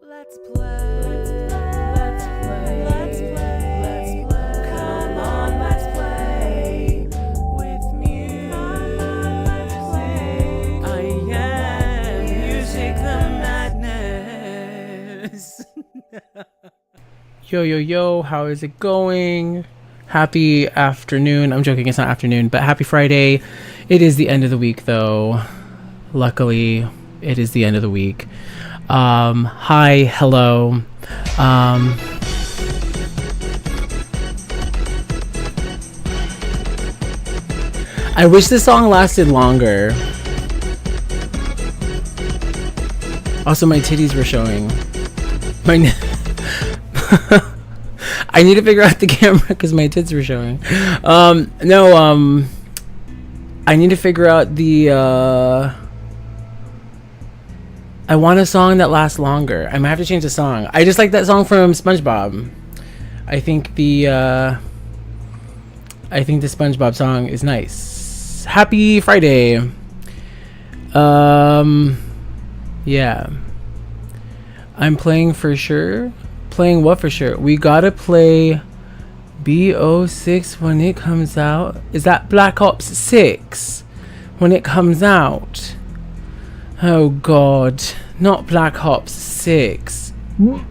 Let's play. Let's play. Let's play. Let's play. Come on, let's play with music. I am music the madness. Yo, yo, yo, how is it going? Happy afternoon. I'm joking, it's not afternoon, but happy Friday. It is the end of the week, though. Luckily, it is the end of the week. Hi, hello. I wish this song lasted longer. Also, my titties were showing. I need to figure out the camera because my tits were showing. I need to figure out the, I want a song that lasts longer. I might have to change the song. I just like that song from SpongeBob. I think the SpongeBob song is nice. Happy Friday. Yeah. I'm playing for sure. Playing what for sure? We gotta play BO6 when it comes out. Is that Black Ops 6 when it comes out? Oh god, not Black Ops 6. No,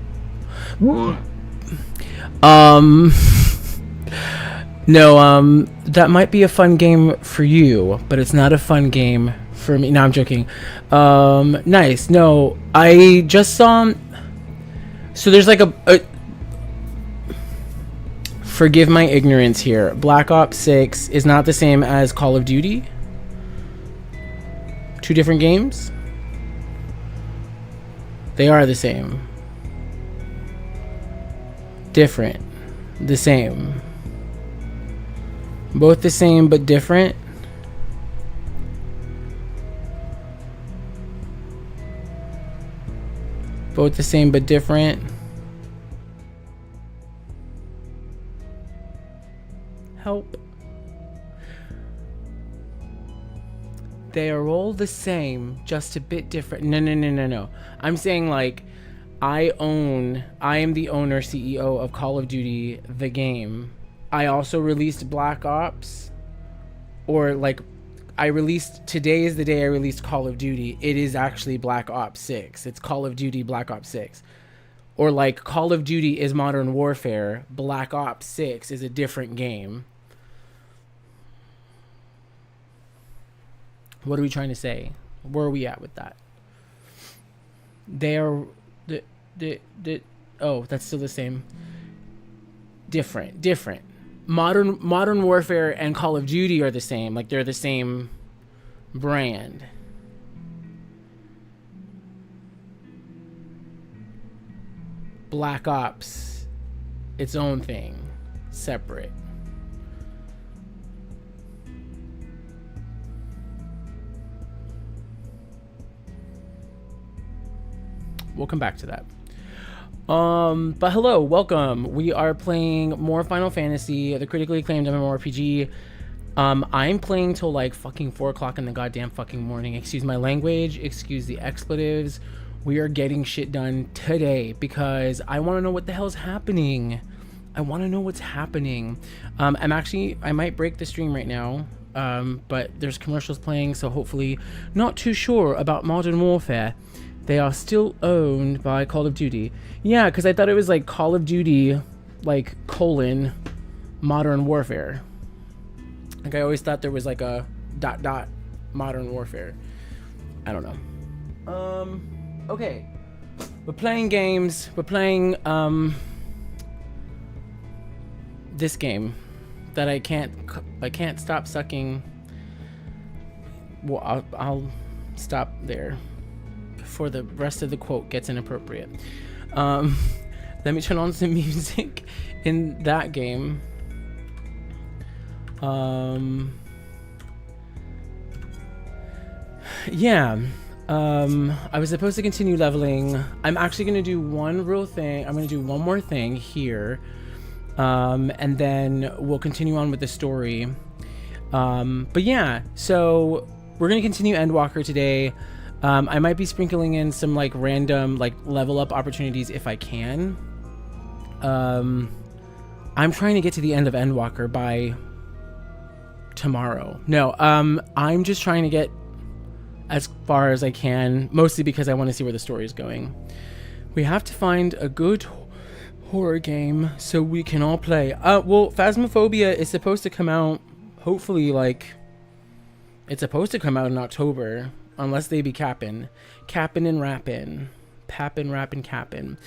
that might be a fun game for you, but it's not a fun game for me. No, I'm joking. Nice. No, I just saw. So there's like a forgive my ignorance here. Black Ops 6 is not the same as Call of Duty. Two different games. They are the same. Different. The same. Both the same but different. Both the same but different. Help. They are all the same, just a bit different. No. I'm saying like I am the owner, CEO of Call of Duty, the game. I also released Black Ops, or like today is the day I released Call of Duty. It is actually Black Ops 6. It's Call of Duty Black Ops 6. Or like Call of Duty is Modern Warfare. Black Ops 6 is a different game. What are we trying to say? Where are we at with that? They are the oh, that's still the same. Different. Modern Warfare and Call of Duty are the same. Like, they're the same brand. Black Ops, its own thing, separate. We'll come back to that. But hello, welcome. We are playing more Final Fantasy, the critically acclaimed MMORPG. I'm playing till like fucking 4 o'clock in the goddamn fucking morning. Excuse my language, excuse the expletives. We are getting shit done today because I want to know what the hell's happening. I want to know what's happening. I might break the stream right now. But there's commercials playing, so hopefully not too sure about Modern Warfare. They are still owned by Call of Duty. Yeah, because I thought it was like Call of Duty, like, colon, Modern Warfare. Like, I always thought there was like a ... Modern Warfare. I don't know. Okay. We're playing games. We're playing, this game that I can't stop sucking. Well, I'll stop there before the rest of the quote gets inappropriate. Let me turn on some music in that game. Yeah. I was supposed to continue leveling. I'm actually going to do one real thing. I'm going to do one more thing here. And then we'll continue on with the story. But yeah, so we're going to continue Endwalker today. I might be sprinkling in some like random like level up opportunities if I can. I'm trying to get to the end of Endwalker by tomorrow. No, I'm just trying to get as far as I can, mostly because I want to see where the story is going. We have to find a good horror game so we can all play. Well, Phasmophobia is supposed to come out, hopefully, like, it's supposed to come out in October, unless they be capping and rapping. Capping.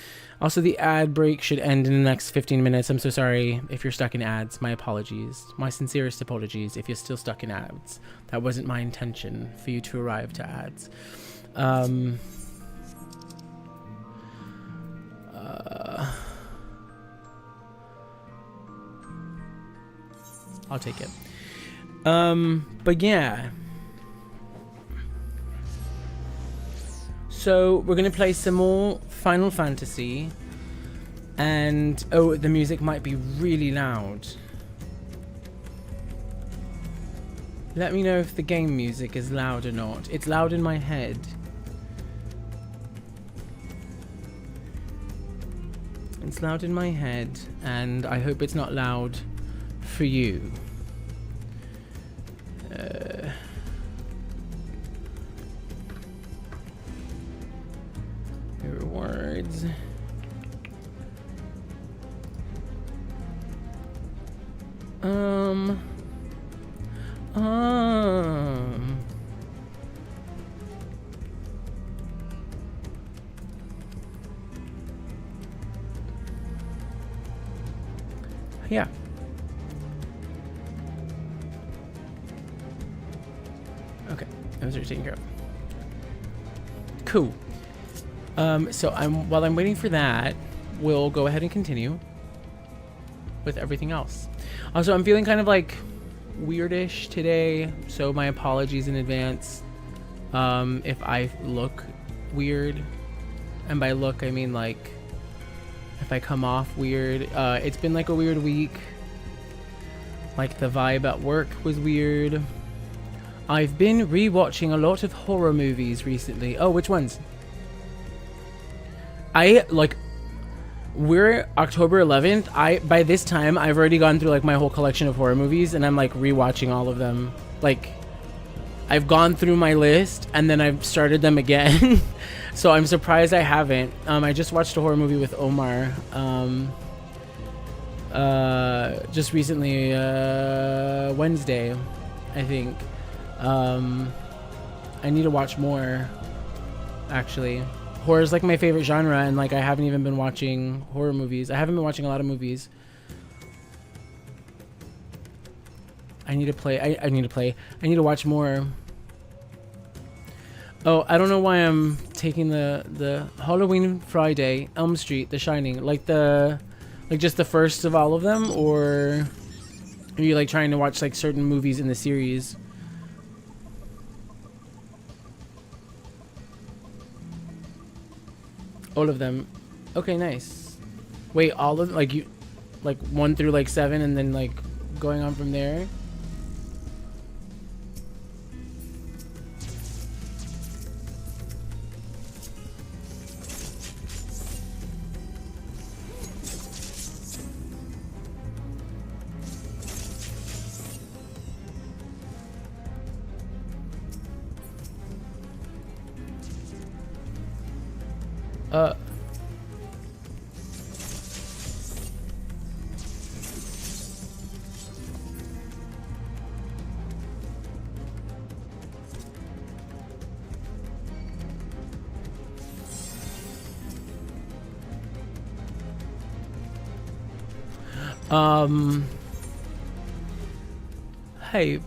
Also, the ad break should end in the next 15 minutes. I'm so sorry if you're stuck in ads. My apologies. My sincerest apologies if you're still stuck in ads. That wasn't my intention for you to arrive to ads. I'll take it. But yeah. So we're gonna play some more Final Fantasy, and oh, the music might be really loud. Let me know if the game music is loud or not. It's loud in my head. It's loud in my head, and I hope it's not loud for you. Rewards. Yeah. Okay, those are taken care of. Cool. So while I'm waiting for that, we'll go ahead and continue with everything else. Also, I'm feeling kind of like weirdish today, so my apologies in advance if I look weird. And by look, I mean like if I come off weird. It's been like a weird week. Like, the vibe at work was weird. I've been rewatching a lot of horror movies recently. Oh, which ones? We're October 11th. By this time, I've already gone through like my whole collection of horror movies, and I'm like rewatching all of them. Like, I've gone through my list and then I've started them again. So I'm surprised I haven't. I just watched a horror movie with Omar. Just recently, Wednesday, I think. I need to watch more, actually. Horror is like my favorite genre, and like I haven't even been watching horror movies. I haven't been watching a lot of movies. I need to play. I need to play. I need to watch more. Oh, I don't know why I'm taking the Halloween Friday, Elm Street, The Shining, like just the first of all of them, or are you like trying to watch like certain movies in the series? All of them. Okay, nice. Wait, all of like you, like 1 through like 7, and then like going on from there. Hey,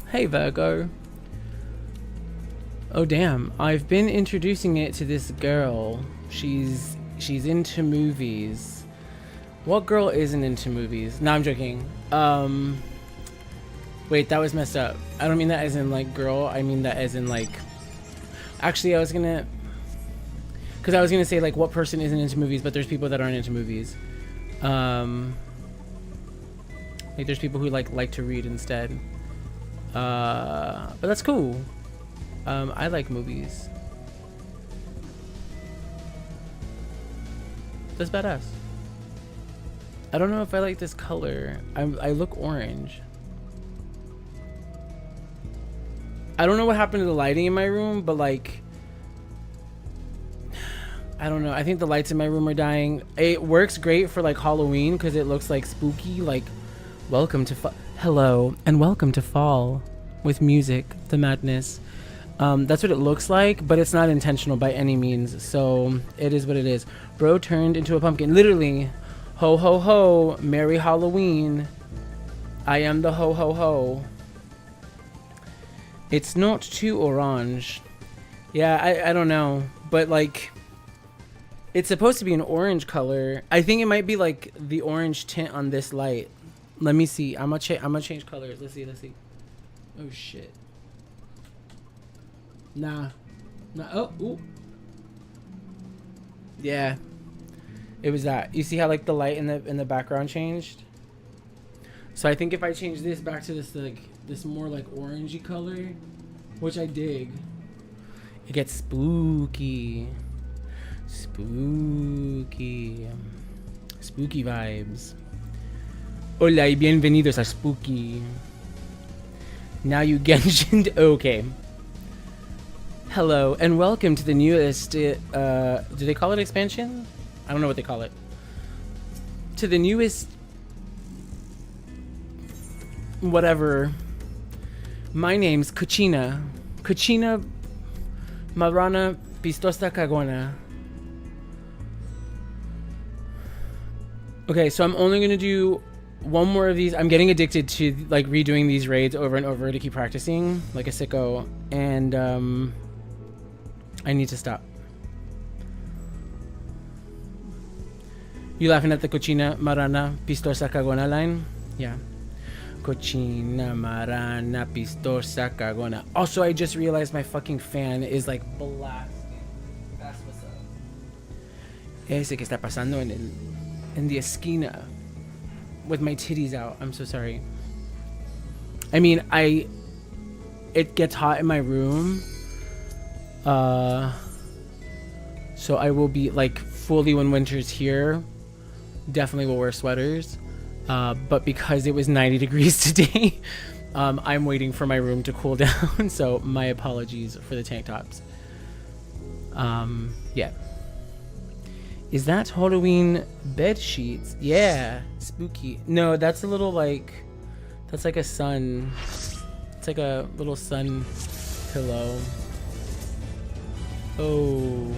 hey Virgo. Oh damn, I've been introducing it to this girl. She's into movies. What girl isn't into movies? No, I'm joking. Wait, that was messed up. I don't mean that as in like girl, I mean that as in like, actually I was gonna say like what person isn't into movies, but there's people that aren't into movies. Like there's people who like to read instead. But that's cool. I like movies. That's badass. I don't know if I like this color. I look orange. I don't know what happened to the lighting in my room, but like, I don't know. I think the lights in my room are dying. It works great for like Halloween because it looks like spooky. Like, welcome to hello and welcome to fall with music, the madness. That's what it looks like, but it's not intentional by any means. So it is what it is. Bro turned into a pumpkin. Literally, ho ho ho, merry Halloween. I am the ho ho ho. It's not too orange. Yeah, I don't know, but like, it's supposed to be an orange color. I think it might be like the orange tint on this light. Let me see. I'm gonna change colors. Let's see. Oh shit. Nah. Oh, ooh. Yeah. It was that. You see how like the light in the background changed? So I think if I change this back to this like this more like orangey color, which I dig, it gets spooky. Spooky vibes. Hola y bienvenidos a Spooky. Now you Genshin. Okay. Hello and welcome to the newest. Do they call it expansion? I don't know what they call it. To the newest. Whatever. My name's Kuchina. Kuchina Marana Pistosa Cagona. Okay, so I'm only gonna do one more of these. I'm getting addicted to like redoing these raids over and over to keep practicing like a sicko, and I need to stop. You laughing at the Cochina Marana Pistosa Cagona line? Yeah. Cochina Marana Pistosa Cagona. Also, I just realized my fucking fan is like blasting. That's what's up. Ese que está pasando in the esquina with my titties out. I'm so sorry. I mean, it gets hot in my room. So I will be like fully when winter's here, definitely will wear sweaters. But because it was 90 degrees today, I'm waiting for my room to cool down. So my apologies for the tank tops. Yeah. Is that Halloween bed sheets? Yeah, spooky. No, that's a little like, that's like a sun. It's like a little sun pillow. Oh.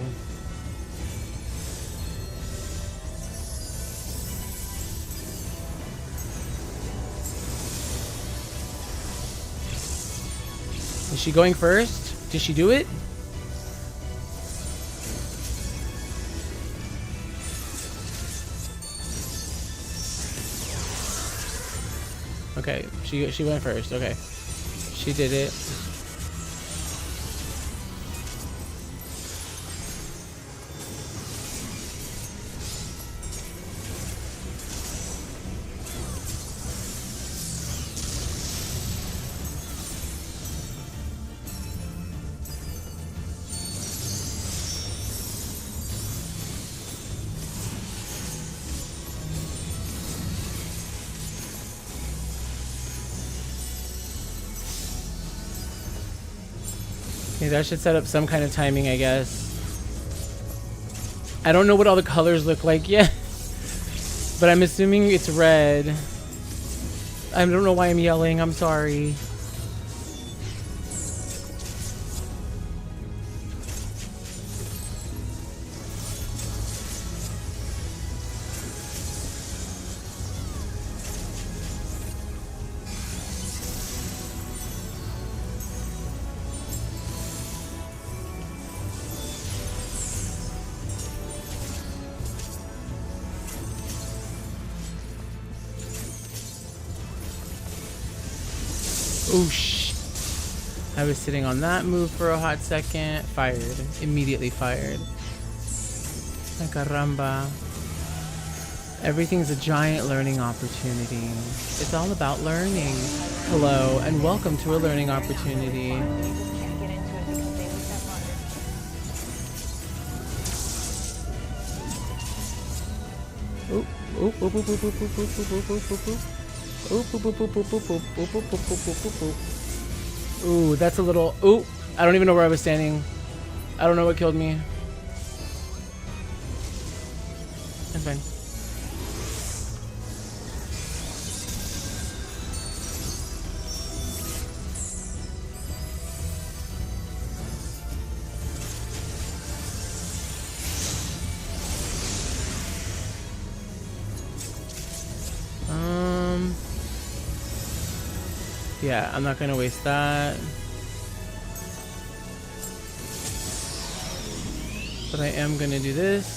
Is she going first? Did she do it? Okay, she went first. Okay. She did it. Okay, that should set up some kind of timing, I guess. I don't know what all the colors look like yet, but I'm assuming it's red. I don't know why I'm yelling. I'm sorry. Oosh. I was sitting on that move for a hot second. Fired. Immediately fired. Ay, caramba. Everything's a giant learning opportunity. It's all about learning. Hello, and welcome to a learning opportunity. Oop, oop, oop, oop, oop, oop, oop, oop, oop, oop, oop, oop. Ooh, that's a little. Ooh, I don't even know where I was standing. I don't know what killed me. That's fine. Yeah, I'm not gonna waste that. But I am gonna do this.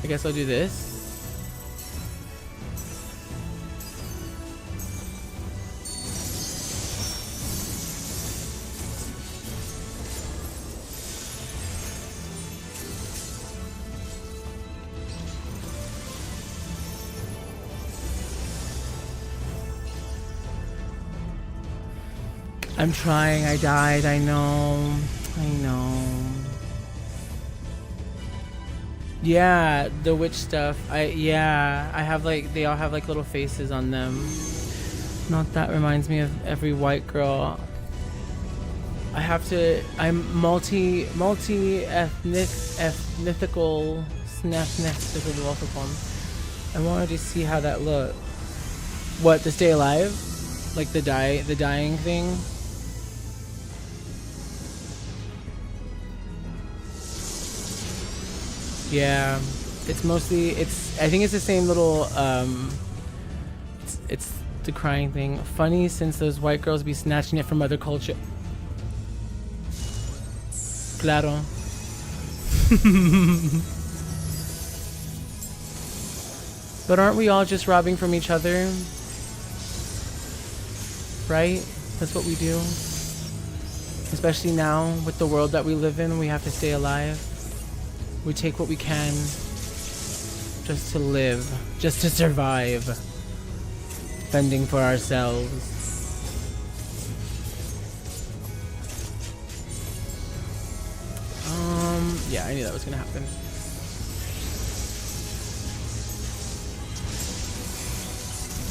I guess I'll do this. I'm trying. I died. I know. I know. Yeah, the witch stuff. I have like, they all have like little faces on them. Not that reminds me of every white girl. I have to, I'm ethnicical, I wanted to see how that looked. What, to stay alive? Like the dying thing? Yeah, it's mostly, I think it's the same little, it's the crying thing. Funny since those white girls be snatching it from other culture. Claro. But aren't we all just robbing from each other? Right? That's what we do. Especially now, with the world that we live in, we have to stay alive. We take what we can just to live, just to survive, fending for ourselves. Yeah, I knew that was gonna happen.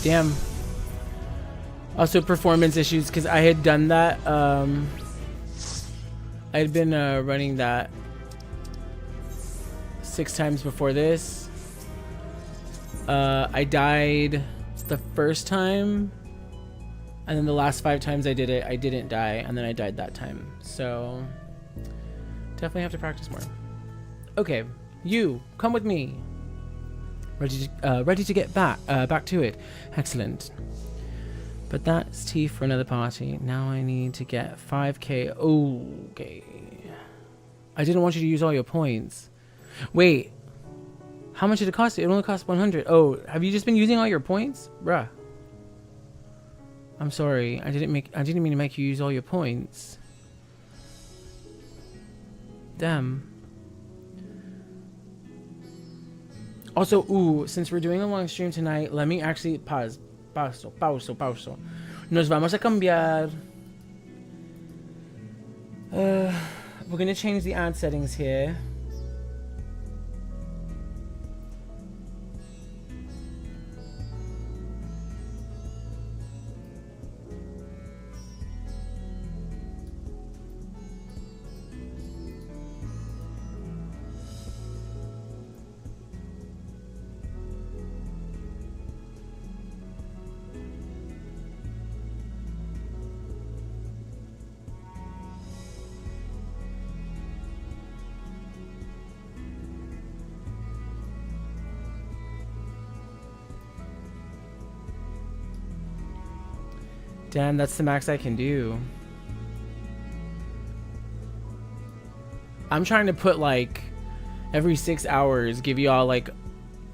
Damn. Also performance issues because I had done that. I had been running that 6 times before this. I died the first time, and then the last 5 times I did it, I didn't die, and then I died that time. So definitely have to practice more. Okay, you come with me. Ready to get back to it. Excellent. But that's tea for another party. Now I need to get 5k. Okay. I didn't want you to use all your points. Wait. How much did it cost you? It only cost 100. Oh, have you just been using all your points? Bruh. I'm sorry. I didn't mean to make you use all your points. Damn. Also, since we're doing a long stream tonight, let me actually pauso. Nos vamos a cambiar. We're gonna change the ad settings here. Damn, that's the max I can do. I'm trying to put like every 6 hours, give you all like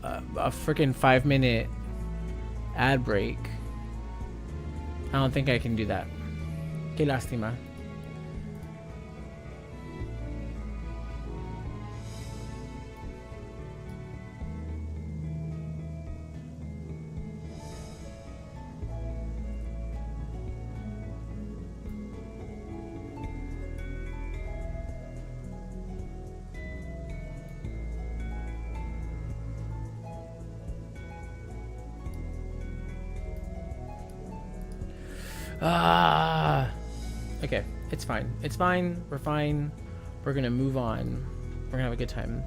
a freaking 5-minute ad break. I don't think I can do that. Qué lástima. Okay, it's fine. It's fine. We're fine. We're gonna move on. We're gonna have a good time.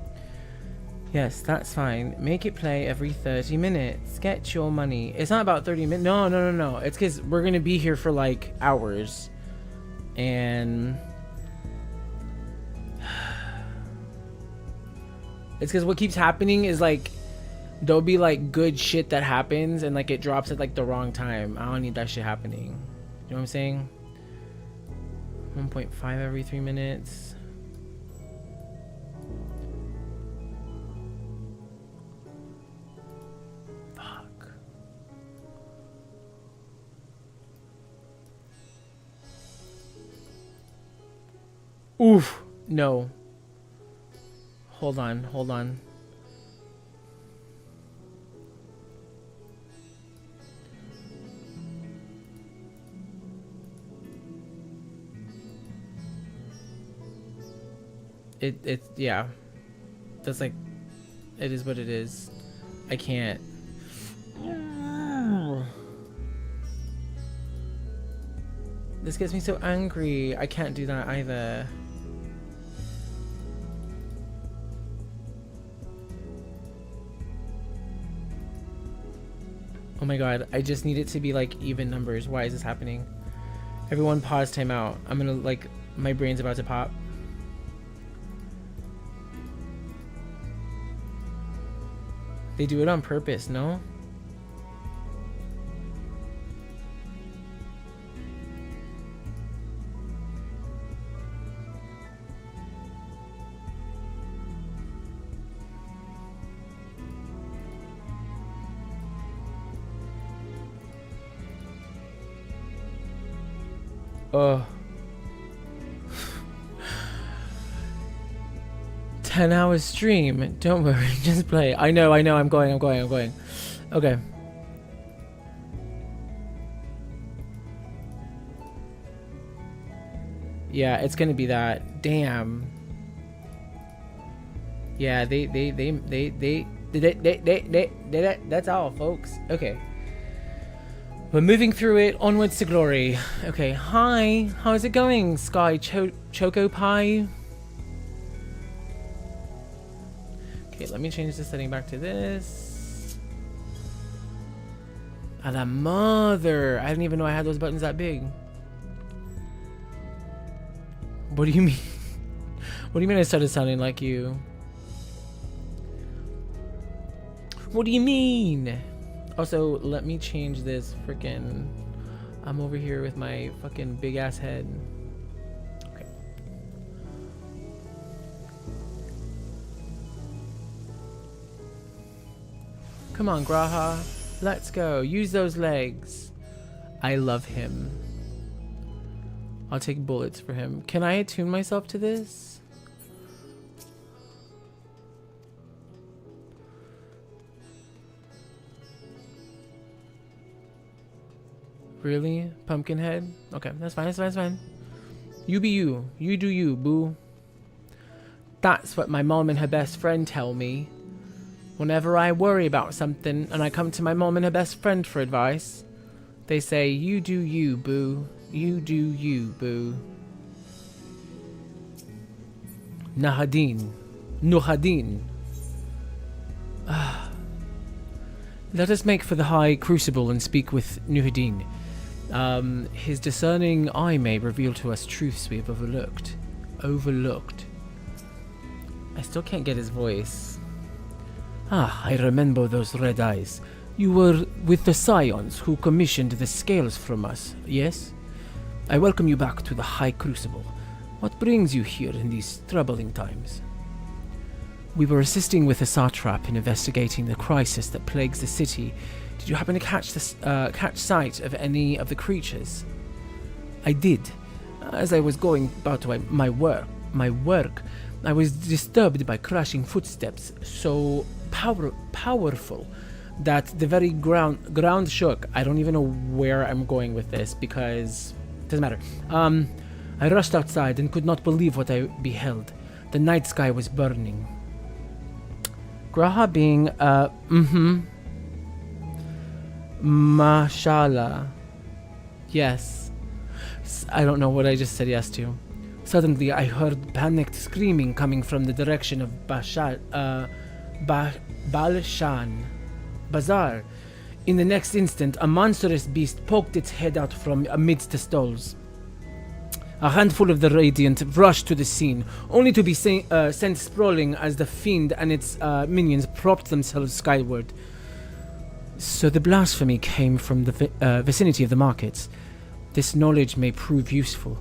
Yes, that's fine. Make it play every 30 minutes. Get your money. It's not about 30 minutes. No. It's because we're gonna be here for like hours. And it's because what keeps happening is like there'll be like good shit that happens and like it drops at like the wrong time. I don't need that shit happening. You know what I'm saying? 1.5 every 3 minutes. Fuck. Oof. No. Hold on. It's yeah, that's like, it is what it is. I can't. This gets me so angry. I can't do that either. Oh my god, I just need it to be like even numbers. Why is this happening? Everyone pause, time out. I'm gonna like, my brain's about to pop. They do it on purpose, no? Oh. 10-hour stream. Don't worry, just play. I know. I'm going. Okay. Yeah, it's gonna be that. Damn. Yeah, they. That's all, folks. Okay. We're moving through it, onwards to glory. Okay, hi, how's it going, Sky Choco Pie? Okay, let me change the setting back to this. Ah, the mother! I didn't even know I had those buttons that big. What do you mean? What do you mean I started sounding like you? What do you mean? Also, let me change this freaking... I'm over here with my fucking big ass head. Okay. Come on, Graha. Let's go. Use those legs. I love him. I'll take bullets for him. Can I attune myself to this? Really? Pumpkinhead? Okay, that's fine, that's fine, that's fine. You be you. You do you, boo. That's what my mom and her best friend tell me. Whenever I worry about something and I come to my mom and her best friend for advice, they say, you do you, boo. You do you, boo. Nahadin. Nuhadin. Let us make for the high crucible and speak with Nuhadin. His discerning eye may reveal to us truths we have overlooked. I still can't get his voice. Ah, I remember those red eyes. You were with the Scions who commissioned the scales from us, yes? I welcome you back to the High Crucible. What brings you here in these troubling times? We were assisting with the satrap in investigating the crisis that plagues the city. Did you happen to catch sight of any of the creatures? I did. As I was going about my work, I was disturbed by crashing footsteps so powerful that the very ground shook. I don't even know where I'm going with this because it doesn't matter. I rushed outside and could not believe what I beheld. The night sky was burning. Graha being, Mashallah. Yes. I don't know what I just said yes to. Suddenly, I heard panicked screaming coming from the direction of Balshan Bazaar. In the next instant, a monstrous beast poked its head out from amidst the stalls. A handful of the Radiant rushed to the scene, only to be sent sprawling as the fiend and its minions propped themselves skyward. So the blasphemy came from the vicinity of the markets. This knowledge may prove useful.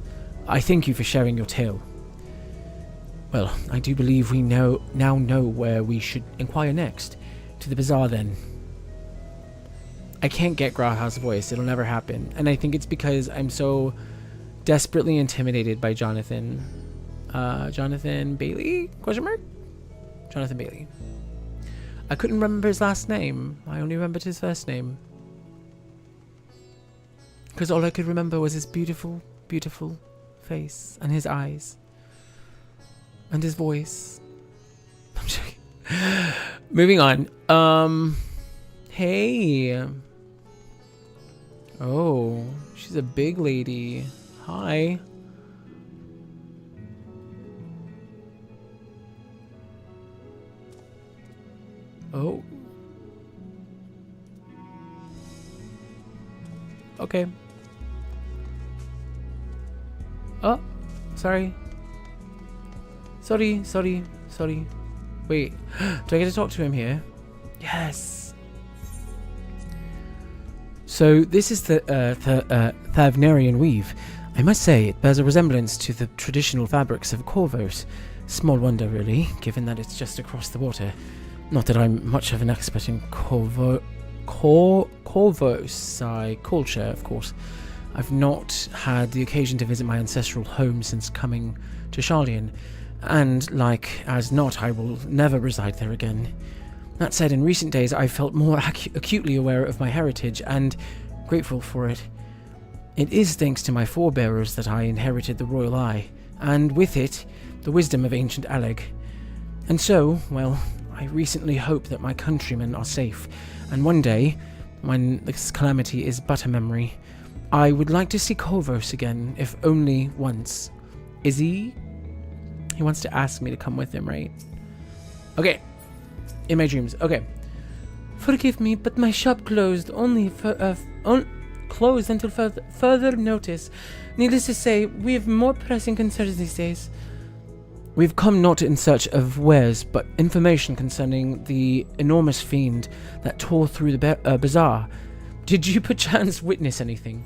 I thank you for sharing your tale. Well, I do believe we now know where we should inquire next. To the bazaar, then. I can't get Graha's voice. It'll never happen. And I think it's because I'm so desperately intimidated by Jonathan. Jonathan Bailey? Question mark? Jonathan Bailey. I couldn't remember his last name. I only remembered his first name. Because all I could remember was his beautiful, beautiful face and his eyes and his voice. I'm joking. Moving on. Hey. Oh, she's a big lady. Hi. Oh. Okay. Oh, sorry. Sorry. Wait, do I get to talk to him here? Yes. So this is the Thavnarian weave. I must say, it bears a resemblance to the traditional fabrics of Corvos. Small wonder, really, given that it's just across the water. Not that I'm much of an expert in Corvos culture, of course. I've not had the occasion to visit my ancestral home since coming to Charlian, and like as not, I will never reside there again. That said, in recent days I've felt more acutely aware of my heritage and grateful for it. It is thanks to my forebearers that I inherited the royal eye, and with it, the wisdom of ancient Aleg. And so, well, I recently hope that my countrymen are safe, and one day, when this calamity is but a memory. I would like to see Kovos again, if only once. Is he? He wants to ask me to come with him, right? Okay. In my dreams. Okay. Forgive me, but my shop closed closed until further notice. Needless to say, we have more pressing concerns these days. We've come not in search of wares, but information concerning the enormous fiend that tore through the bazaar. Did you perchance witness anything?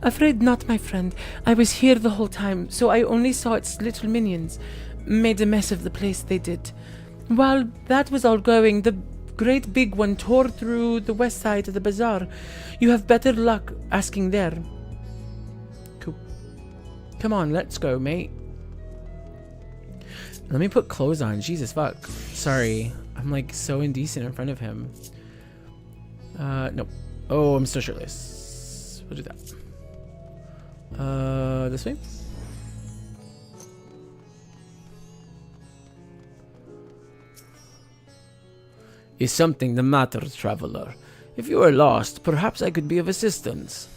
Afraid not, my friend. I was here the whole time, so I only saw its little minions. Made a mess of the place, they did. While that was all going, the great big one tore through the west side of the bazaar. You have better luck asking there. Cool. Come on, let's go, mate. Let me put clothes on. Jesus fuck. Sorry. I'm like so indecent in front of him. Nope. Oh, I'm still shirtless. We'll do that. This way? Is something the matter, traveler? If you are lost, perhaps I could be of assistance.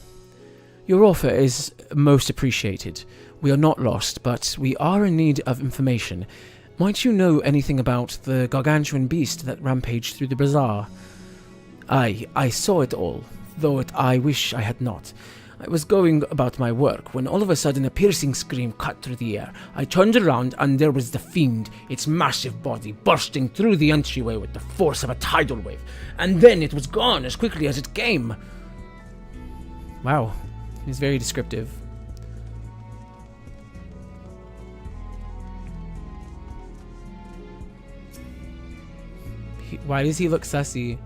Your offer is most appreciated. We are not lost, but we are in need of information. Might you know anything about the gargantuan beast that rampaged through the bazaar? I saw it all, though I wish I had not. I was going about my work when all of a sudden a piercing scream cut through the air. I turned around and there was the fiend, its massive body bursting through the entryway with the force of a tidal wave. And then it was gone as quickly as it came. Wow, he's very descriptive. Why does he look sussy?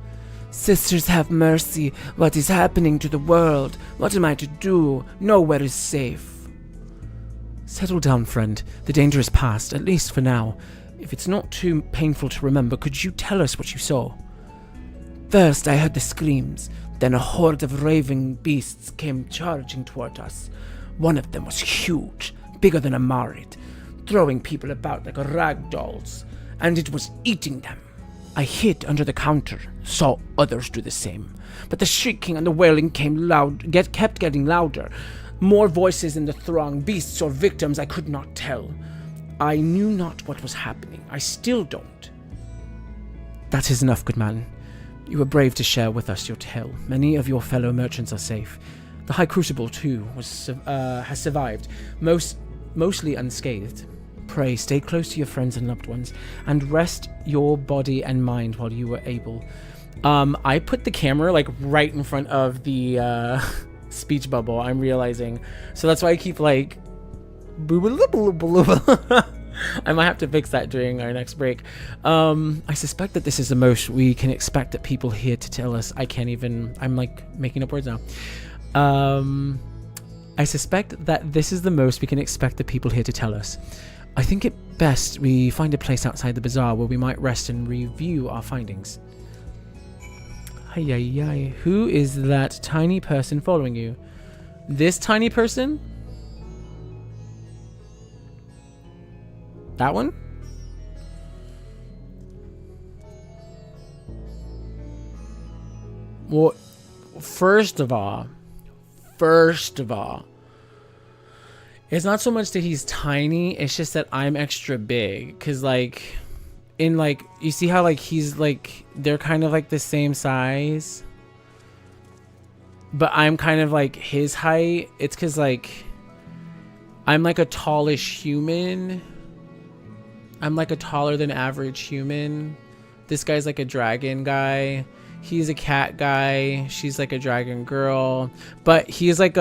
Sisters, have mercy. What is happening to the world? What am I to do? Nowhere is safe. Settle down, friend. The danger is past, at least for now. If it's not too painful to remember, could you tell us what you saw? First, I heard the screams. Then a horde of raving beasts came charging toward us. One of them was huge, bigger than a Marid, throwing people about like rag dolls, and it was eating them. I hid under the counter, saw others do the same, but the shrieking and the wailing kept getting louder. More voices in the throng, beasts or victims, I could not tell. I knew not what was happening. I still don't. That is enough, good man. You were brave to share with us your tale. Many of your fellow merchants are safe. The High Crucible, too, has survived, mostly unscathed. Pray, stay close to your friends and loved ones, and rest your body and mind while you are able. I put the camera, like, right in front of the, speech bubble, I'm realizing. So that's why I keep, like, I might have to fix that during our next break. I suspect that this is the most we can expect that people here to tell us. I'm, like, making up words now. I suspect that this is the most we can expect the people here to tell us. I think it best we find a place outside the bazaar where we might rest and review our findings. Ay. Who is that tiny person following you? This tiny person? That one? Well, first of all, it's not so much that he's tiny, it's just that I'm extra big. Cause like, in like, you see how like he's like, they're kind of like the same size, but I'm kind of like his height. It's cause like, I'm like a tallish human. I'm like a taller than average human. This guy's like a dragon guy. He's a cat guy. She's like a dragon girl. But he's like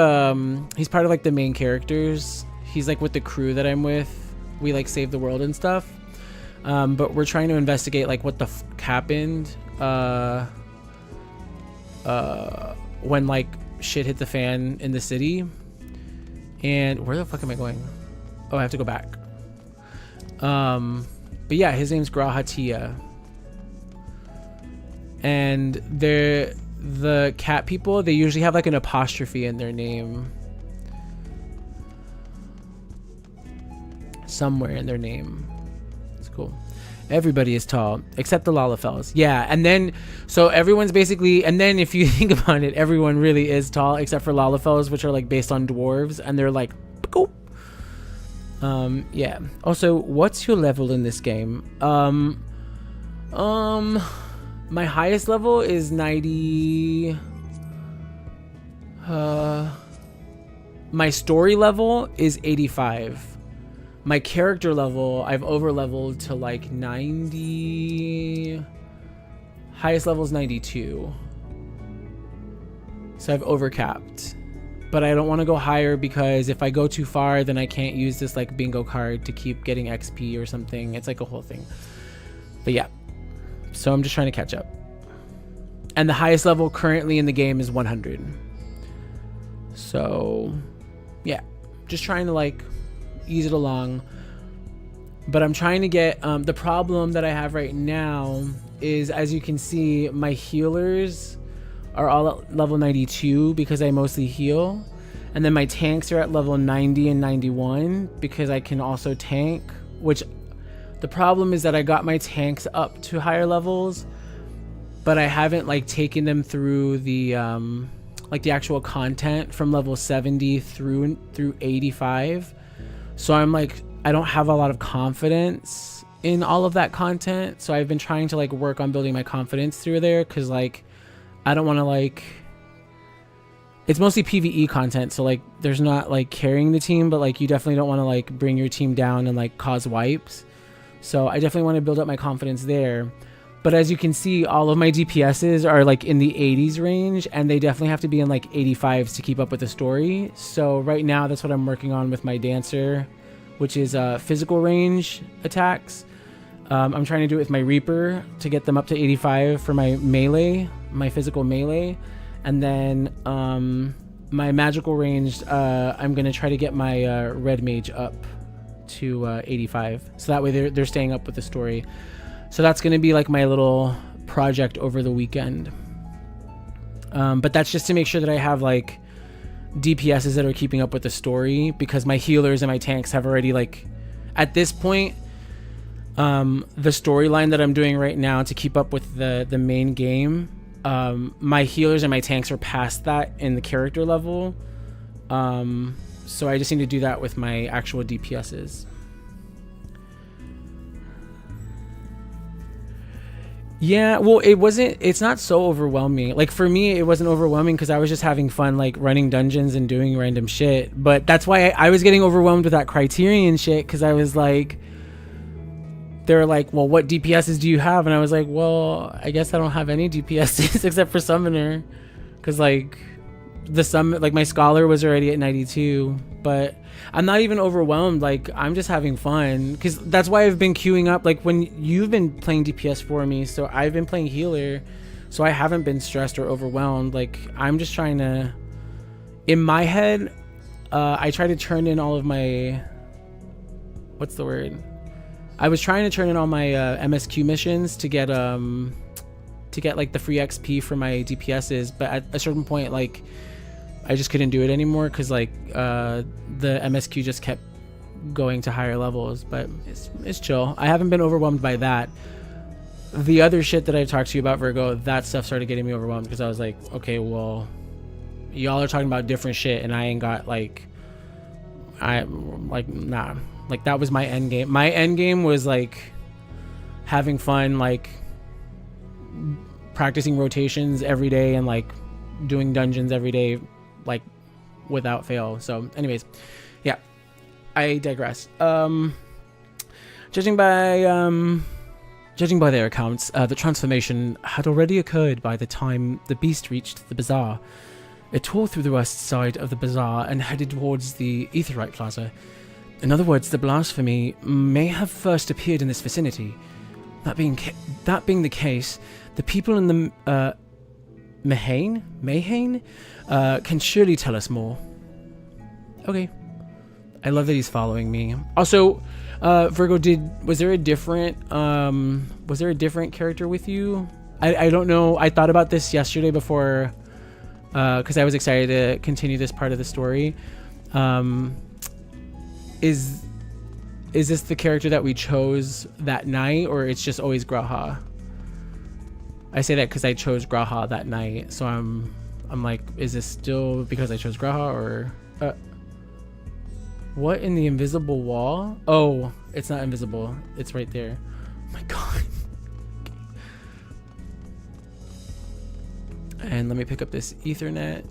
he's part of like the main characters. He's like with the crew that I'm with. We like save the world and stuff. But we're trying to investigate like what the fuck happened when like shit hit the fan in the city. And where the fuck am I going? Oh, I have to go back. But yeah, his name's Grahatia. And the cat people, they usually have like an apostrophe in their name. Somewhere in their name. It's cool. Everybody is tall except the Lalafels. Yeah, and then so everyone's basically, and then if you think about it, everyone really is tall except for Lalafels, which are like based on dwarves, and they're like, go. Yeah. Also, what's your level in this game? My highest level is 90. My story level is 85. My character level, I've over leveled to like 90. Highest level is 92. So I've overcapped. But I don't want to go higher because if I go too far, then I can't use this like bingo card to keep getting XP or something. It's like a whole thing. But yeah. So I'm just trying to catch up. And the highest level currently in the game is 100. So yeah, just trying to like ease it along. But I'm trying to get the problem that I have right now is, as you can see, my healers are all at level 92 because I mostly heal, and then my tanks are at level 90 and 91 because I can also tank, which the problem is that I got my tanks up to higher levels, but I haven't like taken them through the like the actual content from level 70 through 85. So I'm like, I don't have a lot of confidence in all of that content. So I've been trying to like work on building my confidence through there, because like I don't want to like, it's mostly PvE content, so like there's not like carrying the team, but like you definitely don't want to like bring your team down and like cause wipes. So I definitely want to build up my confidence there. But as you can see, all of my DPSs are like in the 80s range, and they definitely have to be in like 85s to keep up with the story. So right now that's what I'm working on with my dancer, which is physical range attacks. I'm trying to do it with my Reaper to get them up to 85 for my melee, my physical melee. And then my magical range, I'm going to try to get my red mage up to 85. So that way they're staying up with the story. So that's going to be like my little project over the weekend. But that's just to make sure that I have like DPSs that are keeping up with the story, because my healers and my tanks have already like, at this point, the storyline that I'm doing right now to keep up with the main game, my healers and my tanks are past that in the character level. So I just need to do that with my actual DPSs. Yeah, well, it's not so overwhelming. Like for me, it wasn't overwhelming because I was just having fun, like running dungeons and doing random shit. But that's why I was getting overwhelmed with that Criterion shit, because I was like, they're like, well, what DPSs do you have? And I was like, well, I guess I don't have any DPSs except for Summoner, because like like my Scholar was already at 92. But I'm not even overwhelmed. Like I'm just having fun, because that's why I've been queuing up. Like when you've been playing DPS for me, so I've been playing healer, so I haven't been stressed or overwhelmed. Like I'm just trying to, in my head, I try to turn in all of my, what's the word? I was trying to turn in all my MSQ missions to get like the free XP for my DPSs, but at a certain point, like I just couldn't do it anymore, because like the MSQ just kept going to higher levels. But it's chill. I haven't been overwhelmed by that. The other shit that I talked to you about, Virgo, that stuff started getting me overwhelmed, because I was like, okay, well, y'all are talking about different shit, and I ain't got like, nah. Like that was my end game. My end game was like having fun, like practicing rotations every day and like doing dungeons every day, like without fail. So anyways, yeah, I digress. Judging by their accounts, the transformation had already occurred by the time the beast reached the bazaar. It tore through the west side of the bazaar and headed towards the Aetheryte Plaza. In other words, the blasphemy may have first appeared in this vicinity. That being the case, the people in the Mayhane can surely tell us more. Okay. I love that he's following me. Also, Virgo, was there a different character with you? I don't know. I thought about this yesterday before, because I was excited to continue this part of the story. is this the character that we chose that night, or it's just always Graha? I say that because I chose Graha that night, so I'm like, is this still because I chose Graha, or what in the invisible wall? Oh, it's not invisible. It's right there. Oh my god. And let me pick up this Ethernet.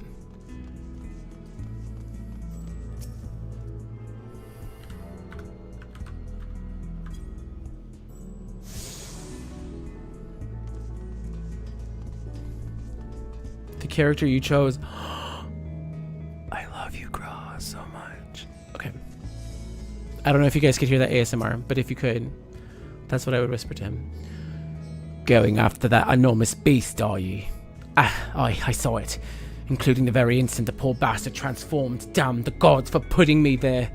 The character you chose. I love you, Graw, so much. Okay. I don't know if you guys could hear that ASMR, but if you could, that's what I would whisper to him. Going after that enormous beast, are you? I saw it, including the very instant the poor bastard transformed. Damn the gods for putting me there.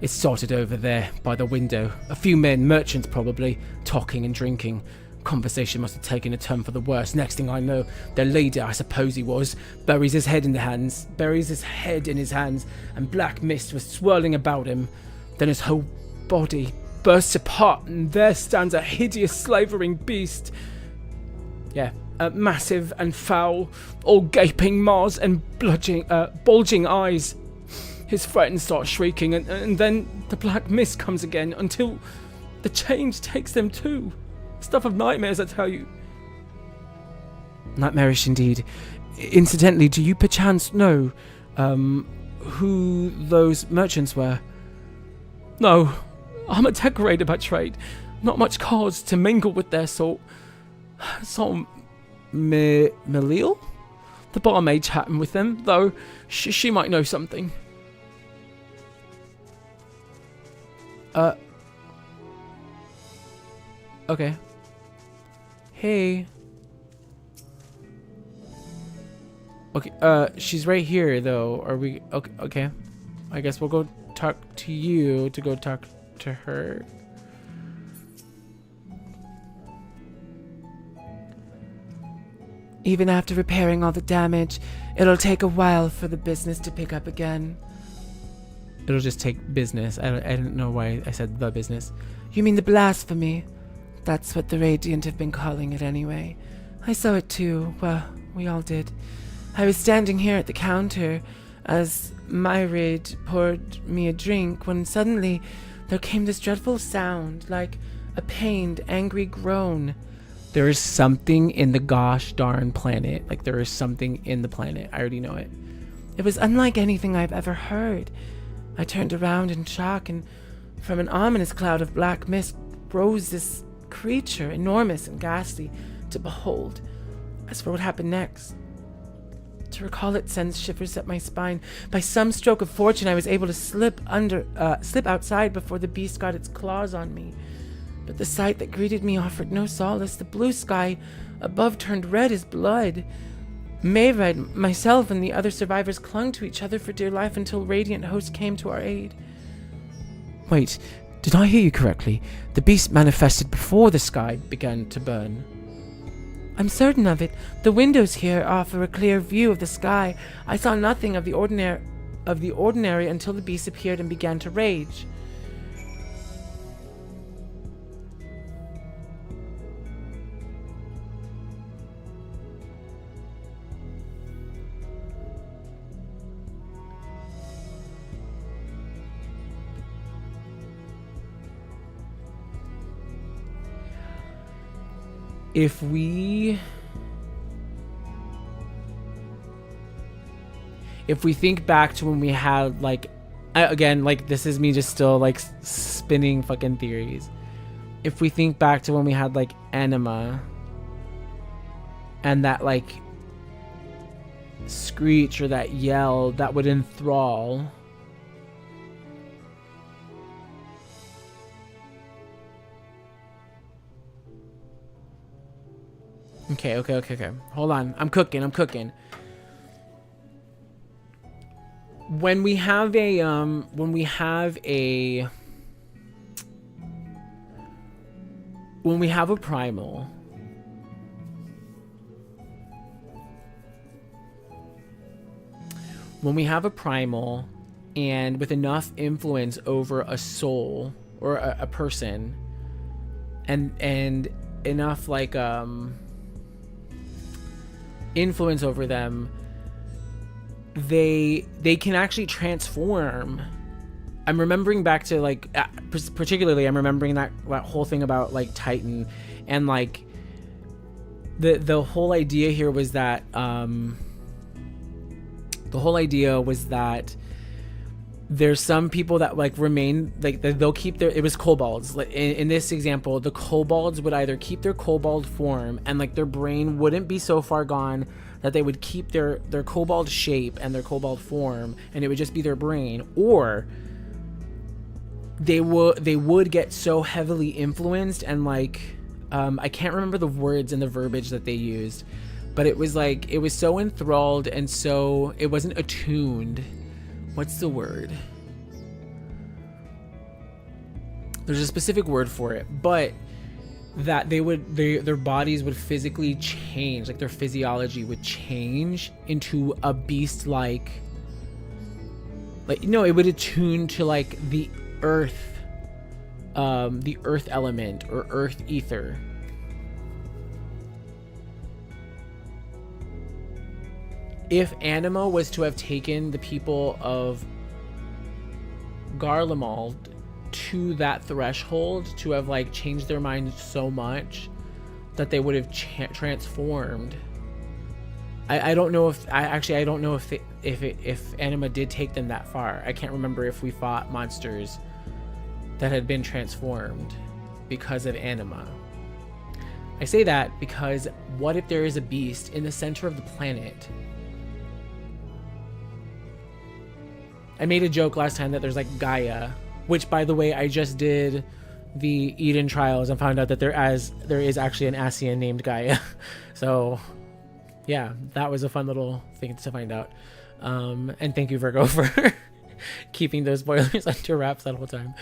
It's sorted over there by the window. A few men, merchants probably, talking and drinking. Conversation must have taken a turn for the worse. Next thing I know, their leader, I suppose he was, buries his head in his hands, and black mist was swirling about him. Then his whole body bursts apart, and there stands a hideous, slavering beast. Yeah, massive and foul, all gaping maws and bulging eyes. His friends start shrieking, and then the black mist comes again until the change takes them too. Stuff of nightmares, I tell you. Nightmarish indeed. Incidentally, do you perchance know who those merchants were? No, I'm a decorator by trade. Not much cause to mingle with their sort. Saw Malil? The barmaid chatting with them, though she might know something. Okay. Hey. Okay, she's right here, though. Are we... Okay. I guess we'll go talk to you to go talk to her. Even after repairing all the damage, it'll take a while for the business to pick up again. It'll just take business. I don't know why I said the business. You mean the blasphemy? That's what the Radiant have been calling it anyway. I saw it too. Well, we all did. I was standing here at the counter as Myrid poured me a drink when suddenly there came this dreadful sound, like a pained, angry groan. There is something in the gosh darn planet. Like, there is something in the planet. I already know it. It was unlike anything I've ever heard. I turned around in shock, and from an ominous cloud of black mist rose this creature, enormous and ghastly to behold. As for what happened next, to recall it sends shivers up my spine. By some stroke of fortune, I was able to slip outside before the beast got its claws on me. But the sight that greeted me offered no solace. The blue sky above turned red as blood. Mayred, myself, and the other survivors clung to each other for dear life until Radiant Host came to our aid. Wait, did I hear you correctly? The beast manifested before the sky began to burn. I'm certain of it. The windows here offer a clear view of the sky. I saw nothing of the ordinary until the beast appeared and began to rage. If we think back to when we had, like, again, like, this is me just still, like, spinning fucking theories. If we think back to when we had, like, Anima and that, like, screech or that yell that would enthrall. Okay. Hold on. I'm cooking. When we have a primal, and with enough influence over a soul, or a person, and enough like influence over them, they can actually transform. I'm remembering back to like particularly I'm remembering that whole thing about like Titan, and like the whole idea here was that there's some people that like remain, like they'll keep their, it was kobolds. Like in this example, the kobolds would either keep their kobold form and like their brain wouldn't be so far gone that they would keep their kobold shape and their kobold form, and it would just be their brain, or they would get so heavily influenced and like I can't remember the words and the verbiage that they used, but it was like it was so enthralled and so it wasn't attuned. What's the word? There's a specific word for it, but that their bodies would physically change, like their physiology would change into a beast like no, it would attune to like the earth element or earth ether. If Anima was to have taken the people of Garlemald to that threshold, to have like changed their mind so much that they would have transformed. I don't know if I don't know if Anima did take them that far. I can't remember if we fought monsters that had been transformed because of Anima. I say that because what if there is a beast in the center of the planet? I made a joke last time that there's like Gaia, which by the way, I just did the Eden trials and found out that there is actually an Asian named Gaia. So yeah, that was a fun little thing to find out. And thank you, Virgo, for keeping those spoilers under wraps that whole time.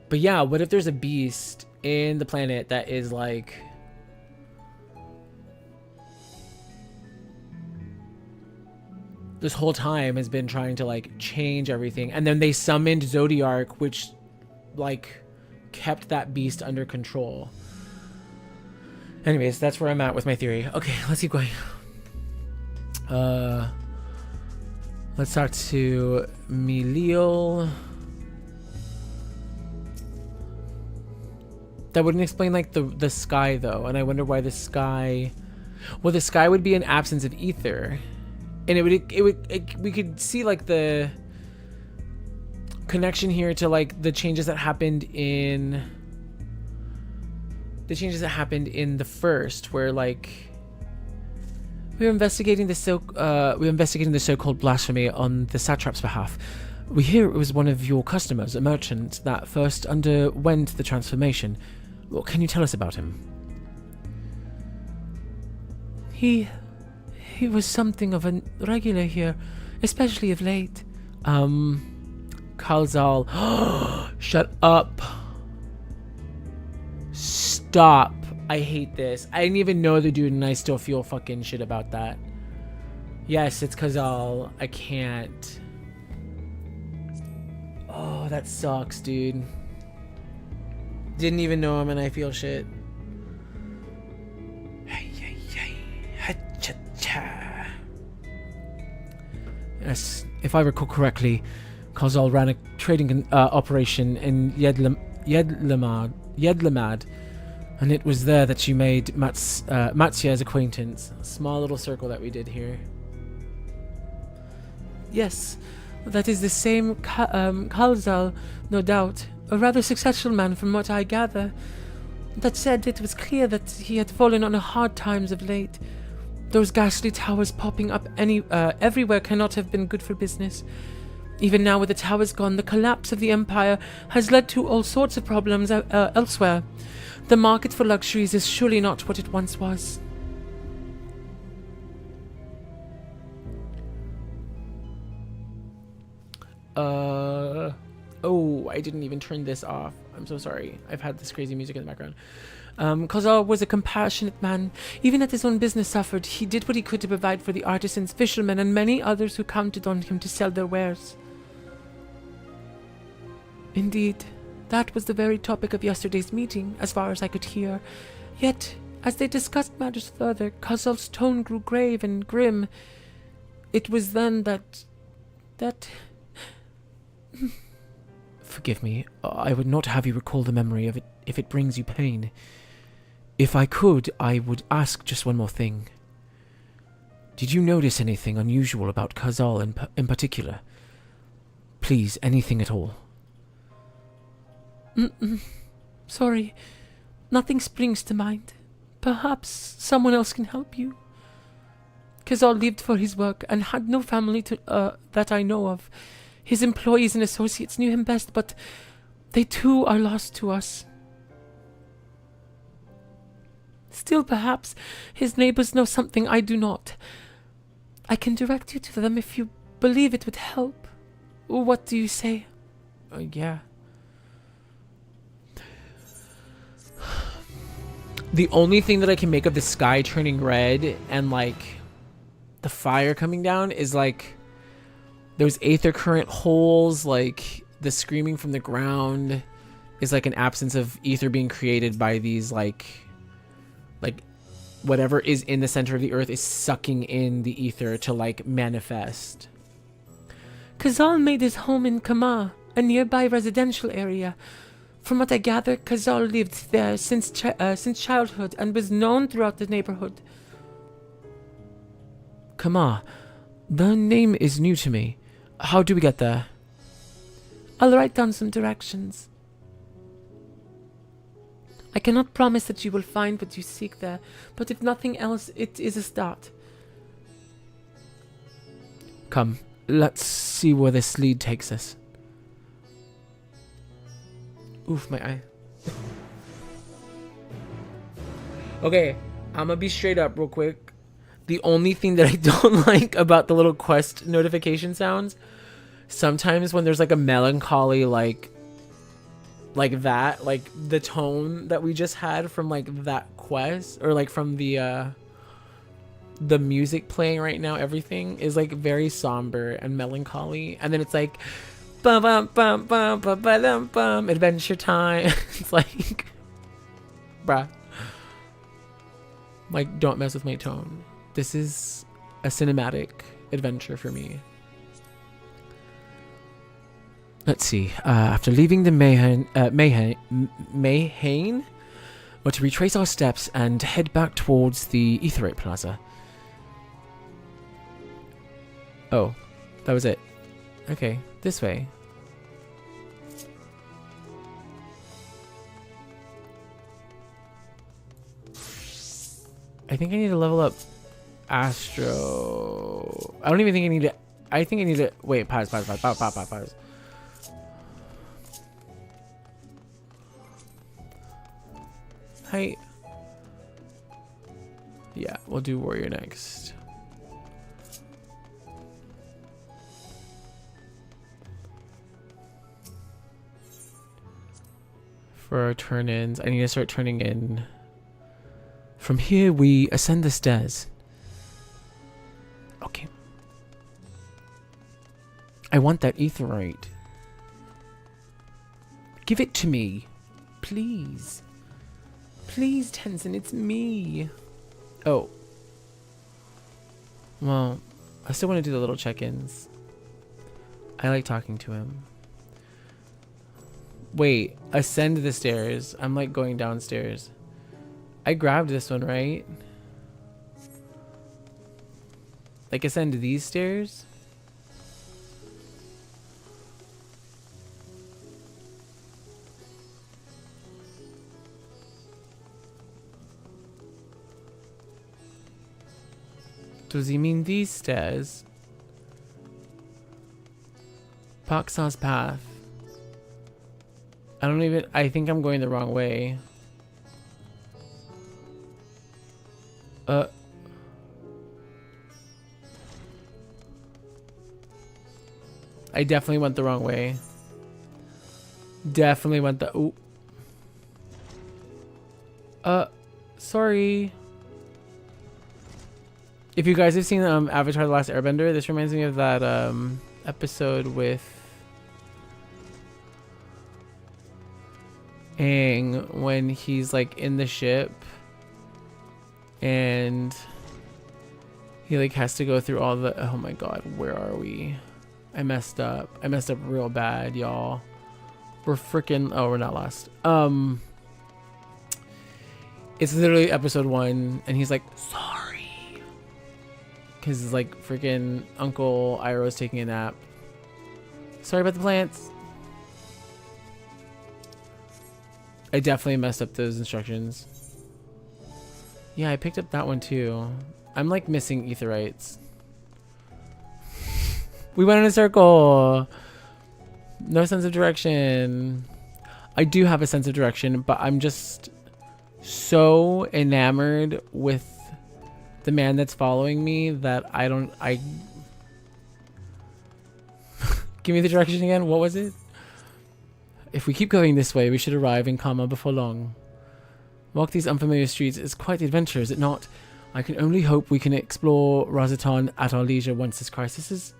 But yeah, what if there's a beast in the planet that is like this whole time has been trying to like change everything, and then they summoned Zodiark, which like kept that beast under control. Anyways, that's where I'm at with my theory. Okay, let's keep going. Let's talk to Miliel. That wouldn't explain like the sky though, and I wonder why the sky. Well, the sky would be an absence of ether. And we could see like the connection here to like the changes that happened in the first, where like we were investigating the so-called blasphemy on the satrap's behalf. We hear it was one of your customers, a merchant, that first underwent the transformation. What can you tell us about him? He was something of a regular here, especially of late. Kalzal. Shut up. Stop. I hate this. I didn't even know the dude and I still feel fucking shit about that. Yes, it's Kazal. I can't. Oh, that sucks, dude. Didn't even know him and I feel shit. Yes, if I recall correctly, Kazal ran a trading operation in Yedlamad, and it was there that you made Matsia's acquaintance. A small little circle that we did here. Yes, that is the same Kazal, no doubt. A rather successful man from what I gather. That said, it was clear that he had fallen on hard times of late. Those ghastly towers popping up everywhere cannot have been good for business. Even now with the towers gone, the collapse of the empire has led to all sorts of problems elsewhere. The market for luxuries is surely not what it once was. Oh, I didn't even turn this off. I'm so sorry. I've had this crazy music in the background. Kozar was a compassionate man. Even as his own business suffered, he did what he could to provide for the artisans, fishermen, and many others who counted on him to sell their wares. Indeed, that was the very topic of yesterday's meeting, as far as I could hear. Yet, as they discussed matters further, Kazal's tone grew grave and grim. It was then that... Forgive me, I would not have you recall the memory of it if it brings you pain. If I could, I would ask just one more thing. Did you notice anything unusual about Kazal in particular? Please, anything at all. Sorry, nothing springs to mind. Perhaps someone else can help you. Kazal lived for his work and had no family that I know of. His employees and associates knew him best, but they too are lost to us. Still, perhaps his neighbors know something I do not. I can direct you to them if you believe it would help. What do you say? Yeah. The only thing that I can make of the sky turning red and like the fire coming down is like those aether current holes, like the screaming from the ground is like an absence of ether being created by these like whatever is in the center of the earth is sucking in the ether to like manifest. Kazal made his home in Kama, a nearby residential area. From what I gather, Kazal lived there since childhood and was known throughout the neighborhood. Kama, the name is new to me. How do we get there? I'll write down some directions. I cannot promise that you will find what you seek there, but if nothing else, it is a start. Come, let's see where this lead takes us. Oof, my eye. Okay, I'm gonna be straight up real quick. The only thing that I don't like about the little quest notification sounds, sometimes when there's like a melancholy like that, like the tone that we just had from like that quest, or like from the music playing right now, everything is like very somber and melancholy, and then it's like bum bum bum bum bum bum bum adventure time. It's like, bruh, like don't mess with my tone. This is a cinematic adventure for me. Let's see. After leaving the Mayhain, we're to retrace our steps and head back towards the Aetherite Plaza. Oh, that was it. Okay, this way. I think I need to level up Astro. I don't even think I need to. I think I need to. Wait, pause. Hi. Yeah, we'll do Warrior next. For our turn-ins, I need to start turning in. From here, we ascend the stairs. Okay. I want that Aetherite. Give it to me. Please. Please, Tenzin, it's me. Oh. Well, I still want to do the little check-ins. I like talking to him. Wait, ascend the stairs. I'm like going downstairs. I grabbed this one, right? Like ascend these stairs? Does he mean these stairs? Paksaw's path. I think I'm going the wrong way. I definitely went the wrong way. Definitely went the... Ooh. Sorry. If you guys have seen Avatar: The Last Airbender, this reminds me of that episode with Aang when he's like in the ship and he like has to go through all the, oh my god, where are we? I messed up real bad, y'all. We're freaking, oh, we're not lost. It's literally episode 1 and he's like, sorry, because it's like freaking Uncle Iroh's taking a nap. Sorry about the plants. I definitely messed up those instructions. Yeah, I picked up that one too. I'm like missing aetherites. We went in a circle. No sense of direction. I do have a sense of direction, but I'm just so enamored with the man that's following me that I give me the direction again. What was it? If we keep going this way, we should arrive in Kama before long. Walk these unfamiliar streets is quite the adventure, is it not? I can only hope we can explore Razatan at our leisure once this crisis is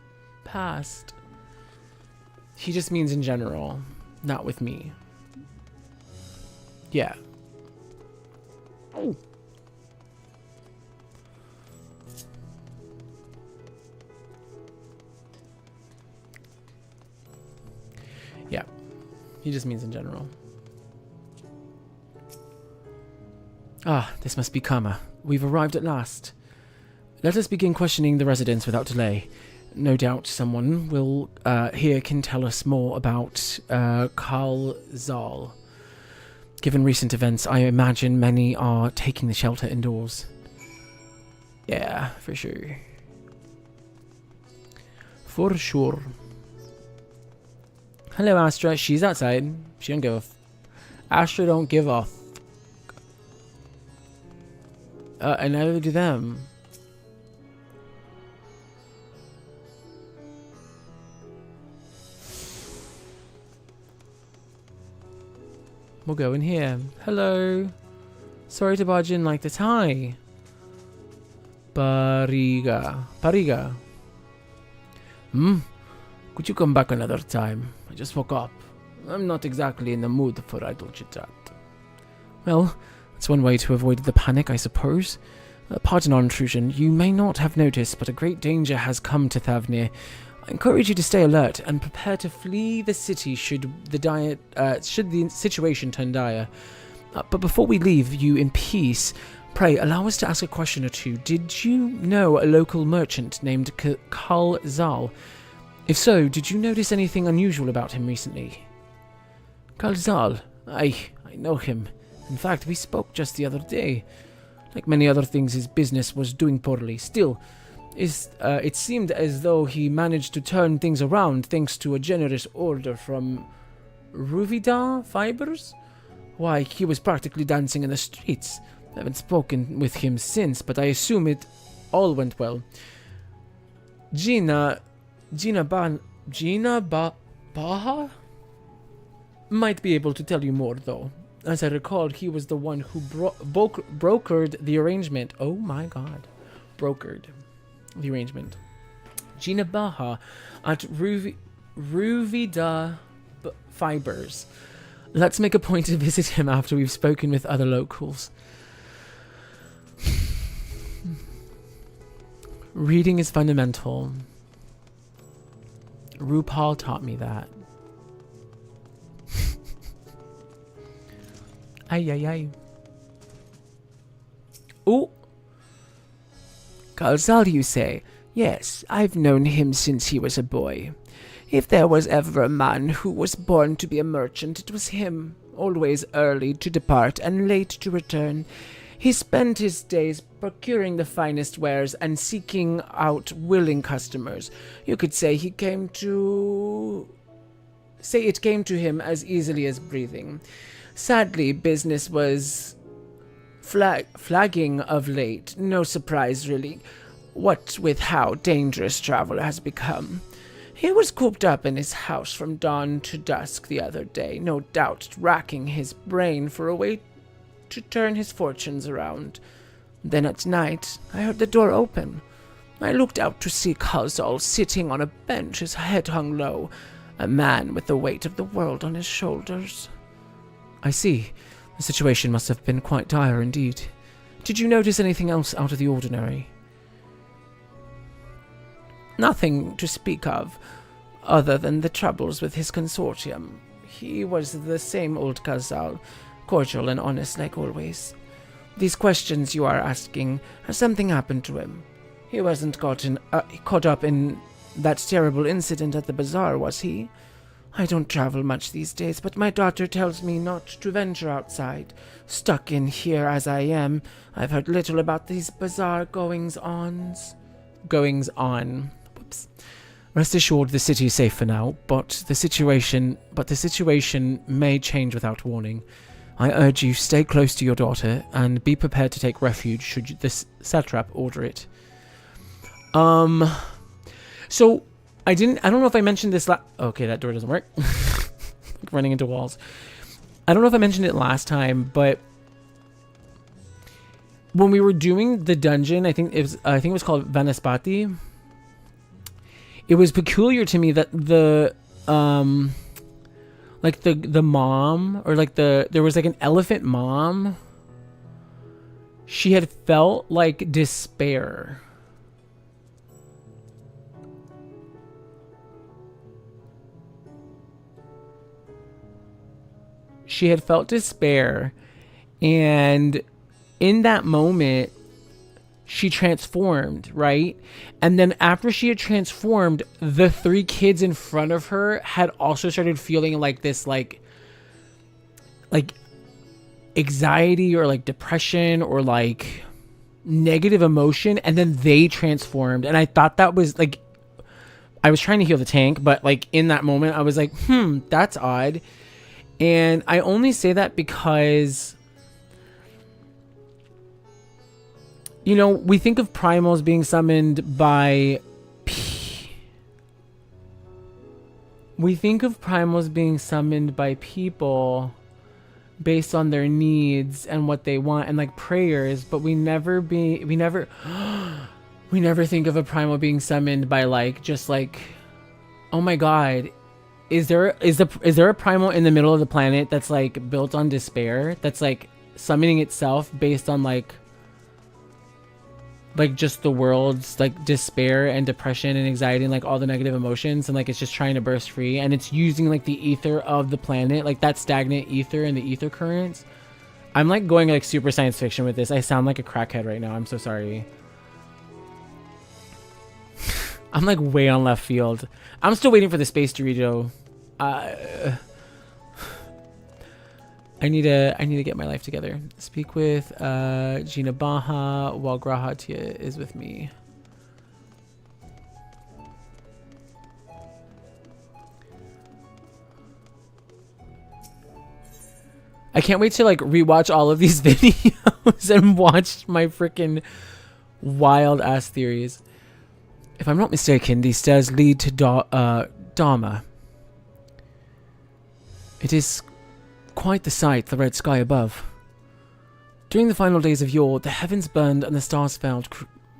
past. He just means in general, not with me. Yeah. Oh. Yeah. He just means in general. Ah, this must be Kama. We've arrived at last. Let us begin questioning the residents without delay. No doubt someone will here can tell us more about Karl Zal. Given recent events, I imagine many are taking the shelter indoors. Yeah, for sure. For sure. Hello, Astra. She's outside. She don't give a Astra don't give a and neither do them. We'll go in here. Hello. Sorry to barge in like the tie. Pariga. Could you come back another time? I just woke up. I'm not exactly in the mood for idle chit-chat. Well, that's one way to avoid the panic, I suppose. Pardon our intrusion. You may not have noticed, but a great danger has come to Thavnir. I encourage you to stay alert and prepare to flee the city should the situation turn dire. But before we leave you in peace, pray allow us to ask a question or two. Did you know a local merchant named Karl Zal? If so, did you notice anything unusual about him recently? Karl Zal? I know him. In fact, we spoke just the other day. Like many other things, his business was doing poorly. Still, it seemed as though he managed to turn things around thanks to a generous order from Ruvida Fibers. Why, he was practically dancing in the streets. I haven't spoken with him since, but I assume it all went well. Gina Baha? Might be able to tell you more, though. As I recall, he was the one who brokered the arrangement. Oh my god. Brokered the arrangement. Gina Baha at Ruvida Fibers. Let's make a point to visit him after we've spoken with other locals. Reading is fundamental. RuPaul taught me that. Ay. Ooh. Karl Zal, you say? Yes, I've known him since he was a boy. If there was ever a man who was born to be a merchant, it was him. Always early to depart and late to return. He spent his days procuring the finest wares and seeking out willing customers. You could say it came to him as easily as breathing. Sadly, business was flagging of late. No surprise, really, what with how dangerous travel has become. He was cooped up in his house from dawn to dusk the other day, no doubt racking his brain for a way to turn his fortunes around. Then at night, I heard the door open. I looked out to see Karl Zal sitting on a bench, his head hung low, a man with the weight of the world on his shoulders. I see. The situation must have been quite dire indeed. Did you notice anything else out of the ordinary? Nothing to speak of, other than the troubles with his consortium. He was the same old Khazal, cordial and honest like always. These questions you are asking, has something happened to him? He wasn't caught up in that terrible incident at the bazaar, was he? I don't travel much these days, but my daughter tells me not to venture outside. Stuck in here as I am, I've heard little about these bazaar goings-on. Goings-on. Whoops. Rest assured the city is safe for now, but the situation may change without warning. I urge you stay close to your daughter and be prepared to take refuge should this satrap order it. So I don't know if I mentioned this okay, that door doesn't work. Running into walls. I don't know if I mentioned it last time, but when we were doing the dungeon, I think it was called Vanaspati. It was peculiar to me that the mom, or there was like an elephant mom. She had felt like despair. She had felt despair, and in that moment, she transformed, right? And then after she had transformed, the 3 kids in front of her had also started feeling like this, like anxiety or like depression or like negative emotion, and then they transformed. And I thought that was like, I was trying to heal the tank, but like in that moment, I was like, that's odd. And I only say that because, you know, we think of primals being summoned by people based on their needs and what they want and like prayers, but we never think of a primal being summoned by like just like, oh my god, is there a primal in the middle of the planet that's like built on despair, that's like summoning itself based on like just the world's like despair and depression and anxiety and like all the negative emotions, and like it's just trying to burst free, and it's using like the ether of the planet, like that stagnant ether and the ether currents. I'm like going like super science fiction with this. I sound like a crackhead right now. I'm so sorry. I'm like way on left field. I'm still waiting for the space Dorito. I need to get my life together. Speak with Gina Baha while Grahatia is with me. I can't wait to like rewatch all of these videos and watch my freaking wild ass theories. If I'm not mistaken, these stairs lead to Dharma. It is quite the sight, the red sky above. During the final days of yore, the heavens burned and the stars fell.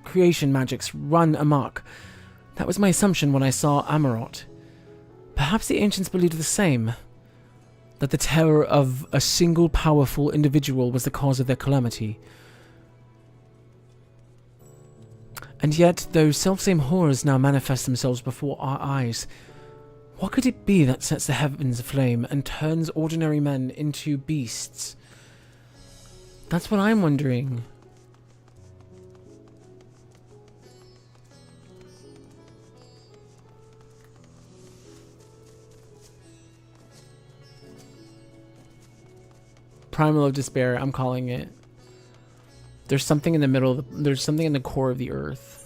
Creation magics run amok. That was my assumption when I saw Amarot. Perhaps the ancients believed the same. That the terror of a single powerful individual was the cause of their calamity. And yet, those selfsame horrors now manifest themselves before our eyes. What could it be that sets the heavens aflame and turns ordinary men into beasts? That's what I'm wondering. Primal of despair, I'm calling it. There's something in the middle, there's something in the core of the earth.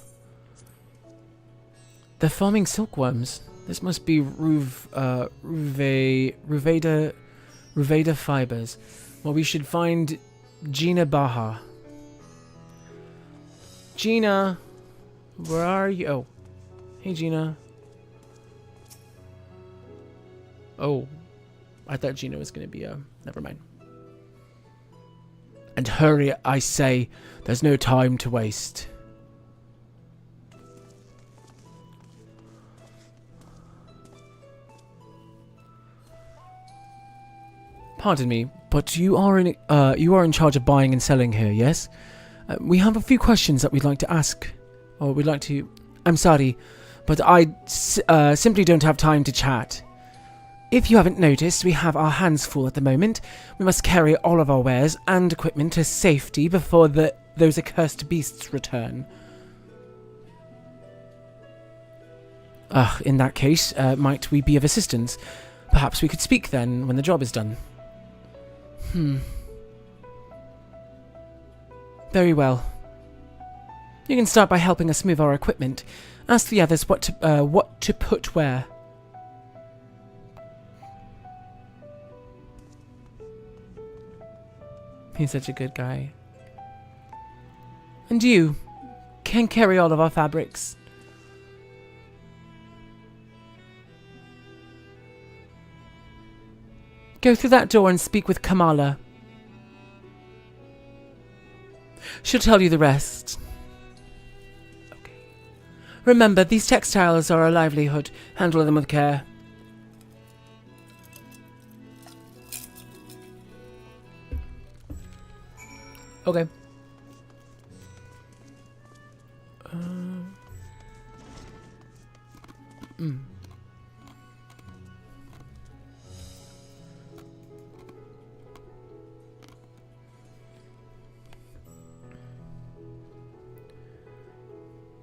They're forming silkworms. This must be Ruveda fibers. Well, we should find Gina Baha. Gina, where are you? Oh, hey Gina. Oh, I thought Gina was gonna be a. Never mind. And hurry, I say. There's no time to waste. Pardon me, But you are in charge of buying and selling here, yes? We have a few questions that we'd like to ask, or we'd like to. I'm sorry, but I simply don't have time to chat. If you haven't noticed, we have our hands full at the moment. We must carry all of our wares and equipment to safety before those accursed beasts return. In that case, might we be of assistance? Perhaps we could speak then, when the job is done. Very well. You can start by helping us move our equipment. Ask the others what to put where. He's such a good guy. And you can carry all of our fabrics. Go through that door and speak with Kamala. She'll tell you the rest. Okay. Remember, these textiles are our livelihood. Handle them with care. Okay.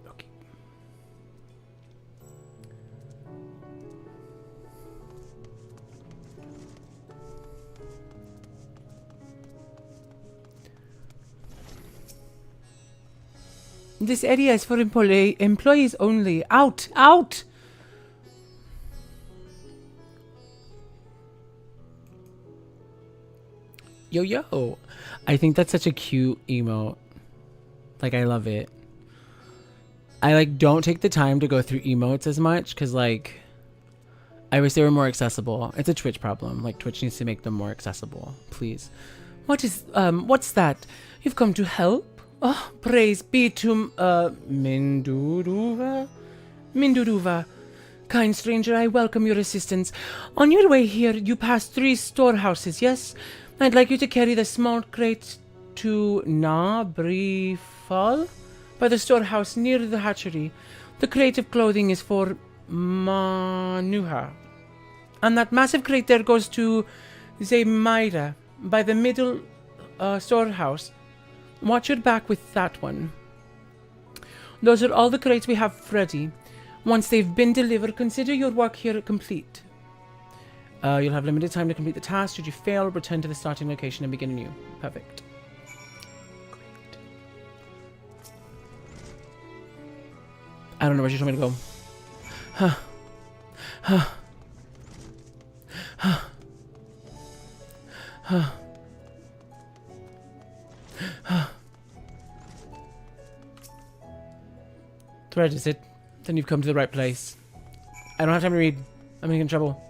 Okay. This area is for employees only. Out! Out! Yo, yo. I think that's such a cute emote. Like, I love it. I, like, don't take the time to go through emotes as much because, like, I wish they were more accessible. It's a Twitch problem. Like, Twitch needs to make them more accessible. Please. What's that? You've come to help? Oh, praise be to, Minduduva? Minduduva. Kind stranger, I welcome your assistance. On your way here, you pass 3 storehouses, yes? I'd like you to carry the small crate to Nabrifal by the storehouse near the hatchery. The crate of clothing is for Manuha. And that massive crate there goes to Zemaira by the middle storehouse. Watch your back with that one. Those are all the crates we have ready. Once they've been delivered, consider your work here complete. You'll have limited time to complete the task. Should you fail, return to the starting location and begin anew. Perfect. Great. I don't know where she told me to go. Huh. Huh. Huh. Huh. Huh. Thread is it? Then you've come to the right place. I don't have time to read. I'm in trouble.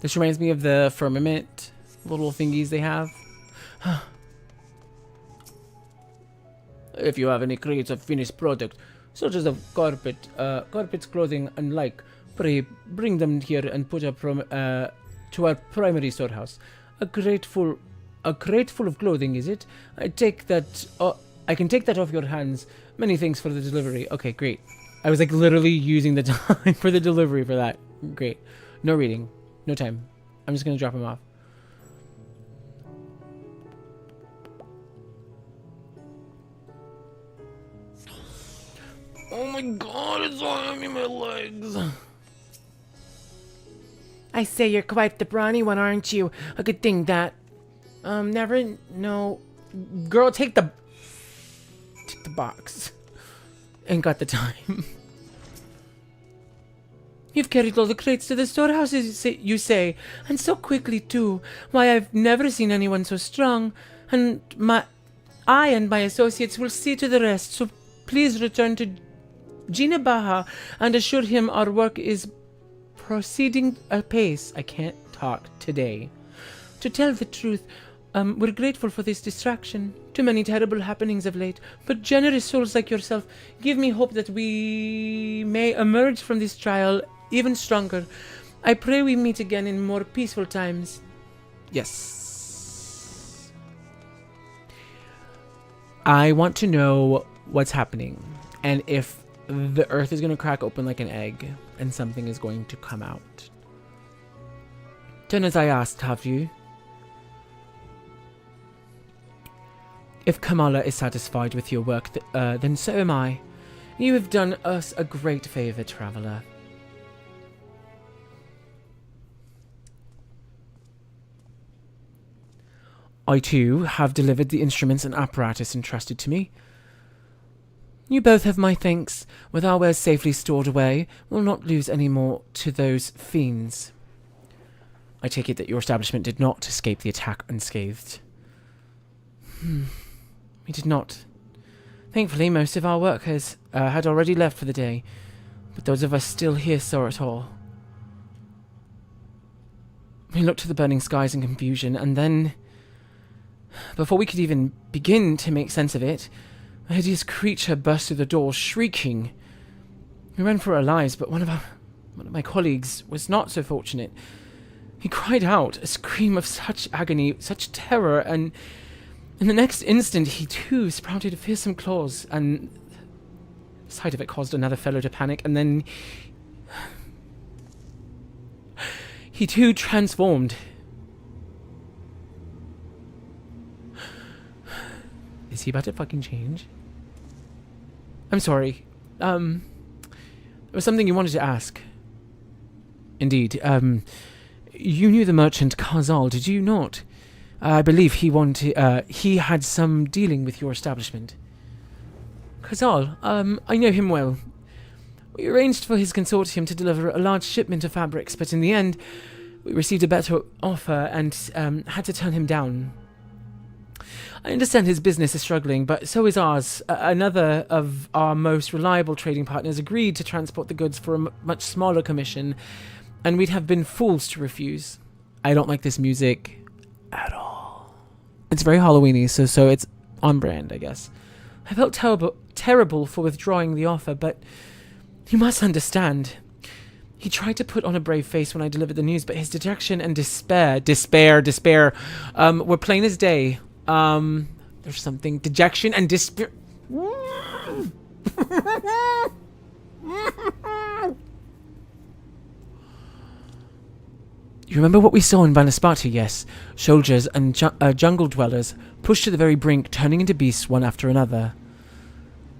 This reminds me of the firmament little thingies they have. If you have any crates of finished product, such as of carpets, clothing, and like, pray bring them here and put to our primary storehouse. A crate full of clothing, is it? I can take that off your hands. Many thanks for the delivery. Okay, great. I was like literally using the time for the delivery for that. Great. No reading. No time. I'm just gonna drop him off. Oh my god, it's all in my legs. I say you're quite the brawny one, aren't you? A good thing that never no girl take the box. Ain't got the time. You've carried all the crates to the storehouses, you say, and so quickly too. Why, I've never seen anyone so strong, and I and my associates will see to the rest, so please return to Jinabaha and assure him our work is proceeding apace. I can't talk today. To tell the truth, We're grateful for this distraction. Too many terrible happenings of late, but generous souls like yourself give me hope that we may emerge from this trial even stronger. I pray we meet again in more peaceful times. Yes. I want to know what's happening and if the earth is going to crack open like an egg and something is going to come out. Done as I asked, have you? If Kamala is satisfied with your work, then so am I. You have done us a great favor, traveler. I too have delivered the instruments and apparatus entrusted to me. You both have my thanks. With our wares safely stored away, we'll not lose any more to those fiends. I take it that your establishment did not escape the attack unscathed. We did not. Thankfully, most of our workers had already left for the day, but those of us still here saw it all. We looked to the burning skies in confusion, and then, before we could even begin to make sense of it, a hideous creature burst through the door, shrieking. We ran for our lives, but one of my colleagues was not so fortunate. He cried out, a scream of such agony, such terror, and in the next instant he too sprouted fearsome claws, and the sight of it caused another fellow to panic, and then he too transformed. Is he about to fucking change? I'm sorry. There was something you wanted to ask. Indeed. You knew the merchant Kazal, did you not? I believe he had some dealing with your establishment. Kazal, I know him well. We arranged for his consortium to deliver a large shipment of fabrics, but in the end, we received a better offer and had to turn him down. I understand his business is struggling, but so is ours. Another of our most reliable trading partners agreed to transport the goods for a much smaller commission, and we'd have been fools to refuse. I don't like this music at all. It's very Halloween-y, so it's on brand, I guess. I felt terrible for withdrawing the offer, but you must understand. He tried to put on a brave face when I delivered the news, but his dejection and despair, were plain as day. There's something, dejection and despair. You remember what we saw in Vanaspati, yes? Soldiers and jungle dwellers pushed to the very brink, turning into beasts one after another.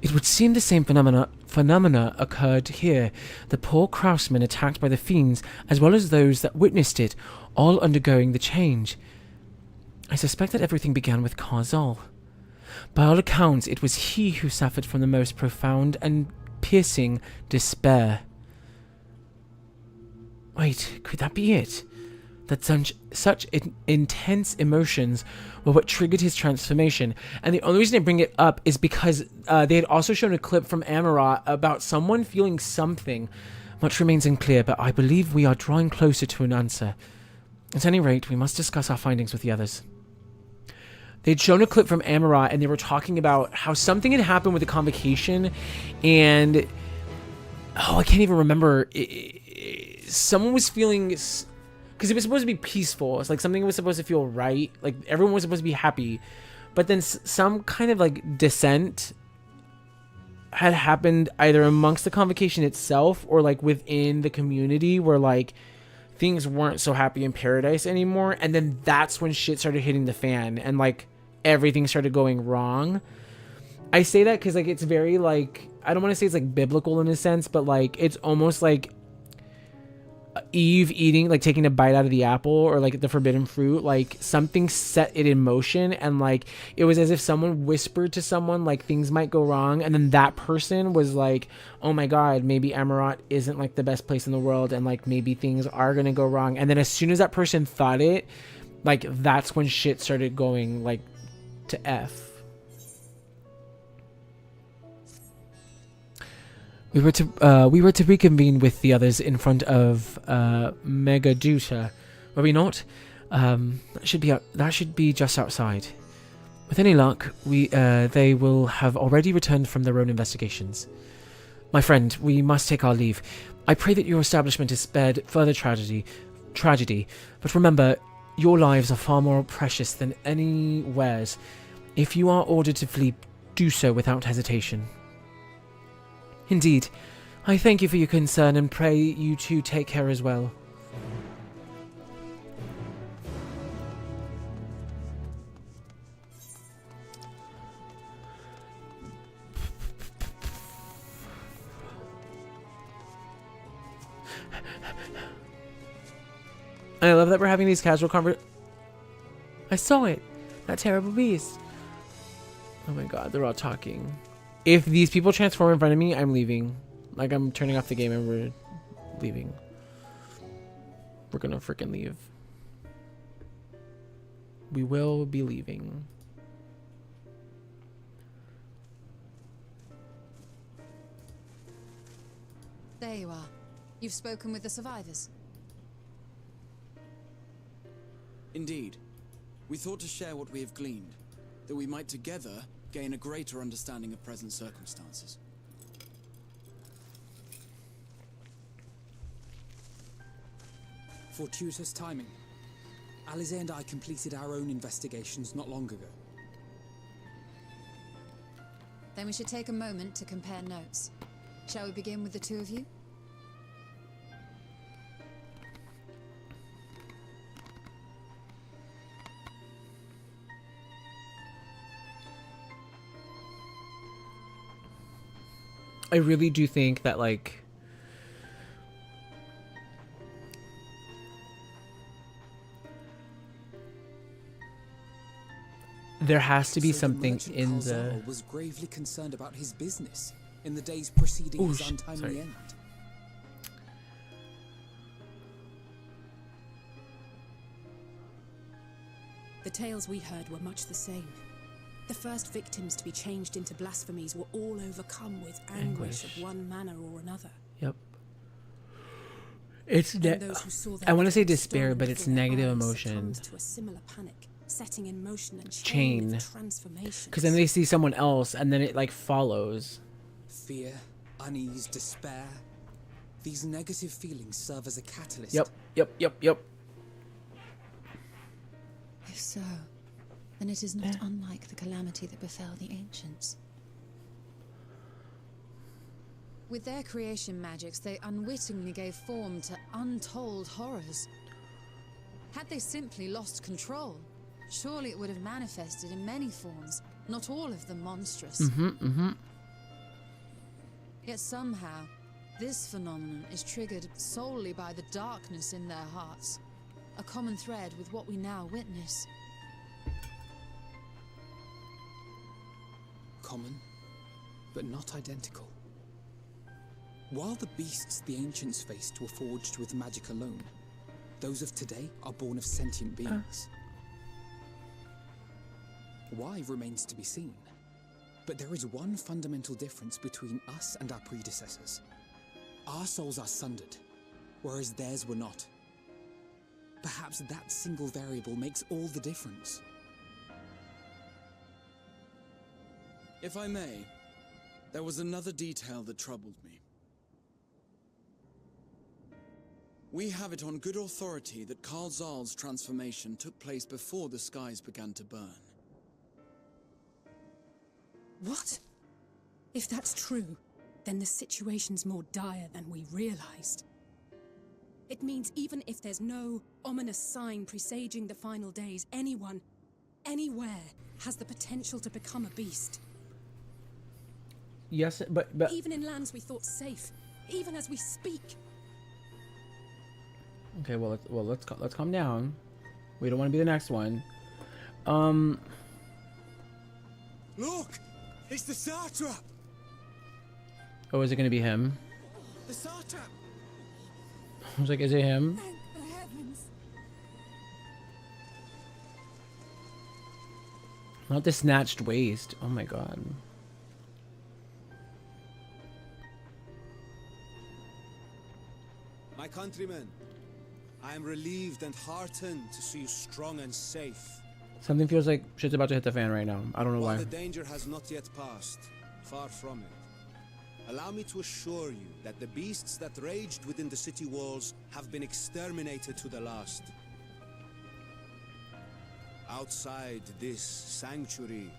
It would seem the same phenomena occurred here. The poor craftsmen attacked by the fiends, as well as those that witnessed it, all undergoing the change. I suspect that everything began with Kazal. By all accounts, it was he who suffered from the most profound and piercing despair. Wait, could that be it? That such intense emotions were what triggered his transformation. And the only reason I bring it up is because they had also shown a clip from Amarat about someone feeling something. Much remains unclear, but I believe we are drawing closer to an answer. At any rate, we must discuss our findings with the others. They'd shown a clip from Amarat, and they were talking about how something had happened with the convocation, and I can't even remember. Someone was feeling, because it was supposed to be peaceful. It's like something was supposed to feel right. Like everyone was supposed to be happy, but then some kind of like dissent had happened either amongst the convocation itself or like within the community, where like things weren't so happy in paradise anymore. And then that's when shit started hitting the fan and like everything started going wrong. I say that because like it's very like, I don't want to say it's like biblical in a sense, but like it's almost like Eve eating, like taking a bite out of the apple or like the forbidden fruit. Like something set it in motion, and like it was as if someone whispered to someone like things might go wrong, and then that person was like, oh my god, maybe Amarat isn't like the best place in the world, and like maybe things are gonna go wrong. And then as soon as that person thought it, like that's when shit started going like to F. We were to reconvene with the others in front of Megaduta, were we not? That should be just outside. With any luck, they will have already returned from their own investigations. My friend, we must take our leave. I pray that your establishment is spared further tragedy, but remember, your lives are far more precious than anywhere's. If you are ordered to flee, do so without hesitation. Indeed, I thank you for your concern and pray you too take care as well. I love that we're having these casual I saw it. That terrible beast. Oh my god, they're all talking. If these people transform in front of me, I'm leaving. Like, I'm turning off the game and we're leaving. We're gonna freaking leave. We will be leaving. There you are. You've spoken with the survivors. Indeed. We thought to share what we have gleaned, that we might together gain a greater understanding of present circumstances. Fortuitous timing. Alize and I completed our own investigations not long ago. Then we should take a moment to compare notes. Shall we begin with the two of you? I really do think that, like, there has to be something in the... was gravely concerned about his business in the days preceding his untimely end. The tales we heard were much the same. The first victims to be changed into blasphemies were all overcome with anguish of one manner or another. Yep. It's I want to say despair, but it's negative emotion. To a similar panic, setting in motion and chain. Transformations. Because then they see someone else, and then it like follows. Fear, unease, despair. These negative feelings serve as a catalyst. Yep. If so, then it is not unlike the calamity that befell the ancients. With their creation magics, they unwittingly gave form to untold horrors. Had they simply lost control, surely it would have manifested in many forms, not all of them monstrous. Yet somehow, this phenomenon is triggered solely by the darkness in their hearts, a common thread with what we now witness. Common, but not identical. While the beasts the ancients faced were forged with magic alone, those of today are born of sentient beings. Why remains to be seen, but there is one fundamental difference between us and our predecessors. Our souls are sundered, whereas theirs were not. Perhaps that single variable makes all the difference. If I may, there was another detail that troubled me. We have it on good authority that Karl Zahl's transformation took place before the skies began to burn. What? If that's true, then the situation's more dire than we realized. It means even if there's no ominous sign presaging the final days, anyone, anywhere, has the potential to become a beast. Yes, but even in lands we thought safe, even as we speak. Okay, let's calm down. We don't want to be the next one. Look, it's the satrap. Oh, is it gonna be him? The satrap. I was like, is it him? Thank the heavens. Not the snatched waist. Oh my god. My countrymen, I am relieved and heartened to see you strong and safe. Something feels like shit's about to hit the fan right now. I don't know While why. the danger has not yet passed, far from it, allow me to assure you that the beasts that raged within the city walls have been exterminated to the last. Outside this sanctuary,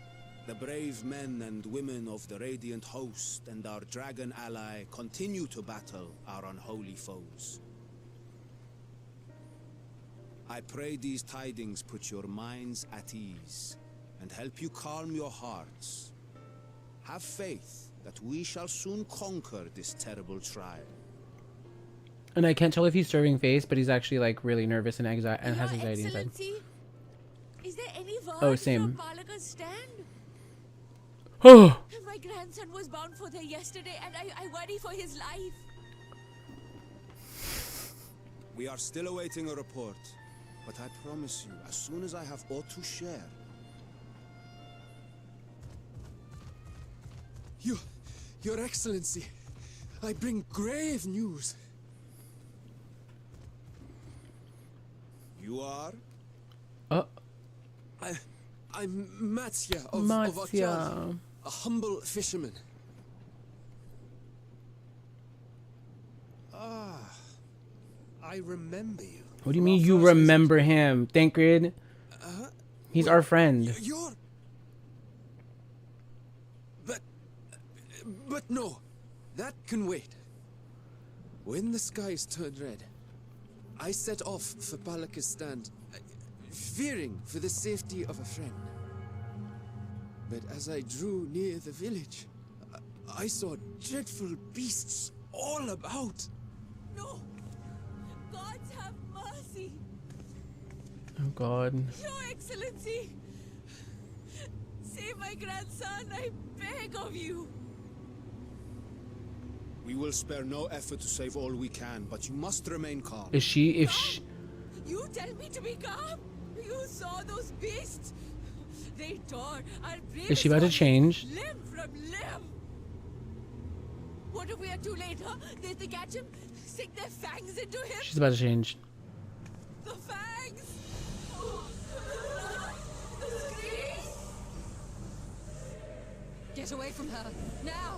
the brave men and women of the Radiant Host and our dragon ally continue to battle our unholy foes. I pray these tidings put your minds at ease and help you calm your hearts. Have faith that we shall soon conquer this terrible trial. And I can't tell if he's serving face, but he's actually like really nervous and has Your anxiety inside. Excellency, is there any word Oh, same. from Balaka's stand? Oh, My grandson was bound for there yesterday, and I worry for his life. We are still awaiting a report, but I promise you, as soon as I have aught to share. Your Excellency, I bring grave news. You are? I'm Matsya of Matsya. Akyal, a humble fisherman. I remember you. What do you mean you remember him? Thancred? He's our friend. You're... But no, that can wait. When the skies turned red, I set off for Balaka's stand, fearing for the safety of a friend. But as I drew near the village, I saw dreadful beasts all about. No! Gods have mercy! Oh God. Your Excellency! Save my grandson, I beg of you! We will spare no effort to save all we can, but you must remain calm. Is she? If she, You tell me to be calm? You saw those beasts? They tore our is she about to change? limb from limb! What if we are too late, huh? They catch him, sink their fangs into him? She's about to change. The fangs! The screams! Get away from her, now!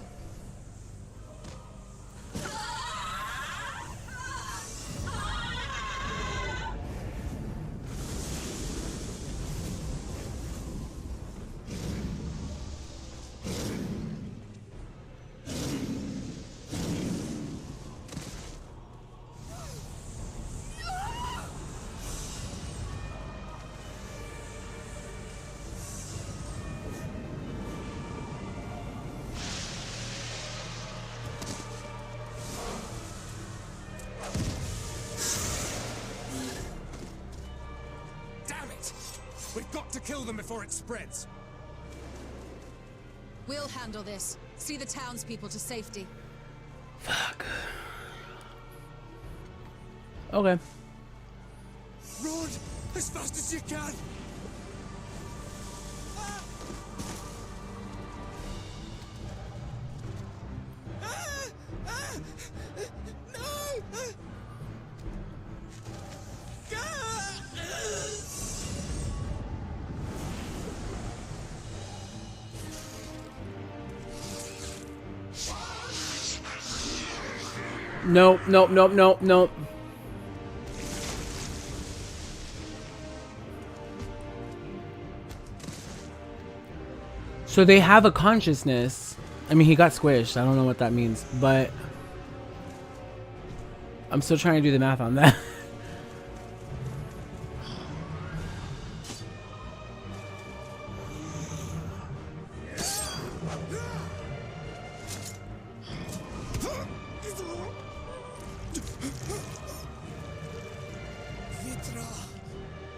Damn it! We've got to kill them before it spreads. We'll handle this. See the townspeople to safety. Fuck. Okay. Run as fast as you can. Nope, nope, nope, nope, nope. So they have a consciousness. I mean, he got squished. I don't know what that means, but I'm still trying to do the math on that.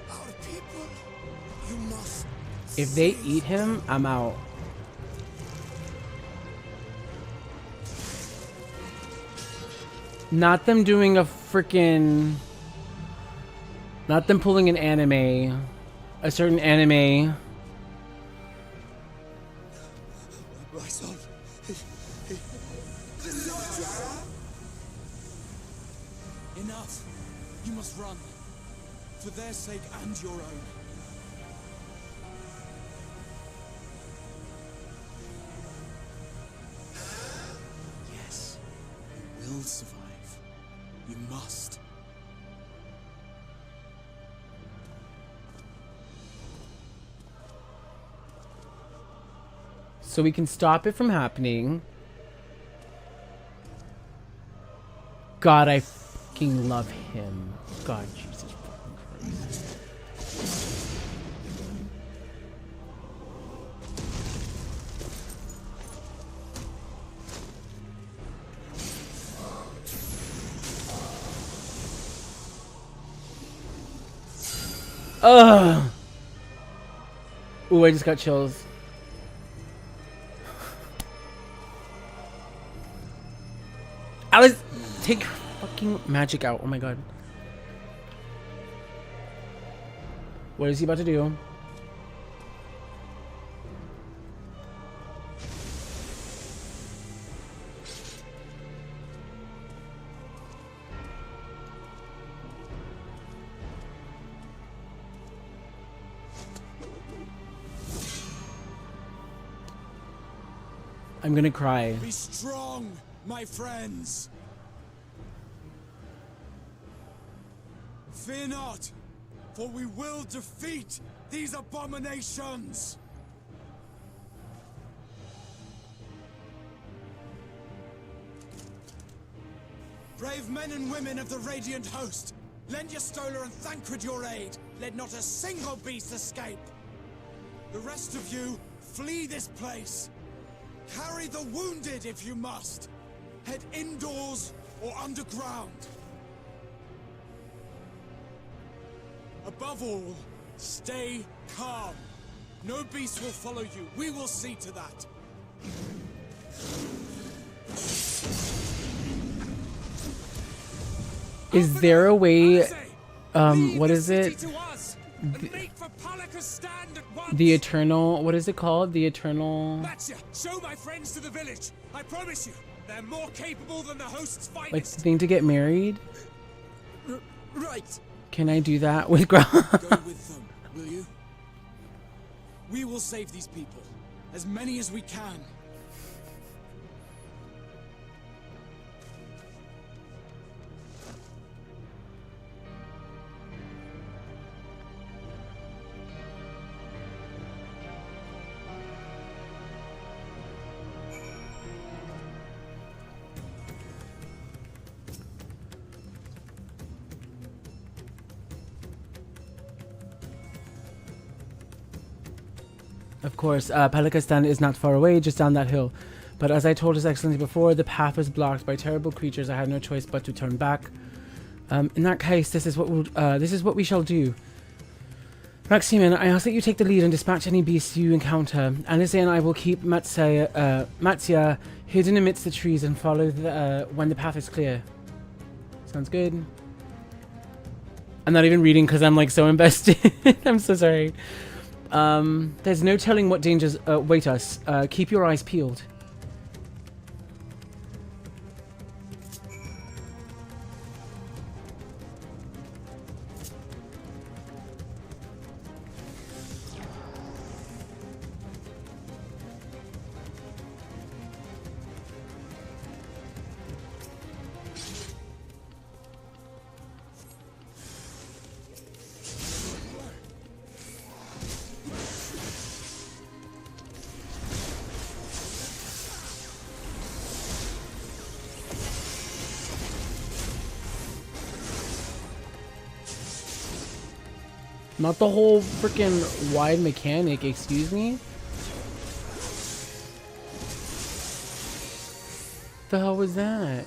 Our people, you must. If they eat him, I'm out. Not them doing a freaking... Not them pulling an anime. A certain anime. My son. Enough. You must run. For their sake and your own. Yes, you will survive. You must. So we can stop it from happening. God, I fucking love him. God, Jesus fucking Christ. Ugh. Ooh, I just got chills. Alice, take fucking magic out. Oh my god. What is he about to do? I'm gonna cry. Be strong, my friends. Fear not, for we will defeat these abominations. Brave men and women of the Radiant Host, lend your Stola and Thancred your aid. Let not a single beast escape. The rest of you, flee this place. Carry the wounded if you must. Head indoors or underground. Above all, stay calm. No beast will follow you. We will see to that. Is there a way, what is it? The Eternal, what is it called? The Eternal... Matsya, show my friends to the village. I promise you, they're more capable than the host's finest. Like the thing to get married? Right. Can I do that with Gra? Go with them, will you? We will save these people. As many as we can. Of course, Palikistan is not far away, just down that hill. But as I told His Excellency before, the path was blocked by terrible creatures. I had no choice but to turn back. In that case, this is what we shall do. Maximin, I ask that you take the lead and dispatch any beasts you encounter. Alice and I will keep Matsya hidden amidst the trees and follow when the path is clear. Sounds good. I'm not even reading because I'm like so invested. I'm so sorry. There's no telling what dangers await us. Keep your eyes peeled. Not the whole freaking wide mechanic, excuse me? The hell was that?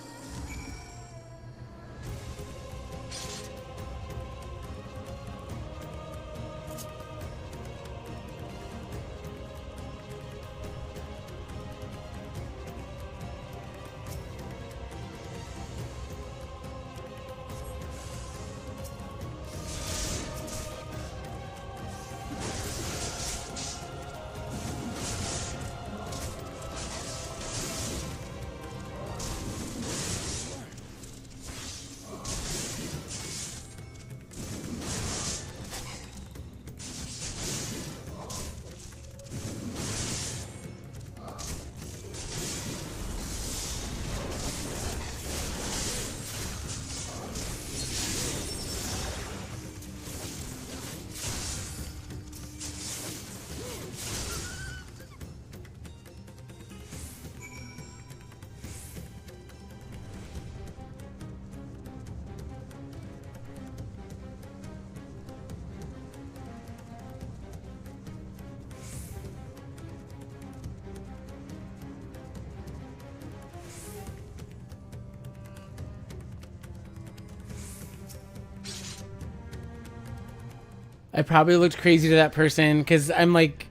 I probably looked crazy to that person because I'm like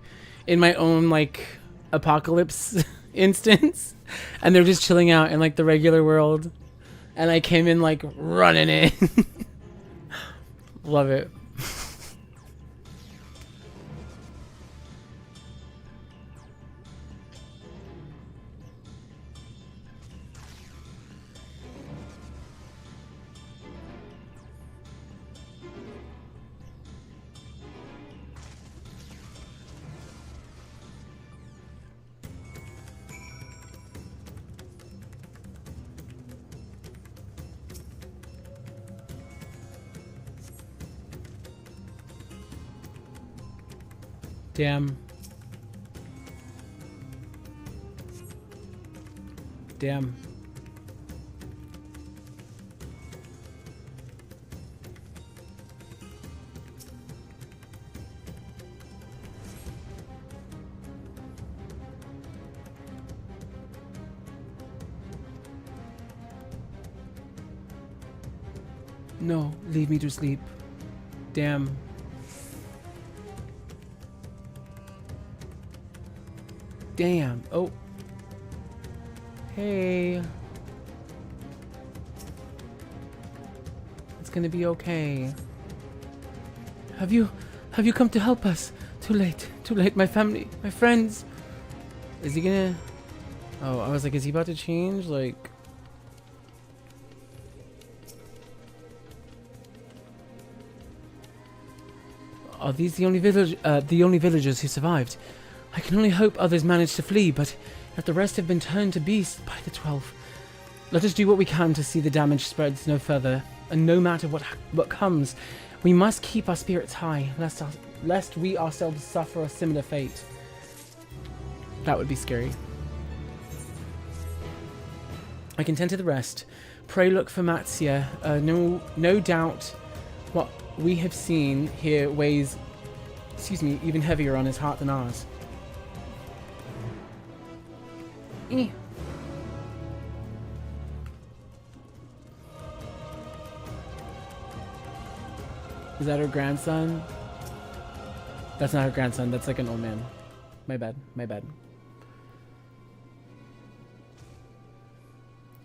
in my own like apocalypse instance, and they're just chilling out in like the regular world, and I came in like running in. Love it. Damn. Damn. No, leave me to sleep. Damn. Damn. Oh. Hey. It's gonna be okay. Have you come to help us? Too late. Too late. My family, my friends. Is he gonna... Oh, I was like, is he about to change? Like... Are these the only villagers who survived? I can only hope others managed to flee, but that the rest have been turned to beasts by the 12. Let us do what we can to see the damage spreads no further, and no matter what comes, we must keep our spirits high, lest we ourselves suffer a similar fate. That would be scary. I can tend to the rest. Pray look for Matsia. No doubt what we have seen here weighs, even heavier on his heart than ours. Is that her grandson? That's not her grandson, that's like an old man. My bad.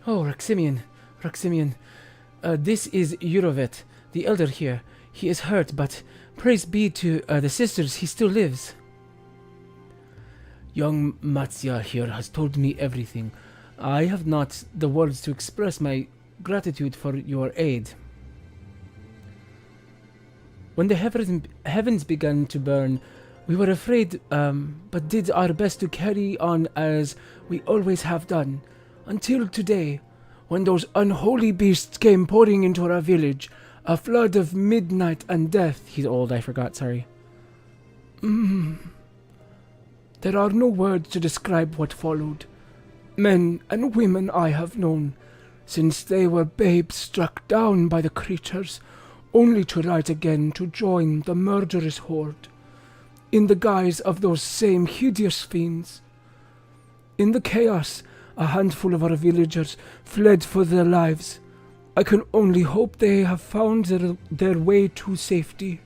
Oh, Raximian. This is Yurovet, the elder here. He is hurt, but praise be to the sisters, he still lives. Young Matsia here has told me everything. I have not the words to express my gratitude for your aid. When the heavens began to burn, we were afraid, but did our best to carry on as we always have done, until today, when those unholy beasts came pouring into our village, a flood of midnight and death. He's old, I forgot, sorry. There are no words to describe what followed. Men and women I have known, since they were babes struck down by the creatures, only to rise again to join the murderous horde, in the guise of those same hideous fiends. In the chaos, a handful of our villagers fled for their lives. I can only hope they have found their way to safety.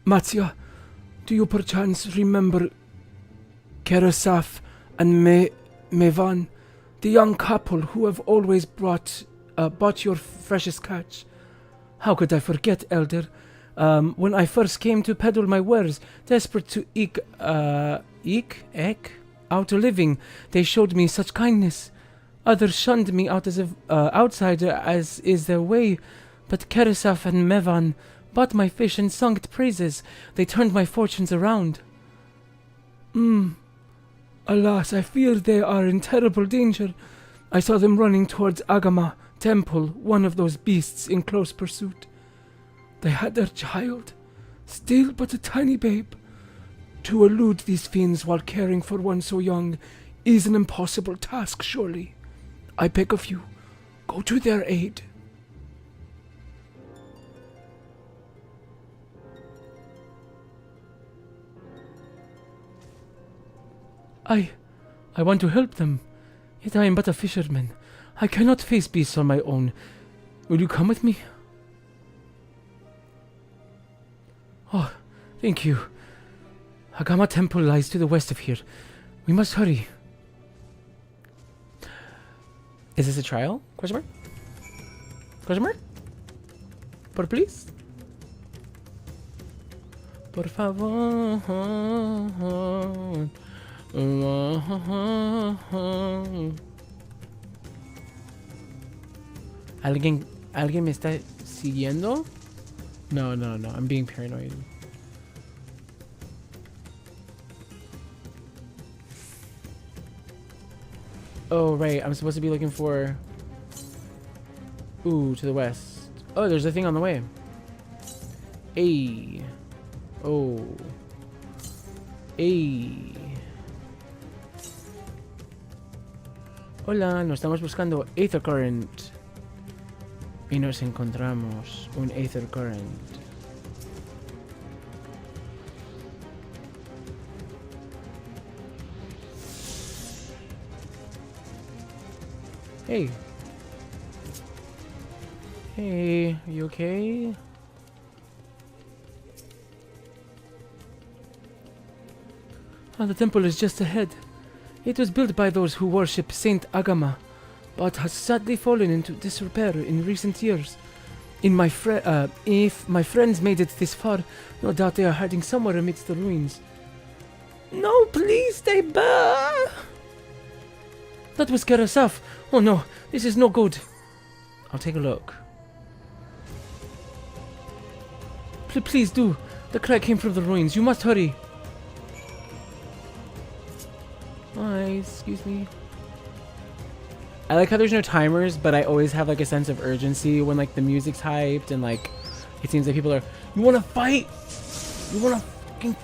Matsia, do you perchance remember Kerasaf and Mevan, the young couple who have always bought your freshest catch? How could I forget, Elder? When I first came to peddle my wares, desperate to eke out a living, they showed me such kindness. Others shunned me out as an outsider, as is their way, but Kerasaf and Mevan bought my fish and sung its praises. They turned my fortunes around. Alas, I fear they are in terrible danger. I saw them running towards Agama Temple, one of those beasts in close pursuit. They had their child, still but a tiny babe. To elude these fiends while caring for one so young is an impossible task, surely. I beg of you, go to their aid. I want to help them, yet I am but a fisherman. I cannot face beasts on my own. Will you come with me? Oh, thank you. Agama Temple lies to the west of here. We must hurry. Is this a trial? Question mark? Question mark? Por please? Por favor. ¿Alguien me está siguiendo? No, no, no. I'm being paranoid. Oh, right. I'm supposed to be looking for... Ooh, to the west. Oh, there's a thing on the way. Hey. Oh. Hey. Hola, nos estamos buscando Aether Current. Y nos encontramos un Aether Current. Hey. Hey, you okay? The temple is just ahead. It was built by those who worship Saint Agama, but has sadly fallen into disrepair in recent years. If my friends made it this far, no doubt they are hiding somewhere amidst the ruins. No, please stay back! That was Karasaf. Oh no, this is no good. I'll take a look. Please do. The cry came from the ruins. You must hurry. Hi, excuse me. I like how there's no timers, but I always have like a sense of urgency when like the music's hyped and like it seems like people are, you wanna fight? You wanna fucking...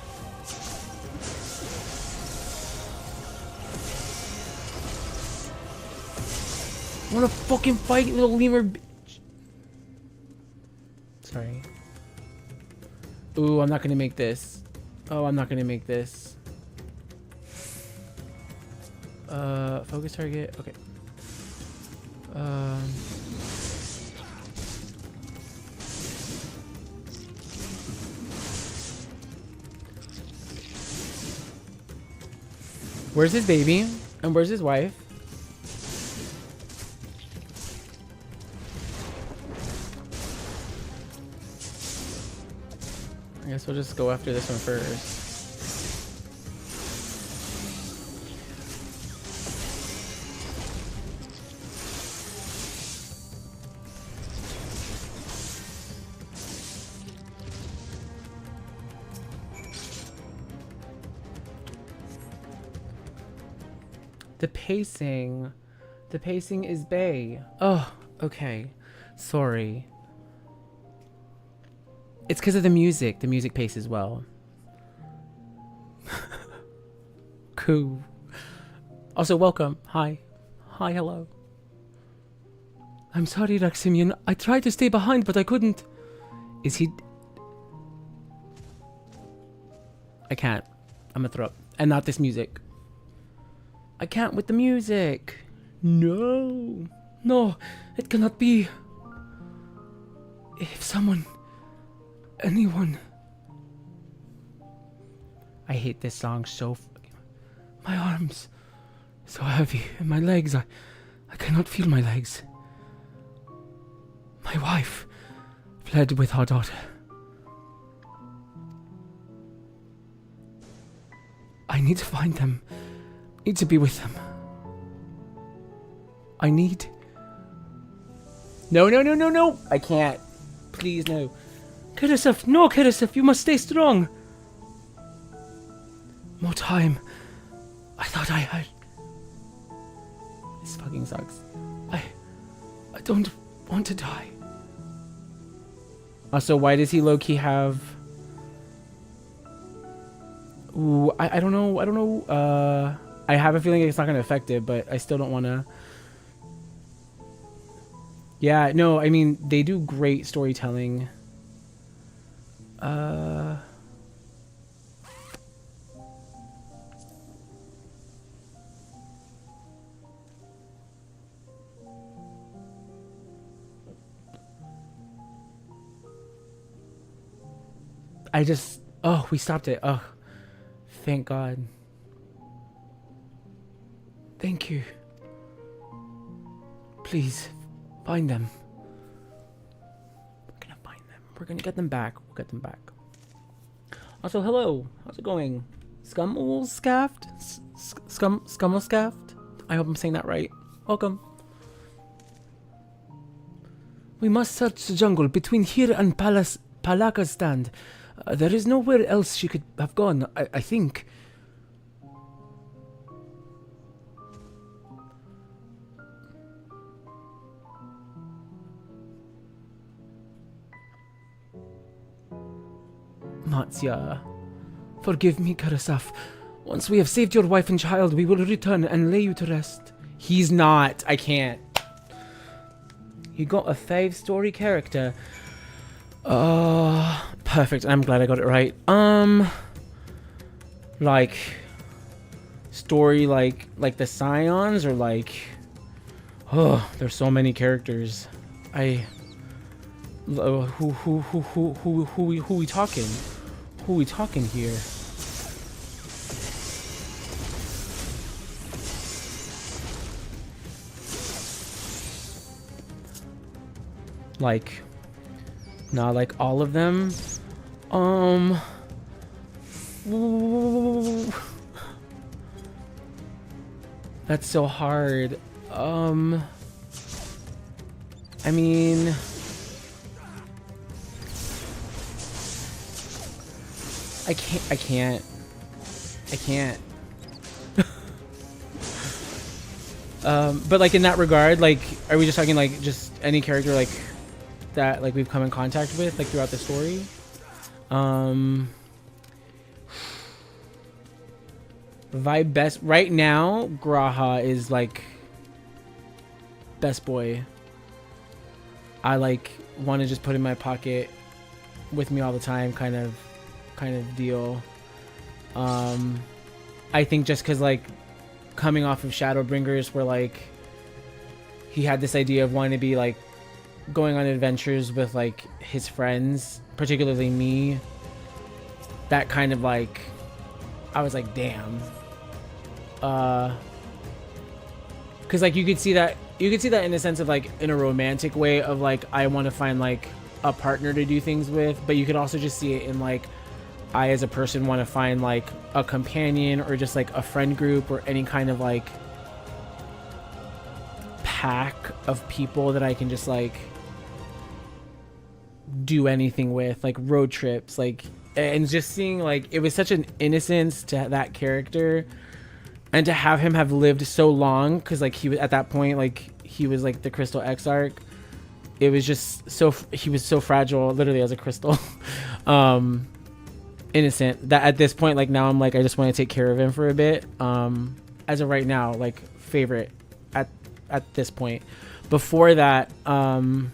You wanna fucking fight, you little lemur bitch? Sorry. Ooh, I'm not gonna make this. Oh, I'm not gonna make this. Focus target. Okay. Where's his baby? And where's his wife? I guess we'll just go after this one first. The pacing is bae. Oh, okay. Sorry. It's because of the music. The music paces well. Cool. Also, welcome. Hi. Hi, hello. I'm sorry, Raximian. I tried to stay behind, but I couldn't. Is he... I can't. I'm gonna throw up. And not this music. I can't with the music. No. No, it cannot be. If someone... anyone... I hate this song so My arms... so heavy. And my legs, I cannot feel my legs. My wife fled with our daughter. I need to find them. Need to be with them. I need... No, no, no, no, no! I can't. Please, no. Karasaf, no, Karasaf, you must stay strong. More time. I thought I had... This fucking sucks. I don't want to die. Also, why does he low-key have... Ooh, I don't know. I don't know. I have a feeling it's not going to affect it, but I still don't want to... Yeah, no, I mean, they do great storytelling. Oh, we stopped it. Oh, thank God. Thank you. Please, find them. We're gonna find them. We're gonna get them back. We'll get them back. Also, hello. How's it going? Scummelskaft? Scummelskaft? I hope I'm saying that right. Welcome. We must search the jungle between here and Palaka's stand. There is nowhere else she could have gone, I think. Matsya, forgive me, Karasaf. Once we have saved your wife and child, we will return and lay you to rest. He's not. I can't. You got a 5-story character. Perfect. I'm glad I got it right. Like story like the Scions, or like, oh, there's so many characters. Who we talking? Who we talking here? Like, not like all of them. That's so hard. I mean, I can't. But like in that regard, like, are we just talking like just any character like that like we've come in contact with like throughout the story? Vibe best right now, Graha is like best boy. I like want to just put in my pocket with me all the time kind of deal. I think just because like coming off of Shadowbringers, where like he had this idea of wanting to be like going on adventures with like his friends, particularly me, that kind of like I was like, damn. Because like you could see that in the sense of like in a romantic way of like I want to find like a partner to do things with, but you could also just see it in like I as a person want to find like a companion or just like a friend group or any kind of like pack of people that I can just like do anything with, like road trips, like, and just seeing like it was such an innocence to that character, and to have him have lived so long, because like he was at that point, like he was like the Crystal Exarch. It was just so, he was so fragile, literally as a crystal. Innocent that at this point, like now I'm like I just want to take care of him for a bit. As of right now, like favorite at this point. Before that, I'd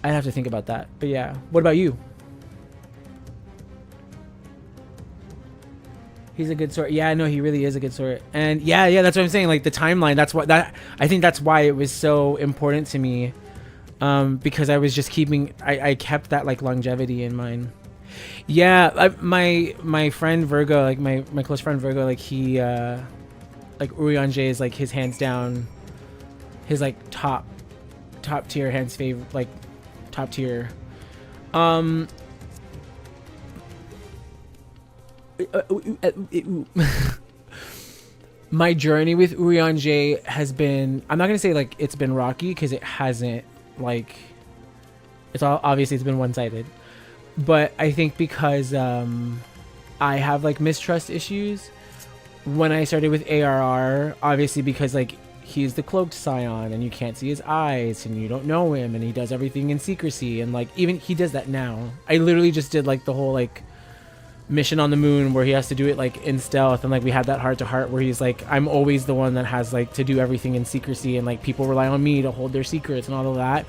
have to think about that. But yeah, what about you? He's a good sort. Yeah, no, he really is a good sort. And yeah, that's what I'm saying. Like the timeline. That's what I think that's why it was so important to me, because I was just keeping. I kept that like longevity in mind. Yeah, my friend Virgo, like my close friend Virgo, like he, like Urianger is like his hands down, his like top tier, hands favorite, like top tier. My journey with Urianger has been, I'm not gonna say like it's been rocky, because it hasn't. Like it's all obviously it's been one-sided. But I think because I have like mistrust issues, when I started with ARR, obviously because like he's the cloaked scion and you can't see his eyes and you don't know him and he does everything in secrecy, and like even he does that now. I literally just did like the whole like mission on the moon where he has to do it like in stealth, and like we had that heart to heart where he's like, I'm always the one that has like to do everything in secrecy, and like people rely on me to hold their secrets and all of that.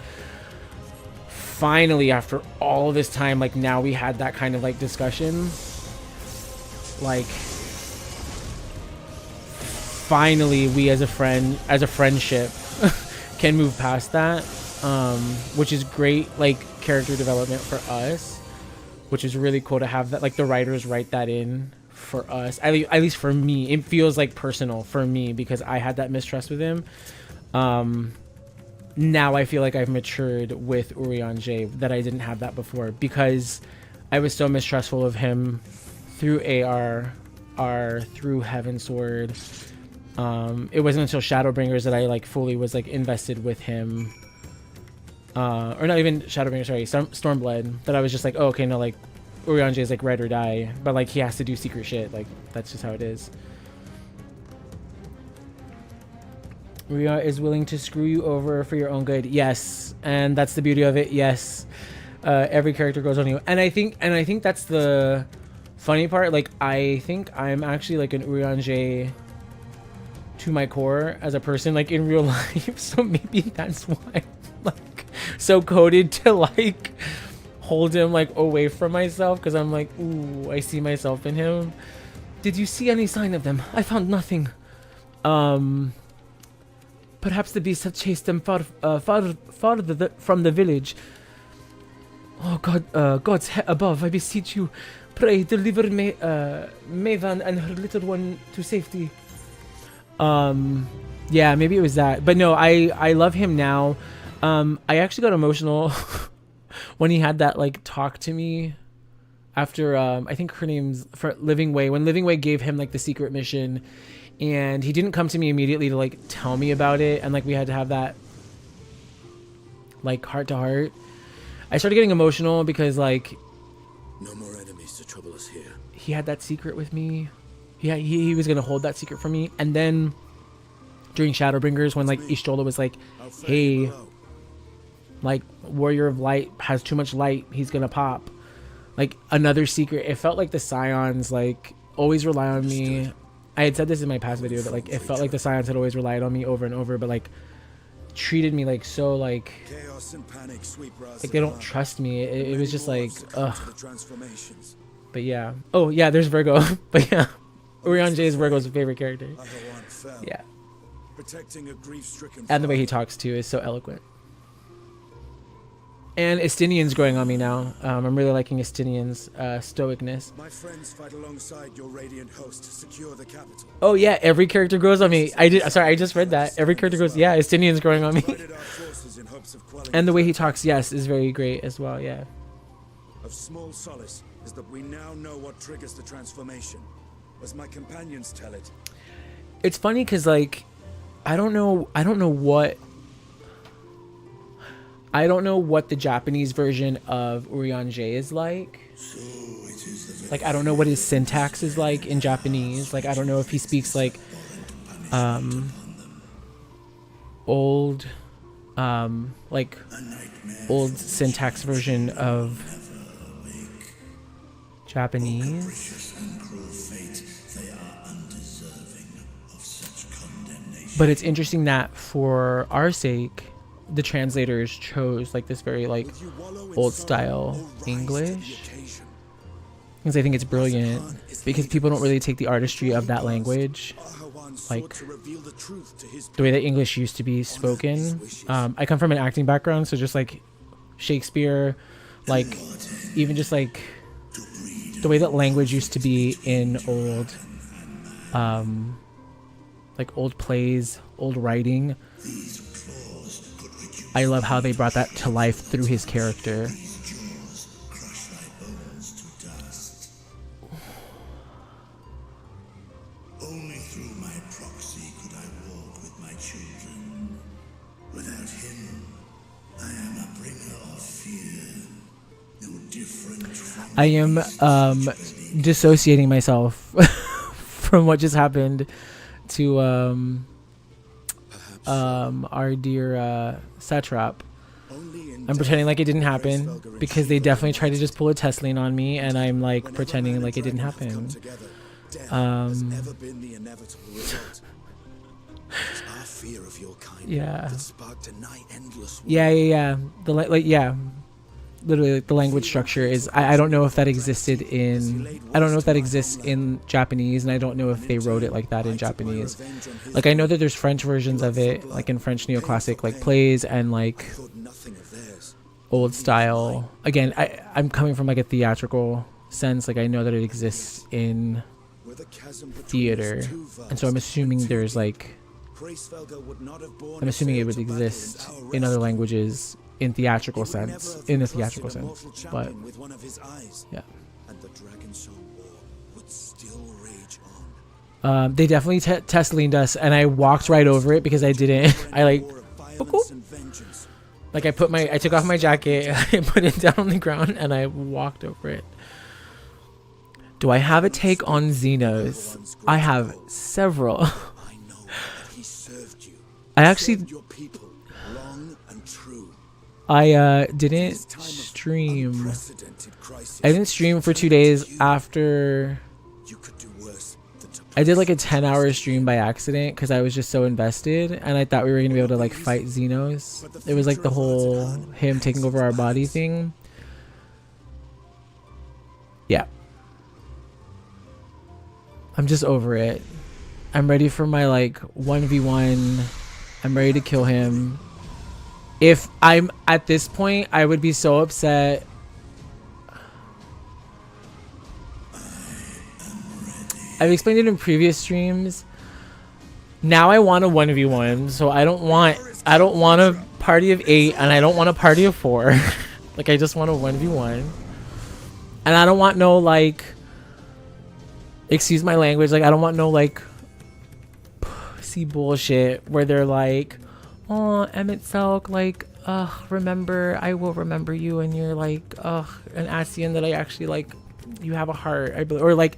Finally, after all this time, like now we had that kind of like discussion, like finally we as a friendship can move past that, which is great, like character development for us. which is really cool to have that, like the writers write that in for us. At least for me, it feels like personal for me because I had that mistrust with him. Now I feel like I've matured with Urian J, that I didn't have that before because I was so mistrustful of him through AR, through Heavensward. It wasn't until Shadowbringers that I like fully was like invested with him. Or not even Shadowbringers, sorry, Stormblood, that I was just like, oh, okay, no, like Urian J is like ride or die, but like he has to do secret shit, like that's just how it is. Ria is willing to screw you over for your own good. Yes, and that's the beauty of it. Yes, every character goes on you, and I think that's the funny part. Like I think I'm actually like an Urian J to my core as a person, like in real life. So maybe that's why I'm like so coded to like hold him like away from myself, because I'm like, ooh, I see myself in him. Did you see any sign of them? I found nothing. Perhaps the beasts have chased them far from the village. Oh God, gods above, I beseech you, pray deliver Mavan and her little one to safety. Yeah, maybe it was that, but no, I love him now. I actually got emotional when he had that like talk to me after I think her name's for Living Way, when Living Way gave him like the secret mission. And he didn't come to me immediately to like tell me about it, and like we had to have that like heart to heart. I started getting emotional because like no more enemies to trouble us here. He had that secret with me. Yeah, he was gonna hold that secret from me. And then during Shadowbringers, when like Ishtola was like, hey, like Warrior of Light has too much light, he's gonna pop. Like another secret. It felt like the Scions like always rely on me. I had said this in my past video that like it felt like the Scions had always relied on me over and over, but like treated me like so like they don't trust me. It was just like ugh. But yeah. Oh yeah, there's Virgo. But yeah, Urian J is Virgo's favorite character. Yeah. And the way he talks too is so eloquent. And Estinian's growing on me now. I'm really liking Estinian's stoicness. My friends fight alongside your radiant host to secure the capital. Oh yeah, every character grows on me. I just read that. Every character grows. Yeah, Estinian's growing on me. And the way he talks, yes, is very great as well. Yeah. Of small solace is that we now know what triggers the transformation, as my companions tell it. It's funny because like I don't know what the Japanese version of Urian J is like. Like I don't know what his syntax is like in Japanese. Like I don't know if he speaks like old syntax version of Japanese. But it's interesting that for our sake the translators chose like this very like old style English, because I think it's brilliant, because people don't really take the artistry of that language, like the way that English used to be spoken. I come from an acting background, so just like Shakespeare, like even just like the way that language used to be in old like old plays, old writing, I love how they brought that to life through his character. Only through my proxy could I walk with my children. Without him, I am a bringer of fear. No different from I am dissociating myself from what just happened to our dear satrap. I'm pretending like it didn't happen because they definitely tried to just pull a Tesline on me, and I'm like pretending like it didn't happen. Yeah. Yeah. Literally, like, the language structure is I don't know if that existed in Japanese, and I don't know if they wrote it like that in Japanese. Like I know that there's French versions of it, like in French neoclassic like plays, and like old style. Again, I'm coming from like a theatrical sense. Like I know that it exists in theater, and so I'm assuming there's like, I'm assuming it would exist in other languages in theatrical sense, in a theatrical sense. But yeah. They definitely Tesleaned us, and I walked right over it because I didn't. I like, like I took off my jacket, I put it down on the ground, and I walked over it. Do I have a take on Xenos? I have several. I actually, I didn't stream. I didn't stream for 2 days after. I did like a 10-hour stream by accident because I was just so invested, and I thought we were gonna be able to like fight Xenos. It was like the whole him taking over our body thing. Yeah. I'm just over it. I'm ready for my like 1v1. I'm ready to kill him. If I'm at this point, I would be so upset. I've explained it in previous streams. Now I want a 1v1, so I don't want a party of 8 and I don't want a party of 4. Like I just want a 1v1. And I don't want no like, excuse my language, like I don't want no like pussy bullshit where they're like, oh, Emmett Selk, like, remember, I will remember you, and you're like, an Asian that I actually like, you have a heart, I believe, or like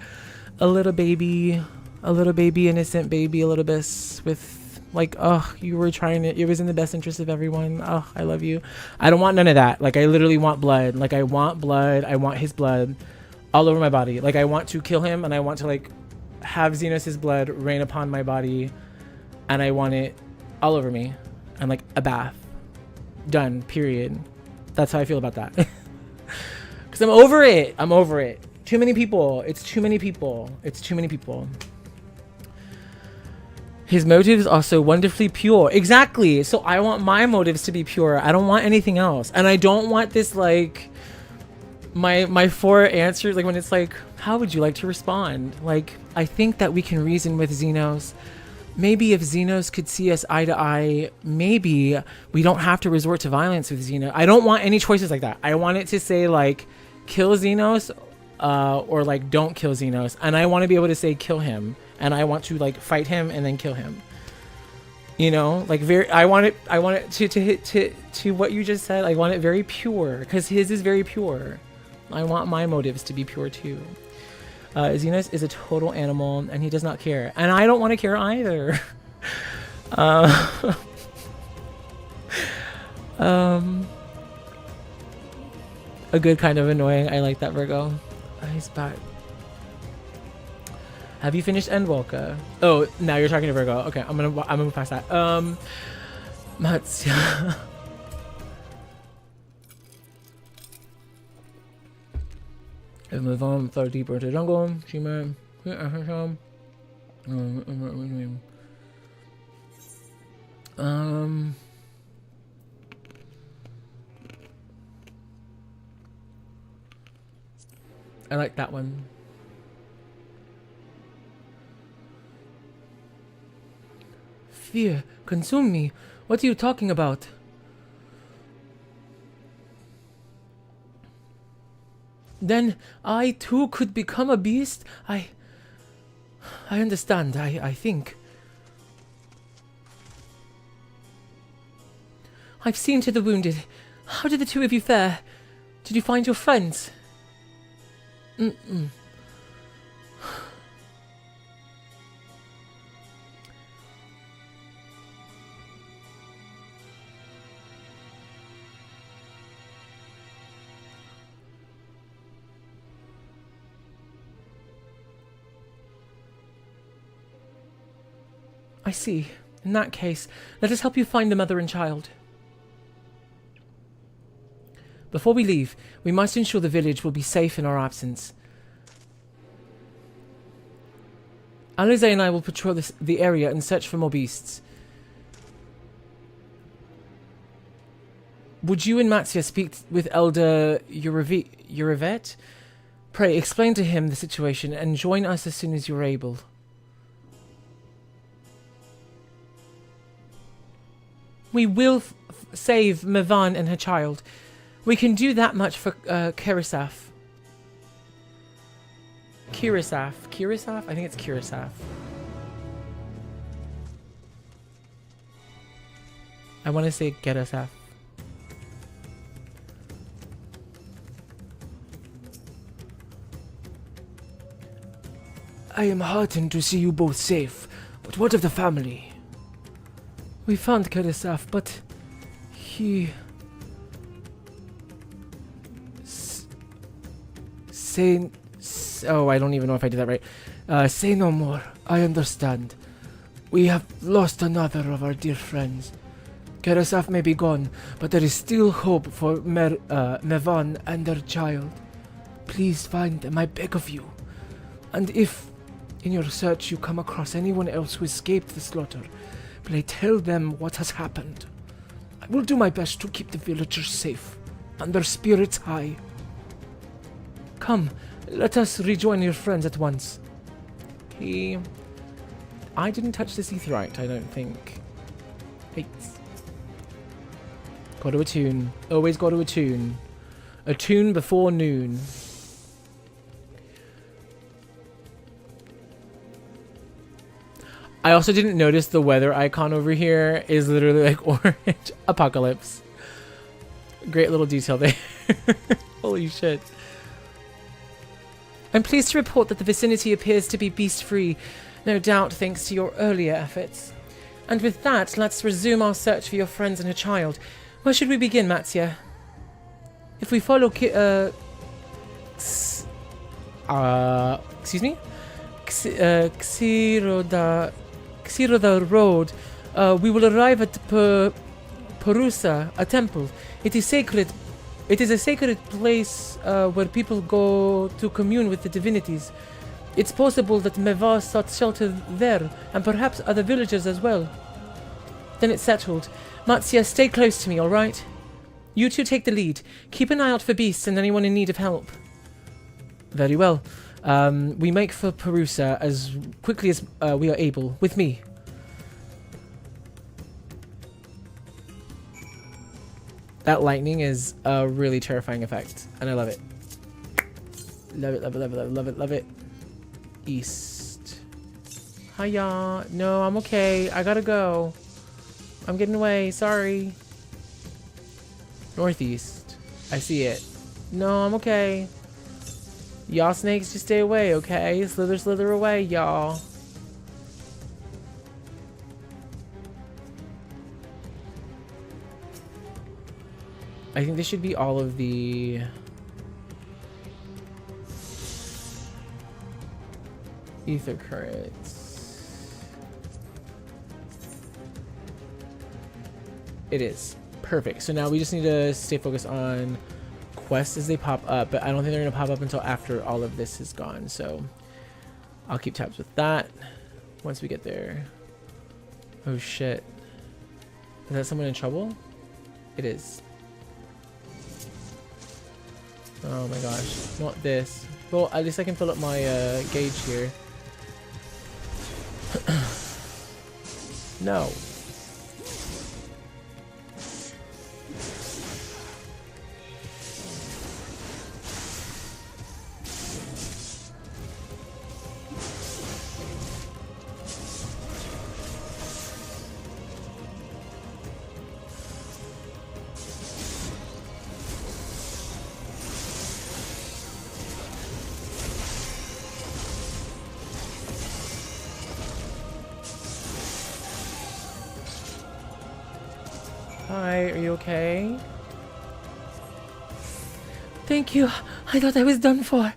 a little baby, innocent baby, a little bit with like, you were trying to, it was in the best interest of everyone, I love you. I don't want none of that. Like I literally want blood. Like I want blood. I want his blood all over my body. Like I want to kill him, and I want to like have Xenos' blood rain upon my body, and I want it all over me, and like a bath. Done, period. That's how I feel about that. Because I'm over it. I'm over it. Too many people. It's too many people. It's too many people. His motives are so wonderfully pure. Exactly. So I want my motives to be pure. I don't want anything else. And I don't want this like my 4 answers, like when it's like, how would you like to respond? Like, I think that we can reason with Xenos. Maybe if Xenos could see us eye to eye, maybe we don't have to resort to violence with Xenos. I don't want any choices like that. I want it to say like, kill Xenos, or like don't kill Xenos. And I want to be able to say kill him. And I want to like fight him and then kill him. You know, like I want it to what you just said. I want it very pure, because his is very pure. I want my motives to be pure too. Xenos is a total animal, and he does not care, and I don't want to care either. A good kind of annoying. I like that, Virgo. He's back. Have you finished Endwalker? Oh, now you're talking to Virgo. Okay, I'm gonna move past that. Matsya. Let's move on. Flow deeper into the jungle. Shima. I like that one. Fear consume me. What are you talking about? Then I too could become a beast? I understand, I think. I've seen to the wounded. How did the 2 of you fare? Did you find your friends? I see. In that case, let us help you find the mother and child. Before we leave, we must ensure the village will be safe in our absence. Alize and I will patrol the area and search for more beasts. would you and Mattia speak with Elder Urivet? Pray, explain to him the situation and join us as soon as you're able. We will save Mevan and her child. We can do that much for Kirisaf. Kirisaf? I think it's Kirisaf. I want to say Gerasaf. I am heartened to see you both safe, but what of the family? We found Kirisaf, but he... Oh, I don't even know if I did that right. Say no more. I understand. We have lost another of our dear friends. Kirisaf may be gone, but there is still hope for Mevan and her child. Please find them, I beg of you. And if, in your search, you come across anyone else who escaped the slaughter, please tell them what has happened. I will do my best to keep the villagers safe, and their spirits high. Come, let us rejoin your friends at once. I didn't touch this etherite, I don't think. Hey. Go to attune. Always go to attune. Attune before noon. I also didn't notice the weather icon over here is literally like orange. Apocalypse. Great little detail there. Holy shit. I'm pleased to report that the vicinity appears to be beast-free, no doubt thanks to your earlier efforts. And with that, let's resume our search for your friends and her child. Where should we begin, Mattia? If we follow excuse me? Xiroda Road, we will arrive at Perusa, a temple. It is sacred. It is a sacred place where people go to commune with the divinities. It's possible that Meva sought shelter there, and perhaps other villagers as well. Then it's settled. Mattia, stay close to me, alright? You two take the lead. Keep an eye out for beasts and anyone in need of help. Very well. We make for Perusa as quickly as we are able, with me. That lightning is a really terrifying effect, and I love it. Love it, love it, love it, love it, love it, love it. East. Hiya. No, I'm okay. I gotta go. I'm getting away. Sorry. Northeast. I see it. No, I'm okay. Y'all snakes, just stay away, okay? Slither, slither away, y'all. I think this should be all of the... ether currents. It is. Perfect. So now we just need to stay focused on quests as they pop up, but I don't think they're going to pop up until after all of this is gone, so I'll keep tabs with that once we get there. Oh shit. Is that someone in trouble? It is. Oh my gosh. Not this. Well, at least I can fill up my gauge here. No. Hi, are you okay? Thank you. I thought I was done for.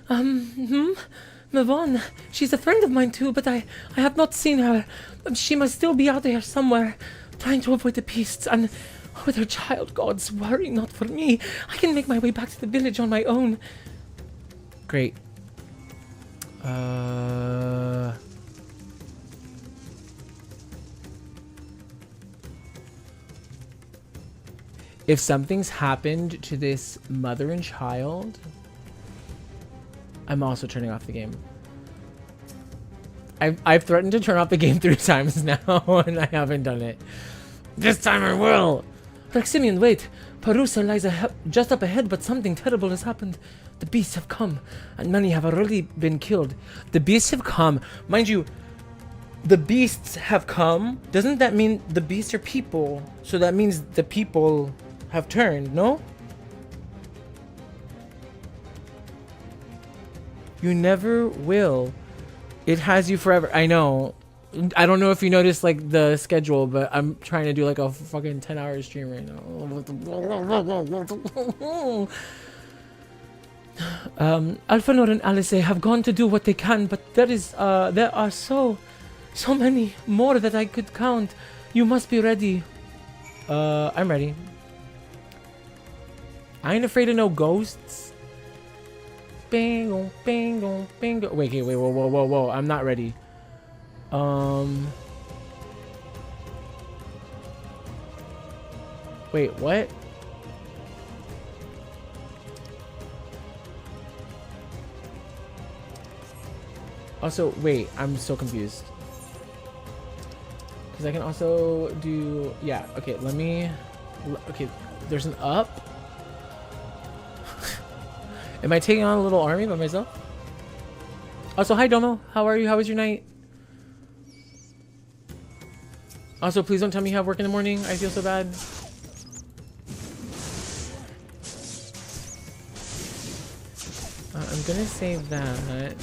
Mavon, she's a friend of mine too, but I have not seen her. She must still be out there somewhere, trying to avoid the beasts, and with her child, gods, worry not for me. I can make my way back to the village on my own. Great. If something's happened to this mother and child, I'm also turning off the game. I've threatened to turn off the game 3 times now, and I haven't done it. This time I will! Maximian, wait. Perusa lies just up ahead, but something terrible has happened. The beasts have come, and many have already been killed. The beasts have come. Mind you, the beasts have come. Doesn't that mean the beasts are people? So that means the people have turned, no? You never will. It has you forever. I know. I don't know if you noticed like the schedule, but I'm trying to do like a fucking 10-hour stream right now. Alphanor and Alice have gone to do what they can, but there are so many more that I could count. You must be ready. I'm ready. I ain't afraid of no ghosts. Bingo, bingo, bingo. Wait, whoa. I'm not ready. Wait, what? Also, wait, I'm so confused. Because I can also do... Yeah, okay, let me... Okay, there's an up. Am I taking on a little army by myself? Also, hi Domo. How are you? How was your night? Also, please don't tell me you have work in the morning. I feel so bad. I'm gonna save that.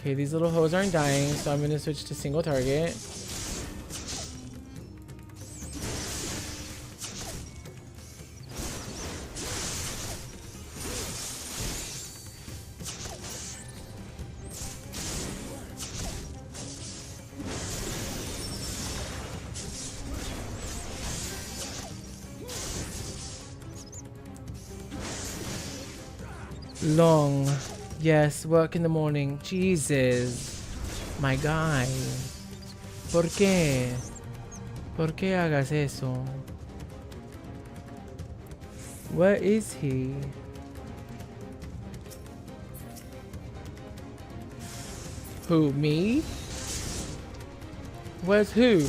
Okay, these little hoes aren't dying, so I'm gonna switch to single target. Long. Yes, work in the morning. Jesus. My guy. ¿Por qué? ¿Por qué hagas eso? Where is he? Who, me? Where's who?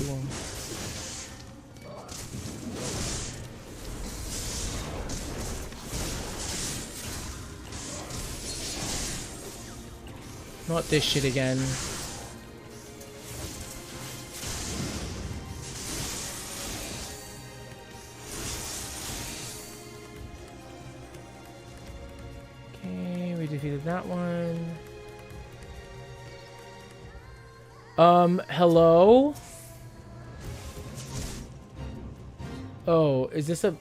Not this shit again. Okay, we defeated that one. Hello? Oh, is this a...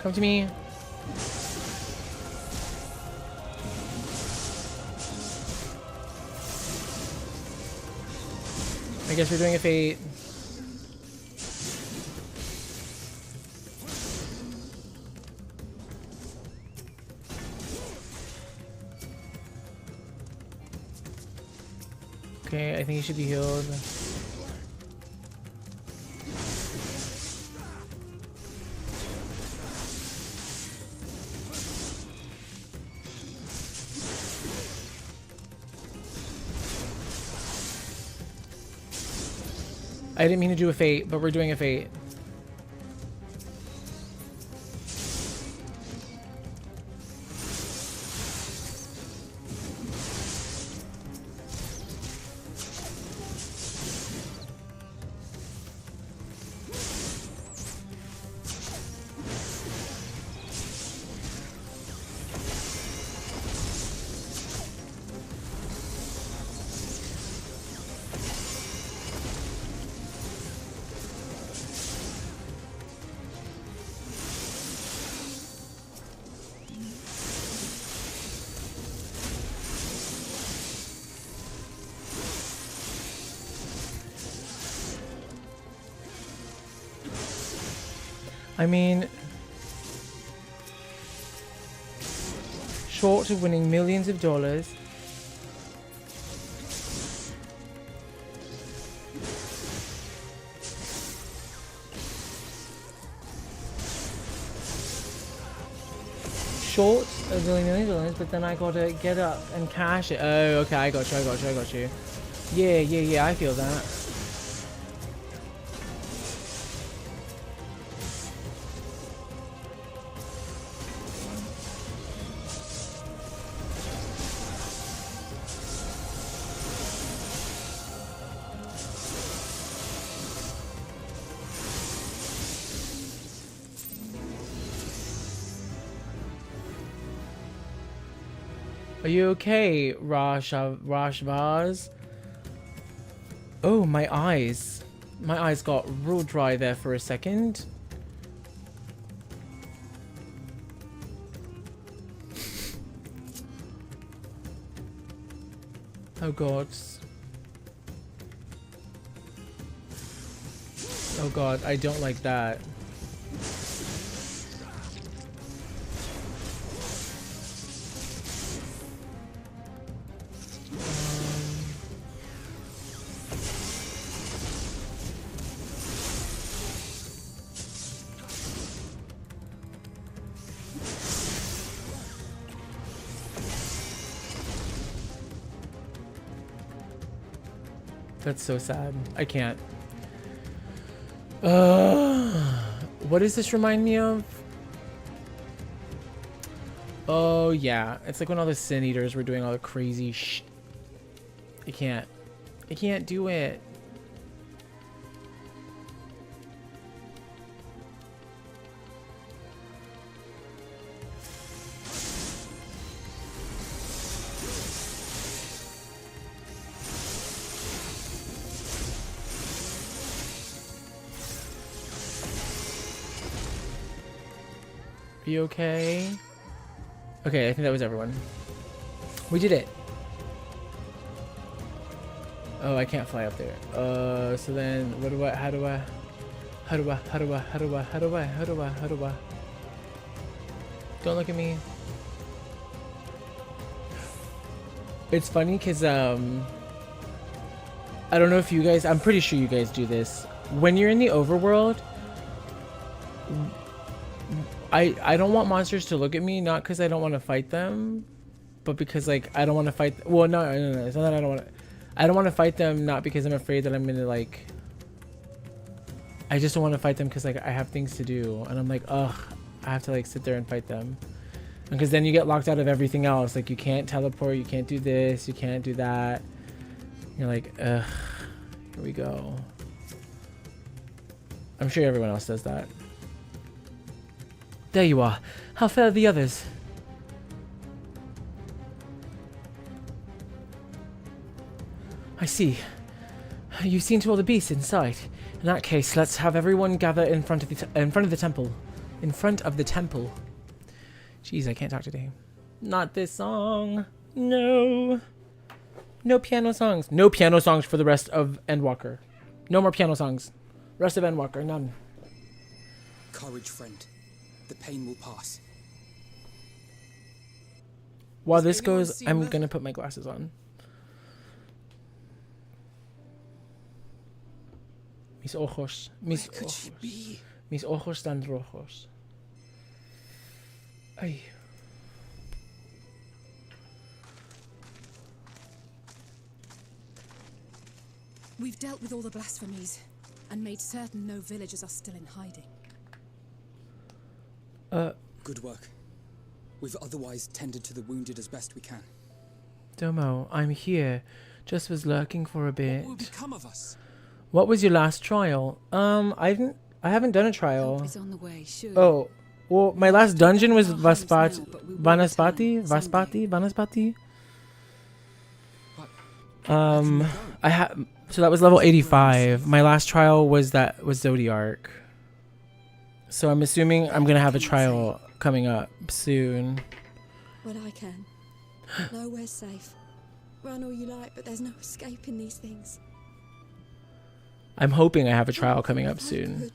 Come to me. I guess we're doing a fate. Okay, I think he should be healed. I didn't mean to do a fate, but we're doing a fate. I mean, short of winning millions of dollars. Short of winning millions of dollars, but then I gotta get up and cash it. Oh, okay, I got you. Yeah, I feel that. Are you okay, Rashvaz? Oh, my eyes. My eyes got real dry there for a second. Oh god. Oh god, I don't like that. That's so sad. I can't. What does this remind me of? Oh yeah, it's like when all the Sin Eaters were doing all the crazy I can't do it. Are you okay? Okay, I think that was everyone. We did it. Oh, I can't fly up there. So then how do I? Don't look at me. It's funny because I don't know if you guys, I'm pretty sure you guys do this. When you're in the overworld, I don't want monsters to look at me, not because I don't want to fight them, but because like I don't want to fight. Well, no, it's not that I don't want to fight them, not because I'm afraid that I'm gonna like. I just don't want to fight them because like I have things to do, and I'm like, ugh, I have to like sit there and fight them, because then you get locked out of everything else. Like you can't teleport, you can't do this, you can't do that. You're like, ugh, here we go. I'm sure everyone else does that. There you are. How fare the others? I see. You've seen to all the beasts in sight. In that case, let's have everyone gather in front of the temple. In front of the temple. Jeez, I can't talk today. Not this song. No. No piano songs. No piano songs for the rest of Endwalker. No more piano songs. Rest of Endwalker, none. Courage, friend. The pain will pass. While this goes, I'm gonna put my glasses on. Mis ojos. Mis Where could she be? Mis ojos tan rojos. Ay. We've dealt with all the blasphemies and made certain no villagers are still in hiding. Good work. We've otherwise tended to the wounded as best we can. Domo, I'm here. Just was lurking for a bit. What will become of us? What was your last trial? I haven't done a trial. Help is on the way, sure. Oh, well, my last dungeon was Vanaspati. So that was level 85. My last trial was Zodiark. So I'm assuming I'm gonna have a trial coming up soon. When I can. Nowhere's safe. Run all you like, but there's no escaping these things. I'm hoping I have a trial coming up soon.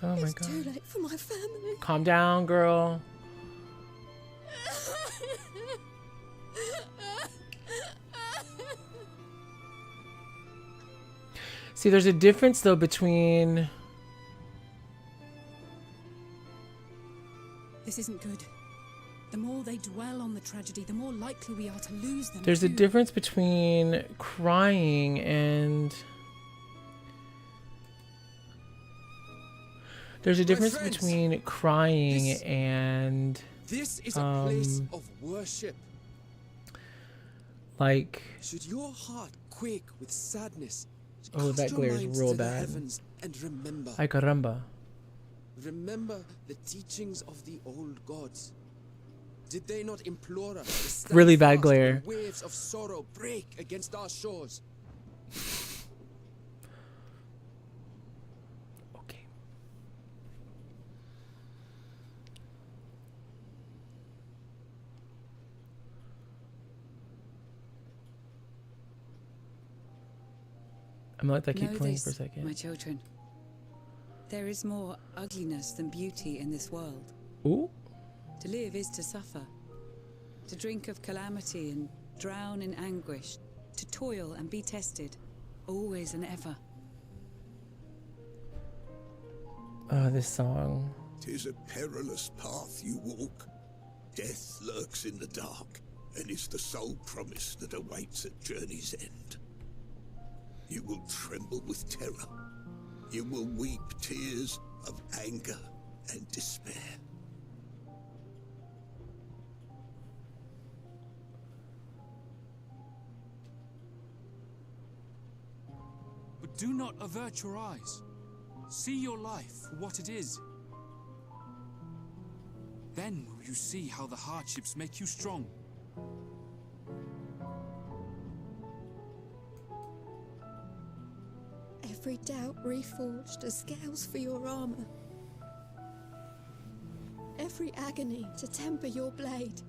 Oh my It's god. too late for my family. Calm down, girl. See, there's a difference though between This isn't good. The more they dwell on the tragedy, the more likely we are to lose them. there's a too. difference between crying and there's a difference friends, between crying this- and This is a place of worship. like Should your heart quake with sadness, oh, cast that your glares minds real to the bad. heavens and remember. Ay caramba. Remember the teachings of the old gods. Did they not implore us to stand Really bad fast glare. when waves of sorrow break against our shores? Okay. I'm gonna let that keep Know playing this, for a second. my children. There is more ugliness than beauty in this world. Ooh. To live is to suffer. To drink of calamity and drown in anguish. To toil and be tested. Always and ever. Oh, this song. 'Tis a perilous path you walk. Death lurks in the dark, and is the sole promise that awaits at journey's end. You will tremble with terror. You will weep tears of anger and despair. But do not avert your eyes. See your life for what it is. Then will you see how the hardships make you strong. Every doubt reforged as scales for your armor. Every agony to temper your blade.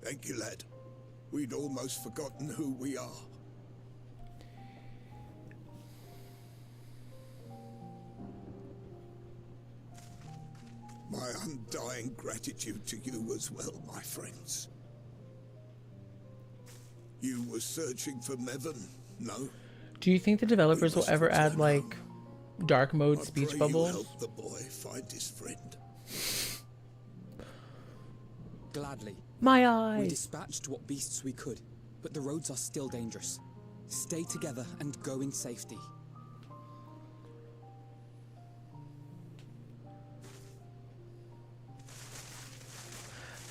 Thank you, lad. We'd almost forgotten who we are. My undying gratitude to you as well, my friends. You were searching for Mevon, no? Do you think the developers will ever add like dark mode I speech pray bubbles? You help the boy find his friend. Gladly. My We eyes. dispatched what beasts we could, but the roads are still dangerous. Stay together and go in safety.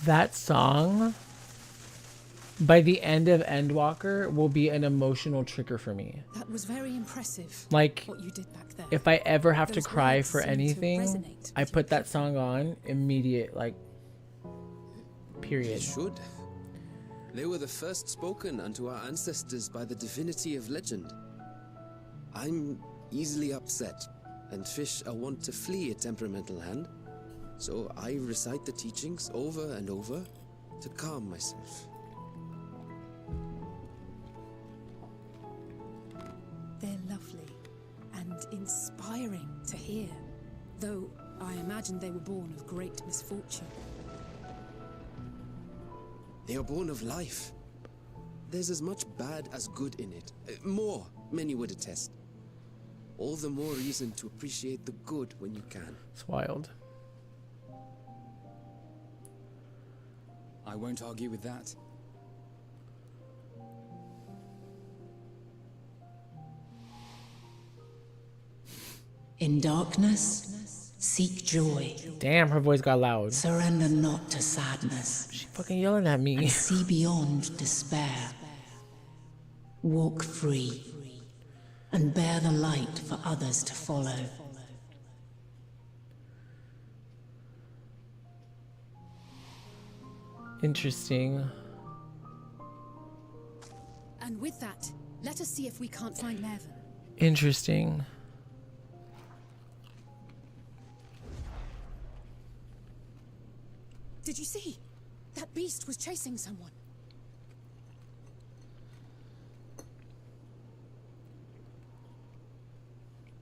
That song by the end of Endwalker will be an emotional trigger for me. That was very impressive. Like, what you did back there. if I ever have to Those cry words for seem to anything, resonate I put that song on immediate, like, period. It should. They were the first spoken unto our ancestors by the divinity of legend. I'm easily upset, and fish are wont to flee a temperamental hand, so I recite the teachings over and over to calm myself. They're lovely and inspiring to hear, though I imagine they were born of great misfortune. They are born of life. There's as much bad as good in it. More, many would attest. All the more reason to appreciate the good when you can. It's wild. I won't argue with that. In darkness, seek joy. Damn, her voice got loud. Surrender not to sadness. She fucking yelling at me. And see beyond despair. Walk free. And bear the light for others to follow. Interesting. And with that, let us see if we can't find Mervyn. Interesting. Did you see? That beast was chasing someone.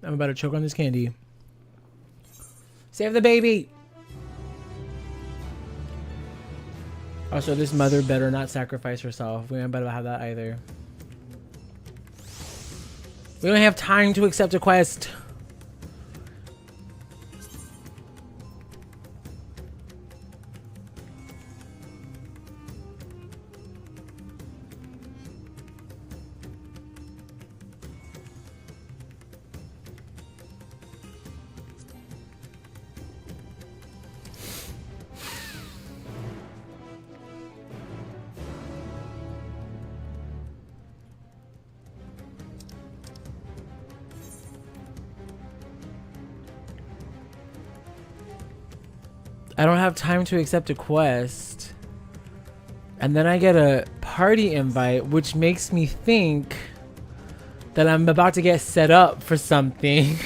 I'm about to choke on this candy. Save the baby! Also, this mother better not sacrifice herself. We ain't about to have that either. We don't have time to accept a quest. I don't have time to accept a quest. And then I get a party invite, which makes me think that I'm about to get set up for something.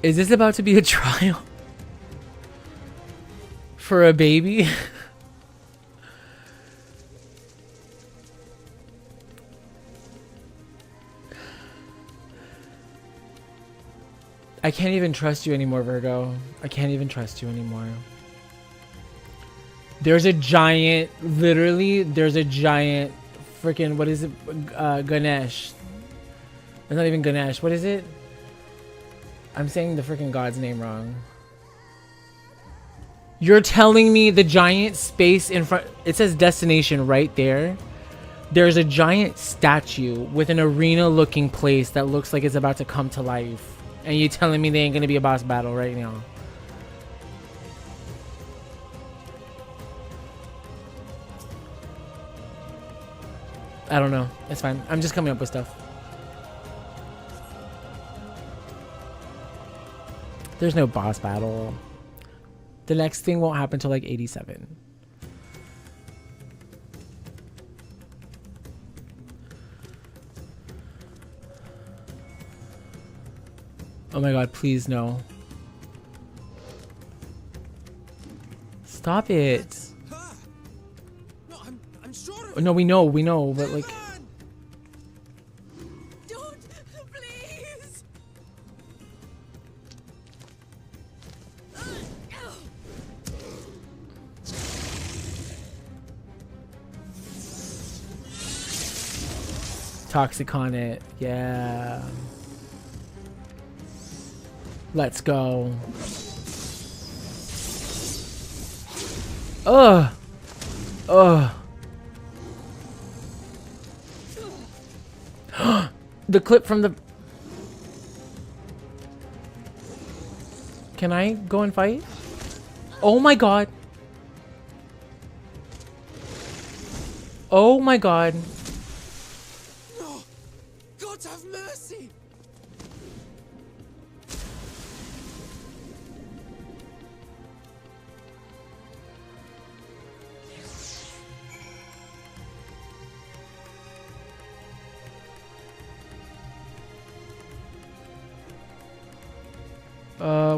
Is this about to be a trial for a baby? I can't even trust you anymore, Virgo. I can't even trust you anymore. There's a giant, literally, there's a giant freaking, what is it? Ganesh. It's not even Ganesh. What is it? I'm saying the freaking god's name wrong. You're telling me the giant space in front, it says destination right there. There's a giant statue with an arena looking place that looks like it's about to come to life. And you telling me they ain't gonna be a boss battle right now? I don't know. It's fine. I'm just coming up with stuff. There's no boss battle. The next thing won't happen till like 87. Oh my god, please no. Stop it. No, I'm sure Oh, no, we know, but like... Don't, please. Toxic on it. Yeah. Let's go. Ugh. Ugh. The clip from the... Can I go and fight? Oh my god. Oh my god. No! God have mercy!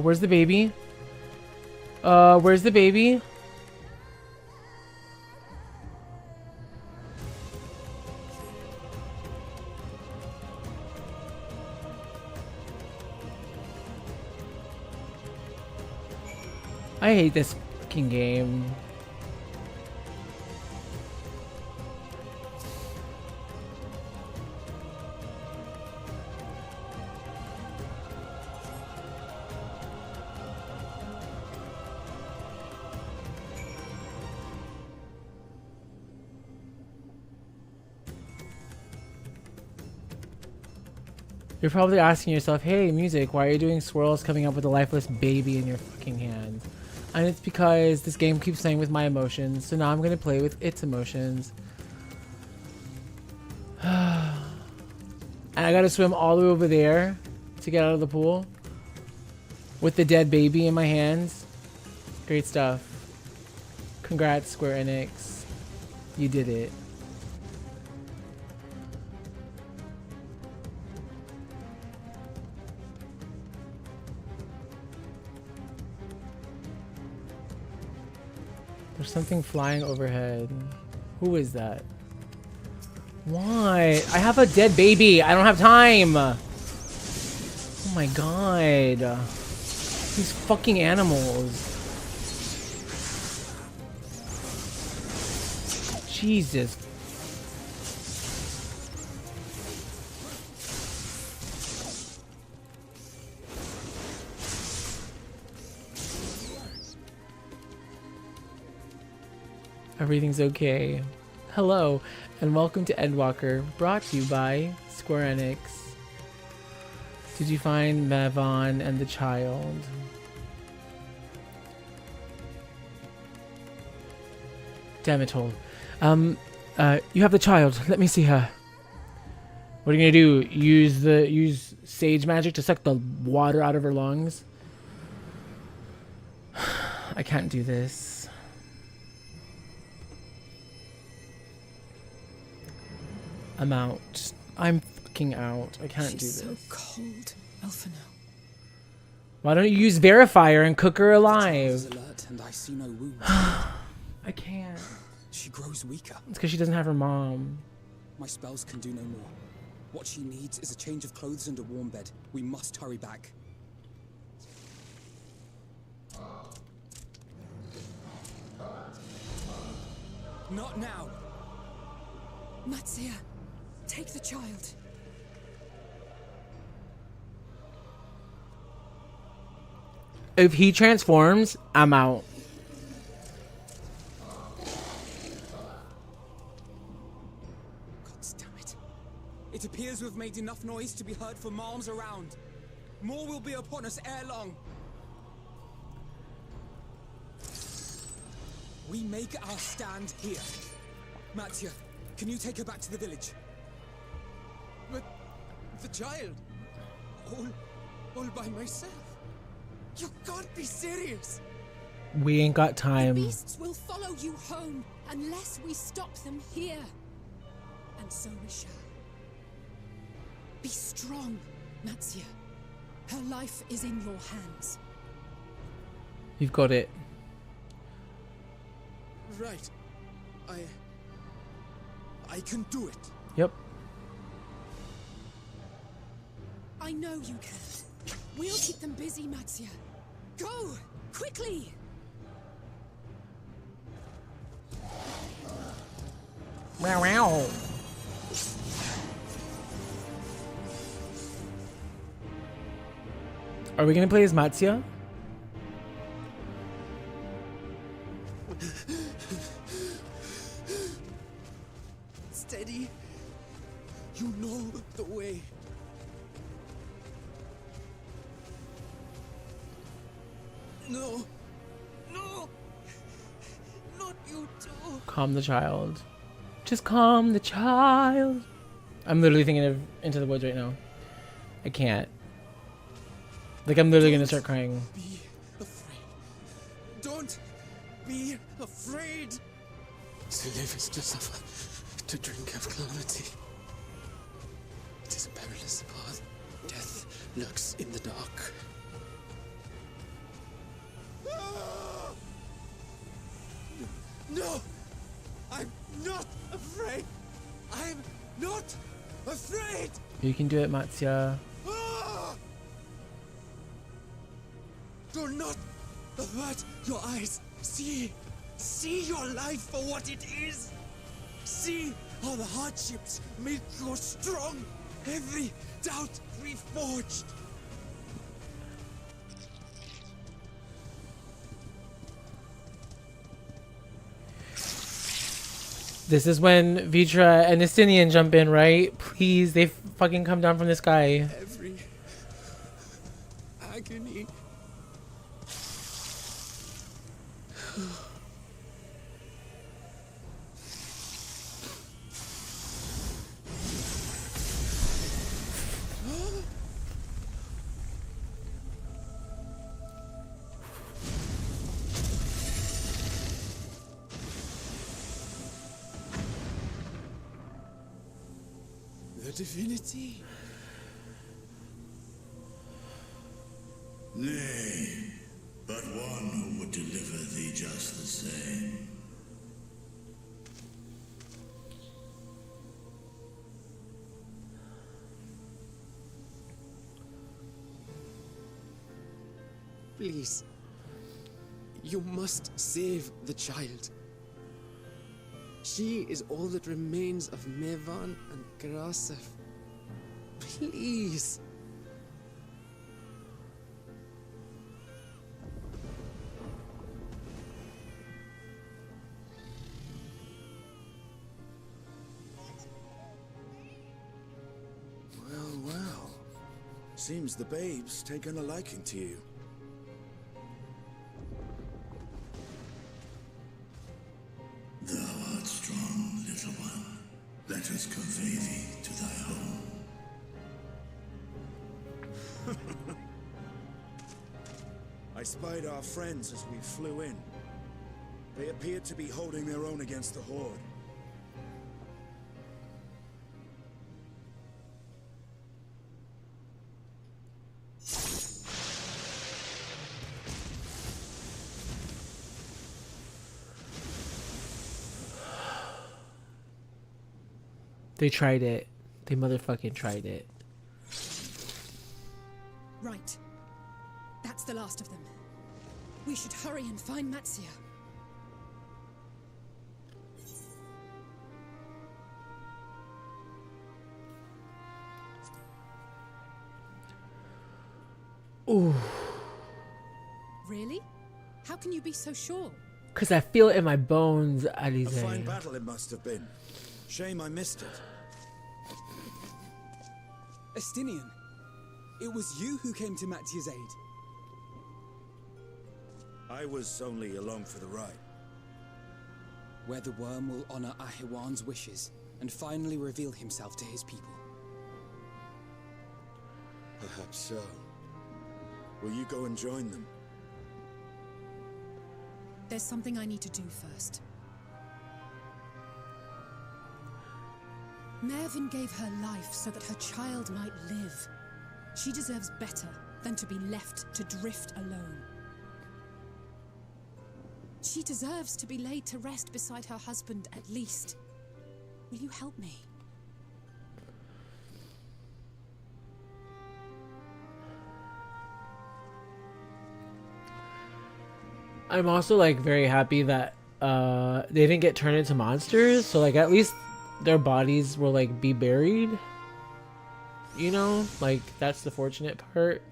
Where's the baby? Where's the baby? I hate this fucking game. You're probably asking yourself, hey, music, why are you doing swirls coming up with a lifeless baby in your fucking hand? And it's because this game keeps playing with my emotions, so now I'm going to play with its emotions. And I got to swim all the way over there to get out of the pool. with the dead baby in my hands. Great stuff. Congrats, Square Enix. You did it. There's something flying overhead. Who is that? Why? I have a dead baby. I don't have time. Oh my god. These fucking animals. Jesus. Everything's okay. Hello, and welcome to Endwalker, brought to you by Square Enix. Did you find Mavon and the child? Damn it all. You have the child. Let me see her. What are you gonna do? Use sage magic to suck the water out of her lungs? I can't do this. I'm out. I'm fucking out. I can't do this. She's so cold, Elfino. Why don't you use Verifier and cook her alive? Alert and I see no wounds. I can't. She grows weaker. It's because she doesn't have her mom. My spells can do no more. What she needs is a change of clothes and a warm bed. We must hurry back. Not now. Matsuya, take the child. If he transforms, I'm out. It appears we've made enough noise to be heard for miles around. More will be upon us ere long. We make our stand here. Matsuya, can you take her back to the village? But the child, all by myself. You can't be serious. We ain't got time. The beasts will follow you home unless we stop them here. And so we shall. Be strong, Matsuya. Her life is in your hands. You've got it. Right. I can do it. Yep. I know you can. We'll keep them busy, Matsuya. Go! Quickly! Meow meow. Are we gonna play as Matsuya? Steady. You know the way. No. No. Not you too. Calm the child. Just calm the child. I'm literally thinking of Into the Woods right now. I can't. Like, I'm literally gonna start crying. Be afraid. Don't be afraid. To live is to suffer, to drink of calamity. It is a perilous path. Death lurks in the dark. No! I'm not afraid! I'm not afraid! You can do it, Matsuya. Do not avert your eyes. See your life for what it is. See how the hardships make you strong. Every doubt reforged. This is when Vitra and Estinian jump in, right? Please, they fucking come down from the sky. Every agony. The divinity? Nay, but one who would deliver thee just the same. Please. You must save the child. She is all that remains of Mevan and Grasef. Please. Well, well. Seems the babe's taken a liking to you. Thou art strong, little one. Let us convey thee to thy home. I spied our friends as we flew in. They appeared to be holding their own against the Horde. They tried it. They motherfucking tried it. Right. That's the last of them. We should hurry and find Matsia. Ooh. Really? How can you be so sure? Because I feel it in my bones, A Alize. fine battle it must have been. Shame I missed it. Estinian, it was you who came to Matia's aid. I was only along for the ride. Where the worm will honor Ahiwan's wishes and finally reveal himself to his people. Perhaps so. Will you go and join them? There's something I need to do first. Mervyn gave her life so that her child might live. She deserves better than to be left to drift alone. She deserves to be laid to rest beside her husband at least. Will you help me? I'm also like very happy that they didn't get turned into monsters, so like at least their bodies will like be buried, you know, like that's the fortunate part.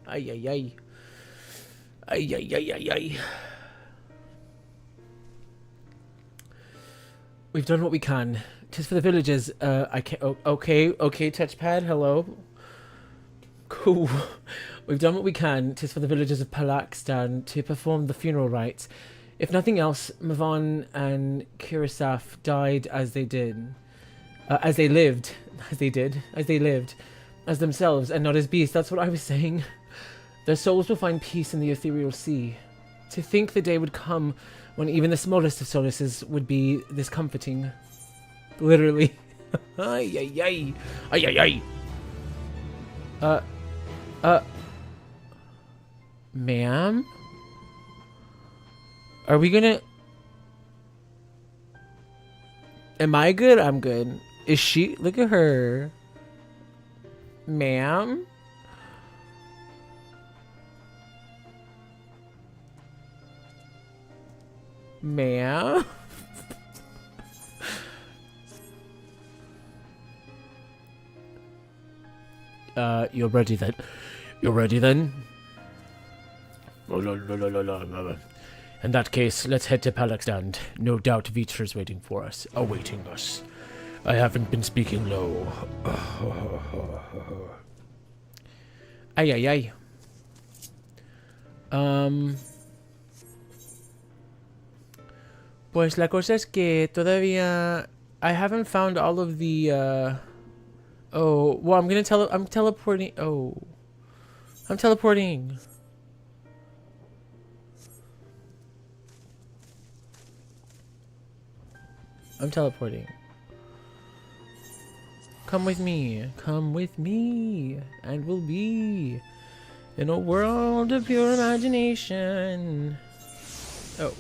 Ay ay ay ay ay ay ay ay. We've done what we can. 'Tis for the villages. I can't. Okay, touchpad. Hello. Cool. We've done what we can. 'Tis for the villagers of Palakstan to perform the funeral rites. If nothing else, Mavan and Kirisaf died as they did, as they lived, as themselves and not as beasts. That's what I was saying. Their souls will find peace in the ethereal sea. To think the day would come when even the smallest of solaces would be this comforting. Literally. Ay, ay, ay. Ay, ay, ay. Ma'am? Are we gonna... Am I good? I'm good. Is she... Look at her. Ma'am? Ma'am? You're ready then. You're ready then? In that case, let's head to Palakstan. No doubt Viter's waiting for us, awaiting us. I haven't been speaking low. Ay, ay, ay. Pues la cosa es que todavía I haven't found all of the oh, well, I'm teleporting. Oh. I'm teleporting. I'm teleporting. Come with me, and we'll be in a world of pure imagination. Oh.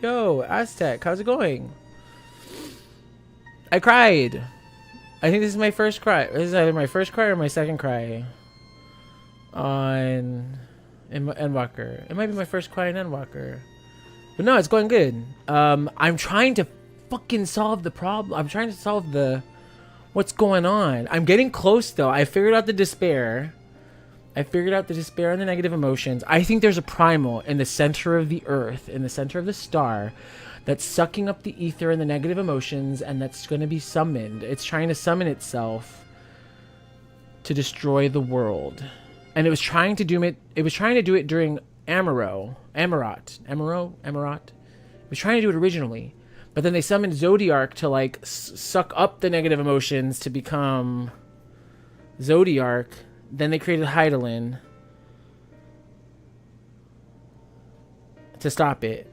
Yo, Aztec, how's it going? I cried. I think this is my first cry. This is either my first cry or my second cry on Endwalker. It might be my first cry in Endwalker. But no, it's going good. I'm trying to fucking solve the problem. I'm trying to solve what's going on. I'm getting close though. I figured out the despair. And the negative emotions. I think there's a primal in the center of the earth, in the center of the star, that's sucking up the ether and the negative emotions, and that's going to be summoned. It's trying to summon itself to destroy the world. And it was trying to do it. It was trying to do it during Amarat. It was trying to do it originally, but then they summoned Zodiark to like suck up the negative emotions to become Zodiark. Then they created Hydaelyn to stop it.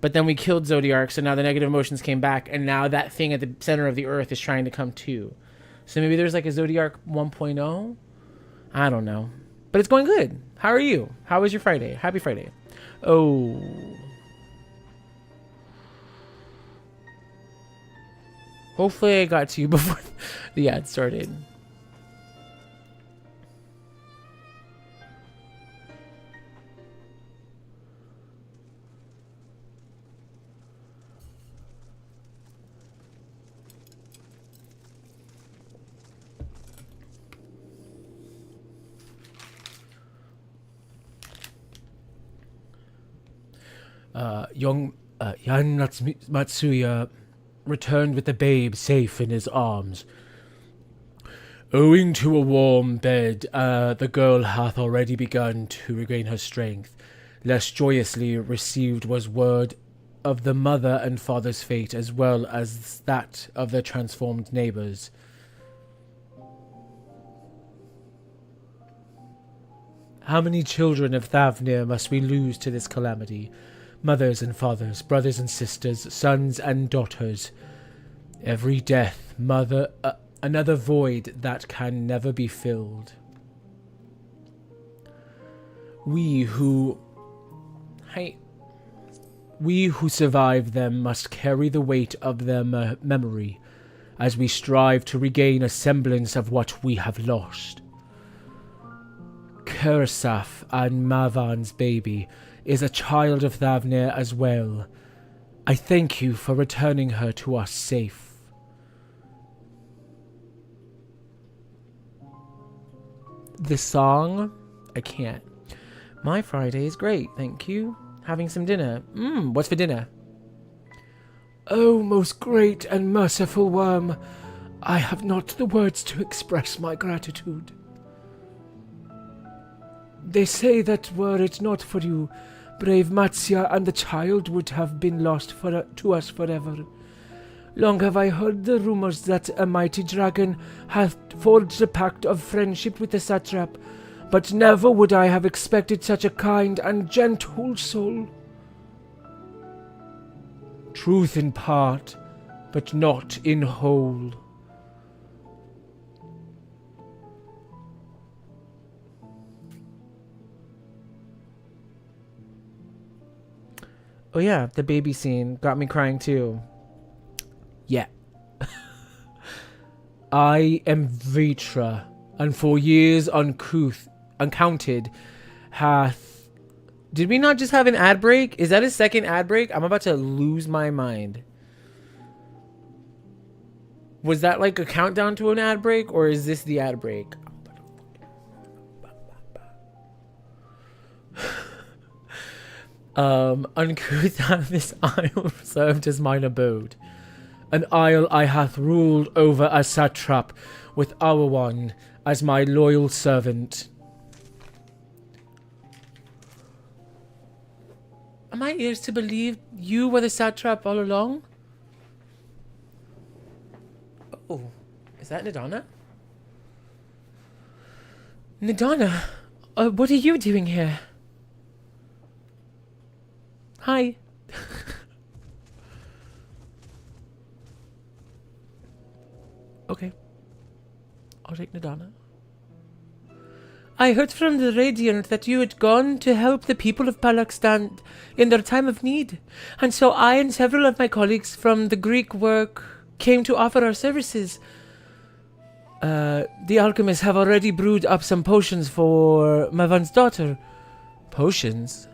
But then we killed Zodiark, so now the negative emotions came back, and now that thing at the center of the earth is trying to come too. So maybe there's like a Zodiark 1.0? I don't know. But it's going good. How are you? How was your Friday? Happy Friday. Oh. Hopefully I got to you before the ad started. Young Yan Matsuya returned with the babe safe in his arms. Owing to a warm bed, the girl hath already begun to regain her strength. Less joyously received was word of the mother and father's fate, as well as that of their transformed neighbors. How many children of Thavnir must we lose to this calamity? Mothers and fathers, brothers and sisters, sons and daughters. Every death, another void that can never be filled. We who survive them must carry the weight of their memory as we strive to regain a semblance of what we have lost. Kursaf and Mavan's baby is a child of Thavnir as well. I thank you for returning her to us safe. The song? I can't. My Friday is great, thank you. Having some dinner. What's for dinner? Oh, most great and merciful worm, I have not the words to express my gratitude. They say that were it not for you, brave Matsya and the child would have been lost to us forever. Long have I heard the rumors that a mighty dragon hath forged a pact of friendship with the satrap, but never would I have expected such a kind and gentle soul. Truth in part, but not in whole. Oh yeah, the baby scene got me crying too. Yeah. I am Vitra, and for years uncounted hath... Did we not just have an ad break? Is that a second ad break? I'm about to lose my mind. Was that like a countdown to an ad break, or is this the ad break? Uncouth hath this isle served as mine abode. An isle I hath ruled over as satrap, with our one as my loyal servant. Am I ears to believe you were the satrap all along? Oh, is that Nidana? Nidana, what are you doing here? Hi. Okay. I'll take Nadana. I heard from the Radiant that you had gone to help the people of Palakistan in their time of need, and so I and several of my colleagues from the Greek work came to offer our services. The alchemists have already brewed up some potions for Mavan's daughter. Potions?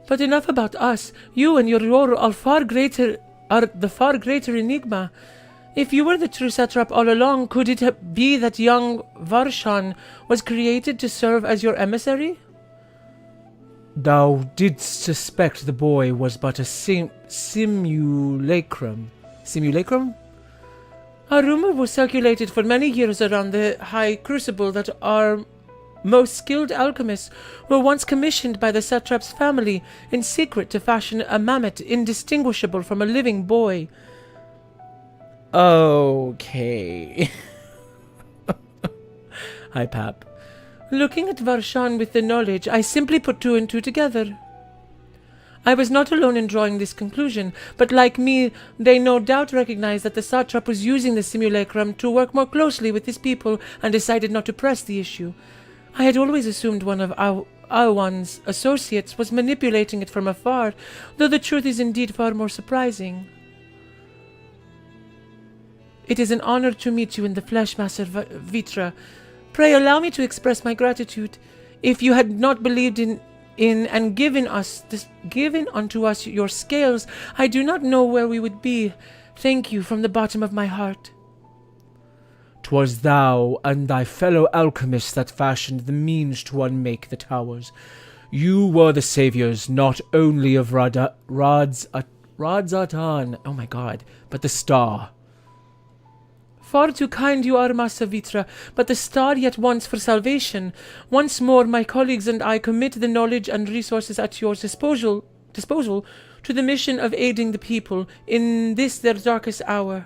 But enough about us. You and your lore are the far greater enigma. If you were the true satrap all along, could it be that young Varshan was created to serve as your emissary? Thou didst suspect the boy was but a simulacrum. Simulacrum? A rumor was circulated for many years around the High Crucible that our most skilled alchemists were once commissioned by the satrap's family in secret to fashion a mammoth indistinguishable from a living boy. Okay. Hi, Pap. Looking at Varshan with the knowledge, I simply put two and two together. I was not alone in drawing this conclusion, but like me, they no doubt recognized that the satrap was using the simulacrum to work more closely with his people and decided not to press the issue. I had always assumed one of Awan's associates was manipulating it from afar, though the truth is indeed far more surprising. It is an honor to meet you in the flesh, Master Vitra. Pray allow me to express my gratitude. If you had not believed in and given unto us your scales, I do not know where we would be. Thank you from the bottom of my heart. 'Twas thou and thy fellow alchemists that fashioned the means to unmake the towers. You were the saviors not only of Radzatan, oh my god, but the star. Far too kind you are, Master Vitra, but the star yet wants for salvation. Once more, my colleagues and I commit the knowledge and resources at your disposal to the mission of aiding the people in this their darkest hour.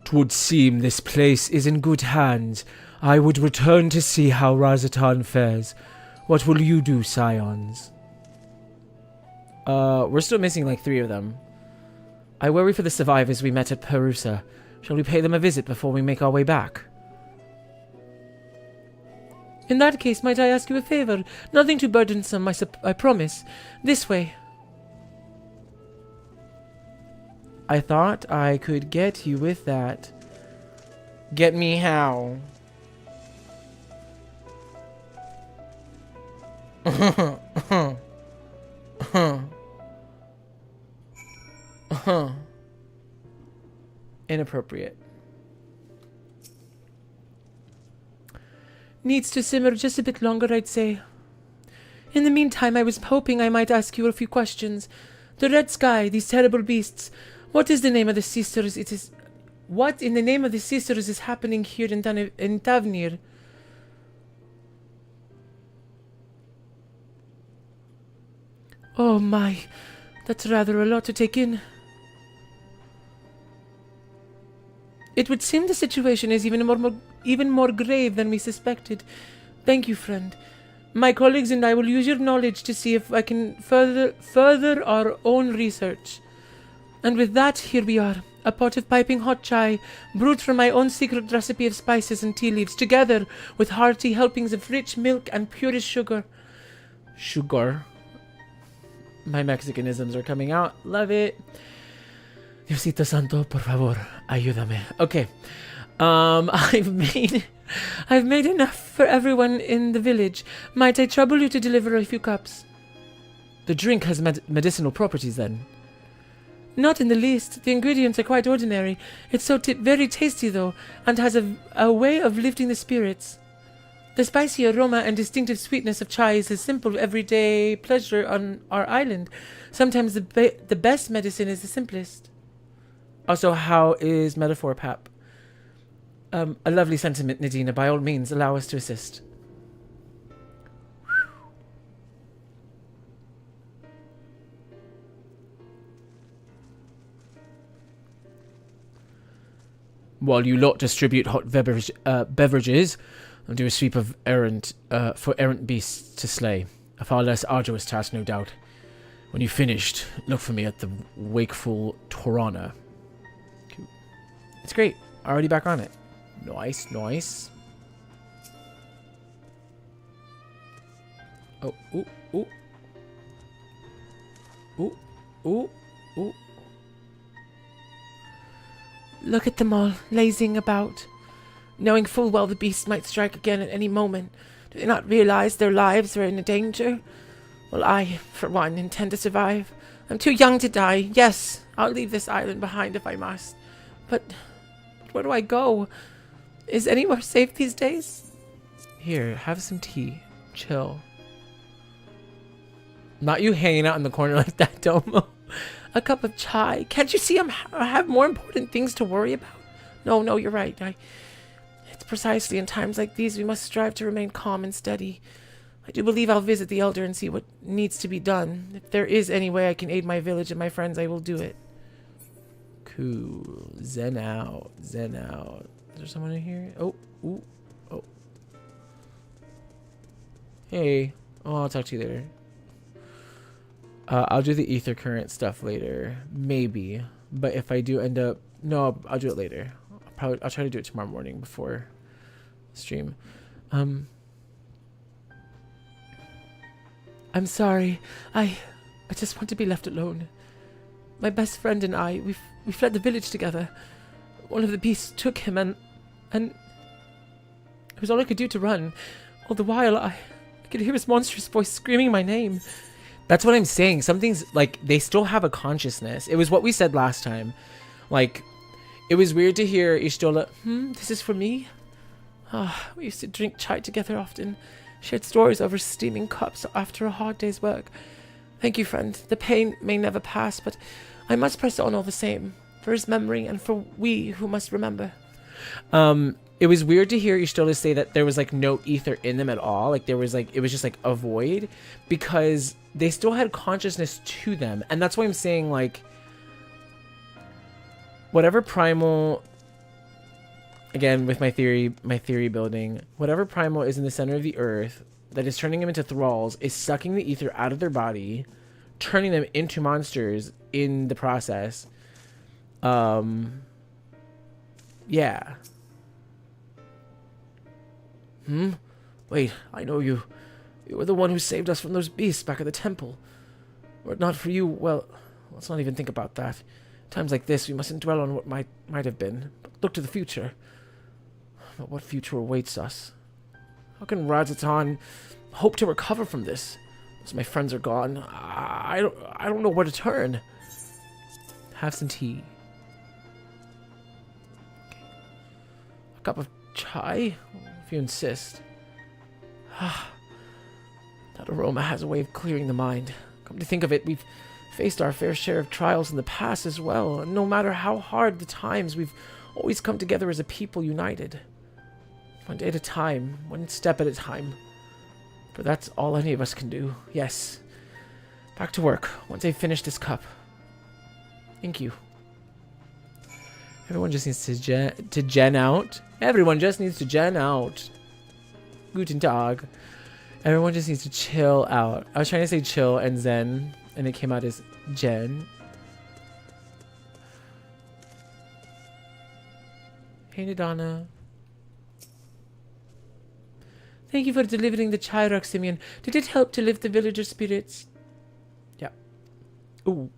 'Twould seem this place is in good hands. I would return to see how Razatan fares. What will you do, Scions? We're still missing like 3 of them. I worry for the survivors we met at Perusa. Shall we pay them a visit before we make our way back? In that case, might I ask you a favor? Nothing too burdensome, I promise. This way. I thought I could get you with that. Get me how? Inappropriate. Needs to simmer just a bit longer, I'd say. In the meantime, I was hoping I might ask you a few questions. The red sky, these terrible beasts. What is the name of the sisters? What in the name of the sisters is happening here in Tavnir? Oh my, that's rather a lot to take in. It would seem the situation is even more grave than we suspected. Thank you, friend. My colleagues and I will use your knowledge to see if I can further our own research. And with that, here we are. A pot of piping hot chai, brewed from my own secret recipe of spices and tea leaves, together with hearty helpings of rich milk and purest sugar. Sugar. My Mexicanisms are coming out. Love it. Diosito Santo, por favor, ayúdame. Okay. I've made enough for everyone in the village. Might I trouble you to deliver a few cups? The drink has medicinal properties, then? Not in the least. The ingredients are quite ordinary. It's so very tasty, though, and has a way of lifting the spirits. The spicy aroma and distinctive sweetness of chai is a simple, everyday pleasure on our island. Sometimes the best medicine is the simplest. Also, how is Metaphor Pap? A lovely sentiment, Nadina. By all means, allow us to assist. While you lot distribute hot beverages, I'll do a sweep of for errant beasts to slay. A far less arduous task, no doubt. When you've finished, look for me at the wakeful Torana. Cool. It's great. Already back on it. Nice, nice. Oh, ooh, ooh. Ooh, ooh, ooh. Look at them all, lazing about, knowing full well the beast might strike again at any moment. Do they not realize their lives are in danger? Well, I, for one, intend to survive. I'm too young to die. Yes, I'll leave this island behind if I must. But where do I go? Is anywhere safe these days? Here, have some tea. Chill. Not you hanging out in the corner like that, Domo. A cup of chai. Can't you see I have more important things to worry about? No, you're right. It's precisely in times like these we must strive to remain calm and steady. I do believe I'll visit the Elder and see what needs to be done. If there is any way I can aid my village and my friends, I will do it. Cool. Zen out. Zen out. Is there someone in here? Oh, ooh, oh. Hey. Oh, I'll talk to you later. I'll do the ether current stuff later. Maybe. But if I do end up... No, I'll do it later. I'll try to do it tomorrow morning before stream. I'm sorry. I just want to be left alone. My best friend and I, we fled the village together. One of the beasts took him and it was all I could do to run. All the while I could hear his monstrous voice screaming my name. That's what I'm saying. Something's like they still have a consciousness. It was what we said last time. Like, it was weird to hear Ishtola. This is for me? We used to drink chai together often. Shared stories over steaming cups after a hard day's work. Thank you, friend. The pain may never pass, but I must press on all the same. For his memory and for we who must remember. It was weird to hear Ishtola say that there was like no ether in them at all. Like there was like, it was just like a void. Because they still had consciousness to them. And that's why I'm saying like, whatever primal... Again, with my theory building, whatever primal is in the center of the earth that is turning them into thralls is sucking the ether out of their body, turning them into monsters in the process. Yeah. Wait, I know you. You were the one who saved us from those beasts back at the temple. Were it not for you, well, let's not even think about that. Times like this, we mustn't dwell on what might have been, but look to the future. But what future awaits us? How can Radzatan hope to recover from this? As my friends are gone, I don't know where to turn. Have some tea. Okay. A cup of chai, if you insist. That aroma has a way of clearing the mind. Come to think of it, we've faced our fair share of trials in the past as well, and no matter how hard the times, we've always come together as a people united. One day at a time, one step at a time. For that's all any of us can do. Yes. Back to work, once I finish this cup. Thank you. Everyone just needs to gen out. Everyone just needs to gen out. Guten Tag. Everyone just needs to chill out. I was trying to say chill and zen, and it came out as gen. Hey, Nadana. Thank you for delivering the chai, Roximian. Did it help to lift the villagers' spirits? Yeah. Ooh.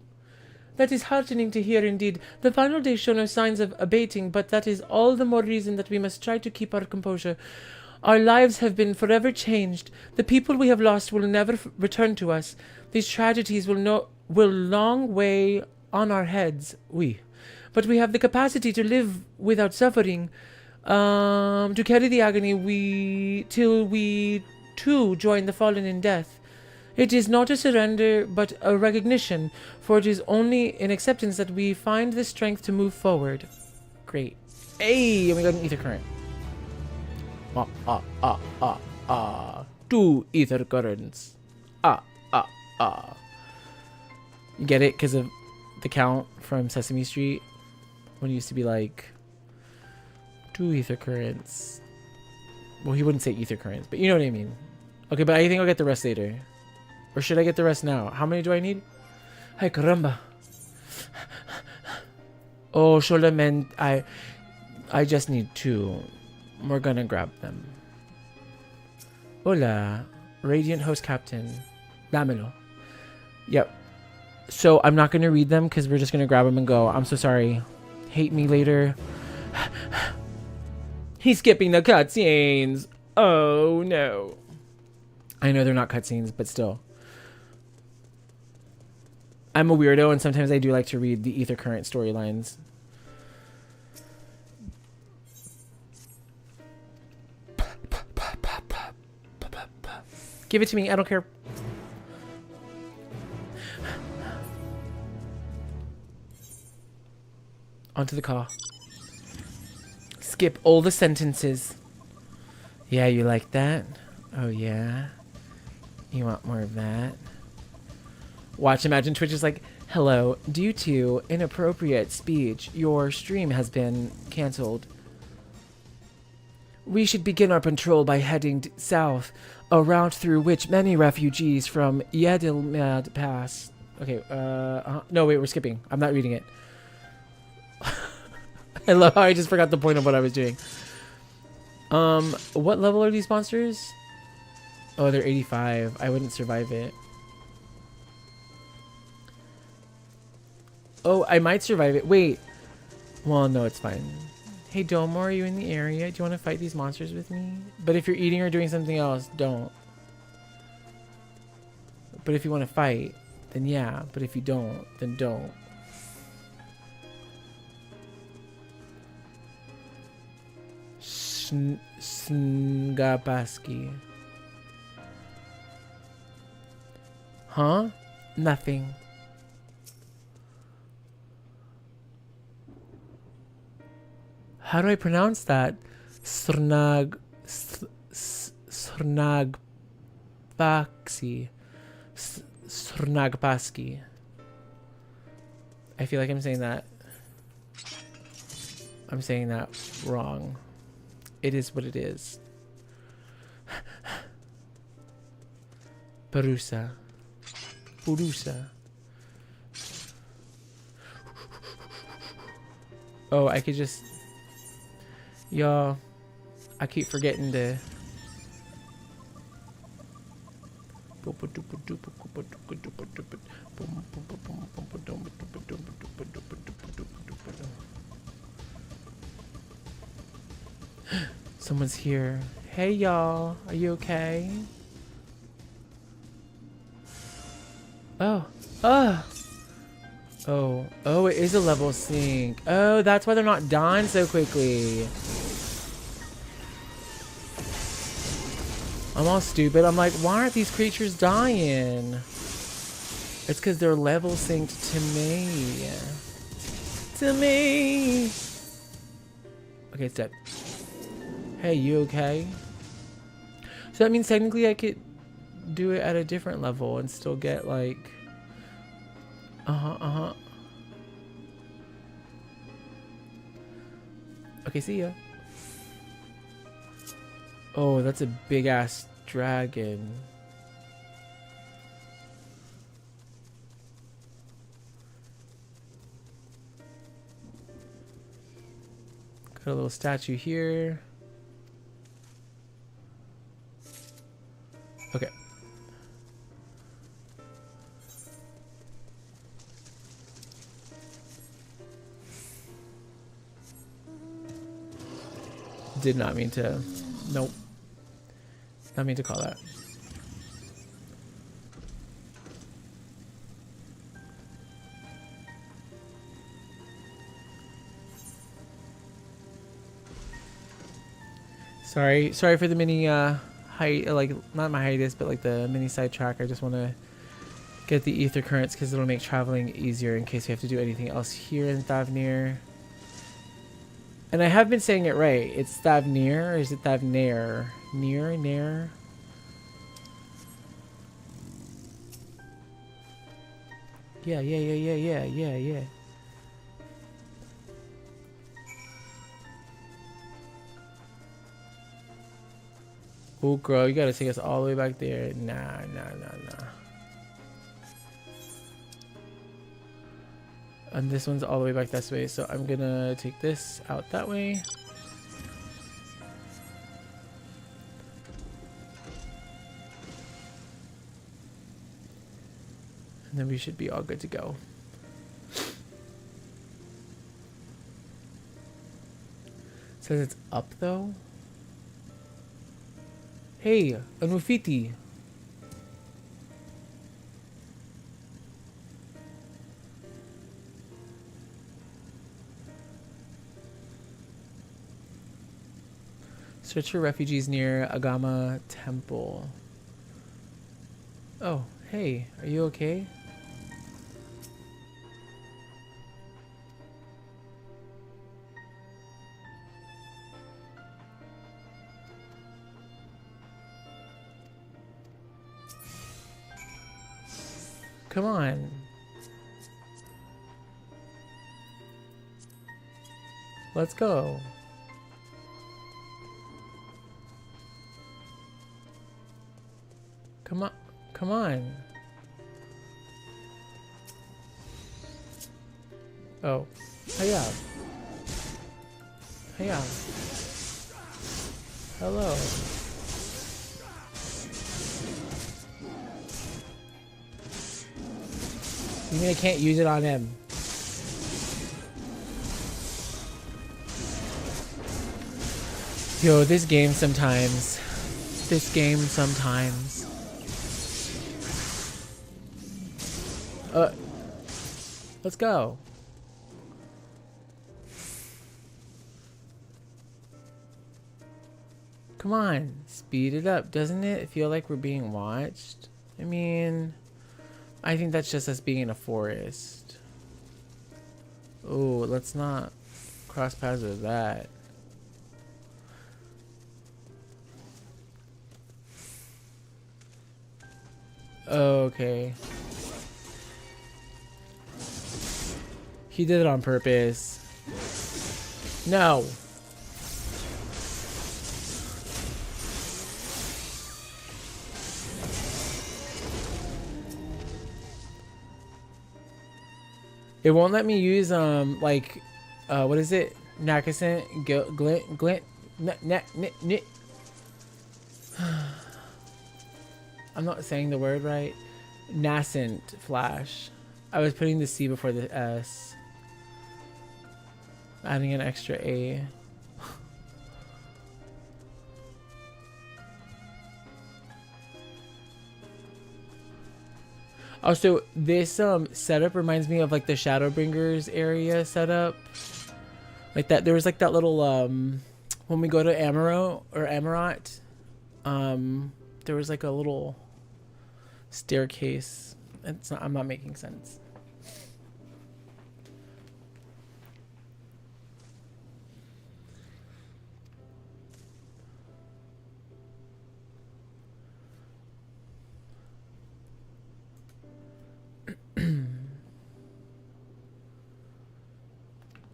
That is heartening to hear indeed. The final days show no signs of abating, but that is all the more reason that we must try to keep our composure. Our lives have been forever changed. The people we have lost will never return to us. These tragedies will long weigh on our heads. But we have the capacity to live without suffering. To carry the agony till we too join the fallen in death. It is not a surrender, but a recognition, for it is only in acceptance that we find the strength to move forward. Great. Hey, and we got an ether current. 2 ether currents. You get it? Because of the count from Sesame Street? When it used to be like 2 ether currents. Well, he wouldn't say ether currents, but you know what I mean. Okay, but I think I'll get the rest later. Or should I get the rest now? How many do I need? Ay, caramba. Oh, solamente I just need 2. We're gonna grab them. Hola. Radiant Host Captain. Dámelo. Yep. So I'm not gonna read them because we're just gonna grab them and go. I'm so sorry. Hate me later. He's skipping the cutscenes. Oh no. I know they're not cutscenes, but still. I'm a weirdo and sometimes I do like to read the ether current storylines. Give it to me. I don't care. Onto the call. Skip all the sentences. Yeah, you like that? Oh, yeah? You want more of that? Watch Imagine Twitch is like, hello, due to inappropriate speech, your stream has been cancelled. We should begin our patrol by heading south, a route through which many refugees from Yedilmad pass. Okay, no, wait, we're skipping. I'm not reading it. I love how I just forgot the point of what I was doing. What level are these monsters? Oh, they're 85. I wouldn't survive it. Oh, I might survive it. Wait. Well, no, it's fine. Hey, Domo, are you in the area? Do you want to fight these monsters with me? But if you're eating or doing something else, don't. But if you want to fight, then yeah. But if you don't, then don't. Sngapaski. Huh? Nothing. How do I pronounce that? Srnagpaksi. Srnagpaski. I feel like I'm saying that wrong. It is what it is. Perusa. Oh, I could just... Y'all, I keep forgetting to... Someone's here. Hey, y'all. Are you okay? Oh. Oh, it is a level sync. Oh, that's why they're not dying so quickly. I'm all stupid. I'm like, why aren't these creatures dying? It's because they're level synced to me. Okay, it's dead. Hey, you okay? So that means technically I could do it at a different level and still get like... Okay, see ya. Oh, that's a big ass dragon. Got a little statue here. Okay. Did not mean to. Nope. Not mean to call that. Sorry for the mini like not my hiatus, but like the mini sidetrack. I just want to get the ether currents because it'll make traveling easier in case we have to do anything else here in Thavnir. And I have been saying it right. It's Thavnir, or is it Thavnir? Nair? Yeah. Oh, girl, you gotta take us all the way back there. Nah. And this one's all the way back this way, so I'm gonna take this out that way. And then we should be all good to go. Says it's up though. Hey, Anufiti. Search for refugees near Agama Temple. Oh, hey, are you okay? Come on. Let's go. Come on. Come on. Oh. Hiya. Hiya. Hello. You mean I can't use it on him? Yo, this game sometimes. This game sometimes. Let's go. Come on, speed it up. Doesn't it feel like we're being watched? I mean, I think that's just us being in a forest. Oh, let's not cross paths with that. Okay. He did it on purpose. No. It won't let me use like what is it? Nakasen glint I'm not saying the word right. Nascent flash. I was putting the C before the S. Adding an extra A. Also, this setup reminds me of like the Shadowbringers area setup. Like that, there was like that little when we go to Amaranth or Amaranth, there was like a little staircase. It's not, I'm not making sense.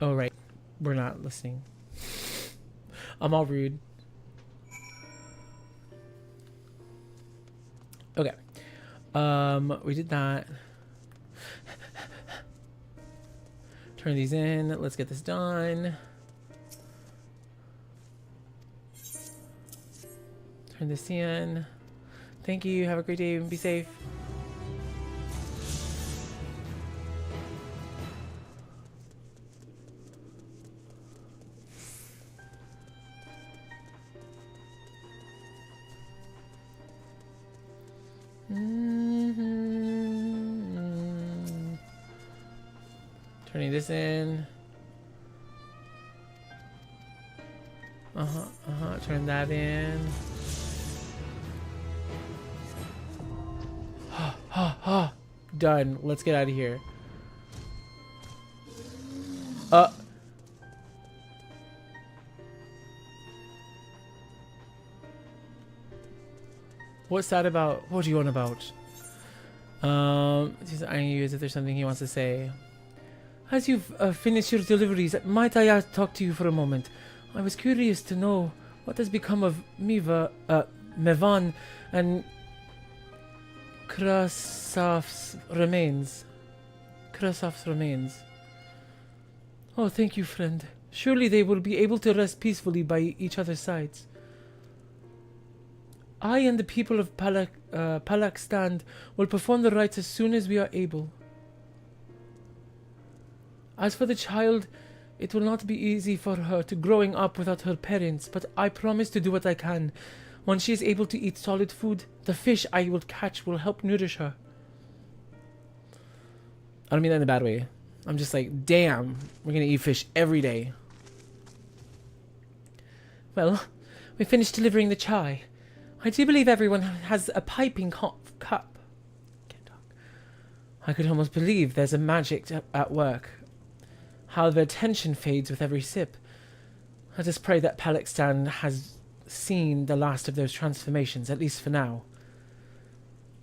Oh, right. We're not listening. I'm all rude. Okay. We did that. Turn these in. Let's get this done. Turn this in. Thank you. Have a great day and be safe. Turning this in. Turn that in. Done. Let's get out of here. What's that about? What do you want about? I use if there's something he wants to say. As you've finished your deliveries, might I talk to you for a moment? I was curious to know what has become of Mevan and Krasav's remains. Oh, thank you, friend. Surely they will be able to rest peacefully by each other's sides. I and the people of Palak will perform the rites as soon as we are able. As for the child, it will not be easy for her to growing up without her parents, but I promise to do what I can. Once she is able to eat solid food, the fish I will catch will help nourish her. I don't mean that in a bad way. I'm just like, damn, we're gonna eat fish every day. Well, we finished delivering the chai. I do believe everyone has a piping cup. Can't talk. I could almost believe there's a magic at work. How their tension fades with every sip. I just pray that Palak has seen the last of those transformations, at least for now.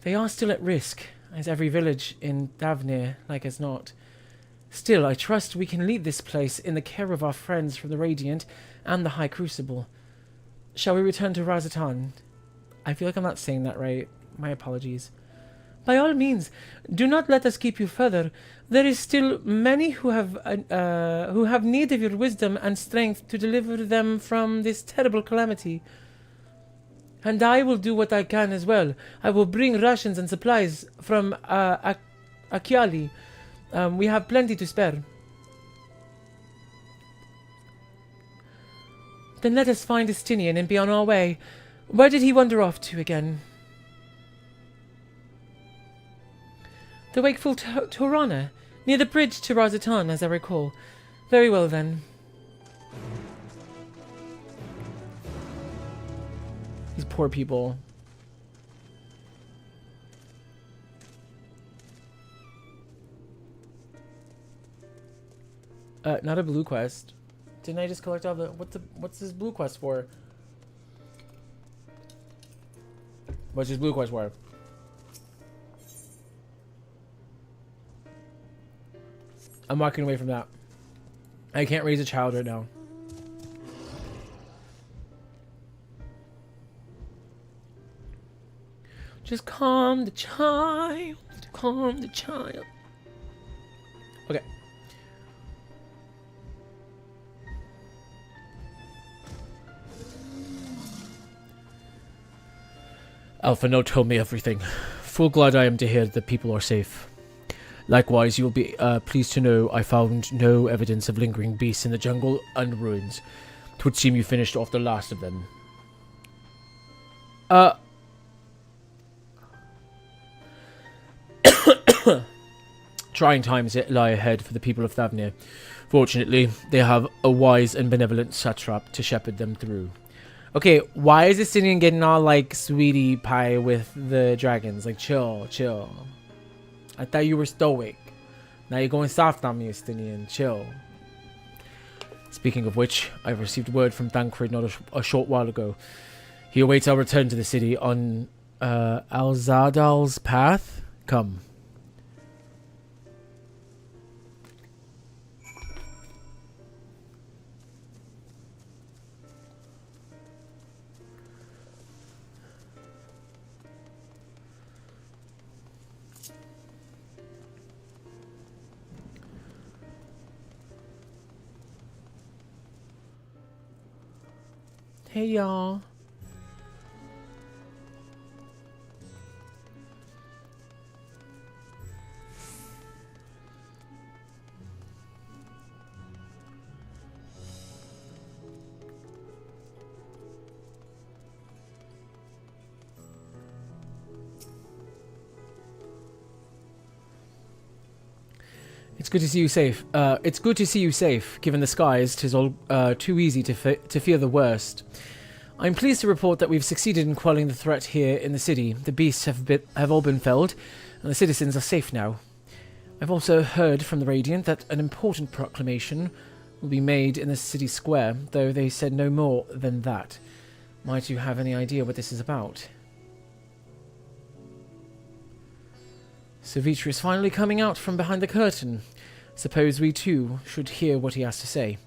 They are still at risk, as every village in Davnir, like as not. Still, I trust we can leave this place in the care of our friends from the Radiant and the High Crucible. Shall we return to Razatan? I feel like I'm not saying that right. My apologies. By all means, do not let us keep you further. There is still many who have need of your wisdom and strength to deliver them from this terrible calamity. And I will do what I can as well. I will bring rations and supplies from Akiali. We have plenty to spare. Then let us find Estinian and be on our way. Where did he wander off to again? The wakeful Torana, near the bridge to Razatan, as I recall. Very well, then. These poor people. Not a blue quest. Didn't I just collect all the... What's this blue quest for? What's this blue quest for? I'm walking away from that. I can't raise a child right now. Just calm the child. Calm the child. Okay. Alphino told me everything. Full glad I am to hear that people are safe. Likewise, you will be pleased to know I found no evidence of lingering beasts in the jungle and ruins. 'Twould seem you finished off the last of them. Trying times lie ahead for the people of Thavnir. Fortunately, they have a wise and benevolent satrap to shepherd them through. Okay, why is Estinian getting all like sweetie pie with the dragons? Like, chill, chill. I thought you were stoic. Now you're going soft on me, Estinian. Chill. Speaking of which, I've received word from Thancred not a short while ago. He awaits our return to the city on Alzadal's path. Come. Hey, y'all. It's good to see you safe. It's good to see you safe. Given the skies, 'tis all too easy to fear the worst. I'm pleased to report that we've succeeded in quelling the threat here in the city. The beasts have all been felled, and the citizens are safe now. I've also heard from the Radiant that an important proclamation will be made in the city square, though they said no more than that. Might you have any idea what this is about? Savitri is finally coming out from behind the curtain. Suppose we too should hear what he has to say.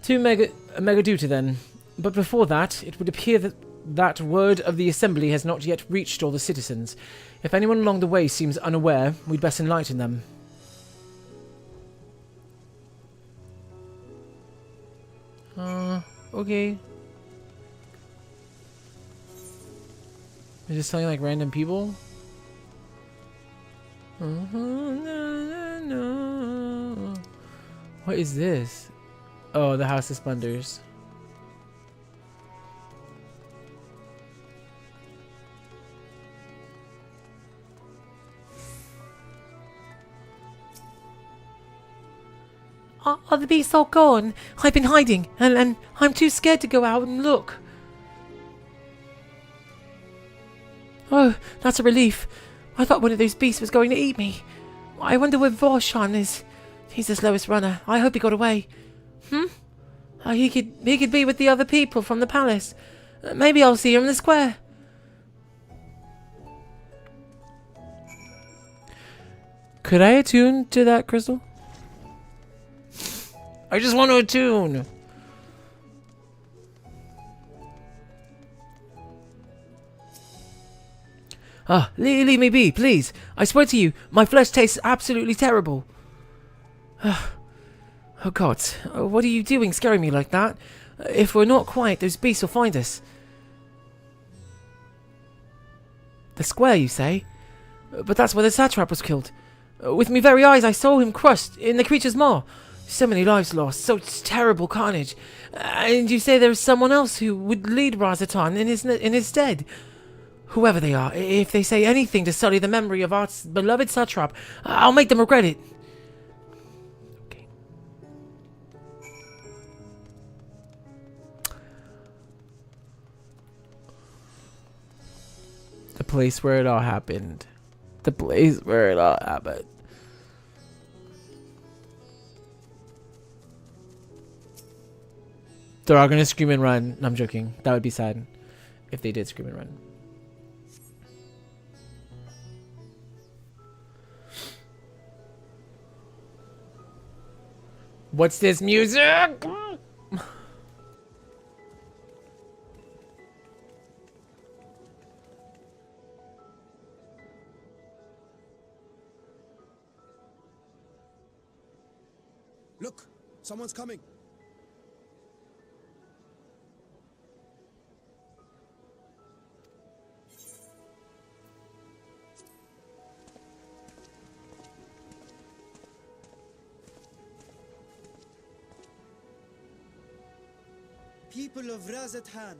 To Megaduta then. But before that, it would appear that that word of the assembly has not yet reached all the citizens. If anyone along the way seems unaware, we'd best enlighten them. Okay. Is this something like random people? What is this? Oh, the House of Splendors. Are the beasts all gone? I've been hiding, and I'm too scared to go out and look. Oh, that's a relief. I thought one of those beasts was going to eat me. I wonder where Vorshan is. He's the slowest runner. I hope he got away. He could be with the other people from the palace. Maybe I'll see him in the square. Could I attune to that crystal? I just want to attune. Leave me be, please. I swear to you, my flesh tastes absolutely terrible. Oh God, what are you doing scaring me like that? If we're not quiet, those beasts will find us. The square, you say? But that's where the satrap was killed. With my very eyes, I saw him crushed in the creature's maw. So many lives lost, so terrible carnage. And you say there's someone else who would lead Razatan in his stead? Whoever they are, if they say anything to sully the memory of our beloved satrap, I'll make them regret it. Okay. The place where it all happened. The place where it all happened. They're all gonna scream and run. No, I'm joking. That would be sad if they did scream and run. What's this music? Look, someone's coming. People of Razatan,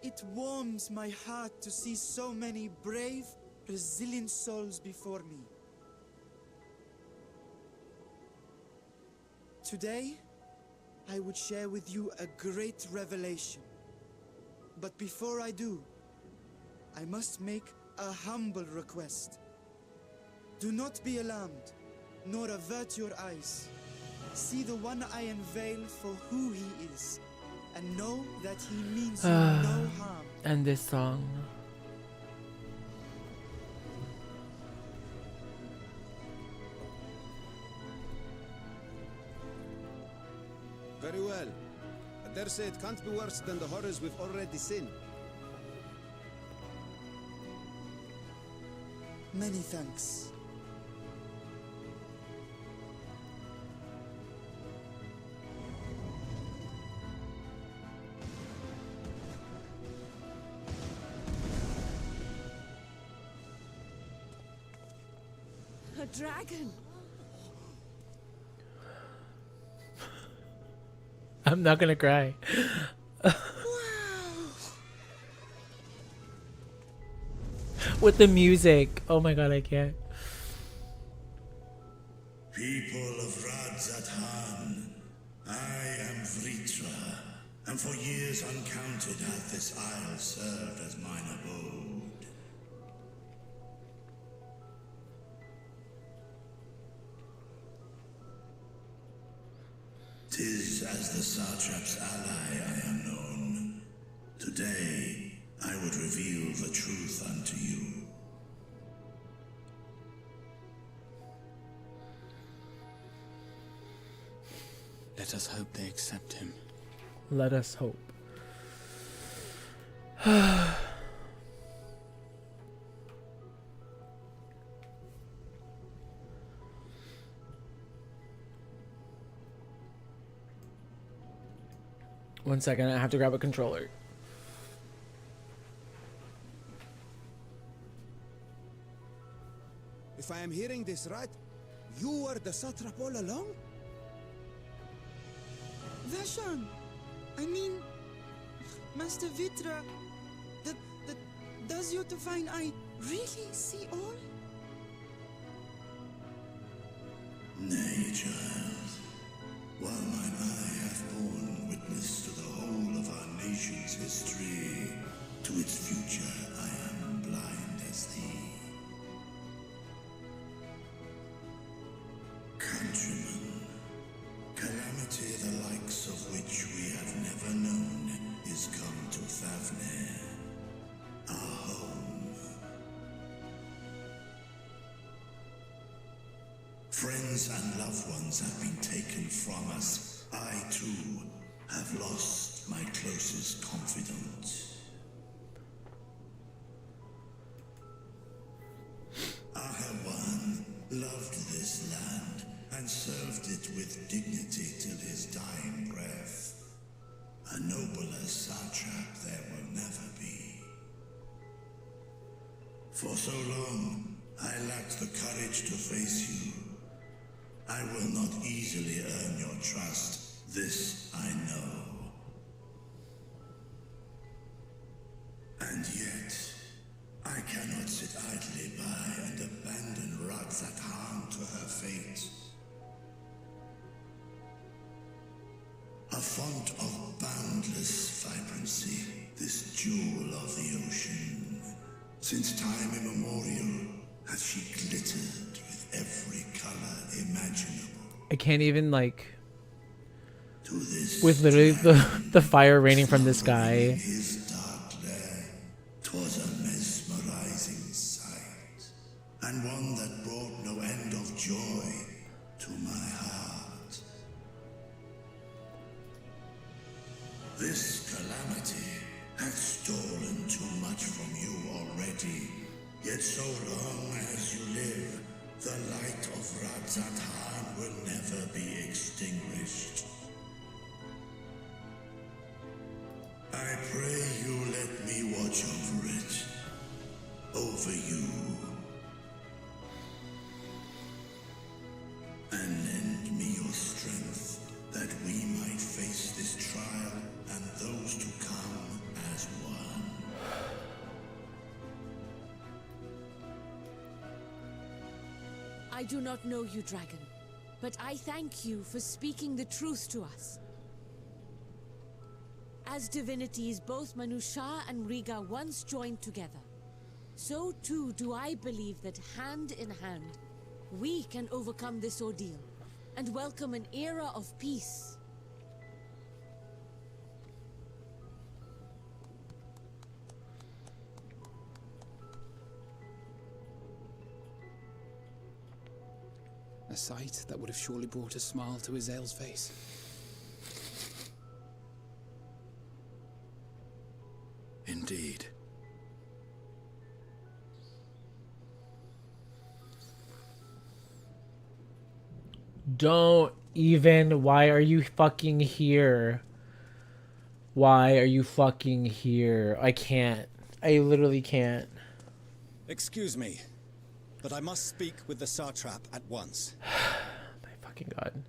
it warms my heart to see so many brave, resilient souls before me. Today, I would share with you a great revelation. But before I do, I must make a humble request. Do not be alarmed, nor avert your eyes. See the one I unveil for who he is, and know that he means you no harm. And this song. Very well. I dare say it can't be worse than the horrors we've already seen. Many thanks. A dragon! I'm not gonna cry. With the music. Oh my god, I can't. People of Radzatan, I am Vritra, and for years uncounted hath this isle served as mine abode. 'Tis as the satrap's ally I am known. Today, I would reveal the truth unto you. Let us hope they accept him. Let us hope. One second, I have to grab a controller. If I am hearing this right, you were the satrap all along? Vashan! I mean, Master Vitra, does your divine eye really see all? Nay, child. While mine eye hath borne witness to the whole of our nation's history, to its future I am blind as thee. Countrymen, calamity the likes of which we have never known is come to Thavne, our home. Friends and loved ones have been taken from us. I, too, have lost my closest confidant. Ahawan loved this land and served it with dignity till his dying breath. A nobler satrap there will never be. For so long, I lacked the courage to face you. I will not easily earn your trust, this I know. And yet, I cannot sit idly by and abandon Radzatan to her fate. A font of boundless vibrancy, this jewel of the ocean. Since time immemorial, has she glittered with every color imaginable. I can't even, like, To this with literally the fire raining from the sky. his dark lair, 'twas a mesmerizing sight, and one that brought no end of joy to my heart. This calamity hath stolen too much from you already, yet so long as you live, the light of Radzatan will never be extinguished. I pray you let me watch over it, over you, and lend me your strength that we might face this trial and those to come as one. I do not know you, dragon, but I thank you for speaking the truth to us. As divinities, both Manusha and Riga once joined together, so too do I believe that hand in hand, we can overcome this ordeal and welcome an era of peace. A sight that would have surely brought a smile to Azael's face. Indeed. Don't even. Why are you fucking here? Why are you fucking here? I can't. I literally can't. Excuse me, but I must speak with the satrap at once. My fucking god.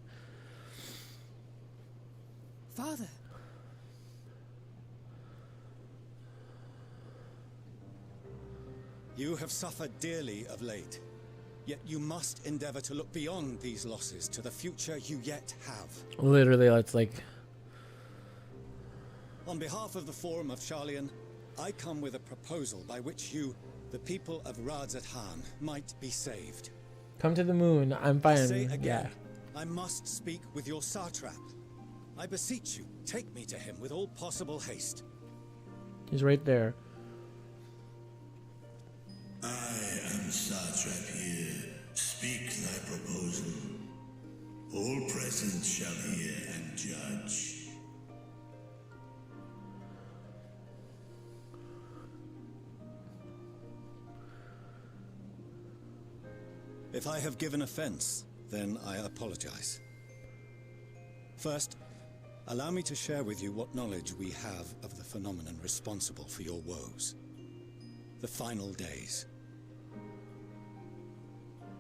Father. You have suffered dearly of late, yet you must endeavor to look beyond these losses to the future you yet have. Literally, it's like... On behalf of the Forum of Sharlayan, I come with a proposal by which you, the people of Radzatan, might be saved. Come to the moon. I'm I say fine. again, Yeah. I must speak with your satrap. I beseech you, take me to him with all possible haste. He's right there. I am satrap here. Speak thy proposal. All present shall hear and judge. If I have given offense, then I apologize. First, allow me to share with you what knowledge we have of the phenomenon responsible for your woes. The final days.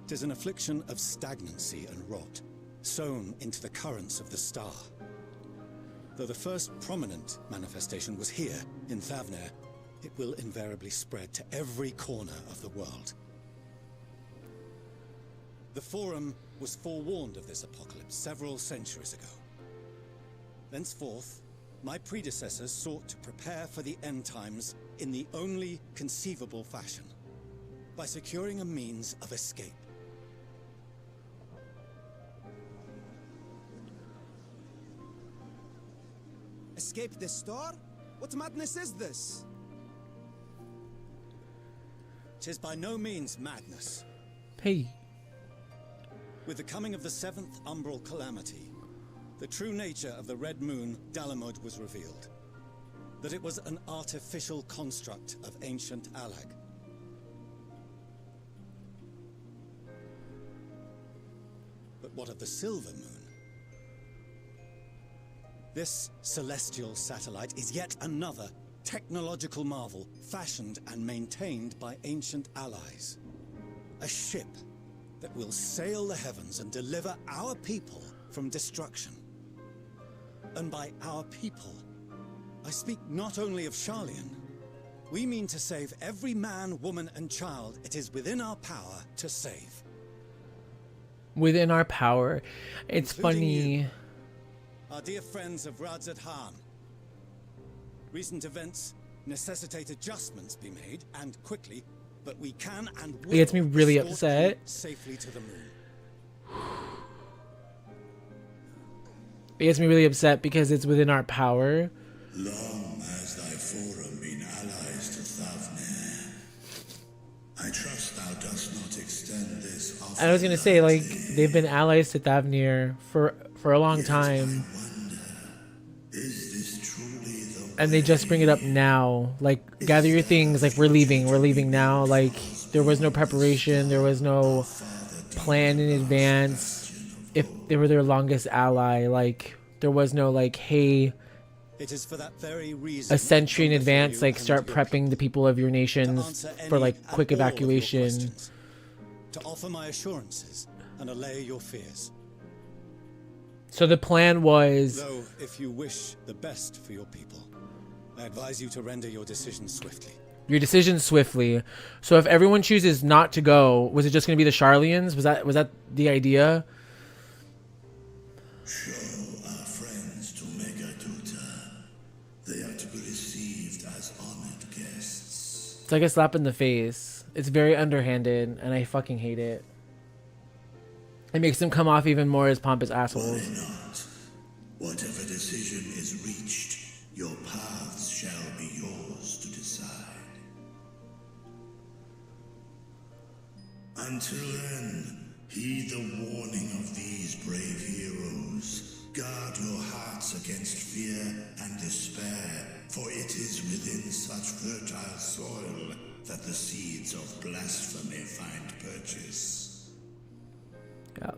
'Tis an affliction of stagnancy and rot, sown into the currents of the star. Though the first prominent manifestation was here, in Thavner, it will invariably spread to every corner of the world. The Forum was forewarned of this apocalypse several centuries ago. Thenceforth, my predecessors sought to prepare for the end times in the only conceivable fashion, by securing a means of escape. Escape the star? What madness is this? 'Tis by no means madness. Hey. With the coming of the 7th umbral calamity, the true nature of the Red Moon, Dalamod, was revealed. That it was an artificial construct of ancient Alag. But what of the Silver Moon? This celestial satellite is yet another technological marvel, fashioned and maintained by ancient allies. A ship that will sail the heavens and deliver our people from destruction. And by our people, I speak not only of Sharlayan. We mean to save every man, woman, and child it is within our power to save. Within our power. It's Including funny. you, our dear friends of Radzat Han. Recent events necessitate adjustments be made, and quickly, but we can and will It gets me really escort upset. you safely to the moon. It gets me really upset because it's within our power. Long has thy Forum been allies to Thavner. I trust thou dost not extend this offer. I was gonna say, like, they've been allies to Thavnir for a long time. Is this truly the And they just bring it up now. Like, gather your things, like, we're leaving now. Like, there was no preparation, there was no plan in advance. If they were their longest ally, like, there was no, like, hey, It is for that very reason a century in I come before advance, you like, and start your prepping the people of your nations answer for, any like, and quick all of your evacuation. questions, to offer my assurances and allay your fears. So the plan was, Though, if you wish the best for your people, I advise you to render your decision swiftly. your decision swiftly. So if everyone chooses not to go, was it just going to be the Sharlayans? Was that the idea? show our friends to Megaduta? They are to be received as honored guests. It's like a slap in the face. It's very underhanded, and I fucking hate it. It makes them come off even more as pompous assholes. Why not? Whatever decision is reached, your paths shall be yours to decide. Until then, heed the warning of these brave heroes. Guard your hearts against fear and despair, for it is within such fertile soil that the seeds of blasphemy find purchase. Yeah.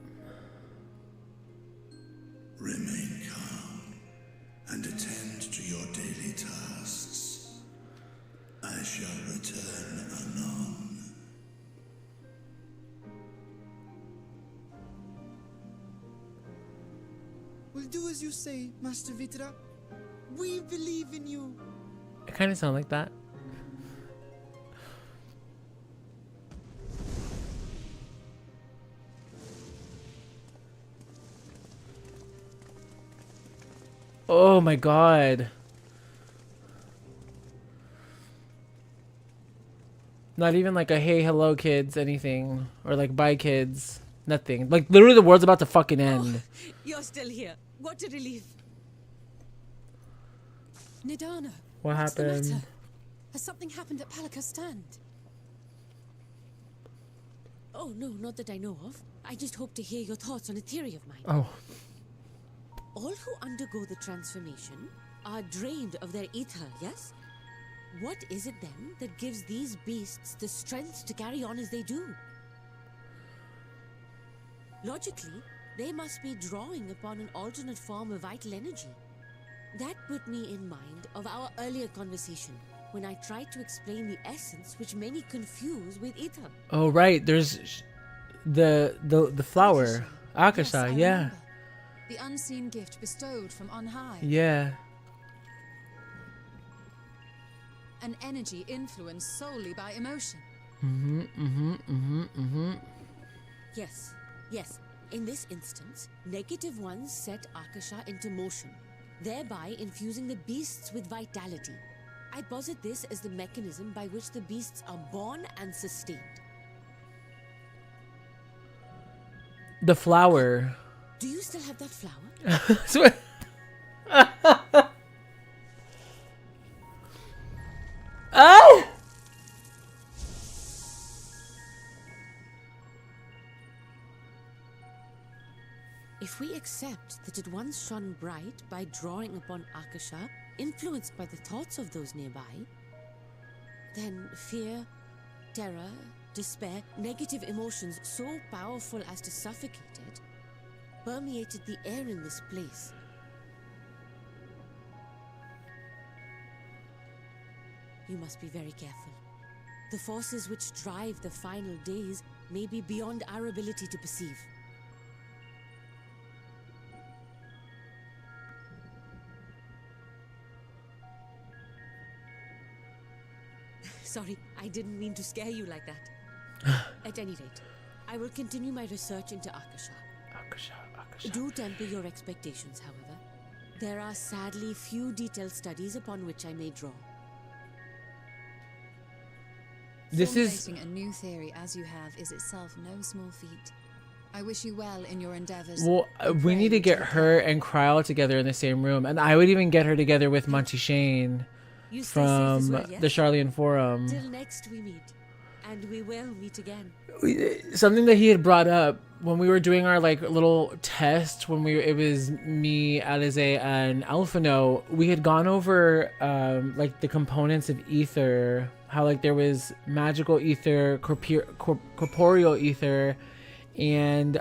Remain calm and attend to your daily tasks. I shall return anon. We'll do as you say, Master Vitra. We believe in you. It kind of sounds like that. Oh my god. Not even like a hey, hello, kids, anything. Or like bye, kids. Nothing. Like literally the world's about to fucking end. Oh, you're still here. What a relief. Nidana. What what's the happened? matter? Has something happened at Palaka's stand? Oh, no, not that I know of. I just hope to hear your thoughts on a theory of mine. Oh. All who undergo the transformation are drained of their ether, yes? What is it then that gives these beasts the strength to carry on as they do? Logically, they must be drawing upon an alternate form of vital energy. That put me in mind of our earlier conversation, when I tried to explain the essence which many confuse with ether. Oh right, there's the flower, Akasha. Yes, I Yeah, remember. The unseen gift bestowed from on high. yeah. An energy influenced solely by emotion. Yes, yes. In this instance, negative ones set Akasha into motion, thereby infusing the beasts with vitality. I posit this as the mechanism by which the beasts are born and sustained. The flower. Do you still have that flower? So- Oh! If we accept that it once shone bright by drawing upon Akasha, influenced by the thoughts of those nearby, then fear, terror, despair, negative emotions so powerful as to suffocate it, permeated the air in this place. You must be very careful. The forces which drive the final days may be beyond our ability to perceive. Sorry, I didn't mean to scare you like that. At any rate, I will continue my research into Akasha. Akasha. Do temper your expectations, however. There are sadly few detailed studies upon which I may draw. This is Formulating a new theory as you have is itself no small feat. I wish you well in your endeavors. well. We need to get her and Kryl together in the same room, and I would even get her together with Monty Shane You stay safe as from well, yes? the Charlian Forum. Till next we meet, and we will meet again. Something that he had brought up when we were doing our like little test when it was me, Alize, and Alphino, we had gone over like the components of ether, how like there was magical ether, corporeal ether, and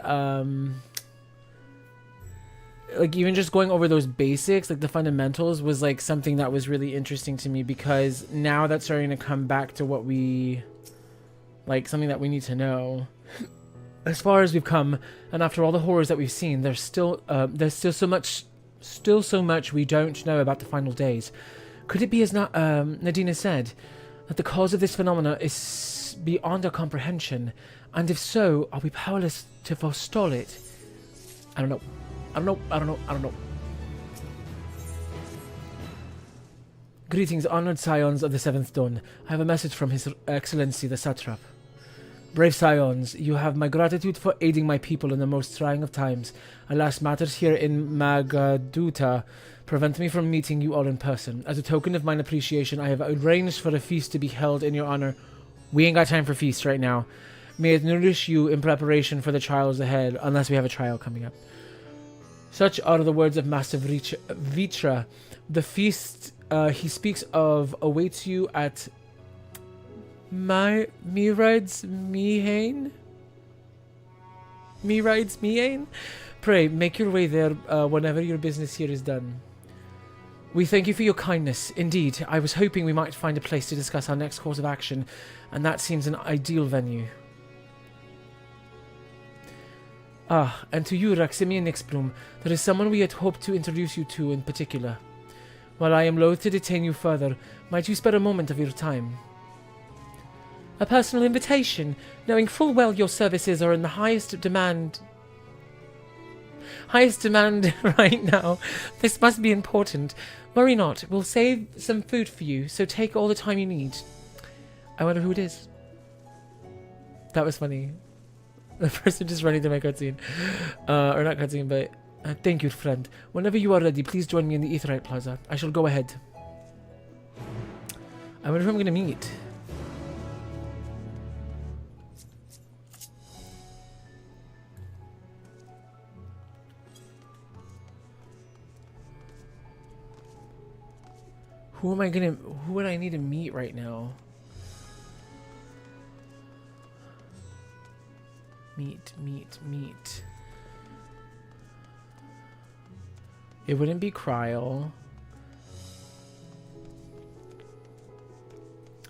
like even just going over those basics, like the fundamentals, was like something that was really interesting to me, because now that's starting to come back to what we like, something that we need to know. As far as we've come, and after all the horrors that we've seen, there's still so much we don't know about the final days. Could it be, as Nadina said, that the cause of this phenomena is beyond our comprehension? And if so, are we powerless to forestall it? I don't know. Greetings, honored scions of the Seventh Dawn. I have a message from His Excellency the Satrap. Brave scions, you have my gratitude for aiding my people in the most trying of times. Alas, matters here in Magaduta prevent me from meeting you all in person. As a token of mine appreciation, I have arranged for a feast to be held in your honor. We ain't got time for feasts right now. May it nourish you in preparation for the trials ahead, unless we have a trial coming up. Such are the words of Master Vitra. The feast he speaks of awaits you at Miride's Mihane? Pray, make your way there whenever your business here is done. We thank you for your kindness. Indeed, I was hoping we might find a place to discuss our next course of action, and that seems an ideal venue. Ah, and to you, Raximi and Nixbloom, there is someone we had hoped to introduce you to in particular. While I am loath to detain you further, might you spare a moment of your time? A personal invitation, knowing full well your services are in the highest demand right now. This must be important. Worry not, we'll save some food for you, so take all the time you need. I wonder who it is. That was funny. The person just running to my cutscene. Or not cutscene, but thank you, friend. Whenever you are ready, please join me in the Aetheryte Plaza. I shall go ahead. I wonder who I'm going to meet. Who would I need to meet right now? Meet. It wouldn't be Kryl.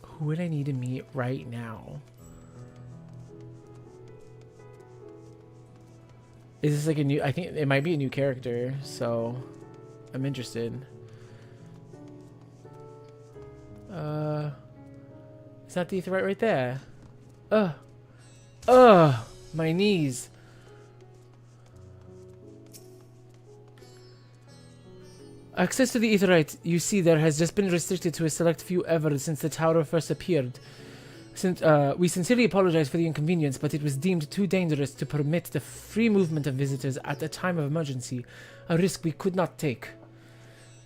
Who would I need to meet right now? Is this like a new... I think it might be a new character, so I'm interested. Is that the Aetheryte right there? My knees. Access to the Aetheryte, you see, there has just been restricted to a select few ever since the tower first appeared. We sincerely apologize for the inconvenience, but it was deemed too dangerous to permit the free movement of visitors at a time of emergency, a risk we could not take.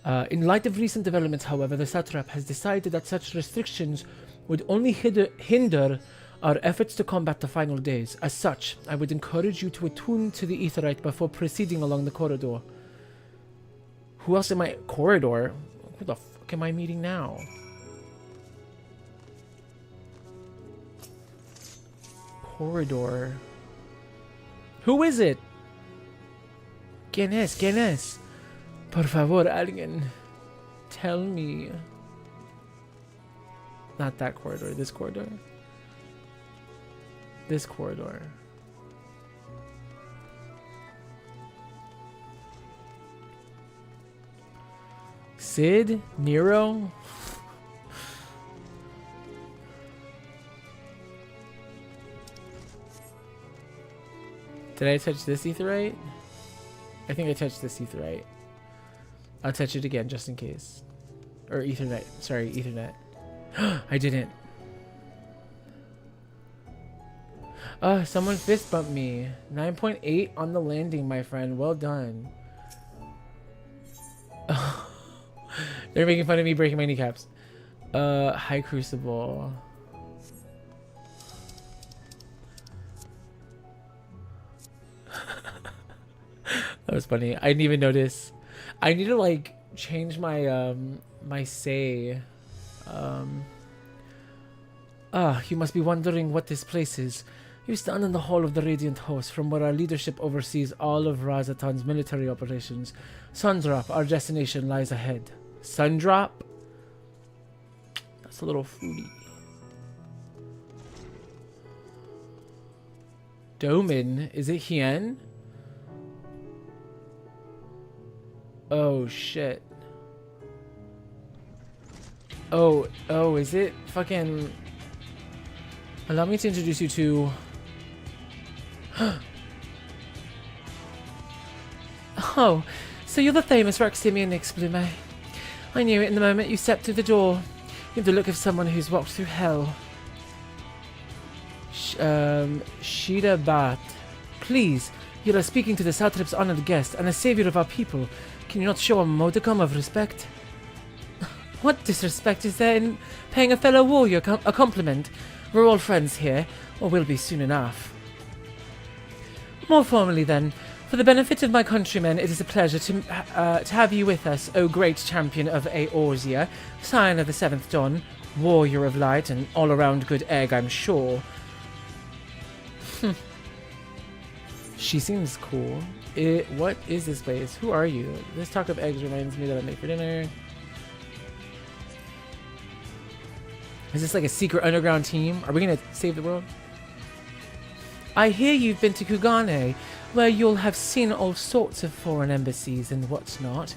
In light of recent developments, however, the satrap has decided that such restrictions would only hinder our efforts to combat the final days. As such, I would encourage you to attune to the Aetheryte before proceeding along the corridor. Who else am I... Corridor? Who the fuck am I meeting now? Corridor. Who is it? ¿Quién es? ¿Quién es? Por favor, alguien. Tell me. Not that corridor. This corridor. This corridor. Sid? Nero? Did I touch this Aetheryte? I think I touched this Aetheryte. I'll touch it again just in case. Or Ethernet. Sorry, Ethernet. I didn't. Someone fist bumped me. 9.8 on the landing, my friend. Well done. They're making fun of me breaking my kneecaps. High Crucible. That was funny. I didn't even notice. I need to like change my my say. You must be wondering what this place is. You stand in the hall of the Radiant Host, from where our leadership oversees all of Razatan's military operations. Sundrop, our destination, lies ahead. Sundrop? That's a little fruity. Domin, is it Hien? Oh shit. Oh, is it fucking... Allow me to introduce you to... Oh, so you're the famous Roximian Nixblume. I knew it in the moment you stepped through the door. You have the look of someone who's walked through hell. Shida Bat. Please, you are speaking to the Satrap's honored guest and a savior of our people. Can you not show a modicum of respect? What disrespect is there in paying a fellow warrior a compliment? We're all friends here, or will be soon enough. More formally then, for the benefit of my countrymen, it is a pleasure to have you with us, O great champion of Eorzea, scion of the Seventh Dawn, warrior of light, and all-around good egg, I'm sure. She seems cool. What is this place? Who are you? This talk of eggs reminds me that I make for dinner. Is this like a secret underground team? Are we gonna save the world? I hear you've been to Kugane, where you'll have seen all sorts of foreign embassies and what's not.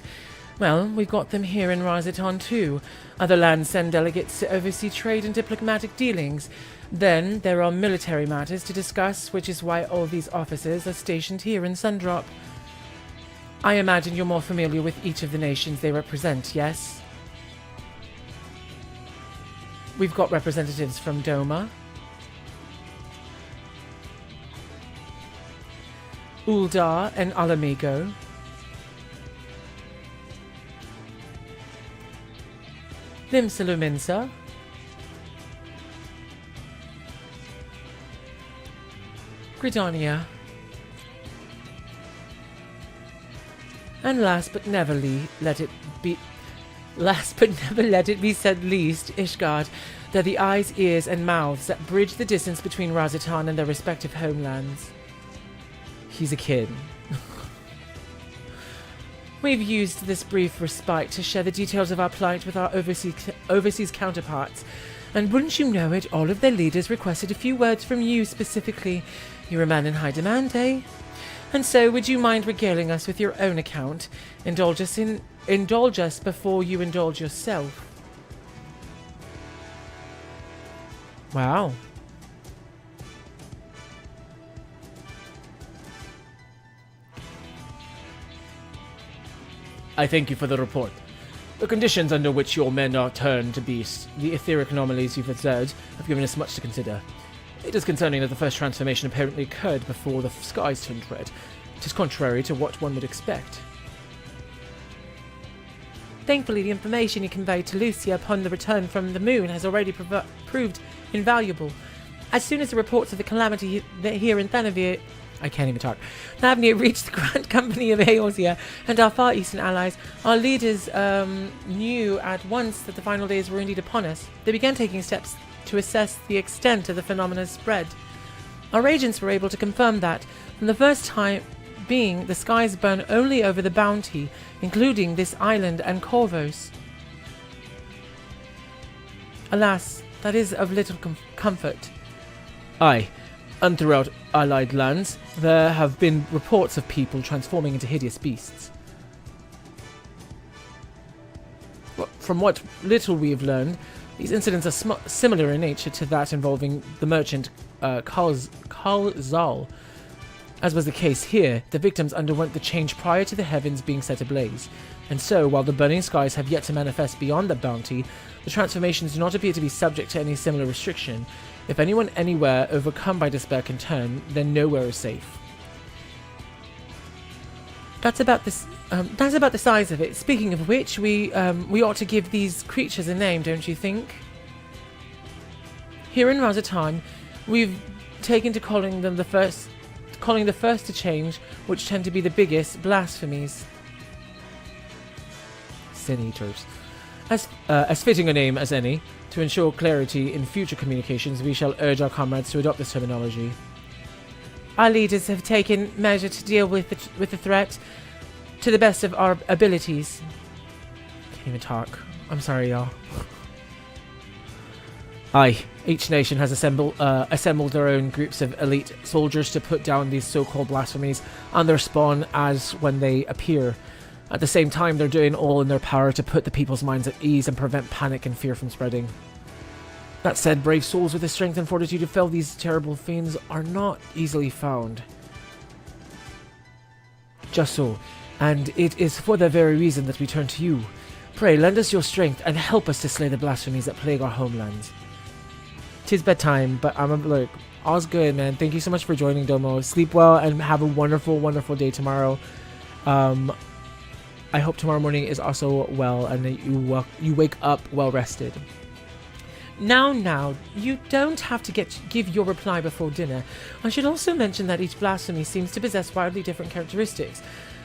Well, we've got them here in Razatan too. Other lands send delegates to oversee trade and diplomatic dealings. Then there are military matters to discuss, which is why all these officers are stationed here in Sundrop. I imagine you're more familiar with each of the nations they represent, yes? We've got representatives from Doma, Uldar and Alamigo, Limsaluminsa, Gridania, and last but never let it be said least, Ishgard. They're the eyes, ears, and mouths that bridge the distance between Razatan and their respective homelands. He's a kid. We've used this brief respite to share the details of our plight with our overseas counterparts, and wouldn't you know it, all of their leaders requested a few words from you specifically. You're a man in high demand, eh? And so, would you mind regaling us with your own account? Indulge us before you indulge yourself. Wow. I thank you for the report. The conditions under which your men are turned to beasts, the etheric anomalies you've observed, have given us much to consider. It is concerning that the first transformation apparently occurred before the skies turned red. It is contrary to what one would expect. Thankfully, the information you conveyed to Lucia upon the return from the moon has already proved invaluable. As soon as the reports of the calamity here in Thanavir, I can't even talk, Thavnir reached the Grand Company of Eorzea and our Far Eastern allies, our leaders knew at once that the final days were indeed upon us. They began taking steps to assess the extent of the phenomena's spread. Our agents were able to confirm that, from the first time being, the skies burn only over the Bounty, including this island and Corvos. Alas, that is of little comfort. Aye, and throughout allied lands, there have been reports of people transforming into hideous beasts. From what little we have learned, these incidents are similar in nature to that involving the merchant Kalzal. As was the case here, the victims underwent the change prior to the heavens being set ablaze, and so, while the burning skies have yet to manifest beyond the Bounty, the transformations do not appear to be subject to any similar restriction. If anyone anywhere overcome by despair can turn, then nowhere is safe. That's about the size of it. Speaking of which, we ought to give these creatures a name, don't you think? Here in Razatan, we've taken to calling the first to change, which tend to be the biggest, blasphemies. Sin Eaters. As fitting a name as any, to ensure clarity in future communications, we shall urge our comrades to adopt this terminology. Our leaders have taken measure to deal with the threat to the best of our abilities. Can't even talk. I'm sorry, y'all. Aye, each nation has assembled their own groups of elite soldiers to put down these so-called blasphemies and their spawn as when they appear. At the same time, they're doing all in their power to put the people's minds at ease and prevent panic and fear from spreading. That said, brave souls with the strength and fortitude to fell these terrible fiends are not easily found. Just so, and it is for that very reason that we turn to you. Pray, lend us your strength and help us to slay the blasphemies that plague our homelands. 'Tis bedtime, but look, all's good, man. Thank you so much for joining, Domo. Sleep well and have a wonderful, wonderful day tomorrow. I hope tomorrow morning is also well and that you wake up well rested. Now, you don't have to give your reply before dinner. I should also mention that each blasphemy seems to possess wildly different characteristics.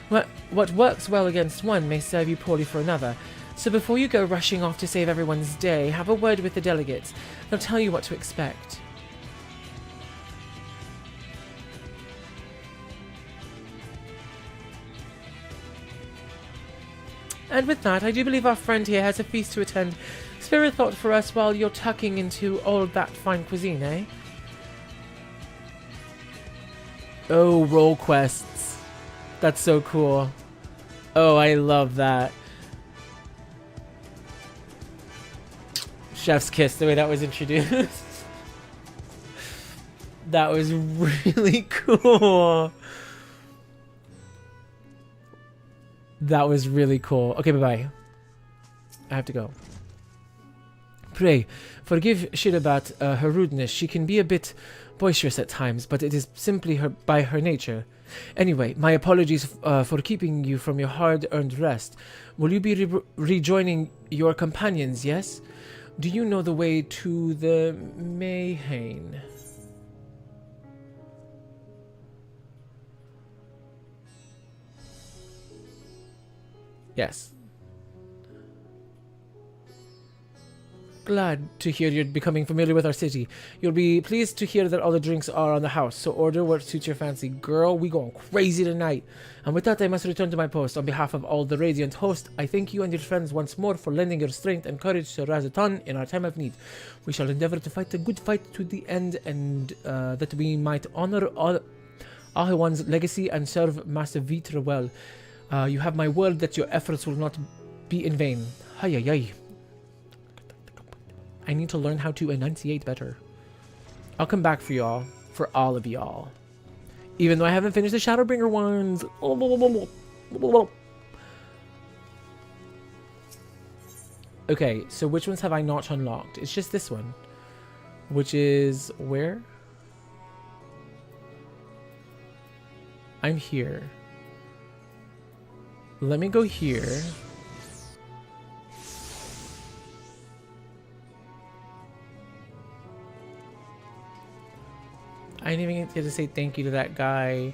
What works well against one may serve you poorly for another. So before you go rushing off to save everyone's day, have a word with the delegates. They'll tell you what to expect. And with that, I do believe our friend here has a feast to attend. Spare a thought for us while you're tucking into all that fine cuisine, eh? Oh, roll quests. That's so cool. Oh, I love that. Chef's kiss, the way that was introduced. That was really cool. That was really cool. Okay, bye-bye. I have to go. Pray, forgive Shirabat her rudeness. She can be a bit boisterous at times, but it is simply by her nature. Anyway, my apologies for keeping you from your hard-earned rest. Will you be rejoining your companions, yes? Do you know the way to the Mayhain? Yes. glad to hear you're becoming familiar with our city. You'll be pleased to hear that all the drinks are on the house, so order what suits your fancy. Girl, we going crazy tonight. And with that, I must return to my post. On behalf of all the Radiant host, I thank you and your friends once more for lending your strength and courage to Razatan in our time of need. We shall endeavor to fight a good fight to the end, and that we might honor Ahiwan's legacy and serve Master Vitra well. You have my word that your efforts will not be in vain. Hi. I need to learn how to enunciate better. I'll come back for y'all, for all of y'all. Even though I haven't finished the Shadowbringer ones. Okay, so which ones have I not unlocked? It's just this one. Which is where? I'm here. Let me go here. I didn't even get to say thank you to that guy.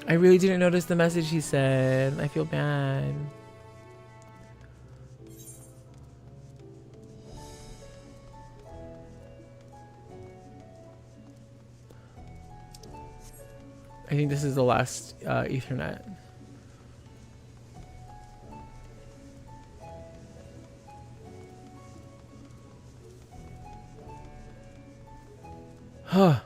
I really didn't notice the message he said. I feel bad. I think this is the last Ethernet. Huh.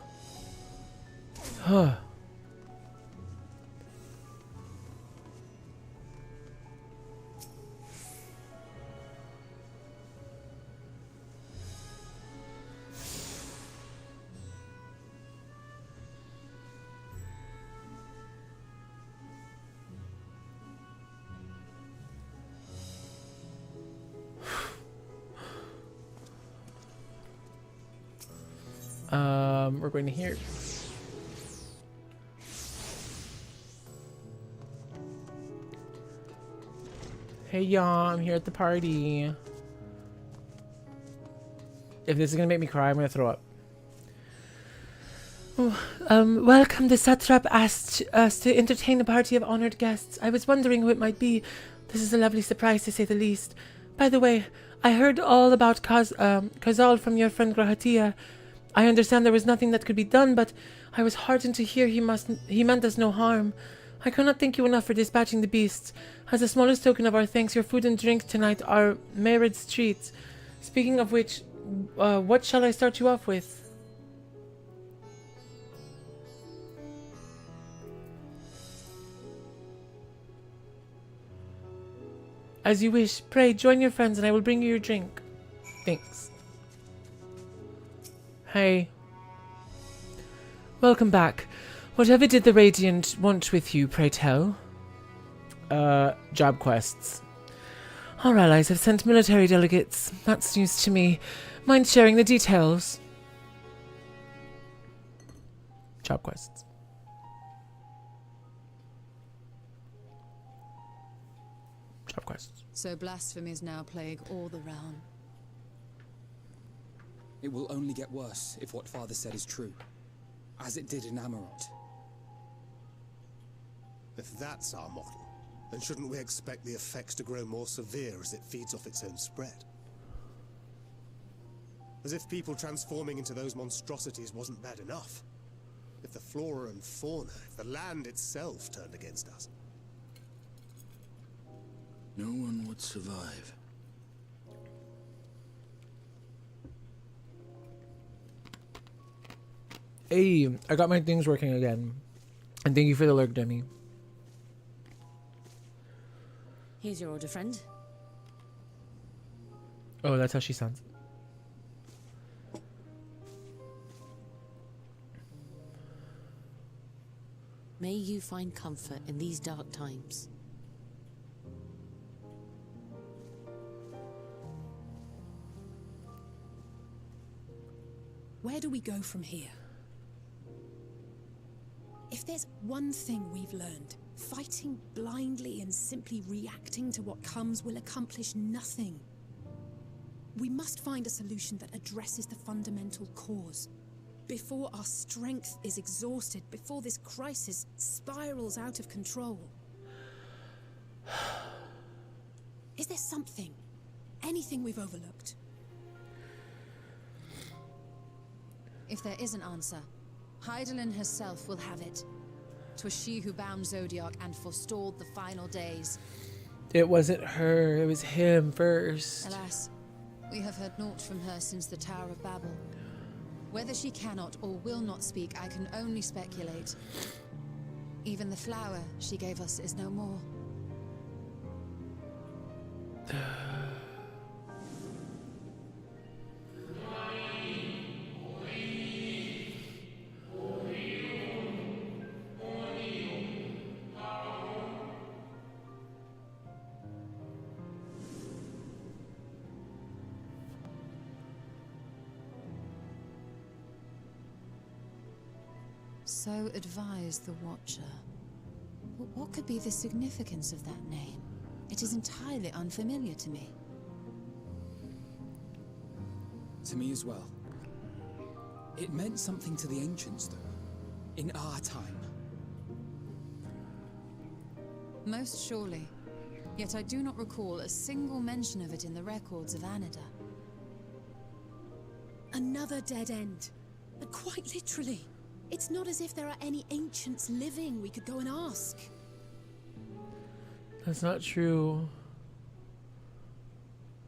We're going to here. Hey y'all, I'm here at the party. If this is gonna make me cry, I'm gonna throw up. Welcome. The Satrap asked us to entertain a party of honored guests. I was wondering who it might be. This is a lovely surprise, to say the least. By the way, I heard all about Kazal from your friend Grahatia. I understand there was nothing that could be done, but I was heartened to hear he meant us no harm. I cannot thank you enough for dispatching the beasts. As the smallest token of our thanks, your food and drink tonight are Merid's treats. Speaking of which, what shall I start you off with? As you wish. Pray, join your friends and I will bring you your drink. Thanks. Hey. Welcome back. Whatever did the Radiant want with you, pray tell? Job quests. Our allies have sent military delegates. That's news to me. Mind sharing the details? Job quests. Job quests. So blasphemies now plague all the realm. It will only get worse if what Father said is true, as it did in Amarot. If that's our model, then shouldn't we expect the effects to grow more severe as it feeds off its own spread? As if people transforming into those monstrosities wasn't bad enough. If the flora and fauna, if the land itself turned against us. No one would survive. Hey, I got my things working again. And thank you for the lurk, Demi. Here's your order, friend. Oh, that's how she sounds. May you find comfort in these dark times. Where do we go from here? If there's one thing we've learned, fighting blindly and simply reacting to what comes will accomplish nothing. We must find a solution that addresses the fundamental cause. Before our strength is exhausted, before this crisis spirals out of control. Is there something, anything we've overlooked? If there is an answer, Hydaelyn herself will have it. 'Twas she who bound Zodiac and forestalled the final days. It wasn't her, it was him first. Alas, we have heard naught from her since the Tower of Babel. Whether she cannot or will not speak, I can only speculate. Even the flower she gave us is no more. So advised the Watcher. But what could be the significance of that name? It is entirely unfamiliar to me. To me as well. It meant something to the ancients, though. In our time. Most surely. Yet I do not recall a single mention of it in the records of Anida. Another dead end. And quite literally. It's not as if there are any ancients living we could go and ask. That's not true.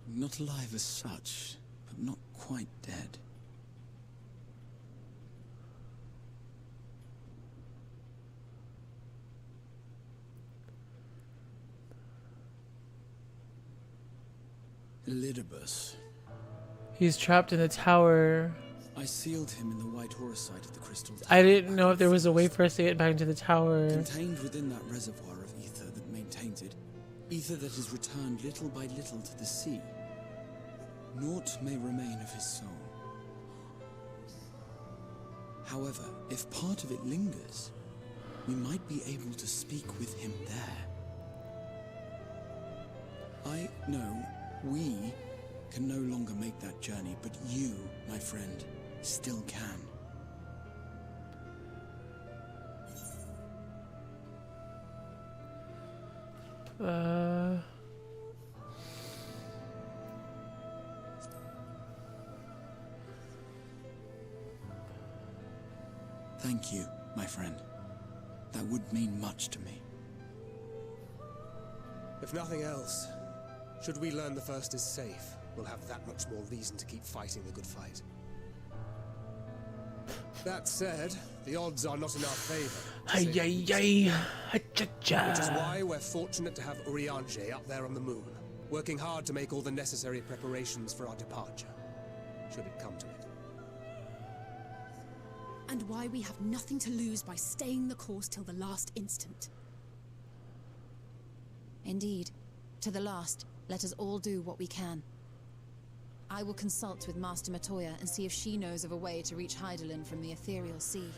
Not alive as such, but not quite dead. Elidibus. He's trapped in the tower. I sealed him in the White Horus site of the Crystal Tower. I didn't know if there was a way for us to get back into the tower. Contained within that reservoir of ether that maintains it, ether that is returned little by little to the sea. Naught may remain of his soul. However, if part of it lingers, we might be able to speak with him there. I know we can no longer make that journey, but you, my friend, still can. Thank you, my friend. That would mean much to me. If nothing else, should we learn the First is safe, we'll have that much more reason to keep fighting the good fight. That said, the odds are not in our favor. Which is why we're fortunate to have Urianger up there on the moon, working hard to make all the necessary preparations for our departure, should it come to it. And why we have nothing to lose by staying the course till the last instant. Indeed. To the last, let us all do what we can. I will consult with Master Matoya and see if she knows of a way to reach Hydaelyn from the ethereal sea.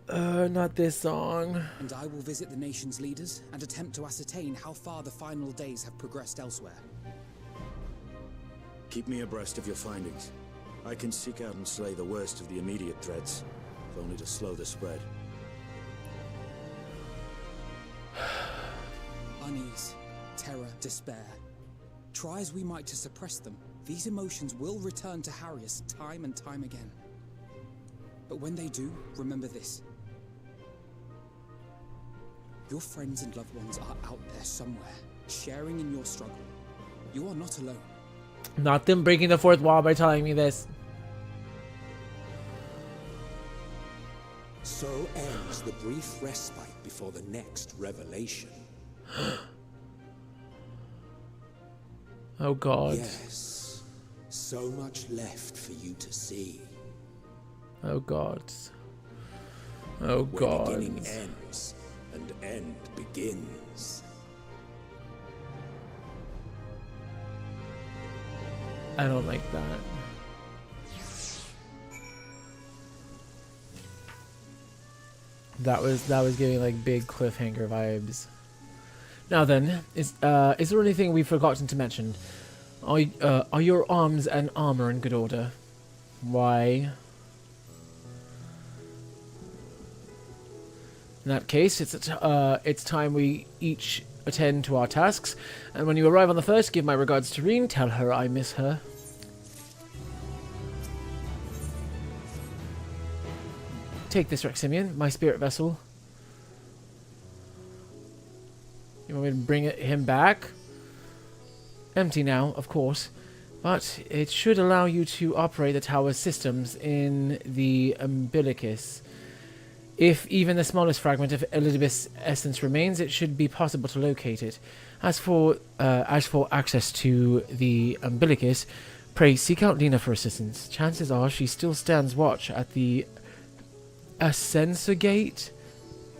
Not this song. And I will visit the nation's leaders and attempt to ascertain how far the final days have progressed elsewhere. Keep me abreast of your findings. I can seek out and slay the worst of the immediate threats, if only to slow the spread. Unease, terror, despair. Try as we might to suppress them, these emotions will return to harry us time and time again. But when they do, remember this. Your friends and loved ones are out there somewhere, sharing in your struggle. You are not alone. Not them breaking the fourth wall by telling me this. So ends the brief respite before the next revelation. Oh God. Yes. So much left for you to see. Oh God. Oh God. Where beginning ends and end begins. I don't like that. That was giving like big cliffhanger vibes. Now then, is there anything we've forgotten to mention? Are your arms and armor in good order? Why? In that case, it's time we each attend to our tasks. And when you arrive on the first, give my regards to Reen. Tell her I miss her. Take this, Reximian, my spirit vessel. You want me to bring him back? Empty now, of course. But it should allow you to operate the tower's systems in the umbilicus. If even the smallest fragment of Elizabeth's essence remains, it should be possible to locate it. As for access to the umbilicus, pray seek out Lena for assistance. Chances are she still stands watch at the Ascensor Gate.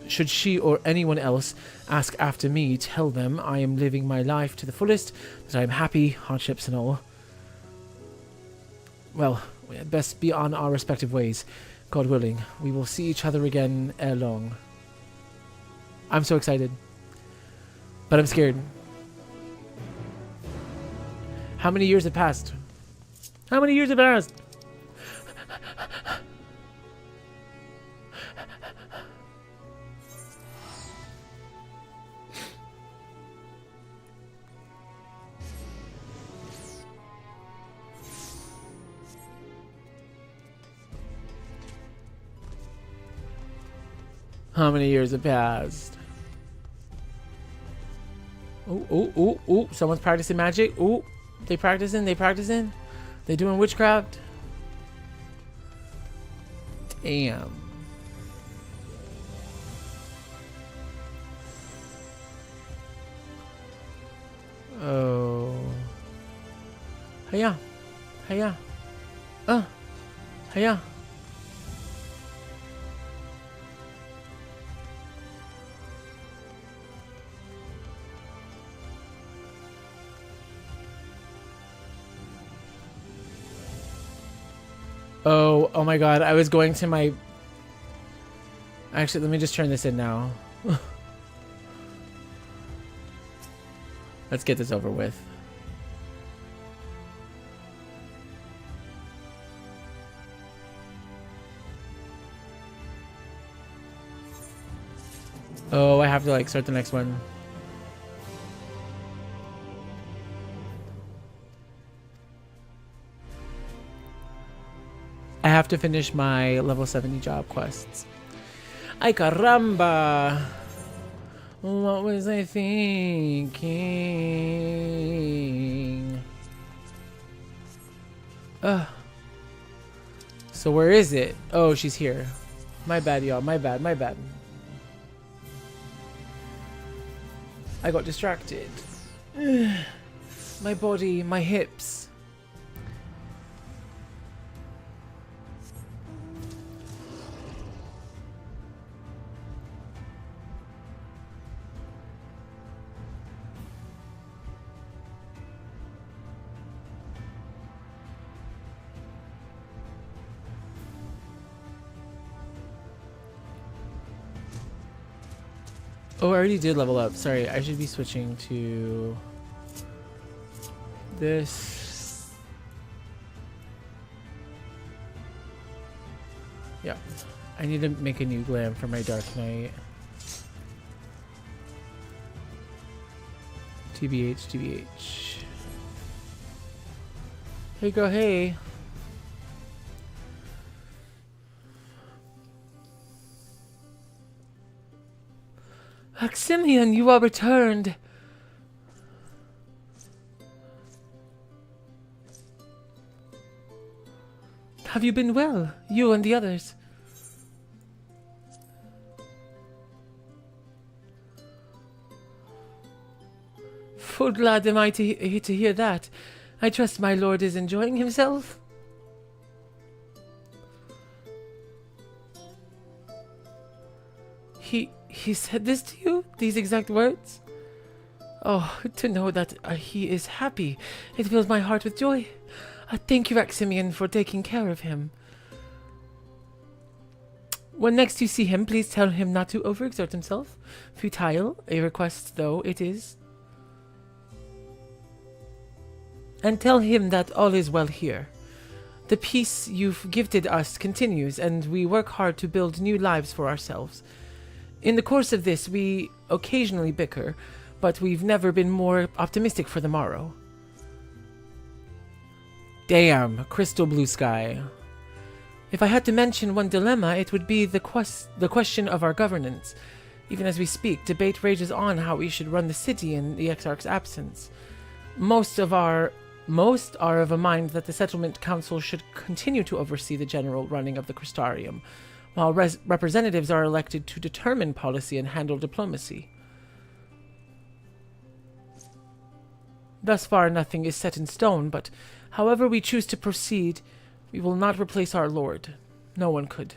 Should she or anyone else ask after me, tell them I am living my life to the fullest, that I am happy, hardships and all. Well, we had best be on our respective ways. God willing, we will see each other again ere long. I'm so excited. But I'm scared. How many years have passed? How many years have passed? How many years have passed? Oh, someone's practicing magic. Oh, they practicing. They doing witchcraft. Damn. Oh. Hiya. Hiya. Hiya. Oh my god, I was going to my... Actually, let me just turn this in now. Let's get this over with. Oh, I have to like start the next one. I have to finish my level 70 job quests. Ay caramba! What was I thinking? So where is it? Oh, she's here. My bad, y'all. My bad. I got distracted. My body, my hips. Oh, I already did level up. Sorry, I should be switching to this. Yeah, I need to make a new glam for my Dark Knight. TBH. Hey girl, hey. Maximian, you are returned. Have you been well, you and the others? Full glad am I to hear that. I trust my lord is enjoying himself. He said this to you? These exact words? Oh, to know that he is happy. It fills my heart with joy. Thank you, Maximian, for taking care of him. When next you see him, please tell him not to overexert himself. Futile, a request though it is. And tell him that all is well here. The peace you've gifted us continues, and we work hard to build new lives for ourselves. In the course of this, we occasionally bicker, but we've never been more optimistic for the morrow. Damn, crystal blue sky. If I had to mention one dilemma, it would be the question of our governance. Even as we speak, debate rages on how we should run the city in the Exarch's absence. Most are of a mind that the Settlement Council should continue to oversee the general running of the Crystarium, while representatives are elected to determine policy and handle diplomacy. Thus far, nothing is set in stone, but however we choose to proceed, we will not replace our Lord. No one could.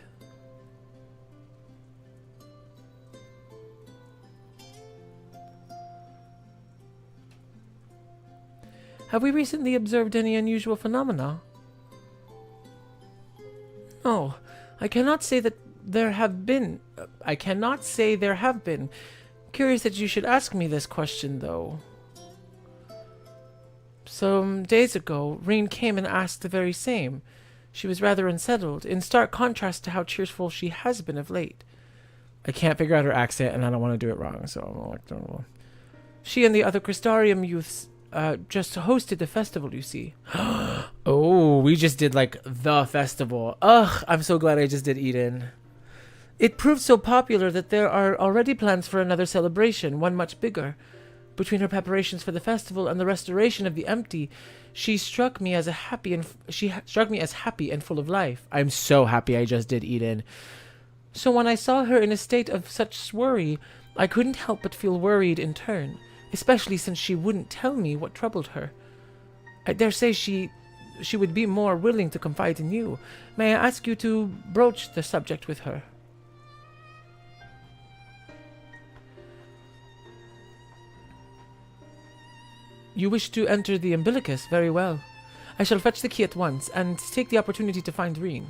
Have we recently observed any unusual phenomena? No, I cannot say that there have been. Curious that you should ask me this question, though. Some days ago, Reen came and asked the very same. She was rather unsettled, in stark contrast to how cheerful she has been of late. I can't figure out her accent, and I don't want to do it wrong, so I'm like, don't know. She and the other Crystarium youths just hosted the festival, you see. Oh, we just did, like, the festival. Ugh, I'm so glad I just did Eden. It proved so popular that there are already plans for another celebration, one much bigger. Between her preparations for the festival and the restoration of the empty, she struck me as happy and full of life. I'm so happy I just did Eden. So when I saw her in a state of such worry, I couldn't help but feel worried in turn, especially since she wouldn't tell me what troubled her. I dare say she would be more willing to confide in you. May I ask you to broach the subject with her? You wish to enter the umbilicus? Very well. I shall fetch the key at once, and take the opportunity to find Reen.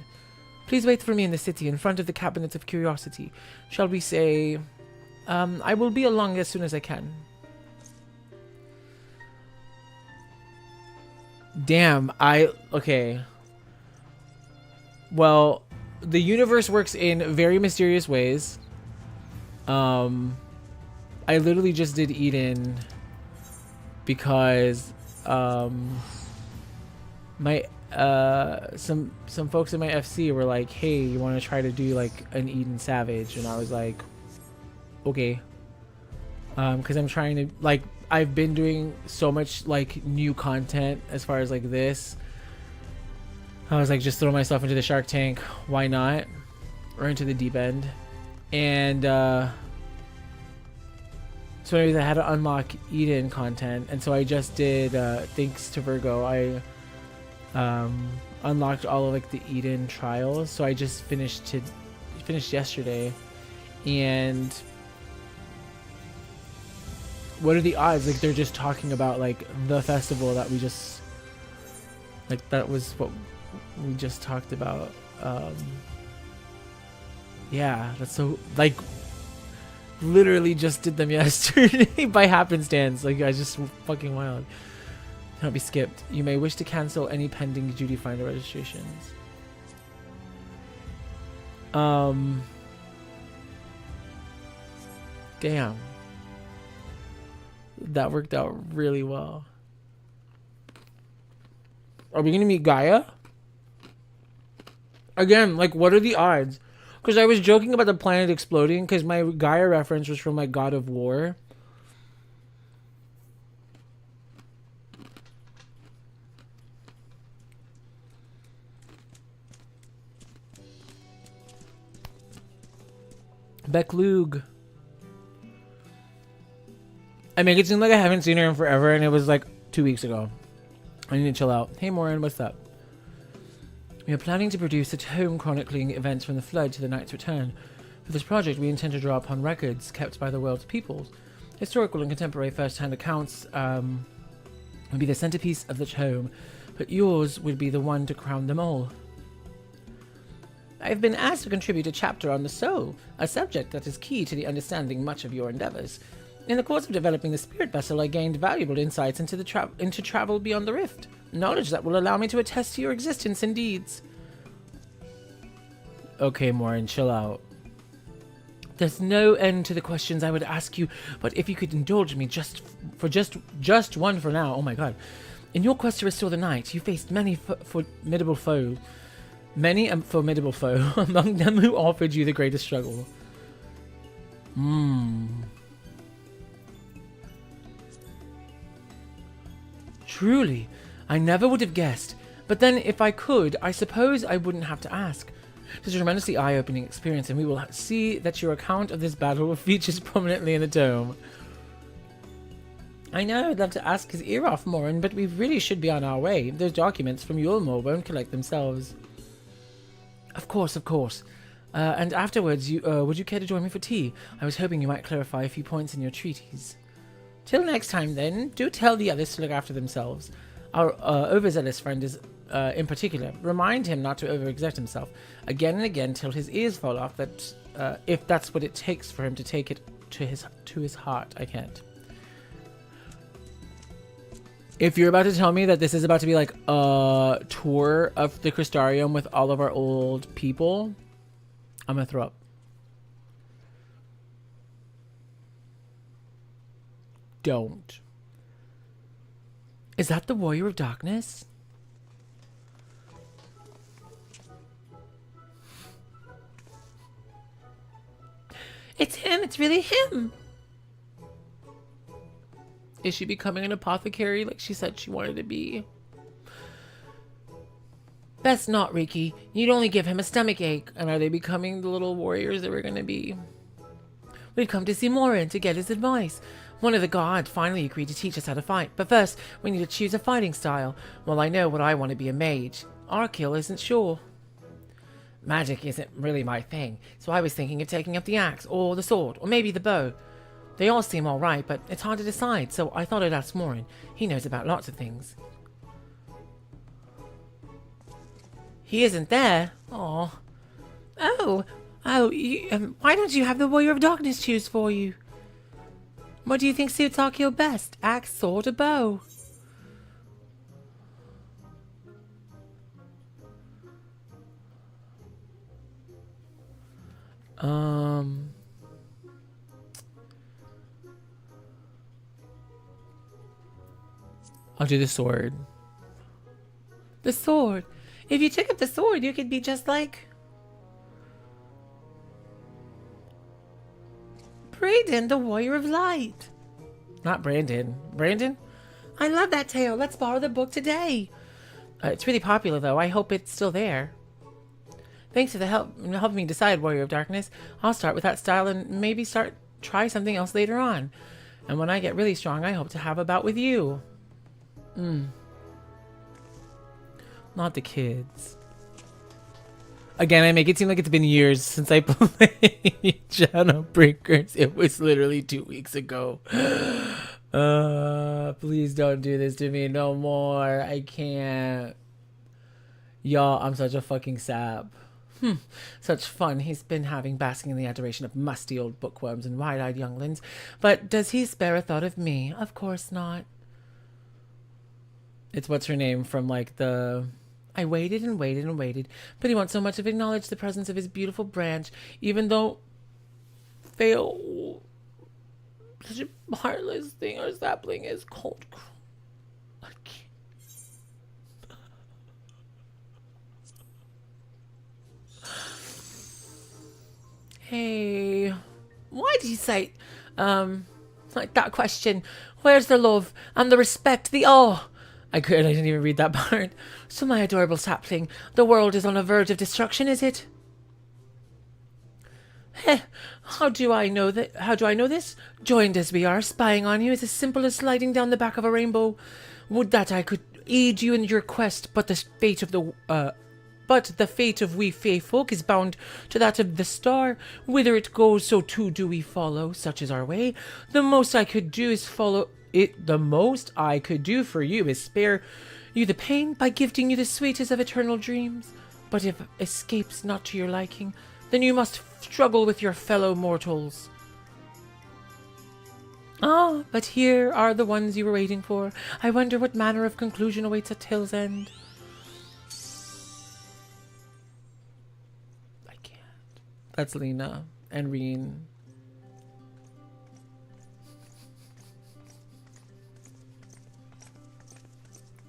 Please wait for me in the city, in front of the Cabinet of Curiosity. Shall we say... I will be along as soon as I can. Damn, okay. Well, the universe works in very mysterious ways. I literally just did Eden because my some folks in my FC were like, hey, you want to try to do like an Eden Savage? And I was like, okay. Because I'm trying to, like, I've been doing so much like new content as far as like this. I was like, just throw myself into the Shark Tank, why not? Or into the deep end. And so anyways, I had to unlock Eden content, and so I just did, thanks to Virgo, I unlocked all of like the Eden trials. So I just finished yesterday. And what are the odds? Like, they're just talking about like the festival that we just, like, that was what we just talked about. Yeah, that's so, like, literally just did them yesterday by happenstance. Like, I just fucking wild. Cannot be skipped. You may wish to cancel any pending duty finder registrations. Damn. That worked out really well. Are we gonna meet Gaia? Again, like, what are the odds? Because I was joking about the planet exploding because my Gaia reference was from like God of War. Becklug. I make it seem like I haven't seen her in forever, and it was like 2 weeks ago. I need to chill out. Hey, Morin, what's up? We are planning to produce a tome chronicling events from the flood to the Knight's return. For this project, we intend to draw upon records kept by the world's peoples. Historical and contemporary first-hand accounts would be the centerpiece of the tome, but yours would be the one to crown them all. I've been asked to contribute a chapter on the soul, a subject that is key to the understanding much of your endeavors. In the course of developing the spirit vessel, I gained valuable insights into travel beyond the rift. Knowledge that will allow me to attest to your existence and deeds. Okay, Morin, chill out. There's no end to the questions I would ask you, but if you could indulge me just one for now. Oh my god. In your quest to restore the night, you faced many formidable foes. Many a formidable foe, among them who offered you the greatest struggle. Truly, I never would have guessed. But then, if I could, I suppose I wouldn't have to ask. It is a tremendously eye-opening experience, and we will see that your account of this battle features prominently in the tome. I know I'd love to ask his ear off, Morin, but we really should be on our way. Those documents from Yulmore won't collect themselves. Of course, of course. And afterwards, would you care to join me for tea? I was hoping you might clarify a few points in your treaties. Till next time, then. Do tell the others to look after themselves. Our overzealous friend is, in particular, remind him not to overexert himself again and again till his ears fall off. That, if that's what it takes for him to take it to his heart, I can't. If you're about to tell me that this is about to be like a tour of the Crystarium with all of our old people, I'm gonna throw up. Don't. Is that the Warrior of Darkness? It's him. It's really him. Is she becoming an apothecary like she said she wanted to be? Best not, Riki. You'd only give him a stomach ache. And are they becoming the little warriors that we're going to be? We've come to see Morin to get his advice. One of the gods finally agreed to teach us how to fight. But first, we need to choose a fighting style. Well, I know what I want to be a mage. Arkil isn't sure. Magic isn't really my thing, so I was thinking of taking up the axe, or the sword, or maybe the bow. They all seem alright, but it's hard to decide, so I thought I'd ask Morin. He knows about lots of things. He isn't there. Aww. Oh, why don't you have the Warrior of Darkness choose for you? What do you think suits Arkil best? Axe, sword, or bow? I'll do the sword. The sword? If you took up the sword, you could be just like Brayden, the Warrior of Light. Not Brandon. Brandon? I love that tale. Let's borrow the book today. It's really popular, though. I hope it's still there. Thanks for the helping me decide, Warrior of Darkness. I'll start with that style and maybe try something else later on. And when I get really strong, I hope to have a bout with you. Not the kids. Again, I make it seem like it's been years since I played Shadowbreakers. It was literally 2 weeks ago. Please don't do this to me no more. I can't. Y'all, I'm such a fucking sap. Such fun he's been having basking in the adoration of musty old bookworms and wide-eyed younglings. But does he spare a thought of me? Of course not. It's what's her name from like the... I waited and waited and waited, but he won't so much as acknowledge the presence of his beautiful branch, even though such a heartless thing or sapling is cold. I can't. Hey, why did you say, like that question? Where's the love and the respect, the awe? I didn't even read that part. So my adorable sapling, the world is on the verge of destruction, is it? Heh, how do I know this? Joined as we are, spying on you is as simple as sliding down the back of a rainbow. Would that I could aid you in your quest, but the fate of we fey folk is bound to that of the star. Whither it goes, so too do we follow. Such is our way. The most I could do for you is spare you the pain by gifting you the sweetest of eternal dreams. But if escapes not to your liking, then you must struggle with your fellow mortals. Ah, but here are the ones you were waiting for. I wonder what manner of conclusion awaits at Tale's End. That's Lena. and Reen.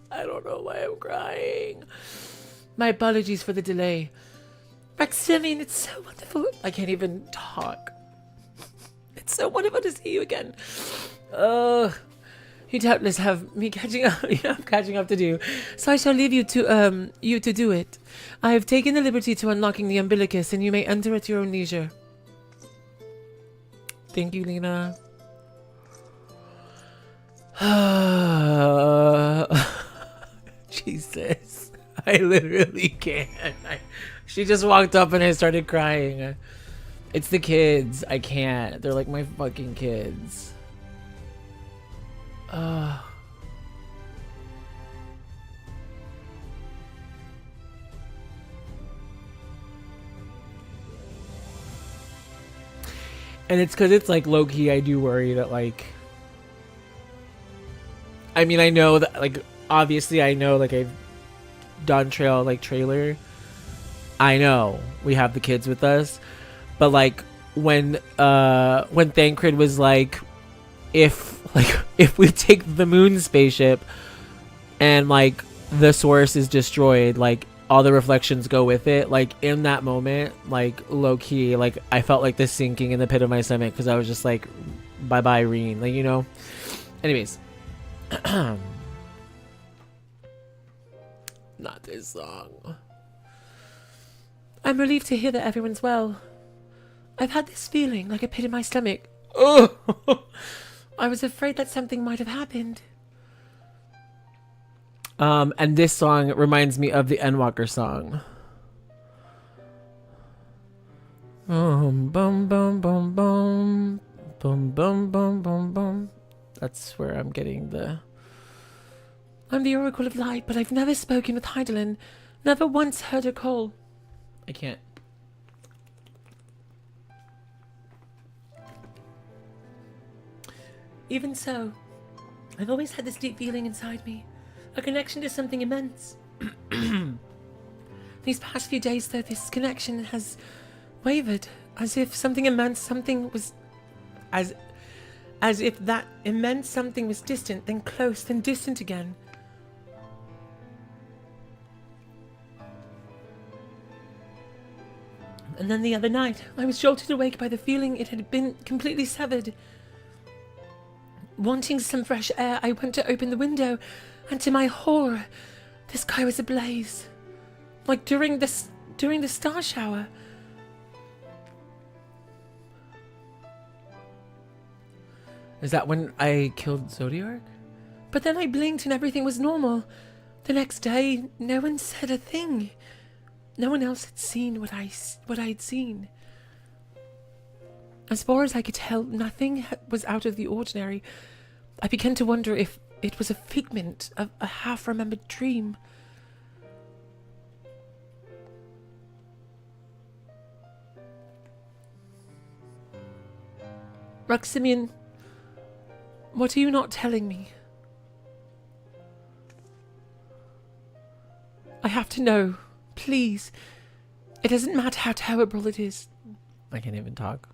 I don't know why I'm crying. My apologies for the delay. Maximian, it's so wonderful. I can't even talk. It's so wonderful to see you again. You doubtless have me catching up. You have catching up to do, so I shall leave you to do it. I have taken the liberty to unlocking the umbilicus, and you may enter at your own leisure. Thank you, Lena. Jesus, I literally can't. She just walked up and I started crying. It's the kids. I can't. They're like my fucking kids. And it's because it's like low-key, I do worry that like, I mean, I know that like, obviously I know like I've done trailer. I know we have the kids with us, but like when Thancred was like, if we take the moon spaceship and like the source is destroyed, like all the reflections go with it, like in that moment, like low key, like I felt like the sinking in the pit of my stomach because I was just like, bye bye Reen, like, you know. Anyways, not this song. I'm relieved to hear that everyone's well. I've had this feeling like a pit in my stomach. Oh, I was afraid that something might have happened. And this song reminds me of the Endwalker song. Bum bum bum bum bum bum bum bum bum bum. That's where I'm getting the. I'm the Oracle of Light, but I've never spoken with Heidelin. Never once heard her call. I can't. Even so, I've always had this deep feeling inside me. A connection to something immense. These past few days, though, this connection has wavered, as if something immense, something was... As if that immense something was distant, then close, then distant again. And then the other night, I was jolted awake by the feeling it had been completely severed. Wanting some fresh air, I went to open the window, and to my horror, the sky was ablaze. Like during the star shower. Is that when I killed Zodiac? But then I blinked and everything was normal. The next day, no one said a thing. No one else had seen what I'd seen. As far as I could tell, nothing was out of the ordinary. I began to wonder if it was a figment of a half-remembered dream. Maximian, what are you not telling me? I have to know, please. It doesn't matter how terrible it is. I can't even talk.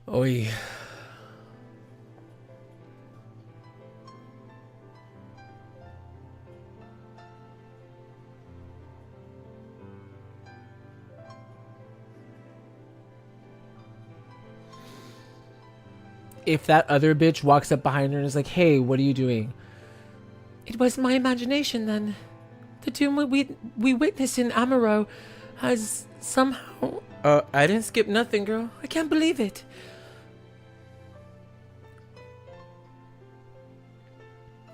Oi. If that other bitch walks up behind her and is like, hey, what are you doing? It was my imagination then. The doom we witnessed in Amaro has somehow... I didn't skip nothing, girl. I can't believe it.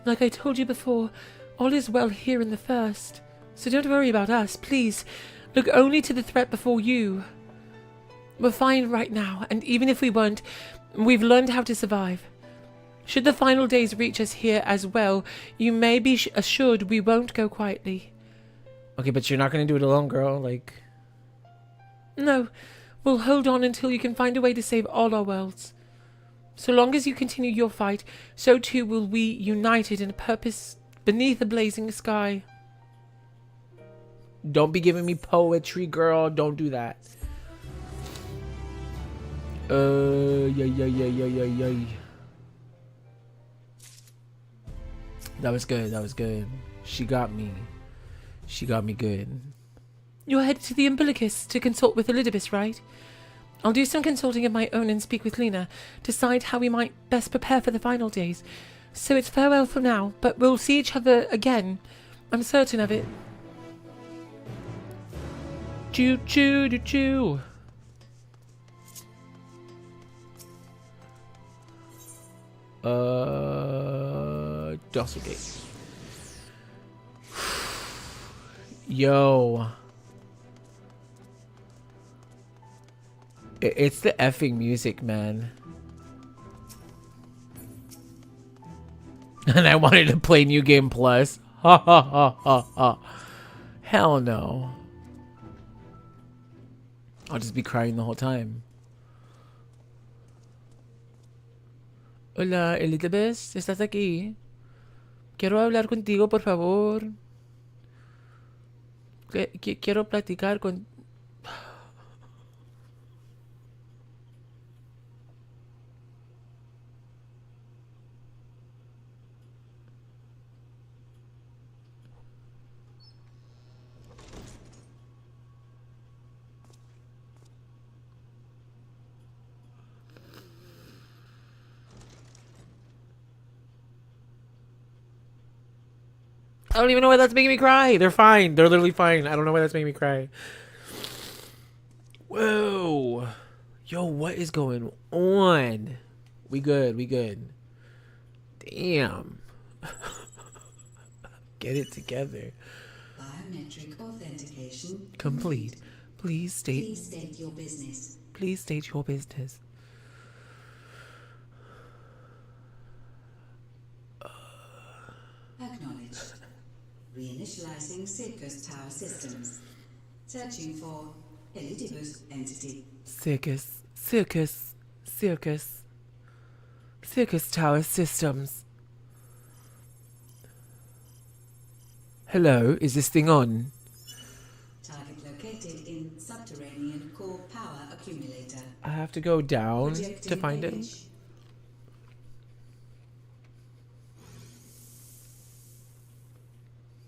Like I told you before, all is well here in the first. So don't worry about us, please. Look only to the threat before you. We're fine right now, and even if we weren't, we've learned how to survive. Should the final days reach us here as well, you may be assured we won't go quietly. Okay, but you're not going to do it alone, girl, like... No, we'll hold on until you can find a way to save all our worlds. So long as you continue your fight, so too will we, united in a purpose beneath a blazing sky. Don't be giving me poetry, girl. Don't do that. Yeah. That was good. That was good. She got me. She got me good. You're headed to the Umbilicus to consult with Elidibus, right? I'll do some consulting of my own and speak with Lena, decide how we might best prepare for the final days. So it's farewell for now, but we'll see each other again. I'm certain of it. Choo choo choo choo. Dosselgate. Yo. It's the effing music, man. And I wanted to play New Game Plus. Ha ha ha ha ha. Hell no. I'll just be crying the whole time. Hola, Elizabeth, ¿estás aquí? Quiero hablar contigo, por favor. Quiero platicar con... I don't even know why that's making me cry. They're fine. They're literally fine. I don't know why that's making me cry. Whoa. Yo, what is going on? We good. We good. Damn. Get it together. Biometric authentication Complete. Please state your business. Please state your business. Acknowledged. Reinitializing Circus Tower systems. Searching for Elidibus entity. Circus Tower systems. Hello, is this thing on? Target located in subterranean core power accumulator. I have to go down Projecting to find it. image.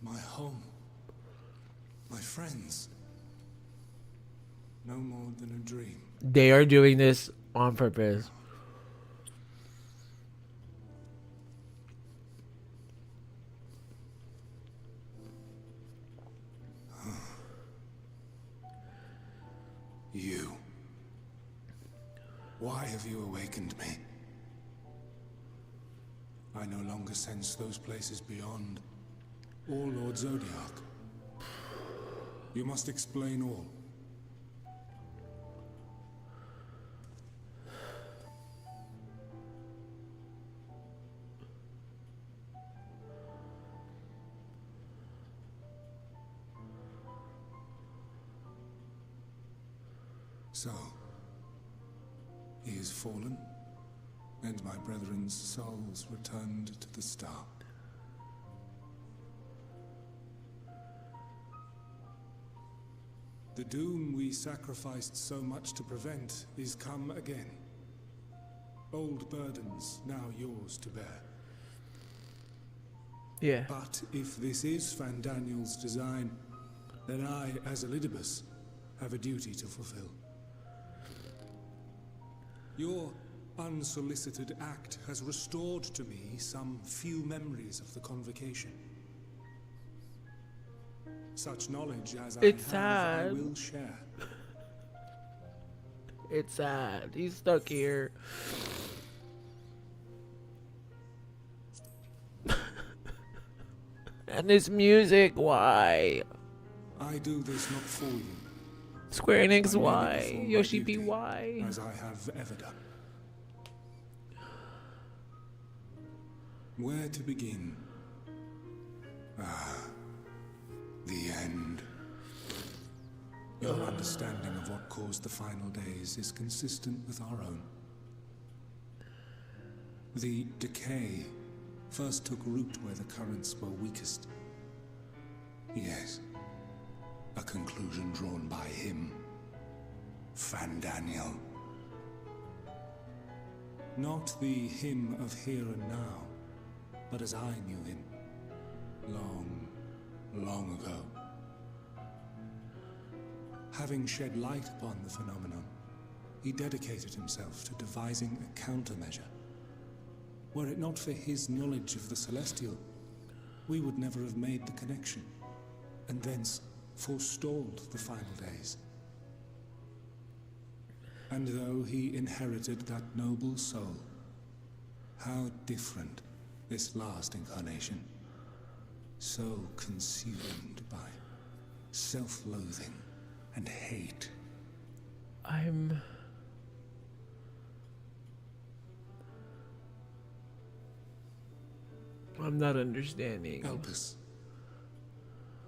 My home. My friends. No more than a dream. They are doing this on purpose. You. Why have you awakened me? I no longer sense those places beyond. Or Lord Zodiac. You must explain all. So, he is fallen, and my brethren's souls returned to the star. The doom we sacrificed so much to prevent is come again. Old burdens now yours to bear. Yeah. But if this is Fandaniel's design, then I, as Elidibus, have a duty to fulfill. Your unsolicited act has restored to me some few memories of the convocation. Such knowledge as I have, I will share. It's sad. He's stuck here. And this music, why? I do this not for you. Square Enix, I why? merely perform my Yoshi duty, P, why? As I have ever done. Where to begin? The end. Your understanding of what caused the final days is consistent with our own. The decay first took root where the currents were weakest. Yes, a conclusion drawn by him, Fandaniel. Not the him of here and now, but as I knew him, long, long ago. Having shed light upon the phenomenon, he dedicated himself to devising a countermeasure. Were it not for his knowledge of the Celestial, we would never have made the connection, and thence forestalled the final days. And though he inherited that noble soul, how different this last incarnation, so consumed by self-loathing and hate. I'm not understanding. Elpis.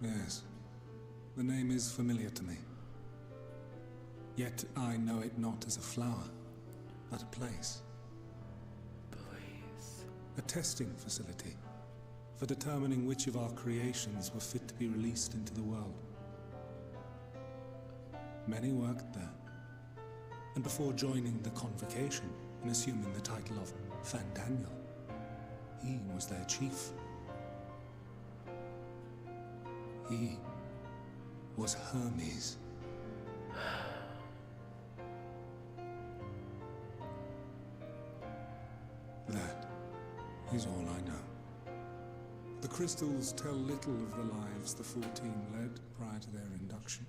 Yes. The name is familiar to me. Yet I know it not as a flower, but a place. A testing facility for determining which of our creations were fit to be released into the world. Many worked there, and before joining the convocation and assuming the title of Fandaniel, he was their chief. He was Hermes. That is all I know. The crystals tell little of the lives the 14 led prior to their induction.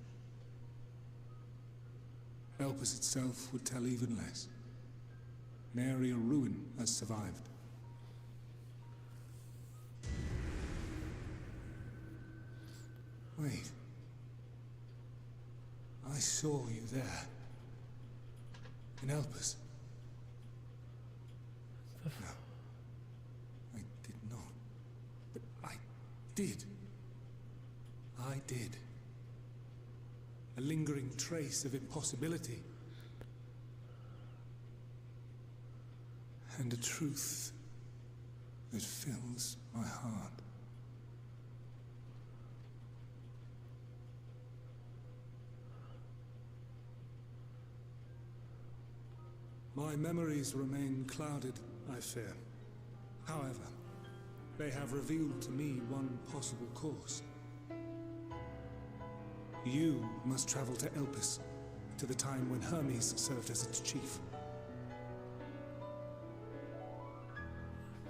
Elpis itself would tell even less. Nary a ruin has survived. Wait. I saw you there. In Elpis. No. I did not. But I did. I did. A lingering trace of impossibility. And a truth that fills my heart. My memories remain clouded, I fear. However, they have revealed to me one possible course. You must travel to Elpis, to the time when Hermes served as its chief.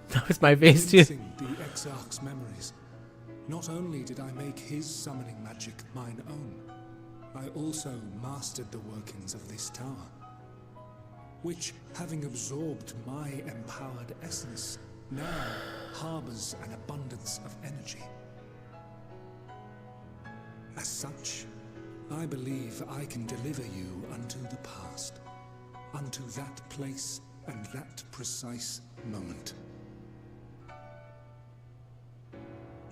That was my face too. Witnessing the Exarch's memories, not only did I make his summoning magic mine own, I also mastered the workings of this tower, which, having absorbed my empowered essence, now harbors an abundance of energy. As such, I believe I can deliver you unto the past, unto that place and that precise moment.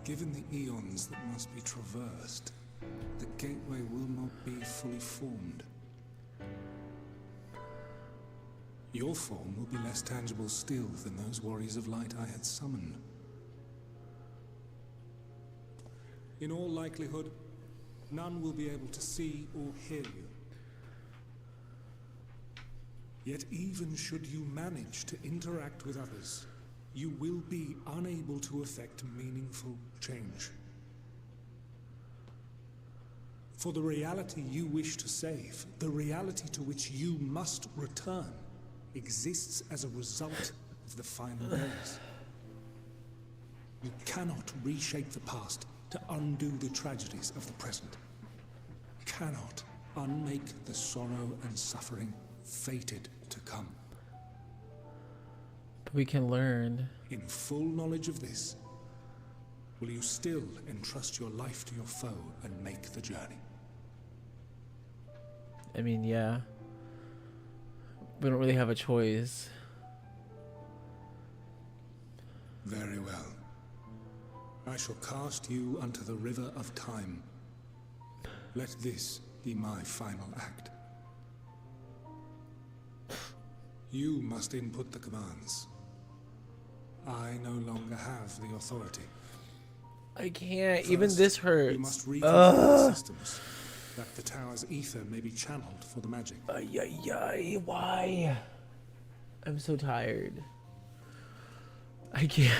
Given the eons that must be traversed, the gateway will not be fully formed. Your form will be less tangible still than those warriors of light I had summoned. In all likelihood, none will be able to see or hear you. Yet even should you manage to interact with others, you will be unable to effect meaningful change. For the reality you wish to save, the reality to which you must return, exists as a result of the final days. You cannot reshape the past to undo the tragedies of the present. Cannot unmake the sorrow and suffering fated to come. But we can learn. In full knowledge of this, will you still entrust your life to your foe and make the journey? I mean, yeah. We don't really have a choice. Very well. I shall cast you unto the river of time. Let this be my final act. You must input the commands. I no longer have the authority. I can't. First, even this hurts. You must reconfigure the systems, that the tower's ether may be channeled for the magic. Why? I'm so tired. I can't.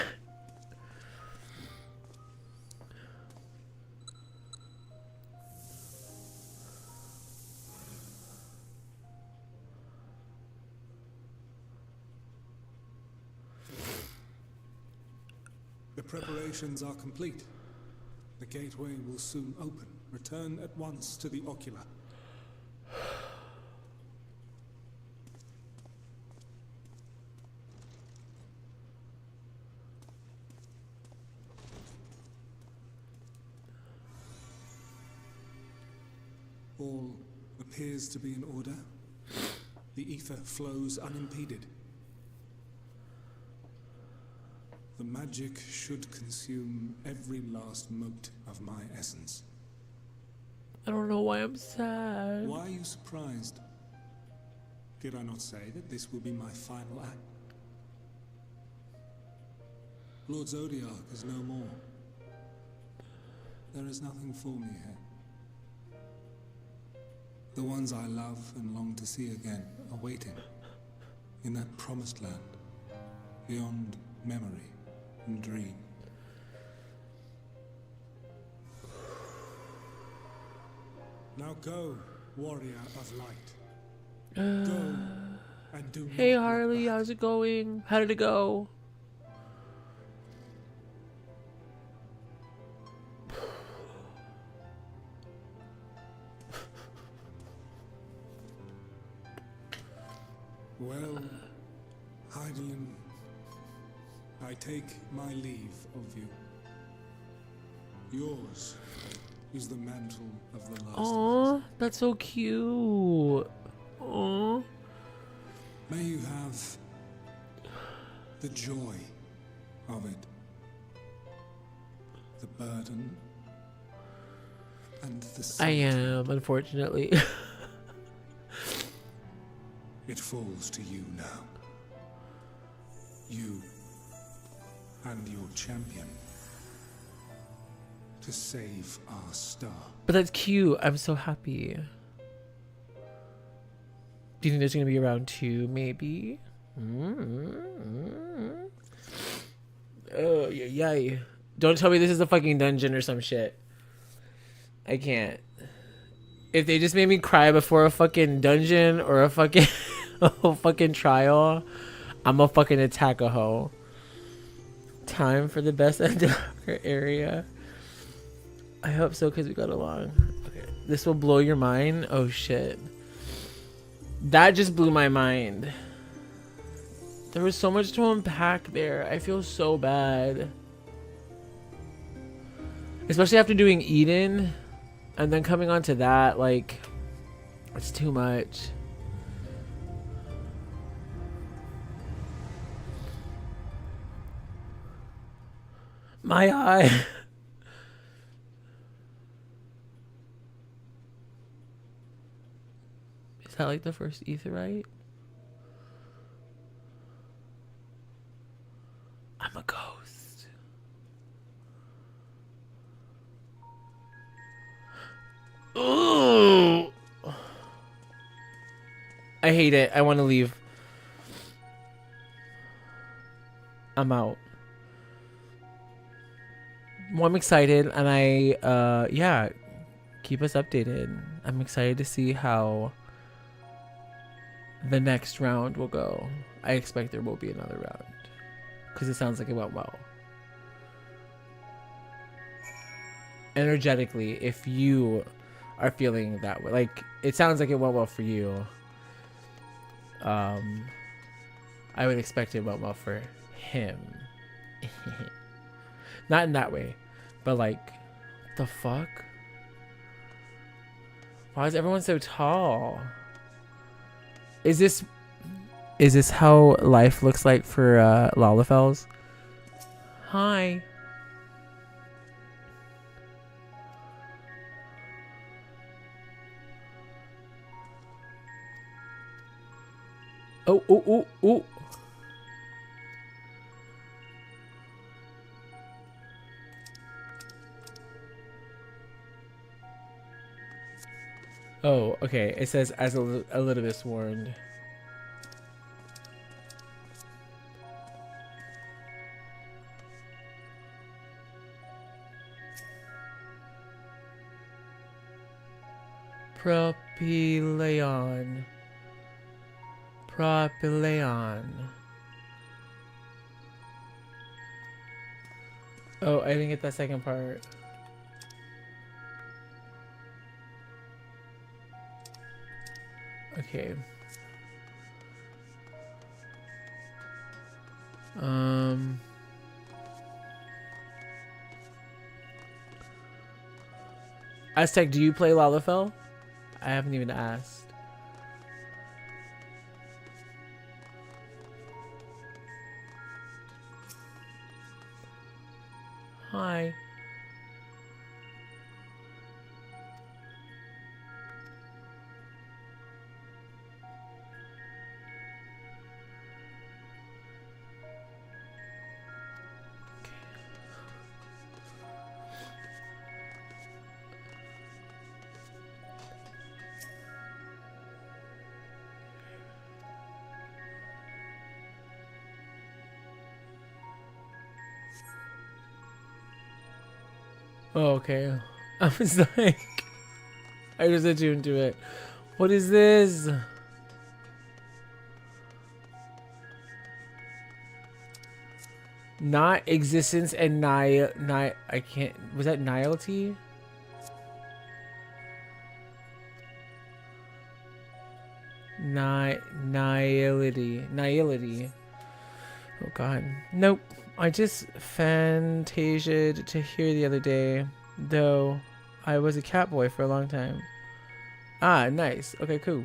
The preparations are complete. The gateway will soon open. Return at once to the ocular. All appears to be in order. The ether flows unimpeded. The magic should consume every last mote of my essence. I don't know why I'm sad. Why are you surprised? Did I not say that this will be my final act? Lord Zodiark is no more. There is nothing for me here. The ones I love and long to see again are waiting in that promised land, beyond memory and dream. Now go, warrior of light. Go and do Hey not Harley, how's it going? How did it go? Well, Hydaelyn, I take my leave of you. Yours is the mantle of the last. Aw, that's so cute. Aw. May you have the joy of it, the burden, and the I am, unfortunately. It falls to you now. You and your champion to save our star. But that's cute. I'm so happy. Do you think there's gonna be a round 2, maybe? Oh, yay. Don't tell me this is a fucking dungeon or some shit. I can't. If they just made me cry before a fucking dungeon or a fucking a fucking trial, I'm a fucking attack a hoe. Time for the best Endwalker area. I hope so, because we got along. Okay, this will blow your mind. Oh shit. That just blew my mind. There was so much to unpack there. I feel so bad. Especially after doing Eden. And then coming on to that, like, it's too much. My eye. Is that like the first aetheryte? I'm a ghost. Ooh. I hate it. I want to leave. I'm out. Well, I'm excited, and yeah, keep us updated. I'm excited to see how the next round will go. I expect there will be another round, because it sounds like it went well. Energetically, if you are feeling that way, like, it sounds like it went well for you, I would expect it went well for him. Not in that way, but like, the fuck? Why is everyone so tall? Is this how life looks like for Lalafels? Hi. Oh. Oh, okay. It says, as Elizabeth warned. Propylaeon. Oh, I didn't get that second part. Okay. Aztec, do you play Lalafell? I haven't even asked. Hi. Oh, okay. I was like, I just attuned to it. What is this? Not existence and I can't. Was that nihility? Nihility. Oh god. Nope. I just fantasiaed to hear the other day, though I was a cat boy for a long time. Ah, nice. Okay, cool.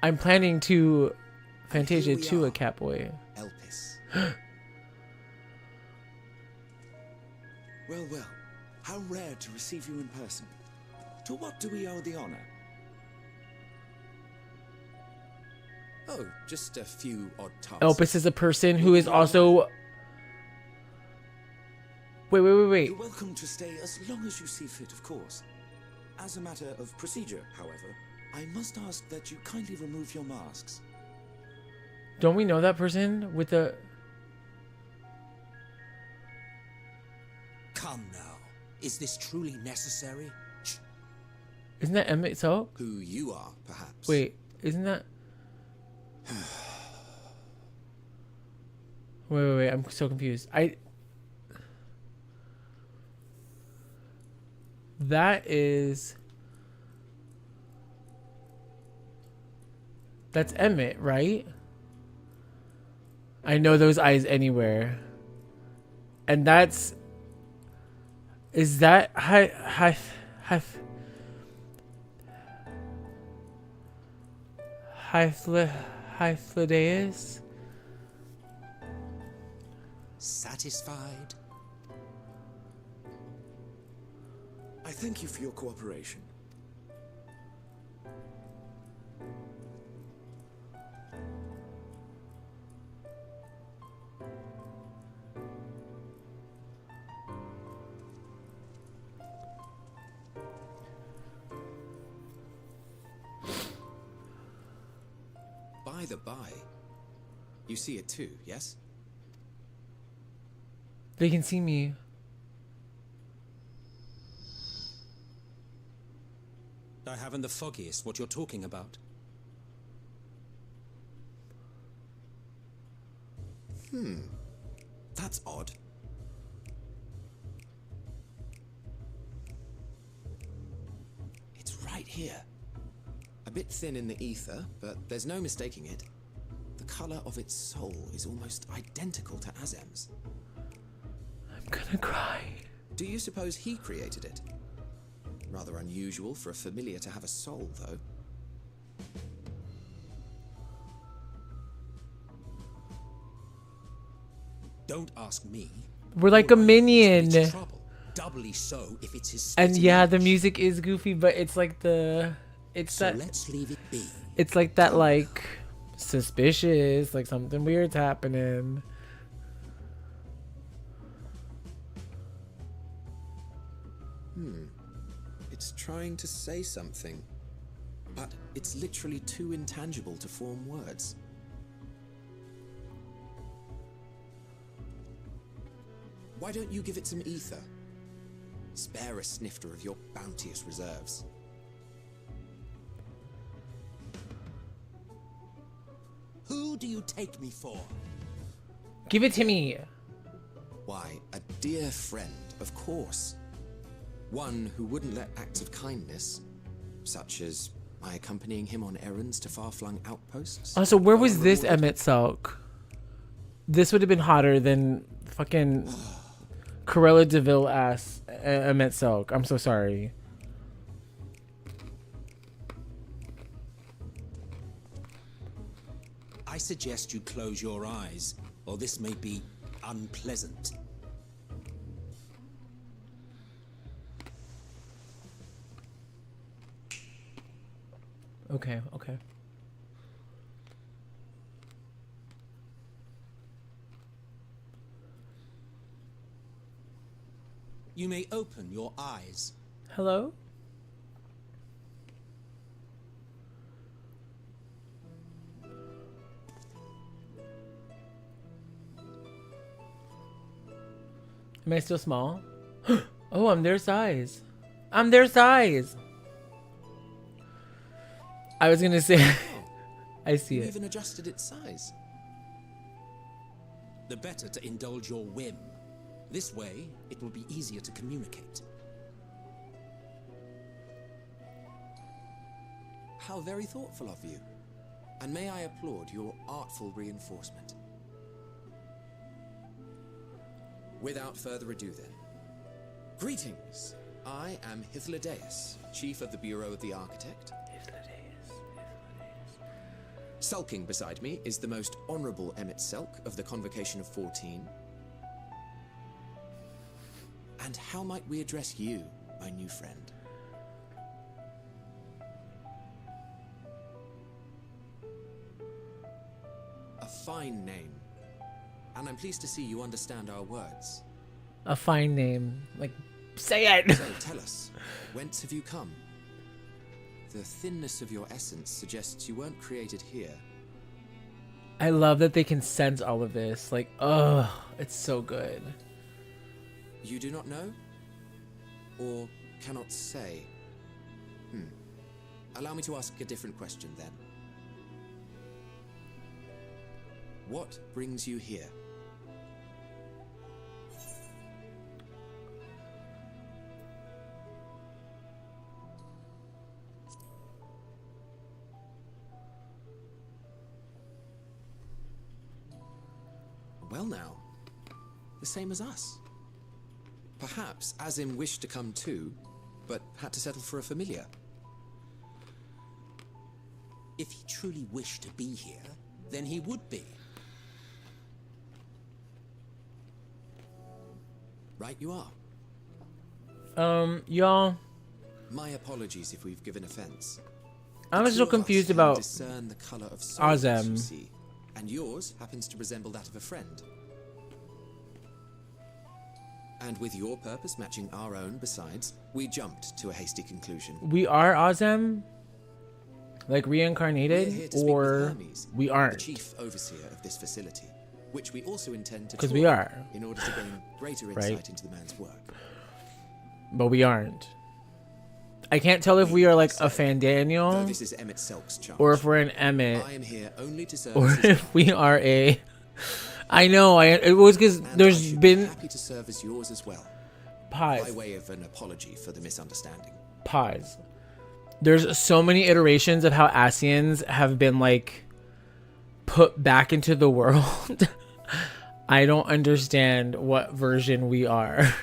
I'm planning to Fantasia to a cat boy. Elpis. Well, how rare to receive you in person. To what do we owe the honor? Oh, just a few odd tasks. Elpis is a person who is also... Wait. You're welcome to stay as long as you see fit, of course. As a matter of procedure, however, I must ask that you kindly remove your masks. Don't we know that person with the... Come now. Is this truly necessary? Isn't that Emmett So? Who you are, perhaps. Wait, isn't that... Wait, I'm so confused. That is... That's Emmett, right? I know those eyes anywhere. And that's... Is that... Hyphlodeus? Satisfied? I thank you for your cooperation. By the by, you see it too, yes? They can see me. I haven't the foggiest what you're talking about. That's odd. It's right here. A bit thin in the ether, but there's no mistaking it. The color of its soul is almost identical to Azem's. I'm gonna cry. Do you suppose he created it? Rather unusual for a familiar to have a soul, though. Don't ask me. We're like a minion. Doubly so if it's his. And yeah, the music is goofy, but it's like the... It's so that... let's leave it be. It's like that, like... Suspicious, like something weird's happening. It's trying to say something, but it's literally too intangible to form words. Why don't you give it some ether? Spare a snifter of your bounteous reserves. Who do you take me for? Give it to me. Why, a dear friend, of course. One who wouldn't let acts of kindness, such as my accompanying him on errands to far-flung outposts. Oh, so where was this Emmett Selk? This would have been hotter than fucking Cruella DeVille ass Emmett Selk. I'm so sorry. I suggest you close your eyes, or this may be unpleasant. Okay, okay. You may open your eyes. Hello? Am I still small? Oh, I'm their size. I'm their size. I was gonna say, I see You it. even adjusted its size. The better to indulge your whim. This way, it will be easier to communicate. How very thoughtful of you. And may I applaud your artful reinforcement. Without further ado then. Greetings. I am Hythlodaeus, Chief of the Bureau of the Architect. Sulking beside me is the most honorable Emmett Selk of the Convocation of 14. And how might we address you, my new friend? A fine name. And I'm pleased to see you understand our words. A fine name. Like, say it! So tell us, whence have you come? The thinness of your essence suggests you weren't created here. I love that they can sense all of this. Like, oh, it's so good. You do not know? Or cannot say? Allow me to ask a different question then. What brings you here? Well now, the same as us. Perhaps Azim wished to come too, but had to settle for a familiar. If he truly wished to be here, then he would be. Right you are. Y'all. My apologies if we've given offense. I was so confused about discern the color of souls you Azem. see, and yours happens to resemble that of a friend. And with your purpose matching our own besides, we jumped to a hasty conclusion. We are Azem? Like We're here reincarnated? to speak with Or Hermes, we the aren't? chief overseer of this facility, which we also intend to 'Cause tour we are. in order to gain greater Right. insight into the man's work. But we aren't. I can't tell if we are like a Though Fandaniel this is Emmett Selk's charge, or if we're an Emmett I am here only to serve or as his if we are a... I know, it was because there's been... happy to serve as yours as well. Pause. By way of an apology for the misunderstanding. Pause. There's so many iterations of how Asians have been like put back into the world. I don't understand what version we are.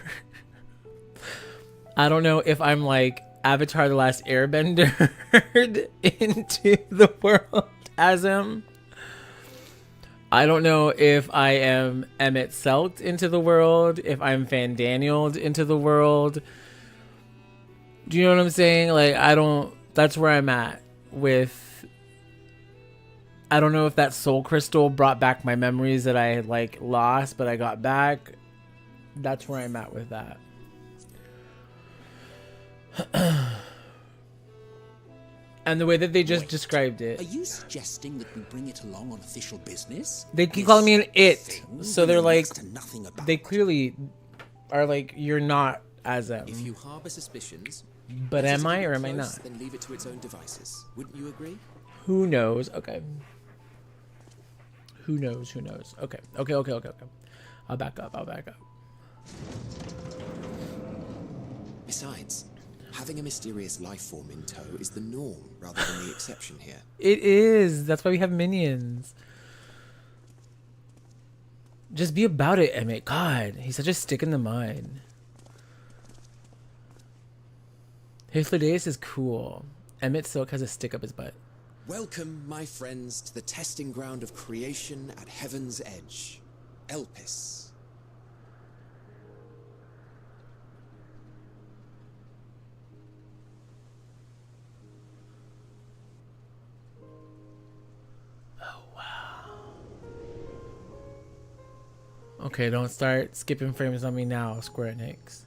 I don't know if I'm like Avatar the Last Airbender into the world as him. I don't know if I am Emmett Selked into the world, if I'm Fandaniel'd into the world. Do you know what I'm saying? Like, I don't... That's where I'm at with... I don't know if that soul crystal brought back my memories that I had, like, lost, but I got back. That's where I'm at with that. And the way that they just described it. Are you suggesting that we bring it along on official business? They keep calling me an it. So they're you like... next to nothing about They clearly are like, you're not as If you harbour suspicions, but let it am I keep or am I close, not? Then leave it to its own devices. Wouldn't you agree? Who knows? Okay. Who knows? Who knows? Okay. Okay. I'll back up. Besides, having a mysterious life form in tow is the norm rather than the exception here. It is. That's why we have minions. Just be about it, Emmett. God, he's such a stick in the mud. Hythlodaeus is cool. Emmett Silk has a stick up his butt. Welcome, my friends, to the testing ground of creation at Heaven's Edge, Elpis. Okay, don't start skipping frames on me now, Square Enix.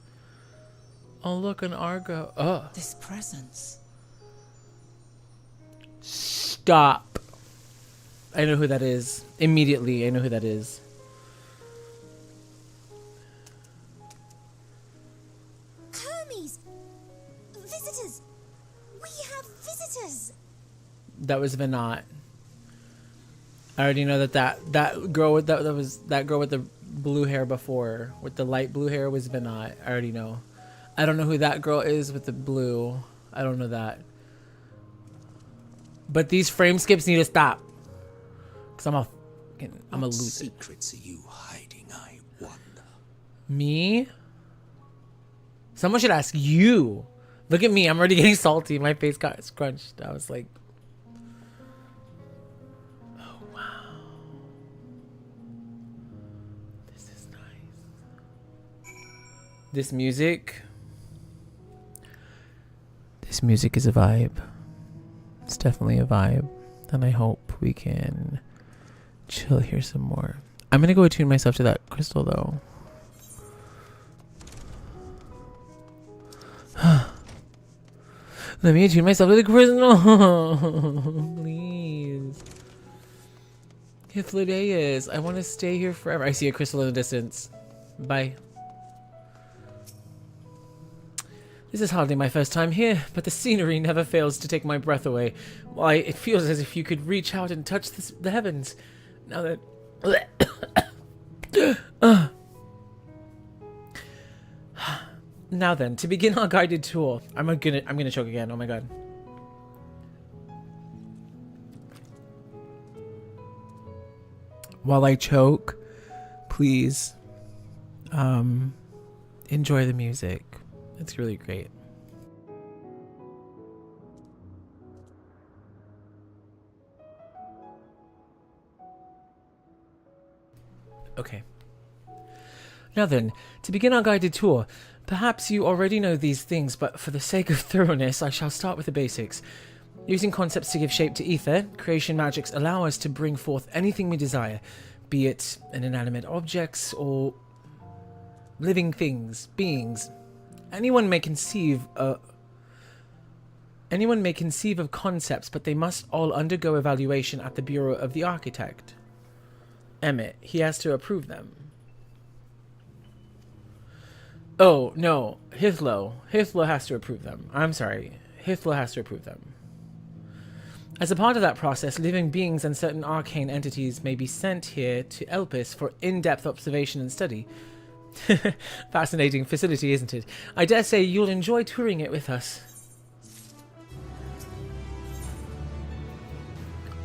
Oh, look, an Argo. Oh. This presence. Stop. I know who that is. Immediately, I know who that is. Hermes! Visitors! We have visitors! That was Venat. I already know that girl with that girl with the blue hair before, with the light blue hair, was Venat. I already know. I don't know who that girl is with the blue. I don't know that. But these frame skips need to stop. Cause I'm a loser. Secrets are you hiding, I wonder? Me? Someone should ask you. Look at me. I'm already getting salty. My face got scrunched. I was like, oh wow. This is nice. This music is a vibe. It's definitely a vibe. And I hope we can chill here some more. I'm gonna go attune myself to that crystal though. Let me attune myself to the crystal. Please. Hythlodaeus, I want to stay here forever. I see a crystal in the distance. Bye. This is hardly my first time here, but the scenery never fails to take my breath away. Why, it feels as if you could reach out and touch the heavens. Now that... Now then, to begin our guided tour. I'm gonna choke again. Oh my god. While I choke, please enjoy the music. It's really great. Okay. Now then, to begin our guided tour, perhaps you already know these things, but for the sake of thoroughness, I shall start with the basics. Using concepts to give shape to ether, creation magics allow us to bring forth anything we desire, be it inanimate objects or living things, beings. Anyone may conceive of concepts, but they must all undergo evaluation at the Bureau of the Architect. Emmett, he has to approve them. Oh, no, Hythlo has to approve them. I'm sorry, Hythlo has to approve them. As a part of that process, living beings and certain arcane entities may be sent here to Elpis for in-depth observation and study. Fascinating facility, isn't it? I dare say you'll enjoy touring it with us.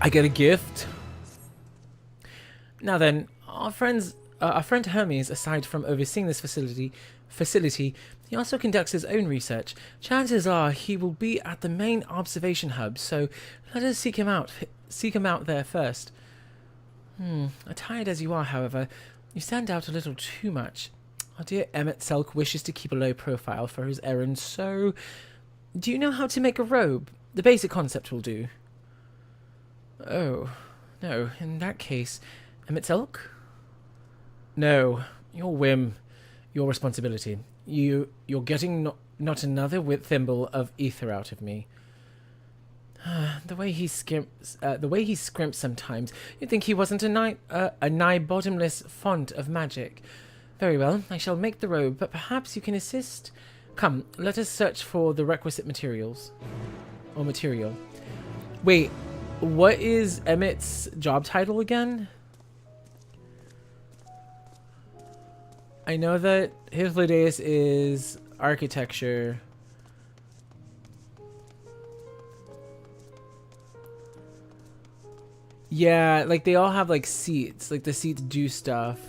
I get a gift. Now then, our friend Hermes, aside from overseeing this facility, he also conducts his own research. Chances are he will be at the main observation hub, so let us seek him out there first. Attired as you are, however, you stand out a little too much. Our dear Emmett Selk wishes to keep a low profile for his errand, so... Do you know how to make a robe? The basic concept will do. Oh, no, in that case... Emmett Selk? No, your whim, your responsibility. You're getting not another thimble of ether out of me. The way he scrimps sometimes, you'd think he wasn't a nigh bottomless font of magic. Very well, I shall make the robe, but perhaps you can assist? Come, let us search for the requisite materials. Or material. Wait, what is Emmett's job title again? I know that Hythlodaeus is architecture. Yeah, like they all have like seats. Like the seats do stuff.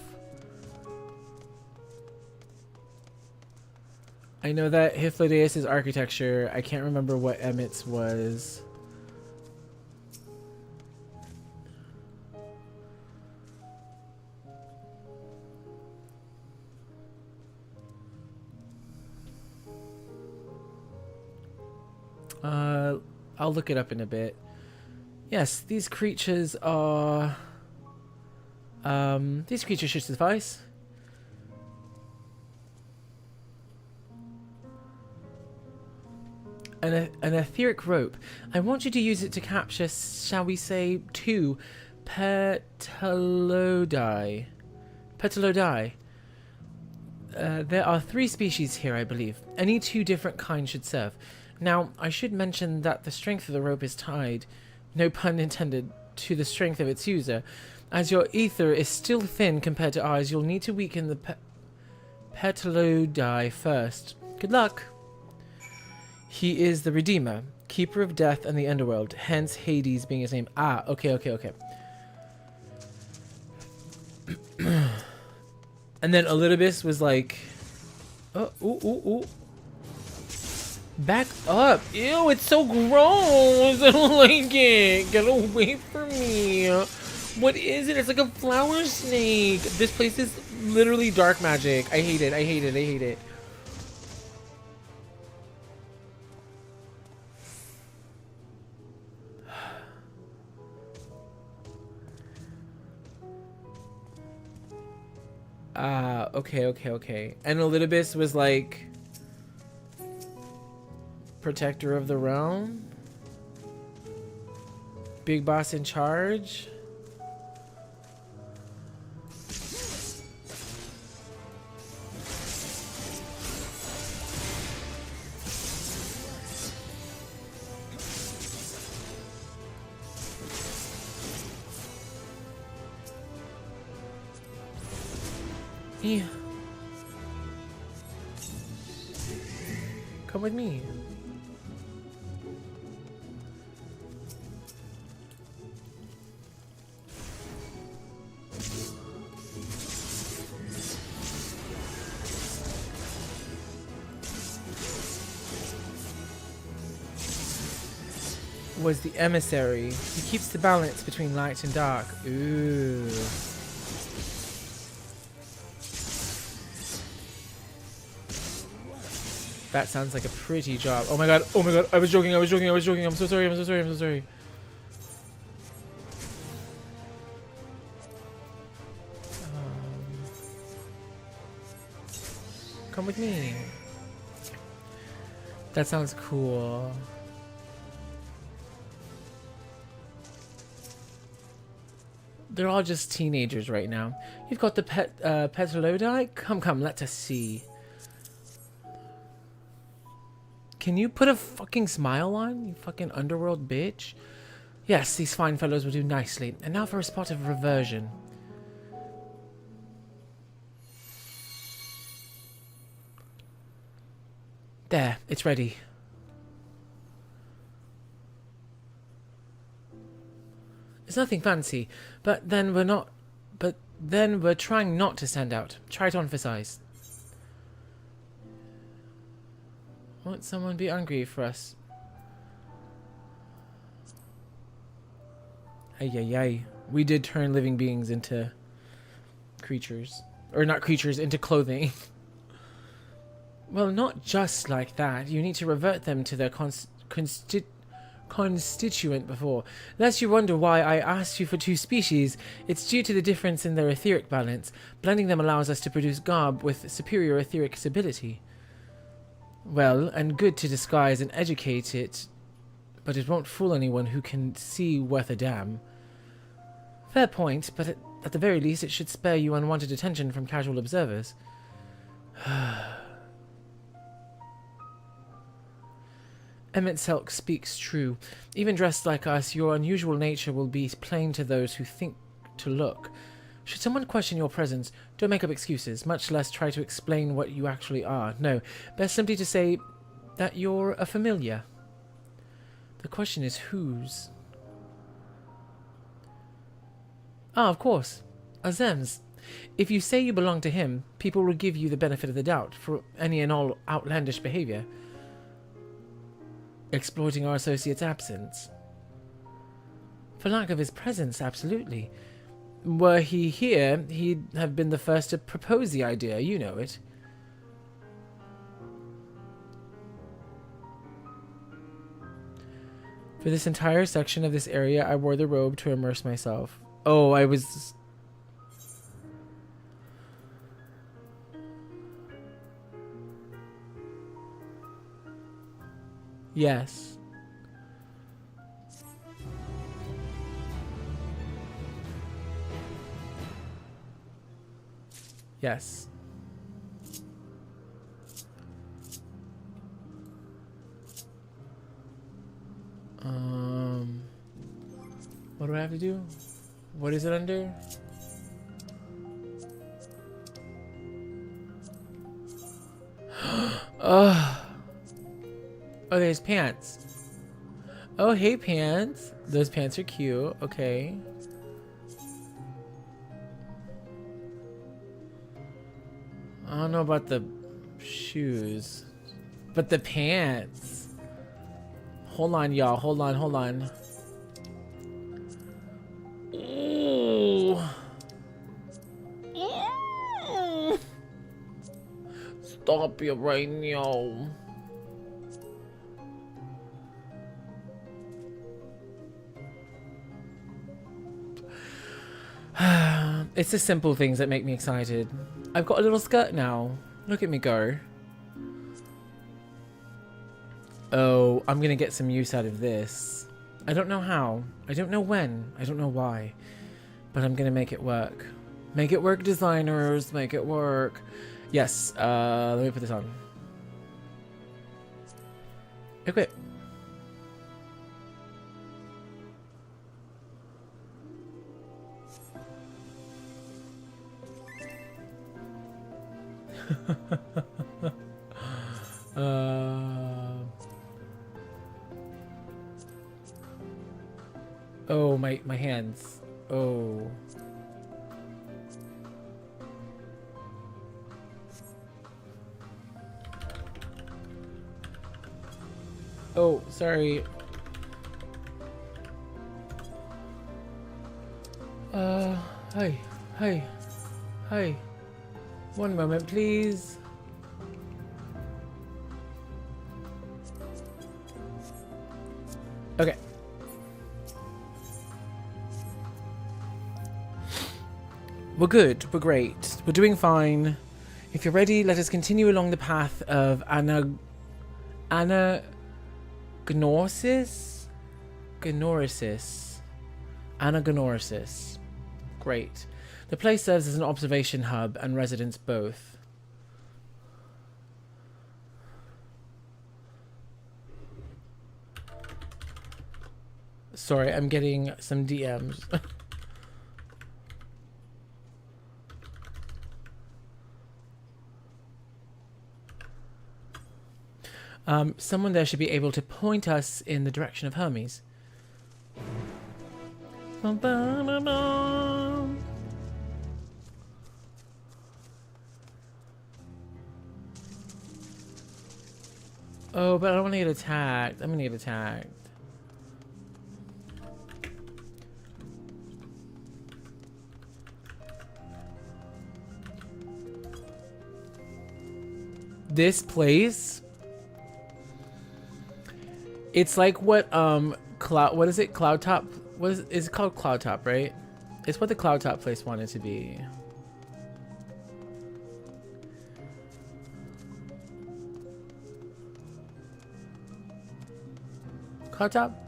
I know that Hythlodaeus is architecture. I can't remember what Emmett's was. I'll look it up in a bit. Yes, these creatures are... these creatures should suffice. An etheric rope. I want you to use it to capture, shall we say, 2 petalodai. Petalodai. There are 3 species here, I believe. Any 2 different kinds should serve. Now, I should mention that the strength of the rope is tied, no pun intended, to the strength of its user. As your ether is still thin compared to ours, you'll need to weaken the petalodai first. Good luck! He is the Redeemer, Keeper of Death and the Underworld, hence Hades being his name. Ah, okay. And then Elidibus was like, oh, ooh. Back up. Ew, it's so gross. I don't like it. Get away from me. What is it? It's like a flower snake. This place is literally dark magic. I hate it. Okay. And Elidibus was like... Protector of the realm, big boss in charge. Yeah. Come with me. Was the emissary. He keeps the balance between light and dark. Ooh. That sounds like a pretty job. Oh my god. I was joking. I'm so sorry. Come with me. That sounds cool. They're all just teenagers right now. You've got the petalodai? Come, let us see. Can you put a fucking smile on, you fucking underworld bitch? Yes, these fine fellows will do nicely. And now for a spot of reversion. There, it's ready. It's nothing fancy, but then we're trying not to stand out. Try to emphasize. Won't someone be angry for us? Ay. We did turn living beings into creatures. Or not creatures, into clothing. Well, not just like that. You need to revert them to their constituent before. Lest you wonder why I asked you for 2 species, it's due to the difference in their etheric balance. Blending them allows us to produce garb with superior etheric stability. Well, and good to disguise and educate it, but it won't fool anyone who can see worth a damn. Fair point, but at the very least it should spare you unwanted attention from casual observers. Emmett Selk speaks true. Even dressed like us, your unusual nature will be plain to those who think to look. Should someone question your presence, don't make up excuses, much less try to explain what you actually are. No, best simply to say that you're a familiar. The question is whose? Ah, of course. Azem's. If you say you belong to him, people will give you the benefit of the doubt for any and all outlandish behavior. Exploiting our associate's absence. For lack of his presence, absolutely. Were he here, he'd have been the first to propose the idea, you know it. For this entire section of this area, I wore the robe to immerse myself. Oh, I was... Yes. Yes. What do I have to do? What is it under? Oh, there's pants. Oh, hey, pants. Those pants are cute. Okay. I don't know about the shoes, but the pants. Hold on, y'all. Hold on, hold on. Ooh. Ooh. Stop it right now. It's the simple things that make me excited. I've got a little skirt now. Look at me go. Oh, I'm gonna get some use out of this. I don't know how. I don't know when. I don't know why. But I'm gonna make it work. Make it work, designers. Make it work. Yes, let me put this on. Equip. Oh, my hands. Oh. Oh, sorry. Hi. Hi. Hi. One moment, please. Okay. We're good. We're great. We're doing fine. If you're ready, let us continue along the path of Anagnosis? Anagnosis. Great. The place serves as an observation hub and residence both. Sorry, I'm getting some DMs. Someone there should be able to point us in the direction of Hermes. Oh, but I don't want to get attacked. I'm gonna get attacked. This place, it's like what what is it? Cloud Top? What is it called? Cloud Top, right? It's what the Cloud Top place wanted to be. Cloud Top?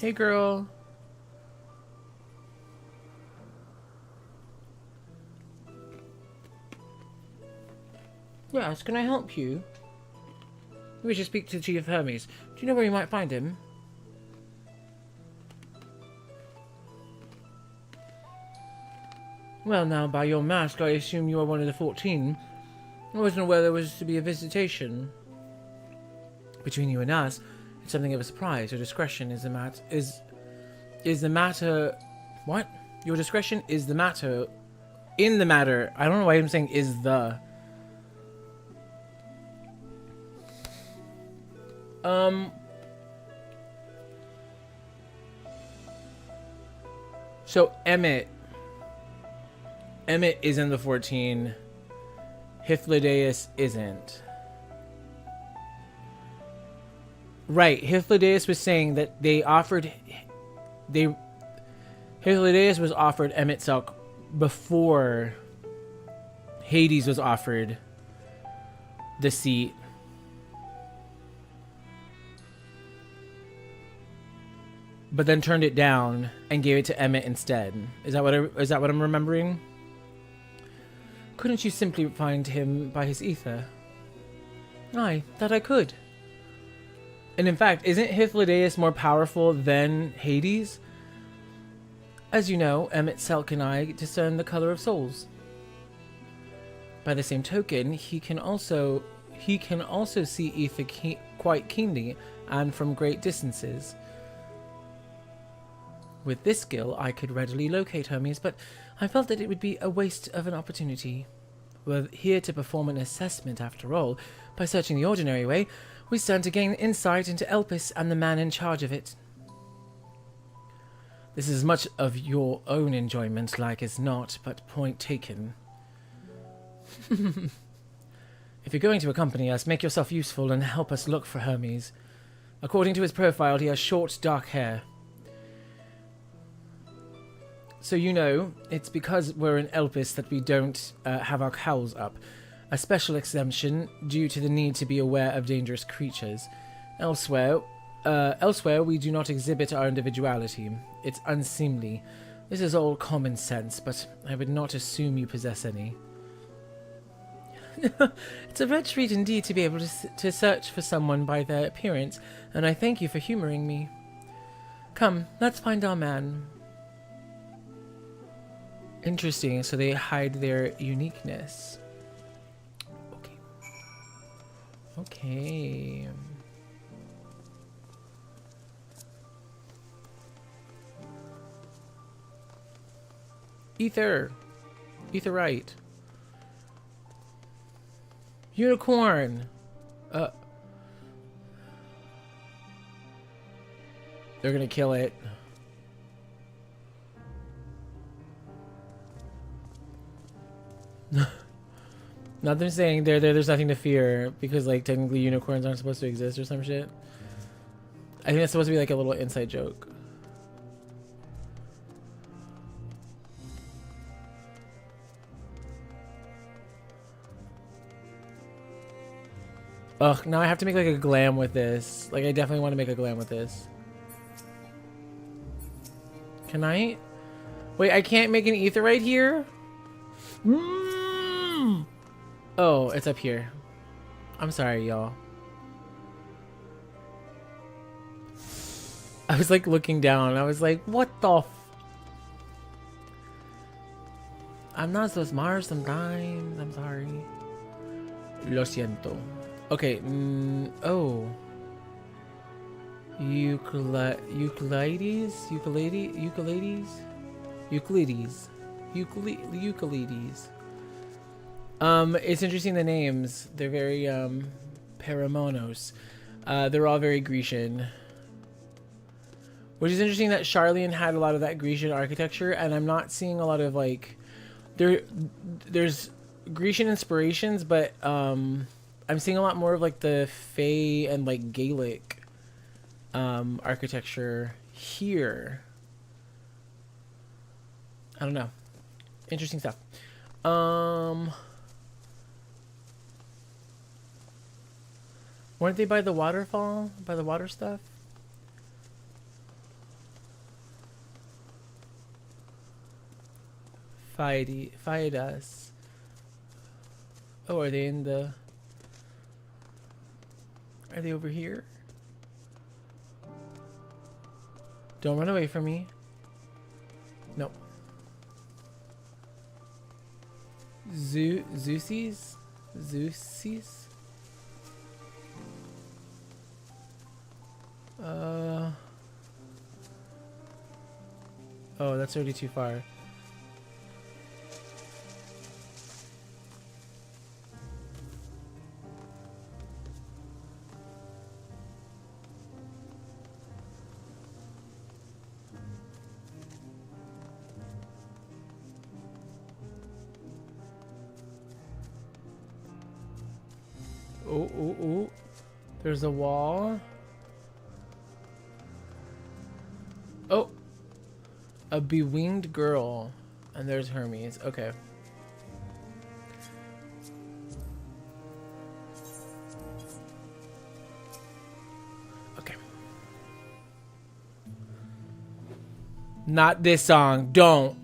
Hey, girl. Yes, can I help you? We should speak to Chief Hermes. Do you know where you might find him? Well, now, by your mask, I assume you are one of the 14. I wasn't aware there was to be a visitation. Between you and us, it's something of a surprise. Your discretion is the matter. What? Your discretion is the matter. In the matter. I don't know why I'm saying is the. So Emmett isn't the 14. Hythlodaeus isn't. Right, Hythlodaeus was saying that Hythlodaeus was offered Emmett Selk before Hades was offered the seat. But then turned it down and gave it to Emmett instead. Is that what I'm remembering? Couldn't you simply find him by his ether? Aye, that I could. And in fact, isn't Hythlodaeus more powerful than Hades? As you know, Emmett Selk and I discern the color of souls. By the same token, he can also see ether quite keenly and from great distances. With this skill, I could readily locate Hermes, but I felt that it would be a waste of an opportunity. We're here to perform an assessment, after all. By searching the ordinary way, we stand to gain insight into Elpis and the man in charge of it. This is much of your own enjoyment, like as not, but point taken. If you're going to accompany us, make yourself useful and help us look for Hermes. According to his profile, he has short, dark hair. So you know, it's because we're in Elpis that we don't have our cowls up. A special exemption due to the need to be aware of dangerous creatures. Elsewhere, we do not exhibit our individuality. It's unseemly. This is all common sense, but I would not assume you possess any. It's a rare treat indeed to be able to search for someone by their appearance, and I thank you for humoring me. Come, let's find our man. Interesting, so they hide their uniqueness. Okay. Etherite. Unicorn. They're gonna kill it. Nothing saying there's nothing to fear because like technically unicorns aren't supposed to exist or some shit. I think that's supposed to be like a little inside joke. Ugh, now I have to make like a glam with this. Like I definitely want to make a glam with this. Can I? Wait, I can't make an ether right here? Oh, it's up here. I'm sorry, y'all. I was like looking down. I was like, what the f... I'm not so smart sometimes. I'm sorry. Lo siento. Okay. Oh. Euclides? It's interesting, the names. They're very, Paramonos. They're all very Grecian. Which is interesting that Charlene had a lot of that Grecian architecture, and I'm not seeing a lot of, like... There's Grecian inspirations, but, I'm seeing a lot more of, like, the Fae and, like, Gaelic, architecture here. I don't know. Interesting stuff. Weren't they by the waterfall? By the water stuff? Fight us. Oh, are they in the... Are they over here? Don't run away from me. No. Zeusies? Zeusies? Oh, that's already too far. Oh. There's a wall. Oh. A bewinged girl. And there's Hermes. Okay. Okay. Not this song. Don't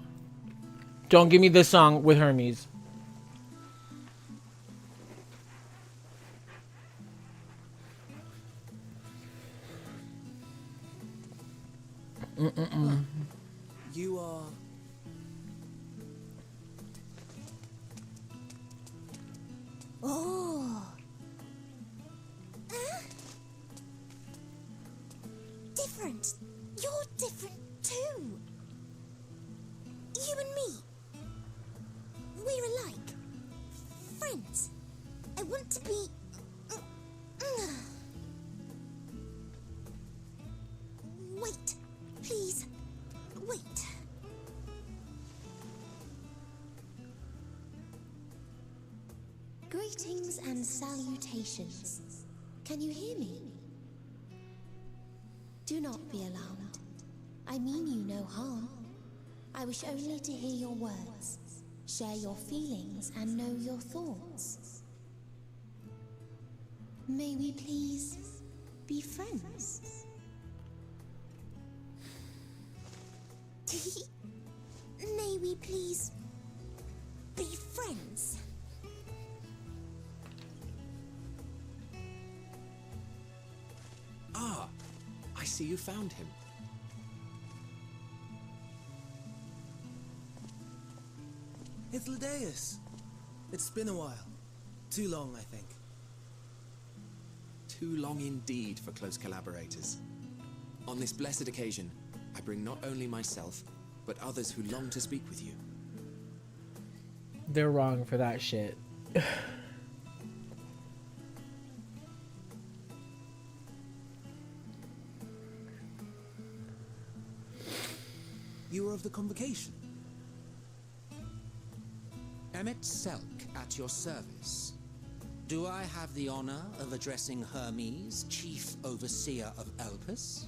give me this song with Hermes. You are... Oh. Different. You're different too. You and me. We're alike. Friends. I want to be... Wait. Please. Wait. Greetings and salutations. Can you hear me? Do not be alarmed. I mean you no harm. I wish only to hear your words, share your feelings, and know your thoughts. May we please be friends? May we please be friends? Ah, I see you found him. Ithildeus. It's been a while. Too long, I think. Too long indeed for close collaborators. On this blessed occasion, I bring not only myself, but others who long to speak with you. They're wrong for that shit. You were of the convocation. Emmet Selk at your service. Do I have the honor of addressing Hermes, Chief Overseer of Elpis?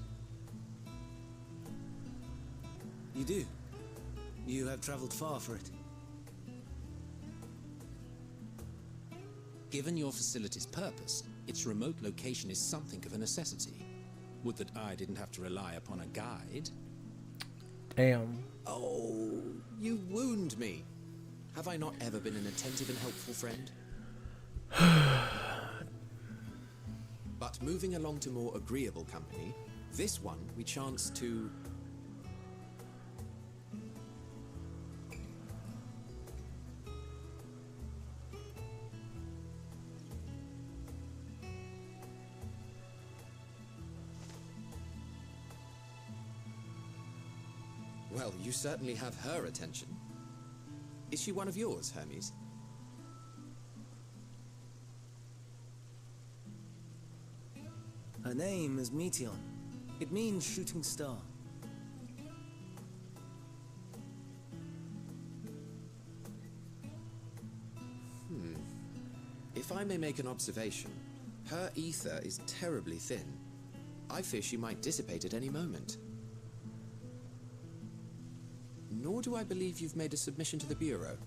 You do. You have traveled far for it. Given your facility's purpose, its remote location is something of a necessity. Would that I didn't have to rely upon a guide. Damn. Oh, you wound me. Have I not ever been an attentive and helpful friend? But moving along to more agreeable company, this one we chance to... Well, you certainly have her attention. Is she one of yours, Hermes? Her name is Meteon. It means shooting star. If I may make an observation, her ether is terribly thin. I fear she might dissipate at any moment. Nor do I believe you've made a submission to the Bureau.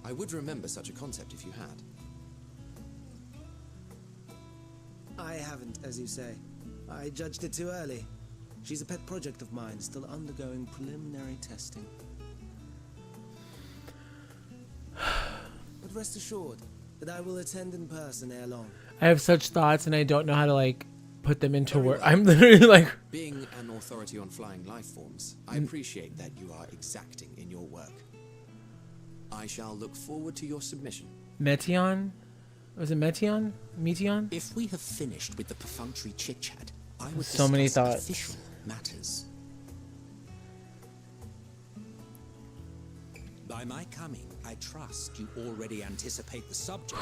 I would remember such a concept if you had. I haven't, as you say. I judged it too early. She's a pet project of mine, still undergoing preliminary testing. rest assured that I will attend in person ere long. I have such thoughts and I don't know how to like put them into words. I'm literally like... Being an authority on flying life forms, I appreciate that you are exacting in your work. I shall look forward to your submission. Meteon? Was it Meteon? Meteon? If we have finished with the perfunctory chit-chat, I would So many discuss thoughts. official matters. By my coming, I trust you already anticipate the subject.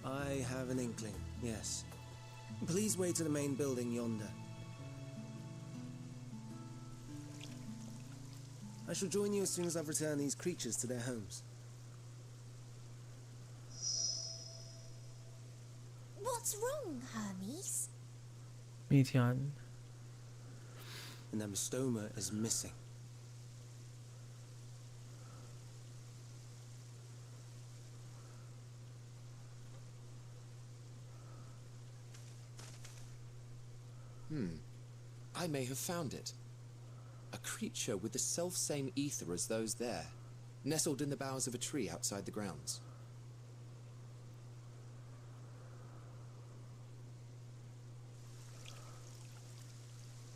I have an inkling, yes. Please wait to the main building yonder. I shall join you as soon as I've returned these creatures to their homes. What's wrong, Hermes? Meteon. And the Mystoma is missing. I may have found it. A creature with the self-same ether as those there, nestled in the boughs of a tree outside the grounds.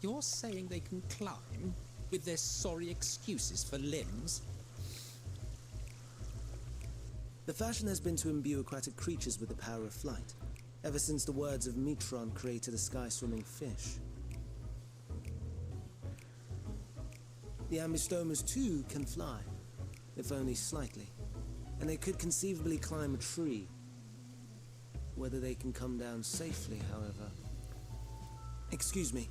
You're saying they can climb with their sorry excuses for limbs? The fashion has been to imbue aquatic creatures with the power of flight, ever since the words of Metron created a sky-swimming fish. The Ambistomas too can fly, if only slightly, and they could conceivably climb a tree. Whether they can come down safely, however... Excuse me.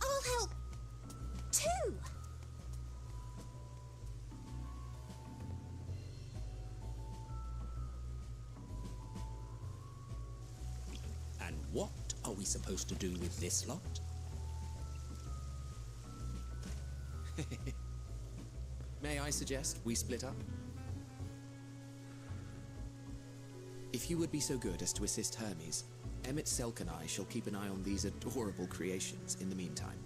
I'll help too. And what are we supposed to do with this lot? May I suggest we split up? If you would be so good as to assist Hermes, Emmett Selk and I shall keep an eye on these adorable creations in the meantime.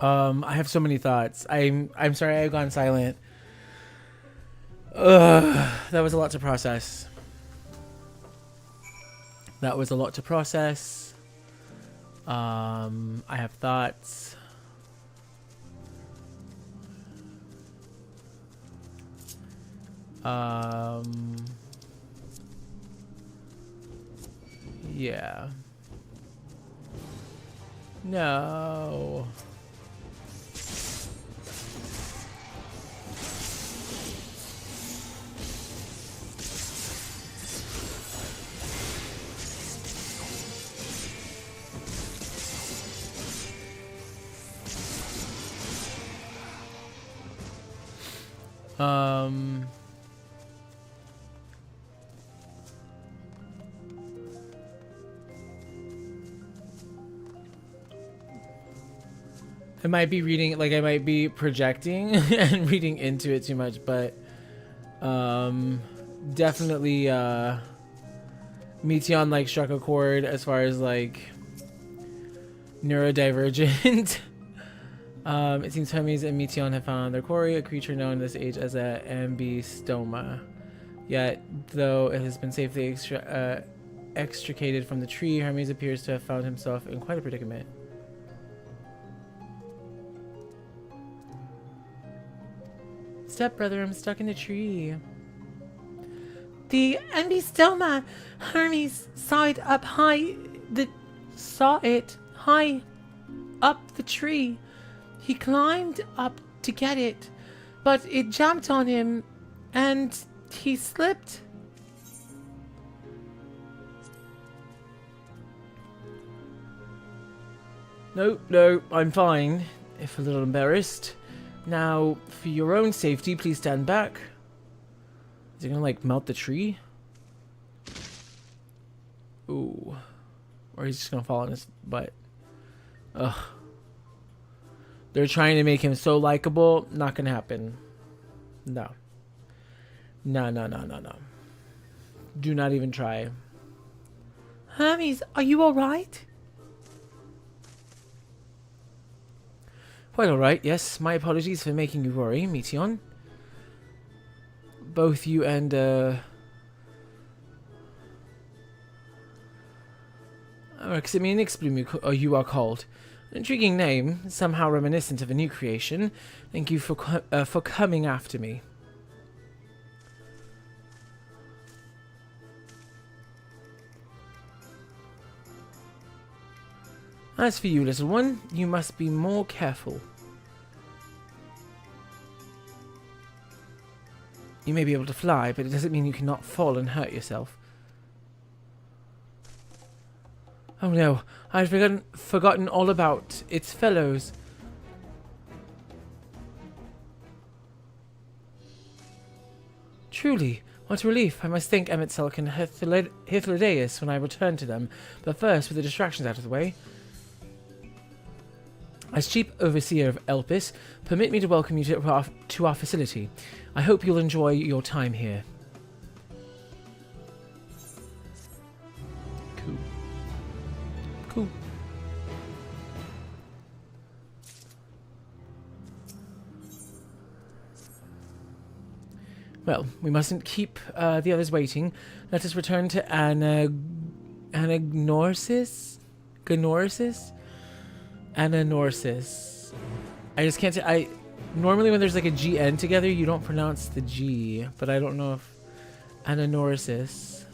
I have so many thoughts. I'm sorry I've gone silent. That was a lot to process. That was a lot to process. I have thoughts. Yeah. No. I might be reading, like I might be projecting and reading into it too much, but definitely Meteon like struck a chord as far as like neurodivergent. It seems Hermes and Meteon have found their quarry, a creature known in this age as a Ambistoma. Yet, though it has been safely extricated from the tree, Hermes appears to have found himself in quite a predicament. Stepbrother, I'm stuck in the tree. The Ambistoma! Hermes saw it high up the tree. He climbed up to get it, but it jumped on him and he slipped. No, I'm fine, if a little embarrassed. Now, for your own safety, please stand back. Is he gonna like melt the tree? Ooh. Or he's just gonna fall on his butt. Ugh. They're trying to make him so likable. Not gonna happen. No. No. Do not even try. Hermes, are you alright? Quite alright, yes. My apologies for making you worry, Meteon. Both you and, Explum, you are called. An intriguing name, somehow reminiscent of a new creation. Thank you for coming after me. As for you, little one, you must be more careful. You may be able to fly, but it doesn't mean you cannot fall and hurt yourself. Oh no, I had forgotten all about its fellows. Truly, what relief. I must thank Emet-Selch and Hythlodaeus when I return to them. But first, with the distractions out of the way, as Chief Overseer of Elpis, permit me to welcome you to our facility. I hope you'll enjoy your time here. Cool. Well, we mustn't keep the others waiting. Let us return to Ananorsis? Ananorsis. I just can't say. Normally when there's like a GN together, you don't pronounce the G, but I don't know if Ananorsis.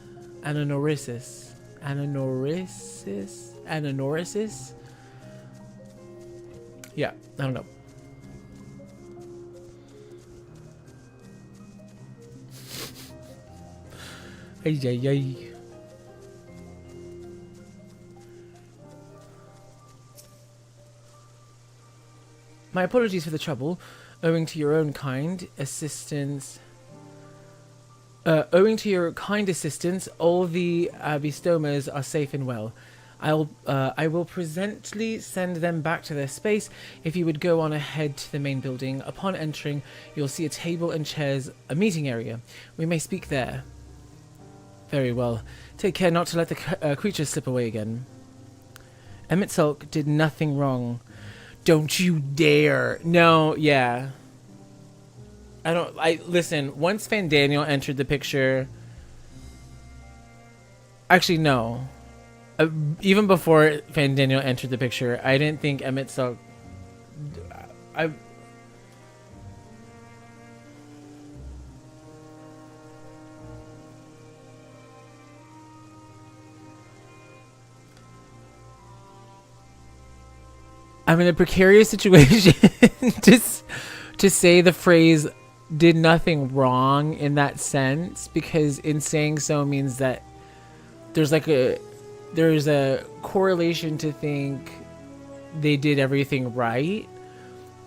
Yeah, I don't know. Ay. My apologies for the trouble. Owing to your kind assistance, all the Abistomas are safe and well. I will presently send them back to their space. If you would go on ahead to the main building, upon entering, you'll see a table and chairs, a meeting area. We may speak there. Very well. Take care not to let the creatures slip away again. Emet-Selch did nothing wrong. Don't you dare. No, yeah. Listen, once Fandaniel entered the picture... Actually, no. Even before Fandaniel entered the picture, I didn't think Emet-Selch... I'm in a precarious situation to say the phrase did nothing wrong in that sense, because in saying so means that there's a correlation to think they did everything right,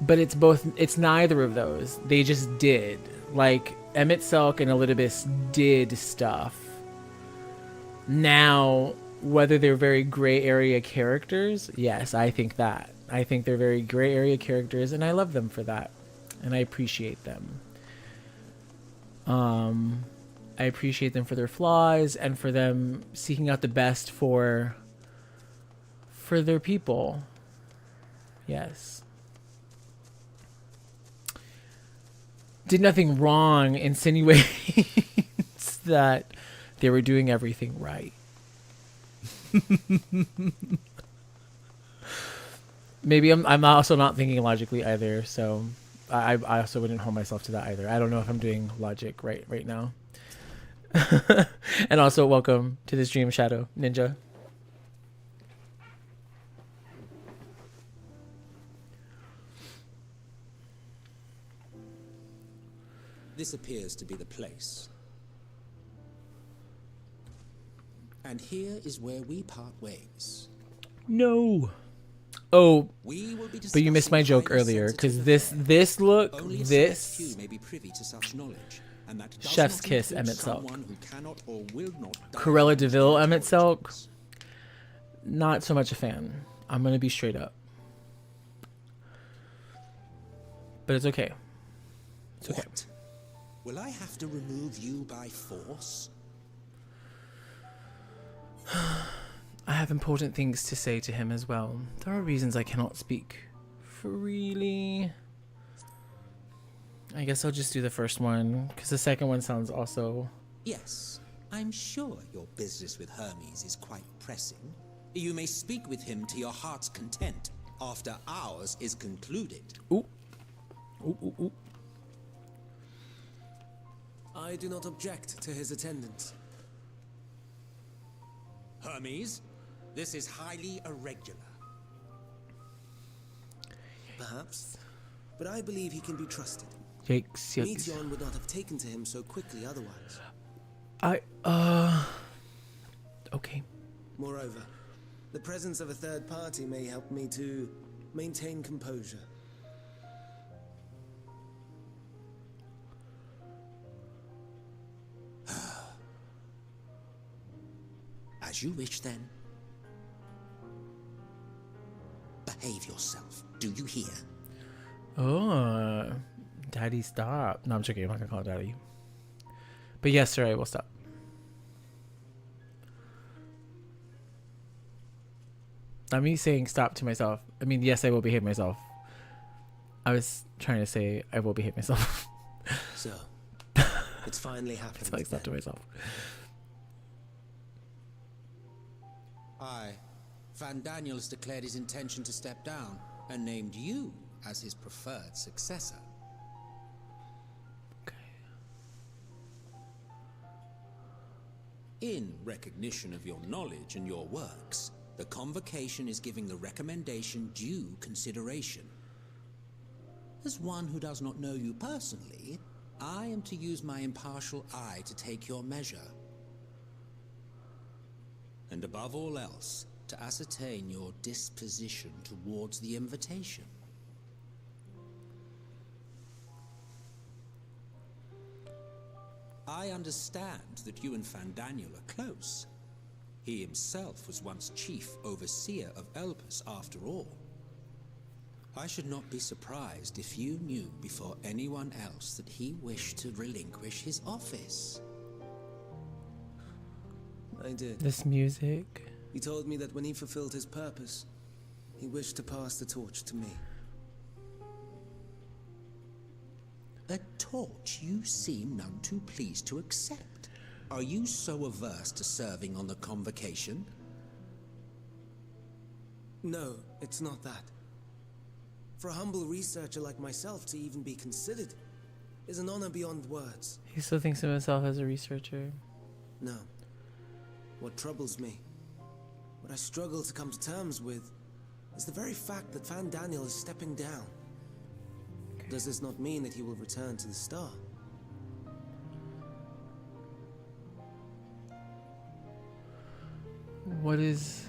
but it's neither of those. They just did. Like Emet-Selch and Elidibus did stuff. Now, whether they're very gray area characters, yes, I think that. I think they're very gray area characters, and I love them for that, and I appreciate them. I appreciate them for their flaws and for them seeking out the best for their people. Yes. Did nothing wrong insinuates that they were doing everything right. Maybe I'm also not thinking logically either, so I also wouldn't hold myself to that either. I don't know if I'm doing logic right now. And also, welcome to the stream, Shadow Ninja. This appears to be the place. And here is where we part ways. No. Oh, but you missed my joke earlier, because this Chef's Kiss Emet-Selch. Cruella de Vil Emet-Selch, not so much a fan. I'm going to be straight up. But it's okay. It's okay. Will I have to remove you by force? I have important things to say to him as well. There are reasons I cannot speak freely. I guess I'll just do the first one, because the second one sounds also... Yes, I'm sure your business with Hermes is quite pressing. You may speak with him to your heart's content after ours is concluded. Ooh. Ooh, ooh, ooh. I do not object to his attendance. Hermes, this is highly irregular. Perhaps, but I believe he can be trusted. Yikes, yikes. Meteon would not have taken to him so quickly otherwise. Okay. Moreover, the presence of a third party may help me to maintain composure. As you wish, then. Behave yourself. Do you hear? Oh, Daddy, stop. No, I'm joking. I'm not gonna call it Daddy. But yes, sir, I will stop. Not me saying stop to myself. I mean, yes, I will behave myself. I was trying to say I will behave myself. So, it's finally happened. It's like stop to myself. Aye. Van Daniel has declared his intention to step down and named you as his preferred successor. In recognition of your knowledge and your works, the Convocation is giving the recommendation due consideration. As one who does not know you personally, I am to use my impartial eye to take your measure. And above all else, to ascertain your disposition towards the invitation. I understand that you and Van Daniel are close. He himself was once chief overseer of Elpis after all. I should not be surprised if you knew before anyone else that he wished to relinquish his office. I did. This music. He told me that when he fulfilled his purpose, he wished to pass the torch to me. A torch you seem none too pleased to accept. Are you so averse to serving on the Convocation? No, it's not that. For a humble researcher like myself to even be considered is an honor beyond words. He still thinks of himself as a researcher. No. What troubles me, what I struggle to come to terms with, is the very fact that Van Daniel is stepping down. Okay. Does this not mean that he will return to the Star? What is...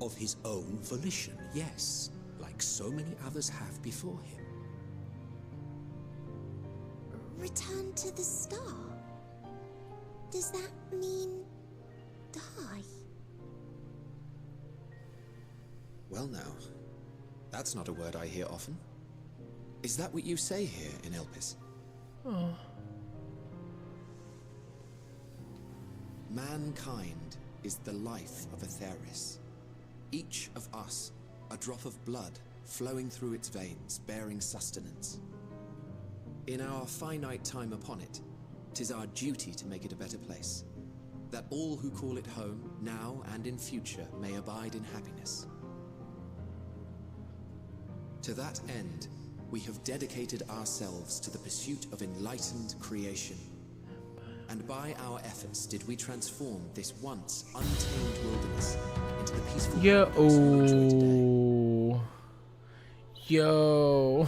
Of his own volition, yes. Like so many others have before him. Return to the Star? Does that mean... die? Well now, that's not a word I hear often. Is that what you say here in Elpis? Oh. Mankind is the life of Atheris. Each of us, a drop of blood flowing through its veins, bearing sustenance. In our finite time upon it, 'tis our duty to make it a better place, that all who call it home, now and in future, may abide in happiness. To that end, we have dedicated ourselves to the pursuit of enlightened creation. And by our efforts did we transform this once untamed wilderness into the peaceful... Yo.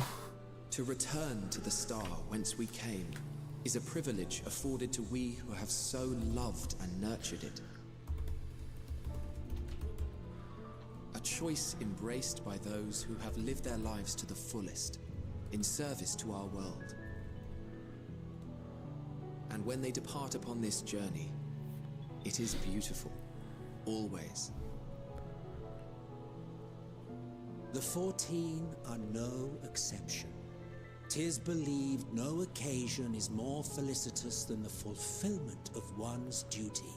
To return to the Star whence we came is a privilege afforded to we who have so loved and nurtured it. A choice embraced by those who have lived their lives to the fullest, in service to our world. And when they depart upon this journey, it is beautiful, always. The 14 are no exception. 'Tis believed no occasion is more felicitous than the fulfillment of one's duty.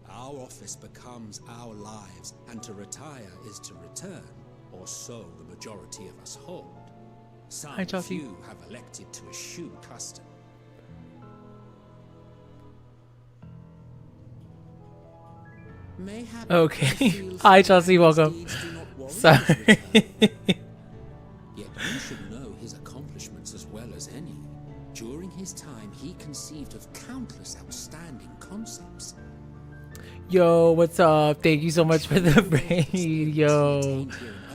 Our office becomes our lives, and to retire is to return, or so the majority of us hold. Some Hi, Chelsea. few have elected to eschew custom. Mayhap Okay. Hi, Chelsea. Welcome. Sorry. Yet you should know his accomplishments as well as any. During his time, he conceived of countless outstanding concepts. Yo, what's up? Thank you so much for the raid. Yo,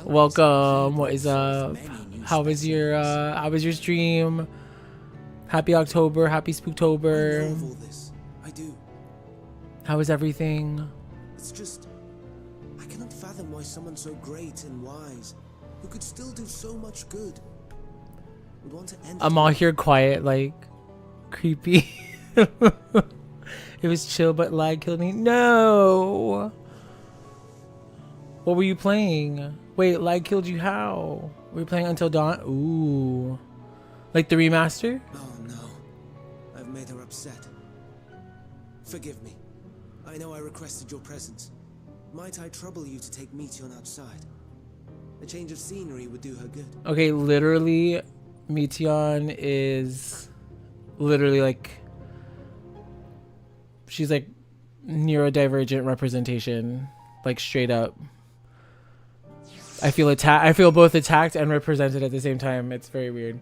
welcome. What is up? How was your stream? Happy October. Happy Spooktober. I know of all this. I do. How is everything? It's just, I cannot fathom why someone so great and wise, who could still do so much good, would want to end. I'm all here quiet, like creepy. It was chill, but lag killed me. No. What were you playing? Wait, lag killed you how? Were you playing Until Dawn? Ooh. Like the remaster? Oh no. I've made her upset. Forgive me. I know I requested your presence. Might I trouble you to take Meteon outside? A change of scenery would do her good. Okay, literally, Meteon is literally like, she's like neurodivergent representation, like straight up. I feel attacked. I feel both attacked and represented at the same time. It's very weird.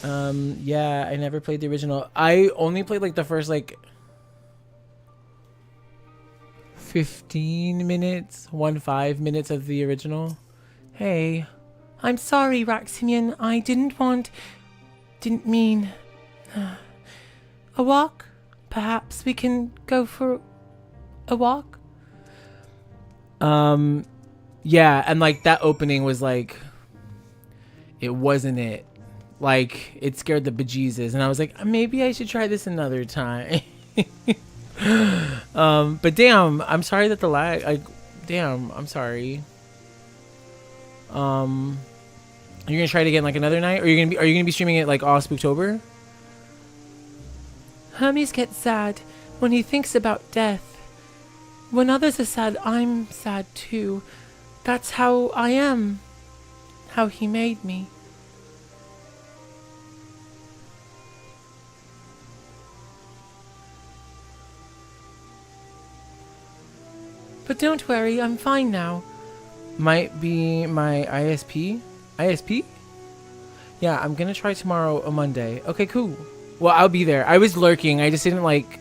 Yeah, I never played the original. I only played like the first like 15 minutes, 5 minutes of the original. Hey, I'm sorry, Raximian. I didn't mean. A walk? Perhaps we can go for a walk? Yeah, and like that opening was like, it wasn't it. Like, it scared the bejesus, and I was like, maybe I should try this another time. But damn, I'm sorry that the lag, like, damn, I'm sorry. You're gonna try it again like another night, or are you gonna be streaming it like all Spooktober? Hermes gets sad when he thinks about death. When others are sad, I'm sad too. That's how I am. How he made me. But don't worry, I'm fine now. Might be my ISP? ISP? Yeah, I'm gonna try tomorrow or Monday. Okay, cool. Well, I'll be there. I was lurking. I just didn't like...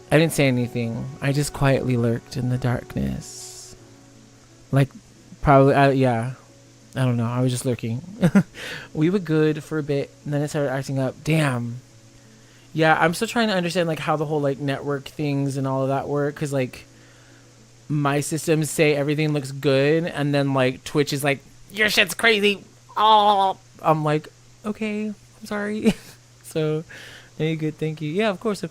I didn't say anything. I just quietly lurked in the darkness. Like, probably... yeah. I don't know. I was just lurking. We were good for a bit, and then it started acting up. Damn. Yeah, I'm still trying to understand, like, how the whole, like, network things and all of that work. Because, like, my systems say everything looks good, and then, like, Twitch is like, your shit's crazy. Oh, I'm like, okay, I'm sorry. So, very good, thank you. Yeah, of course.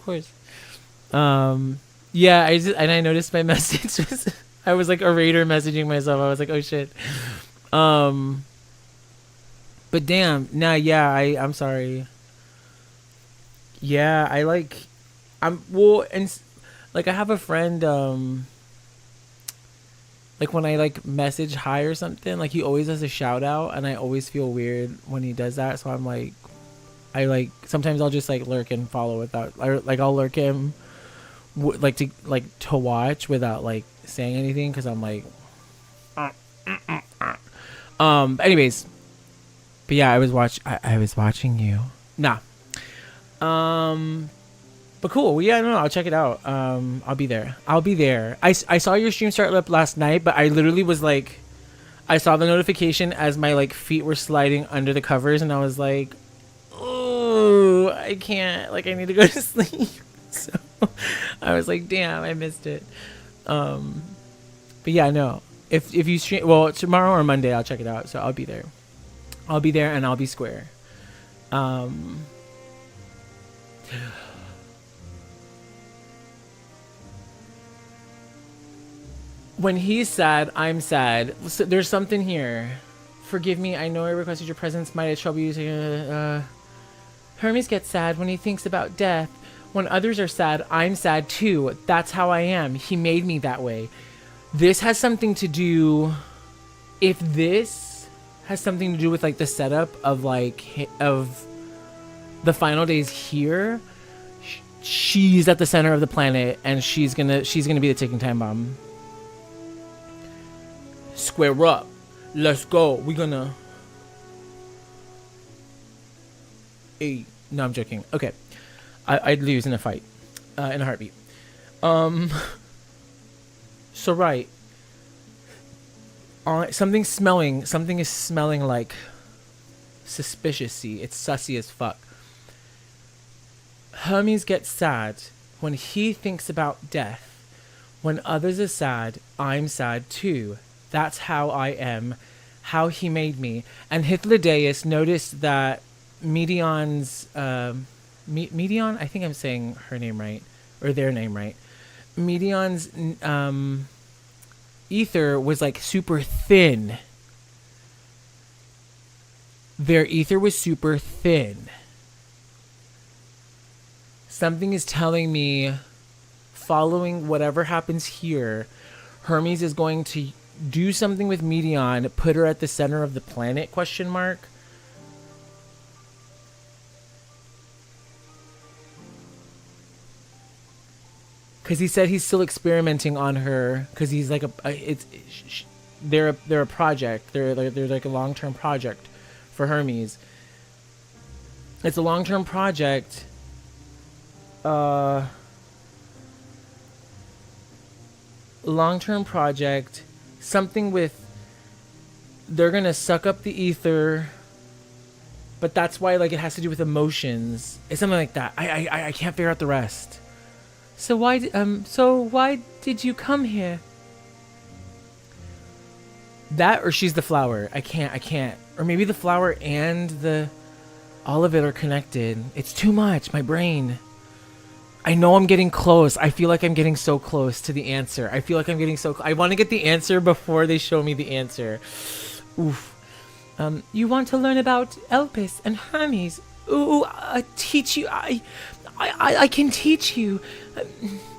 Yeah, I noticed my message was, I was like a raider messaging myself. I was like, oh shit. But damn, nah, yeah, I'm sorry. Yeah, I like, well, and like I have a friend, like when I like message hi or something, like he always does a shout out, and I always feel weird when he does that. So I'm like, I like, sometimes I'll just like lurk and follow without, like I'll lurk him to watch without like saying anything, because I'm like, anyways, but yeah, I was watching you. Nah. But cool. Well, yeah, no, I'll check it out. I'll be there. I saw your stream start up last night, but I literally was like, I saw the notification as my like feet were sliding under the covers, and I was like, oh, I can't, like I need to go to sleep. So I was like, damn, I missed it. But yeah, no. If you stream, well, tomorrow or Monday, I'll check it out. So I'll be there. And I'll be square. When he's sad, I'm sad. So there's something here Forgive me, I know I requested your presence. Might I trouble you to... Hermes gets sad when he thinks about death. When others are sad, I'm sad too. That's how I am. He made me that way. This has something to do... If this has something to do with, like, the setup of, like, of the final days here, she's at the center of the planet, and she's gonna be the ticking time bomb. Square up. Let's go. We're gonna... Hey. No, I'm joking. Okay. I'd lose in a fight. In a heartbeat. So, right. Something is smelling like suspicious-y. It's sussy as fuck. Hermes gets sad when he thinks about death. When others are sad, I'm sad too. That's how I am. How he made me. And Hythlodaeus noticed that Medion's... Medion? I think I'm saying her name right. Or their name right. Medion's ether was like super thin. Their ether was super thin. Something is telling me, following whatever happens here, Hermes is going to do something with Medion, put her at the center of the planet, question mark. Because he said he's still experimenting on her, because he's like they're a project. They're like a long-term project for Hermes. It's a long-term project. Long-term project. Something with, they're gonna suck up the ether, but that's why, like, it has to do with emotions. It's something like that. I can't figure out the rest. So why did you come here? That, or she's the flower. I can't. Or maybe the flower and all of it are connected. It's too much, my brain. I know I'm getting close. I feel like I'm getting so close to the answer. I feel like I'm getting so I want to get the answer before they show me the answer. Oof. You want to learn about Elpis and Hermes? Ooh, teach you. I can teach you.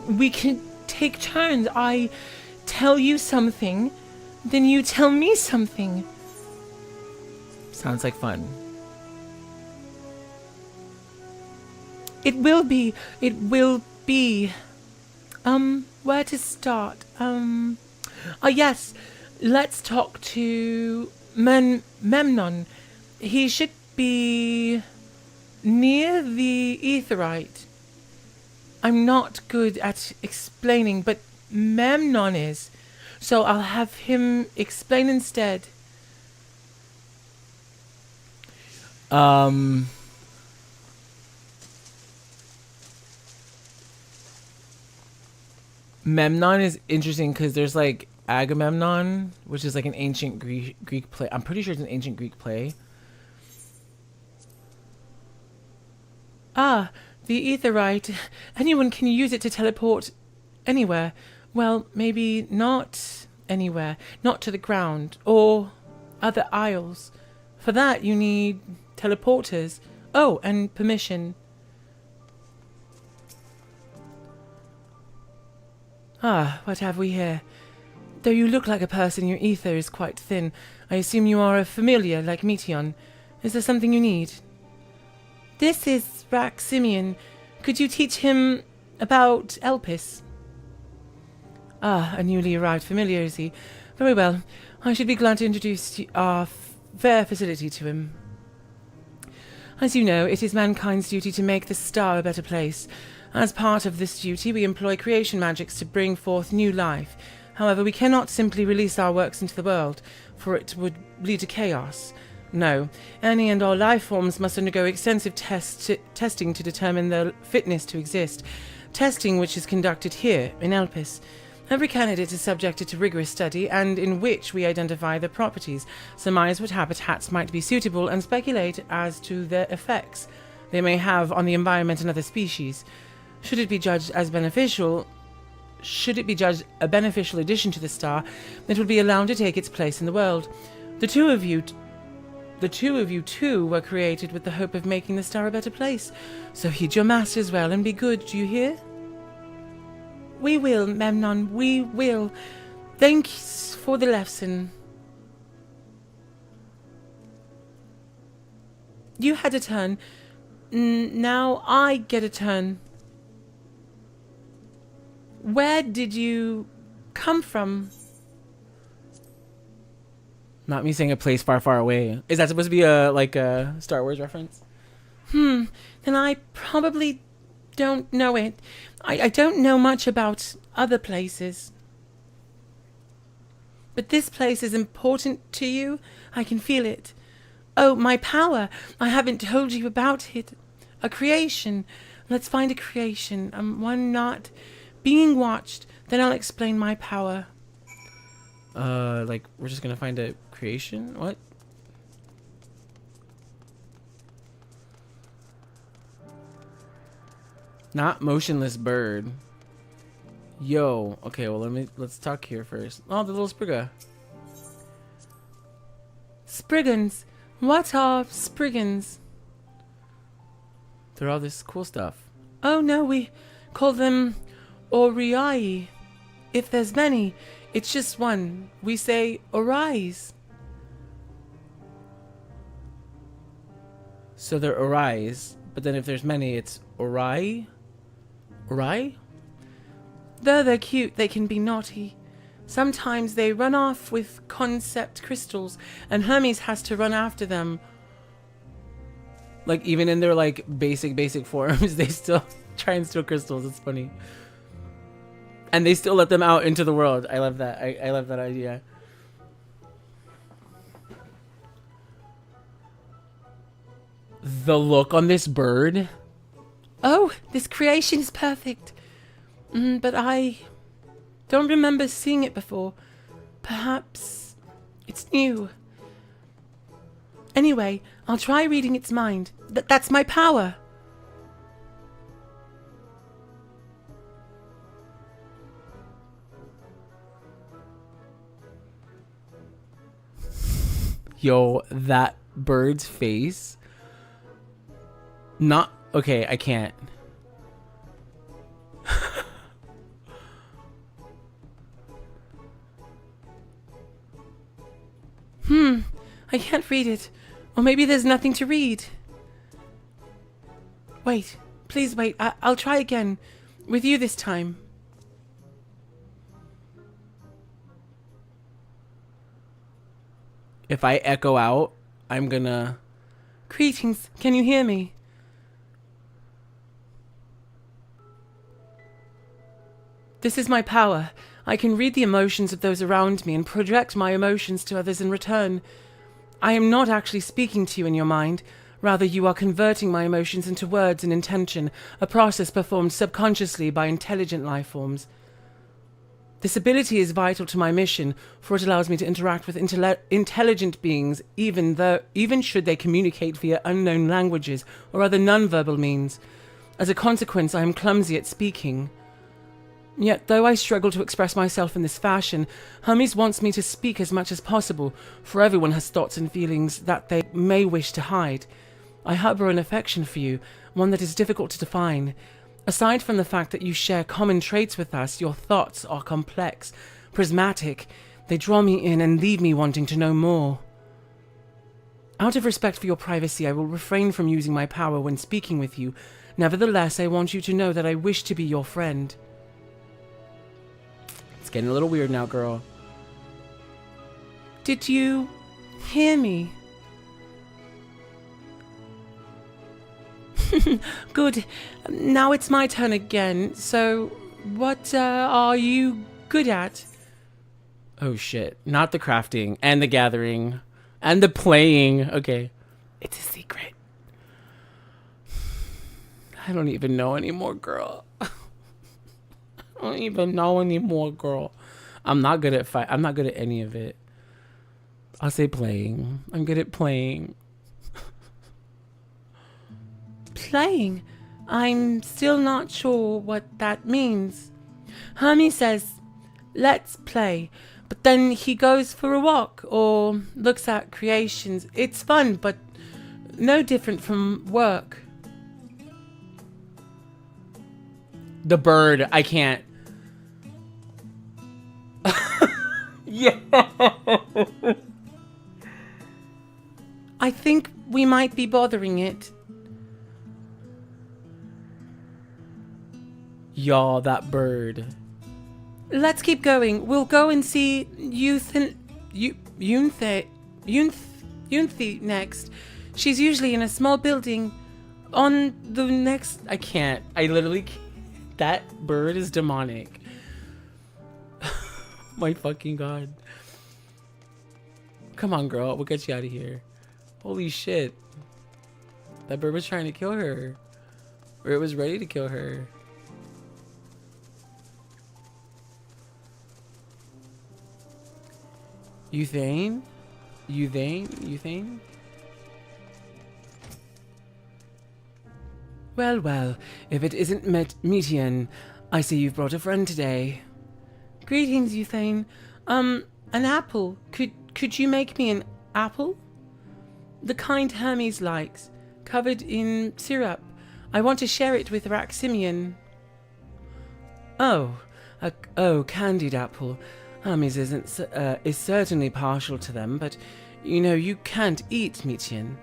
We can take turns. I tell you something, then you tell me something. Sounds like fun. It will be. Where to start? Yes. Let's talk to Memnon. He should be near the Aetheryte. I'm not good at explaining, but Memnon is. So I'll have him explain instead. Memnon is interesting because there's like Agamemnon, which is like an ancient Greek play. I'm pretty sure it's an ancient Greek play. Ah, the Aetheryte. Anyone can use it to teleport anywhere. Well, maybe not anywhere. Not to the ground or other isles. For that, you need teleporters. Oh, and permission. Ah, what have we here? Though you look like a person, your ether is quite thin. I assume you are a familiar, like Meteon. Is there something you need? This is Rack Simeon. Could you teach him about Elpis? Ah, a newly arrived familiar, is he? Very well. I should be glad to introduce our fair facility to him. As you know, it is mankind's duty to make the star a better place. As part of this duty, we employ creation magics to bring forth new life. However, we cannot simply release our works into the world, for it would lead to chaos. No, any and all life forms must undergo extensive testing to determine their fitness to exist. Testing which is conducted here, in Elpis. Every candidate is subjected to rigorous study, and in which we identify their properties, surmise what habitats might be suitable, and speculate as to their effects they may have on the environment and other species. Should it be judged a beneficial addition to the star, it would be allowed to take its place in the world. The two of you too were created with the hope of making the star a better place. So heed your masters well and be good, do you hear? We will, Memnon, we will. Thanks for the lesson. You had a turn. Now I get a turn. Where did you come from? Not me saying a place far, far away. Is that supposed to be a Star Wars reference? Then I probably don't know it. I don't know much about other places. But this place is important to you. I can feel it. Oh, my power. I haven't told you about it. A creation. Let's find a creation. One not being watched. Then I'll explain my power. We're just gonna find a creation? What? Not motionless bird. Yo. Okay, well let's talk here first. Oh, the little Sprigga. Spriggans. What are Spriggans? They're all this cool stuff. Oh no, we call them Oriai. If there's many, it's just one. We say Orais. So they're Orais, but then if there's many, it's Orai? Orai? Though they're cute, they can be naughty. Sometimes they run off with concept crystals, and Hermes has to run after them. Like, even in their, like, basic forms, they still try and steal crystals. It's funny. And they still let them out into the world. I love that. I love that idea. The look on this bird. Oh, this creation is perfect. But I don't remember seeing it before. Perhaps it's new. Anyway, I'll try reading its mind. That's my power. Yo, that bird's face. Not okay, I can't. I can't read it. Or maybe there's nothing to read. Wait, please wait. I'll try again. With you this time. If I echo out, I'm gonna... Greetings, can you hear me? This is my power. I can read the emotions of those around me and project my emotions to others in return. I am not actually speaking to you in your mind. Rather, you are converting my emotions into words and intention, a process performed subconsciously by intelligent life forms. This ability is vital to my mission, for it allows me to interact with intelligent beings, even should they communicate via unknown languages or other non-verbal means. As a consequence, I am clumsy at speaking. Yet, though I struggle to express myself in this fashion, Hermes wants me to speak as much as possible, for everyone has thoughts and feelings that they may wish to hide. I harbor an affection for you, one that is difficult to define. Aside from the fact that you share common traits with us, your thoughts are complex, prismatic. They draw me in and leave me wanting to know more. Out of respect for your privacy, I will refrain from using my power when speaking with you. Nevertheless, I want you to know that I wish to be your friend. It's getting a little weird now, girl. Did you hear me? Good. Now it's my turn again. So, what are you good at? Oh shit. Not the crafting, and the gathering, and the playing. Okay. It's a secret. I don't even know anymore, girl. I don't even know anymore, girl. I'm not good at I'm not good at any of it. I'll say playing. I'm good at playing. Playing? I'm still not sure what that means. Hermes says, let's play. But then he goes for a walk or looks at creations. It's fun, but no different from work. The bird, I can't. Yeah. I think we might be bothering it. Y'all, that bird. Let's keep going. We'll go and see Yunthi next. She's usually in a small building on the next... I can't. I literally can't. That bird is demonic. My fucking god. Come on, girl. We'll get you out of here. Holy shit. That bird was trying to kill her. Or it was ready to kill her. Euthane? Euthane? Well, if it isn't Metian, I see you've brought a friend today. Greetings, Euthane. An apple. Could you make me an apple? The kind Hermes likes, covered in syrup. I want to share it with Raximian. Oh, candied apple. Hermes is certainly partial to them, but you know you can't eat Metian.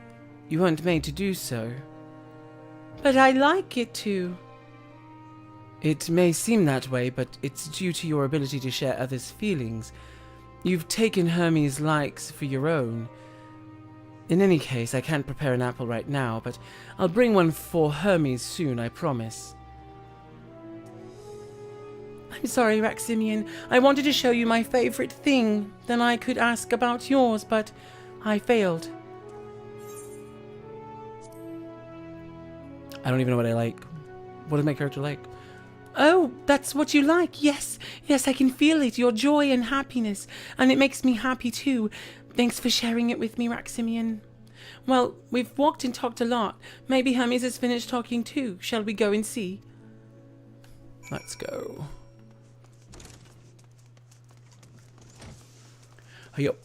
You weren't made to do so. But I like it too. It may seem that way, but it's due to your ability to share others' feelings. You've taken Hermes' likes for your own. In any case, I can't prepare an apple right now, but I'll bring one for Hermes soon, I promise. I'm sorry, Raximian. I wanted to show you my favorite thing. Then I could ask about yours, but I failed. I don't even know what I like. What does my character like? Oh, that's what you like. Yes, I can feel it. Your joy and happiness. And it makes me happy too. Thanks for sharing it with me, Raximian. Well, we've walked and talked a lot. Maybe Hermes has finished talking too. Shall we go and see? Let's go. Hey, up.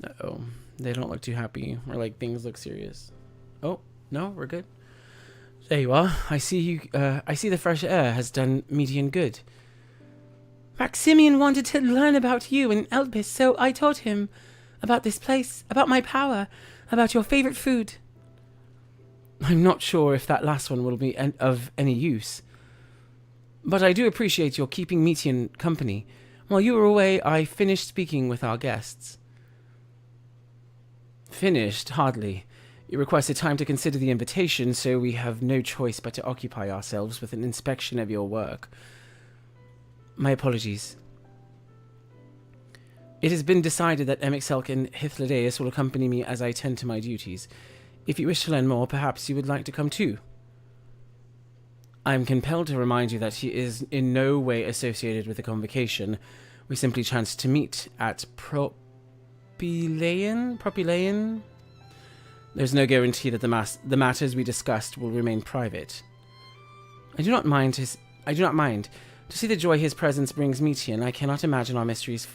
Uh-oh. They don't look too happy, or like things look serious. Oh, no, we're good. There you are. I see you. I see the fresh air has done Metian good. Maximian wanted to learn about you and Elpis, so I taught him about this place, about my power, about your favorite food. I'm not sure if that last one will be of any use. But I do appreciate your keeping Metian company. While you were away, I finished speaking with our guests. Finished? Hardly. You requested time to consider the invitation, so we have no choice but to occupy ourselves with an inspection of your work. My apologies. It has been decided that Emixelk and Hythlodaeus will accompany me as I tend to my duties. If you wish to learn more, perhaps you would like to come too. I am compelled to remind you that he is in no way associated with the convocation. We simply chanced to meet at Propylaean? There's no guarantee that the matters we discussed will remain private. I do not mind. To see the joy his presence brings Metian, I cannot imagine our mysterious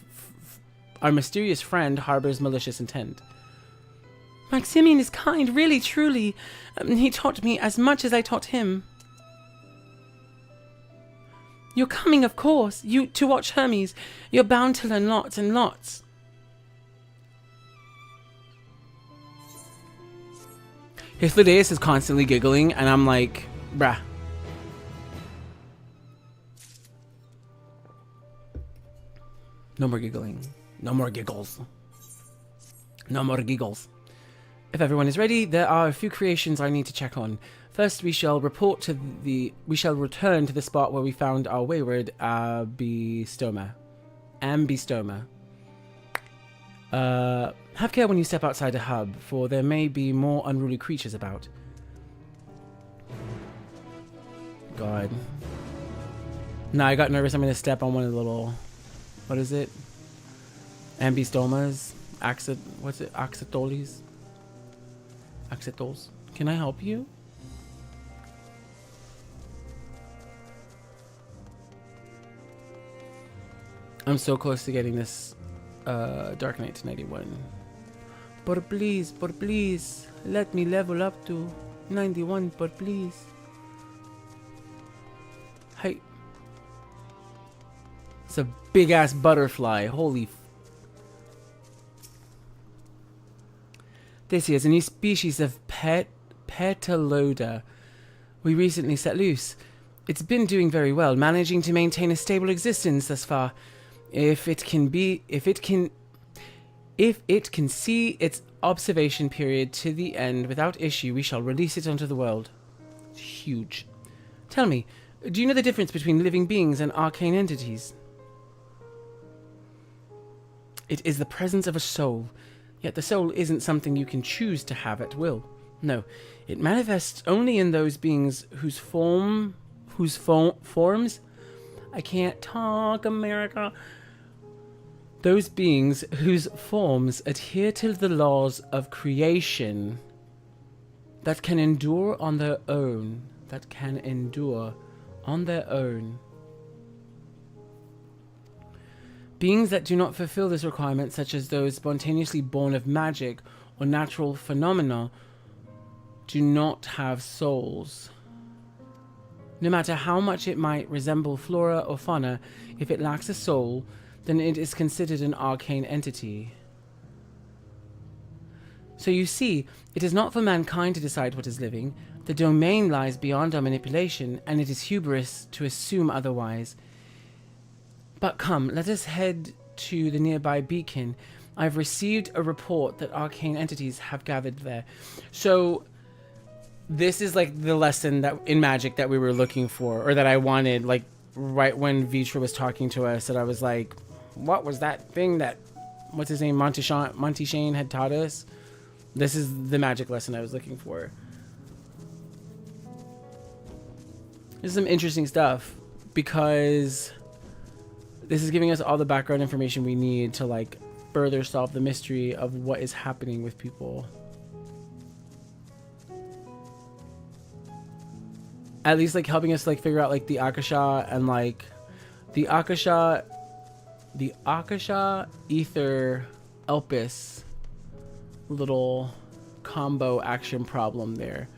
friend harbors malicious intent. Maximian is kind, really, truly. He taught me as much as I taught him. You're coming, of course. To watch Hermes. You're bound to learn lots and lots. Hythlodaeus is constantly giggling, and I'm like, bruh. No more giggling. No more giggles. No more giggles. If everyone is ready, there are a few creations I need to check on. First, we shall return to the spot where we found our wayward Ambystoma. Have care when you step outside the hub, for there may be more unruly creatures about. God. Nah, I got nervous. I'm gonna step on one of the little... What is it? Ambystomas? what's it? Axetoles? Axetols. Can I help you? I'm so close to getting this Dark Knight to 91. But please, let me level up to 91, but please. Hey. It's a big ass butterfly. Holy. This here is a new species of Petaloda we recently set loose. It's been doing very well, managing to maintain a stable existence thus far. If it can see its observation period to the end without issue, we shall release it onto the world. It's huge. Tell me, do you know the difference between living beings and arcane entities? It is the presence of a soul, yet the soul isn't something you can choose to have at will. No, it manifests only in those beings whose forms... I can't talk, America. Those beings whose forms adhere to the laws of creation that can endure on their own. Beings that do not fulfill this requirement, such as those spontaneously born of magic or natural phenomena, do not have souls. No matter how much it might resemble flora or fauna, if it lacks a soul, then it is considered an arcane entity. So you see, it is not for mankind to decide what is living. The domain lies beyond our manipulation, and it is hubris to assume otherwise. But come, let us head to the nearby beacon. I've received a report that arcane entities have gathered there. So this is like the lesson that in magic that we were looking for, or that I wanted, like right when Vitra was talking to us, that I was like, what was that thing that, what's his name, Monty Shane had taught us? This is the magic lesson I was looking for. There's some interesting stuff, because this is giving us all the background information we need to like further solve the mystery of what is happening with people. At least like helping us like figure out like the Akasha and like the Akasha Ether Elpis little combo action problem there.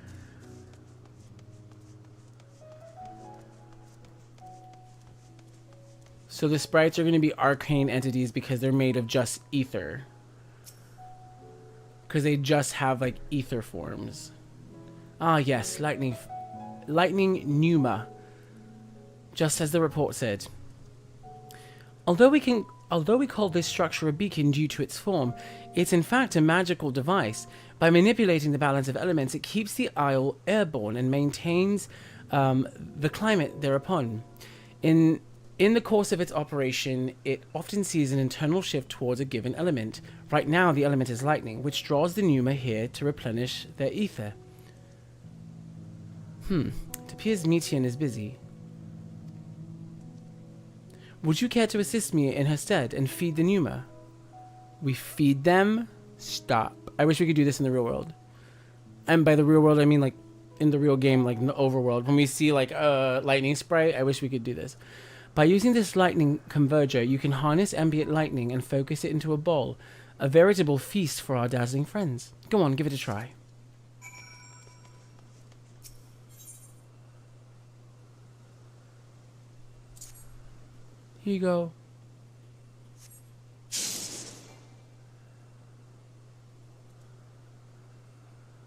So the sprites are going to be arcane entities because they're made of just ether. Because they just have like ether forms. Ah yes, lightning pneuma. Just as the report said. Although we call this structure a beacon due to its form, it's in fact a magical device. By manipulating the balance of elements, it keeps the isle airborne and maintains the climate thereupon. In the course of its operation, it often sees an internal shift towards a given element. Right now, the element is lightning, which draws the pneuma here to replenish their ether. It appears Metian is busy. Would you care to assist me in her stead and feed the pneuma? We feed them? Stop. I wish we could do this in the real world. And by the real world, I mean like in the real game, like in the overworld. When we see like a lightning sprite, I wish we could do this. By using this lightning converger, you can harness ambient lightning and focus it into a ball. A veritable feast for our dazzling friends. Go on, give it a try. Here you go.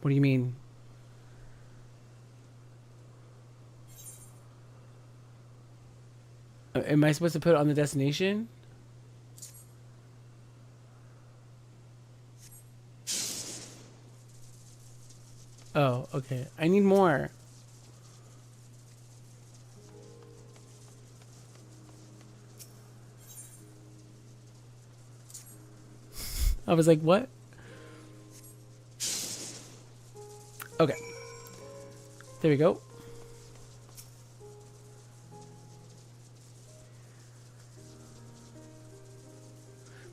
What do you mean? Am I supposed to put it on the destination? Oh, okay. I need more. I was like, what? Okay. There we go.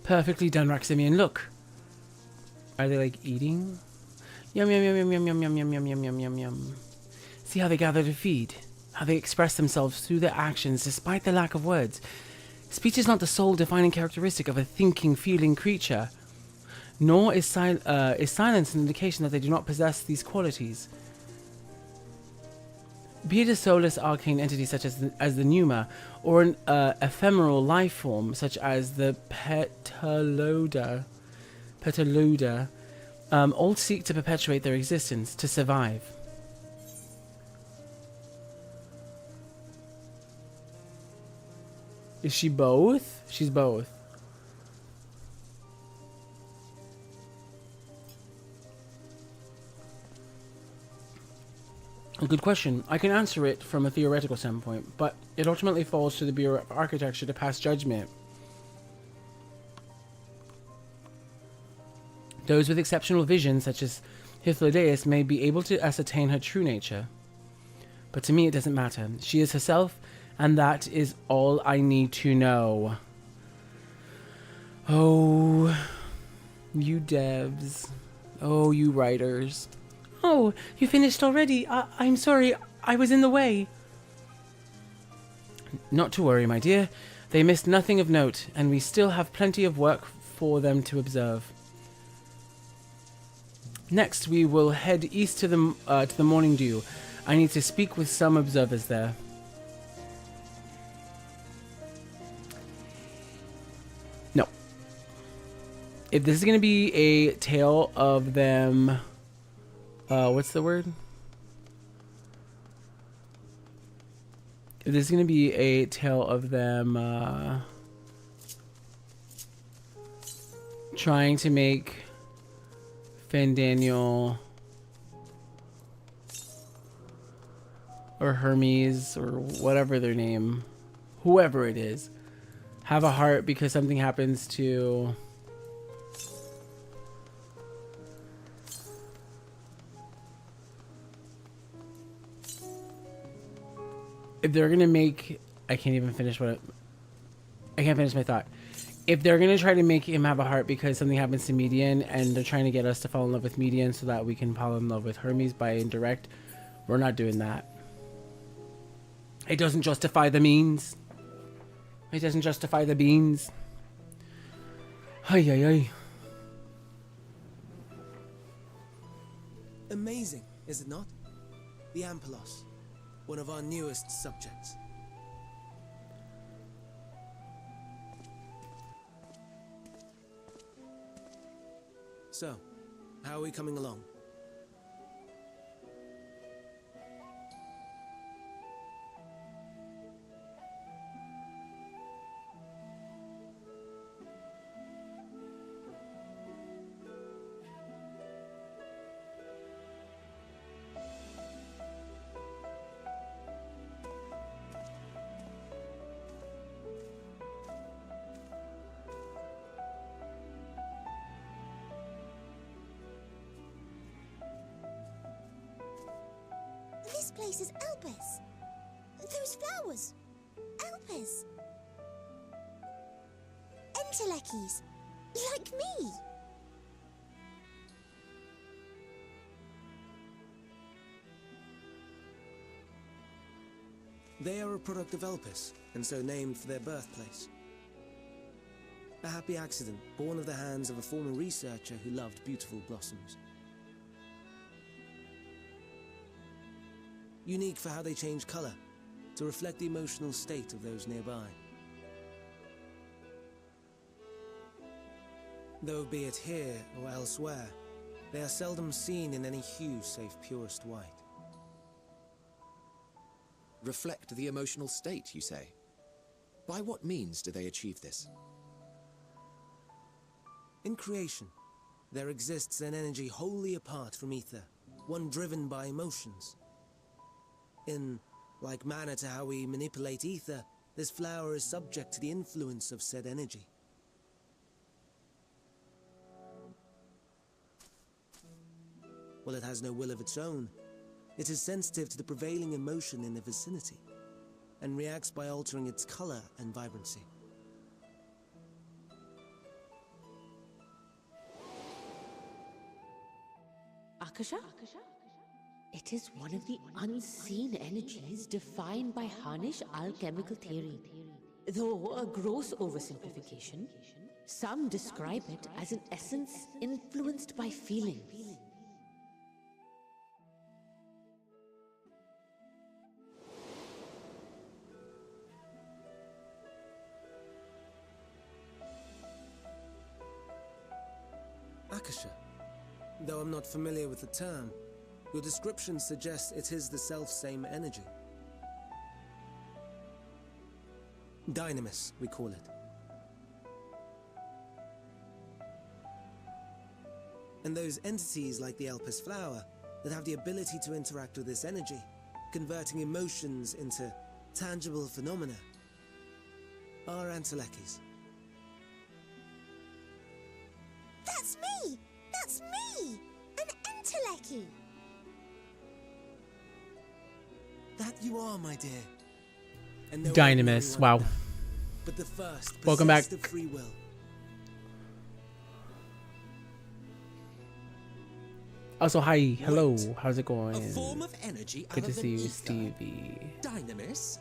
Perfectly done, Raximian. Look. Are they like eating? Yum yum yum yum yum yum yum yum yum yum yum yum. See how they gather to feed, how they express themselves through their actions despite the lack of words. Speech is not the sole defining characteristic of a thinking, feeling creature, nor is silence an indication that they do not possess these qualities. Be it a soulless arcane entity such as the Pneuma, or an ephemeral life form such as the Petaloda, all seek to perpetuate their existence, to survive. Is she both? She's both. A good question. I can answer it from a theoretical standpoint, but it ultimately falls to the Bureau of Architecture to pass judgment. Those with exceptional vision, such as Hythlodaeus, may be able to ascertain her true nature. But to me, it doesn't matter. She is herself, and that is all I need to know. Oh, you devs. Oh, you writers. Oh, you finished already? I'm sorry, I was in the way. Not to worry, my dear. They missed nothing of note, and we still have plenty of work for them to observe. Next, we will head east to the Morning Dew. I need to speak with some observers there. No. If this is going to be a tale of them... what's the word? If this is going to be a tale of them trying to make Fandaniel or Hermes or whatever their name, whoever it is, have a heart because something happens to if they're gonna make I can't finish my thought. If they're gonna try to make him have a heart because something happens to Median and they're trying to get us to fall in love with Median so that we can fall in love with Hermes by indirect, we're not doing that. It doesn't justify the means. It doesn't justify the beans. Ay, ay, ay. Amazing, is it not? The Ampelos, one of our newest subjects. So, how are we coming along? This place is Elpis. Those flowers. Elpis. Entelekis. Like me. They are a product of Elpis, and so named for their birthplace. A happy accident, born of the hands of a former researcher who loved beautiful blossoms. Unique for how they change color, to reflect the emotional state of those nearby. Though be it here or elsewhere, they are seldom seen in any hue save purest white. Reflect the emotional state, you say? By what means do they achieve this? In creation, there exists an energy wholly apart from ether, one driven by emotions. In like manner to how we manipulate ether, this flower is subject to the influence of said energy. While it has no will of its own, it is sensitive to the prevailing emotion in the vicinity, and reacts by altering its color and vibrancy. Akasha? It is one of the unseen energies defined by Harnish alchemical theory. Though a gross oversimplification, some describe it as an essence influenced by feelings. Akasha. Though I'm not familiar with the term, your description suggests it is the self-same energy. Dynamis, we call it. And those entities like the Elpis flower that have the ability to interact with this energy, converting emotions into tangible phenomena, are Antelekis. That's me! That's me! An Enteleki! That you are, my dear. And no Dynamis, wow. But the first, welcome back. Of free will. Also, hi, hello, how's it going? A form of energy Good other to than see you, ether? Stevie. Dynamis?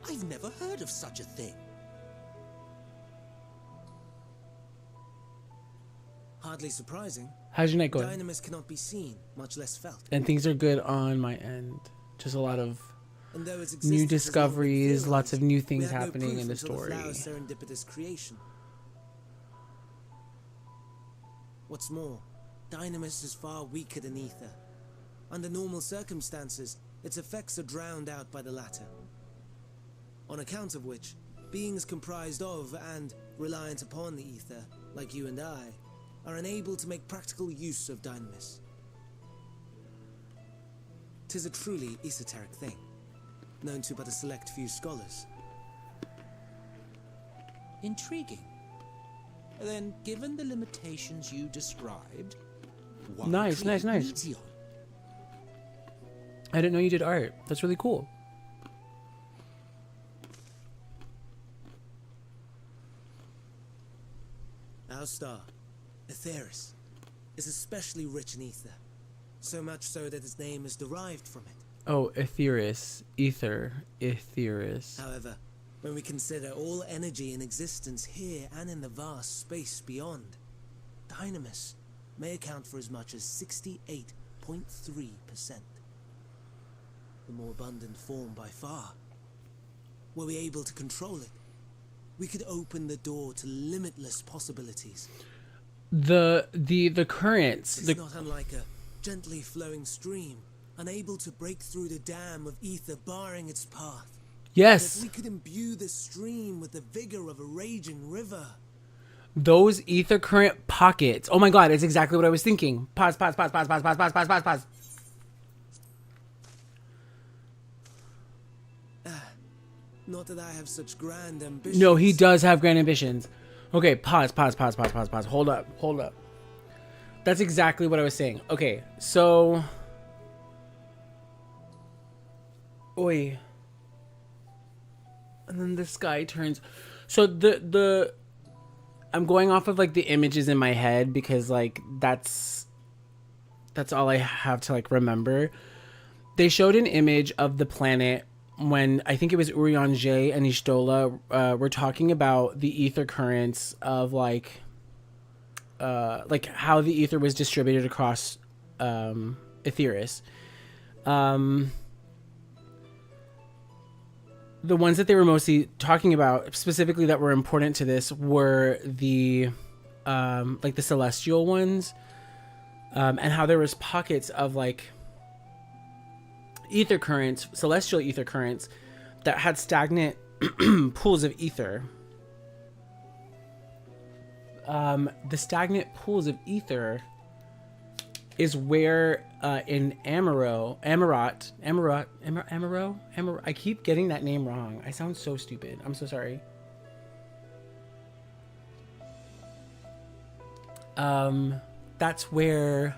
I've never heard of such a thing. Hardly surprising. How's your night going? Dynamis cannot be seen, much less felt. And things are good on my end. Just a lot of And though its new existence discoveries, lots of new we things have no happening proof in the until story. flower's serendipitous creation. What's more, Dynamis is far weaker than ether. Under normal circumstances, its effects are drowned out by the latter. On account of which, beings comprised of and reliant upon the ether, like you and I, are unable to make practical use of Dynamis. 'Tis a truly esoteric thing, known to but a select few scholars. Intriguing. Then, given the limitations you described, why Nice, create nice. Meteor? I didn't know you did art. That's really cool. Our star, Aetheris, is especially rich in ether, so much so that its name is derived from it. Oh, Aetheris. Aetheris. However, when we consider all energy in existence here and in the vast space beyond, Dynamis may account for as much as 68.3%. The more abundant form by far. Were we able to control it, we could open the door to limitless possibilities. The currents. It's not unlike a gently flowing stream, unable to break through the dam of ether barring its path. Yes. If we could imbue this stream with the vigor of a raging river. Those ether current pockets. Oh my god, it's exactly what I was thinking. Pause. Not that I have such grand ambitions. No, he does have grand ambitions. Okay, pause. Hold up. That's exactly what I was saying. Okay, so... Oi. And then the sky turns... So the... I'm going off of, like, the images in my head because, like, that's all I have to, like, remember. They showed an image of the planet when I think it was Urianger and Ishtola were talking about the ether currents of like how the ether was distributed across Aetheris. The ones that they were mostly talking about, specifically that were important to this, were the like the celestial ones, and how there was pockets of like ether currents, celestial ether currents, that had stagnant pools of ether. The stagnant pools of ether is where in Amaroth, I keep getting that name wrong. I sound so stupid. I'm so sorry. That's where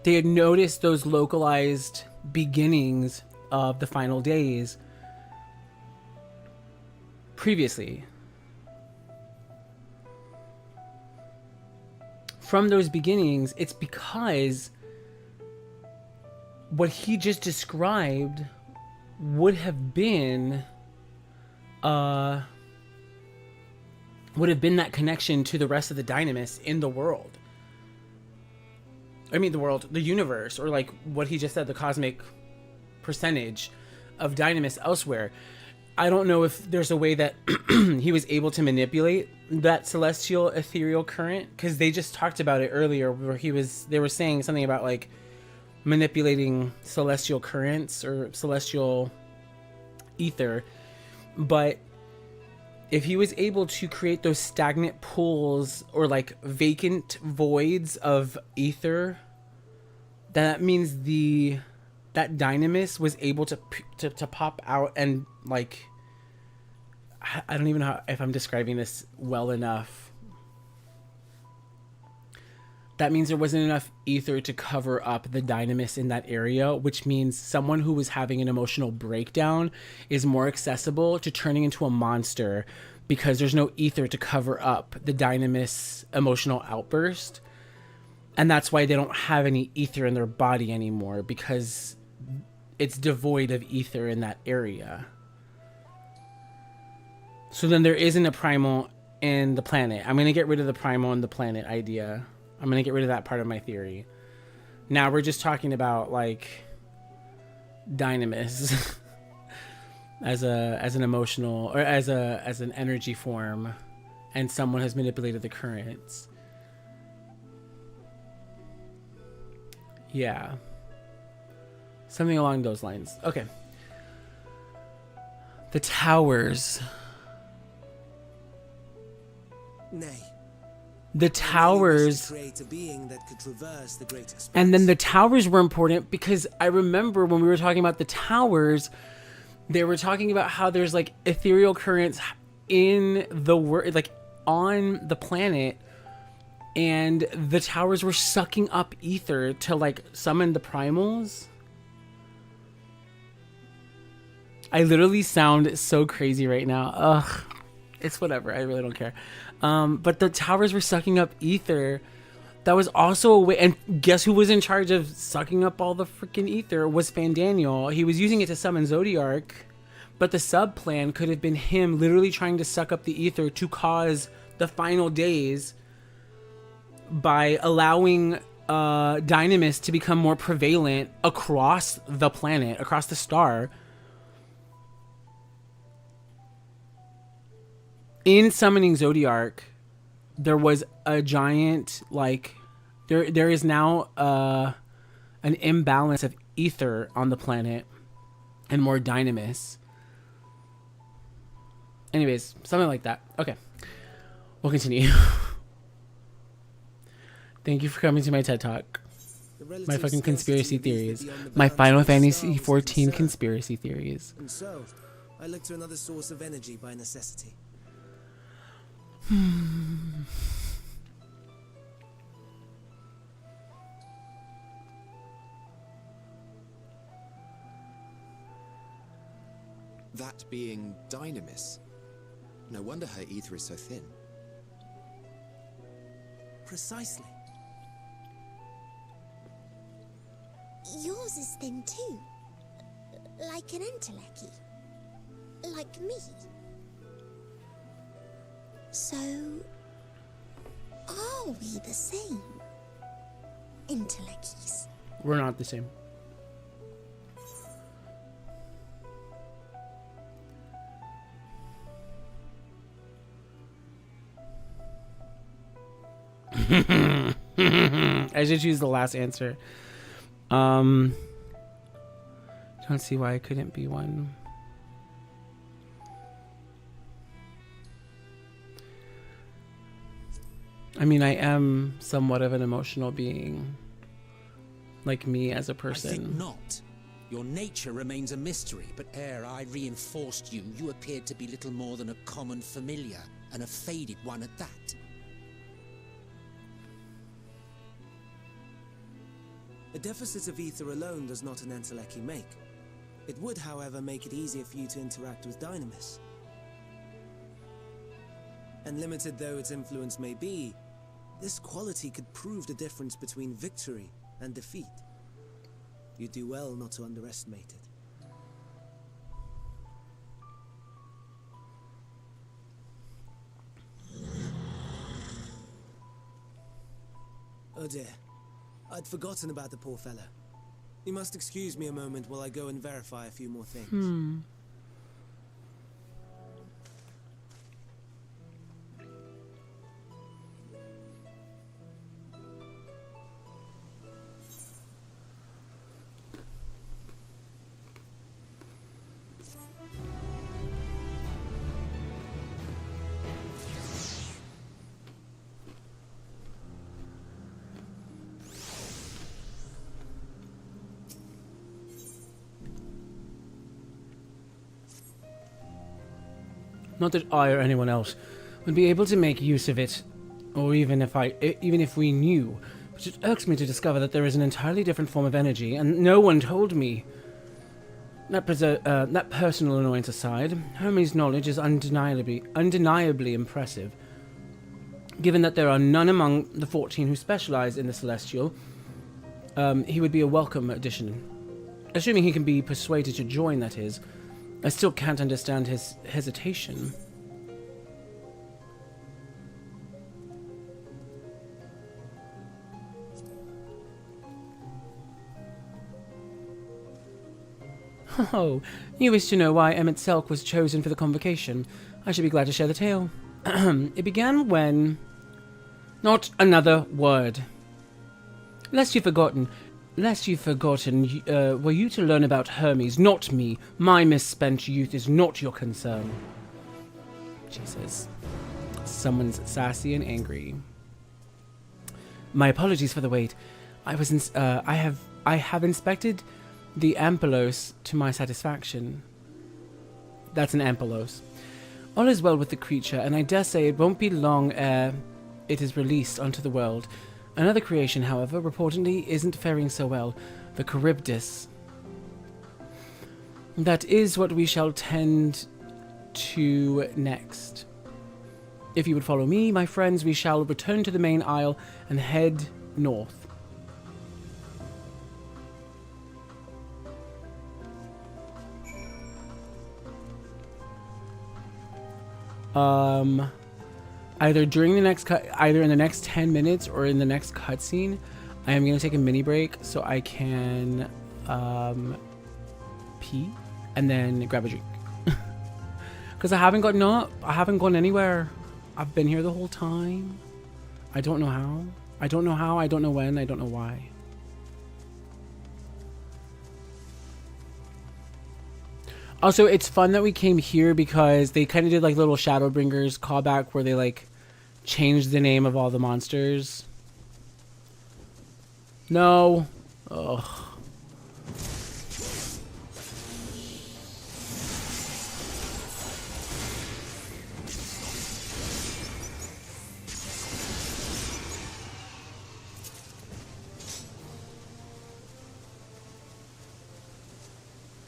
they had noticed those localized beginnings of the final days previously. From those beginnings, it's because what he just described would have been that connection to the rest of the Dynamis in the world. I mean, the universe, or like what he just said, the cosmic percentage of Dynamis elsewhere. I don't know if there's a way that he was able to manipulate that celestial ethereal current, because they just talked about it earlier where they were saying something about like manipulating celestial currents or celestial ether. But if he was able to create those stagnant pools or like vacant voids of ether, that means that Dynamis was able to pop out and like, I don't even know if I'm describing this well enough. That means there wasn't enough ether to cover up the Dynamis in that area, which means someone who was having an emotional breakdown is more accessible to turning into a monster because there's no ether to cover up the Dynamis emotional outburst. And that's why they don't have any ether in their body anymore, because it's devoid of ether in that area. So then there isn't a primal in the planet. I'm going to get rid of the primal in the planet idea. I'm going to get rid of that part of my theory. Now we're just talking about like Dynamis as an emotional, or as an energy form, and someone has manipulated the currents. Yeah. Something along those lines. Okay. The towers. Nay. The towers. To create a being that could traverse the great expanse. And then the towers were important because I remember when we were talking about the towers, they were talking about how there's like ethereal currents in the world, like on the planet, and the towers were sucking up ether to like summon the primals. I literally sound so crazy right now. Ugh, it's whatever. I really don't care. But the towers were sucking up ether. That was also a way. And guess who was in charge of sucking up all the freaking ether? Was Fandaniel. He was using it to summon Zodiark. But the sub plan could have been him literally trying to suck up the ether to cause the final days by allowing Dynamis to become more prevalent across the planet, across the star. In summoning Zodiark, there was a giant, like, there is now an imbalance of ether on the planet and more Dynamis. Anyways, something like that. Okay, we'll continue. Thank you for coming to my TED Talk. My fucking conspiracy theories. My Final Fantasy XIV conspiracy theories. And so, I look to another source of energy by necessity. That being Dynamis. No wonder her ether is so thin. Precisely. Yours is thin too. Like an entelechy. Like me. So, are we the same? Entelecchies. We're not the same. I should choose the last answer. Don't see why I couldn't be one. I mean, I am somewhat of an emotional being, like me as a person. I think not. Your nature remains a mystery, but ere I reinforced you, you appeared to be little more than a common familiar, and a faded one at that. A deficit of ether alone does not an entelechy make. It would, however, make it easier for you to interact with Dynamis. And limited though its influence may be, this quality could prove the difference between victory and defeat. You do well not to underestimate it. Oh dear. I'd forgotten about the poor fella. You must excuse me a moment while I go and verify a few more things. Not that I or anyone else would be able to make use of it, or even if we knew. But it irks me to discover that there is an entirely different form of energy, and no one told me. That personal annoyance aside, Hermes' knowledge is undeniably impressive. Given that there are none among the 14 who specialize in the Celestial, he would be a welcome addition. Assuming he can be persuaded to join, that is. I still can't understand his hesitation. Oh, you wish to know why Emmett Selk was chosen for the convocation. I should be glad to share the tale. It began when... Not another word. Lest you've forgotten, were you to learn about Hermes, not me. My misspent youth is not your concern. Jesus. Someone's sassy and angry. My apologies for the wait. I have inspected the Ampelos to my satisfaction. That's an Ampelos. All is well with the creature, and I dare say it won't be long ere it is released onto the world. Another creation, however, reportedly isn't faring so well, the Charybdis. That is what we shall tend to next. If you would follow me, my friends, we shall return to the main isle and head north. Either in the next 10 minutes or in the next cutscene, I am going to take a mini break so I can pee and then grab a drink. Because I haven't gone anywhere. I've been here the whole time. I don't know how. I don't know when, I don't know why. Also, it's fun that we came here because they kind of did like little Shadowbringers callback where they like changed the name of all the monsters. No. Ugh.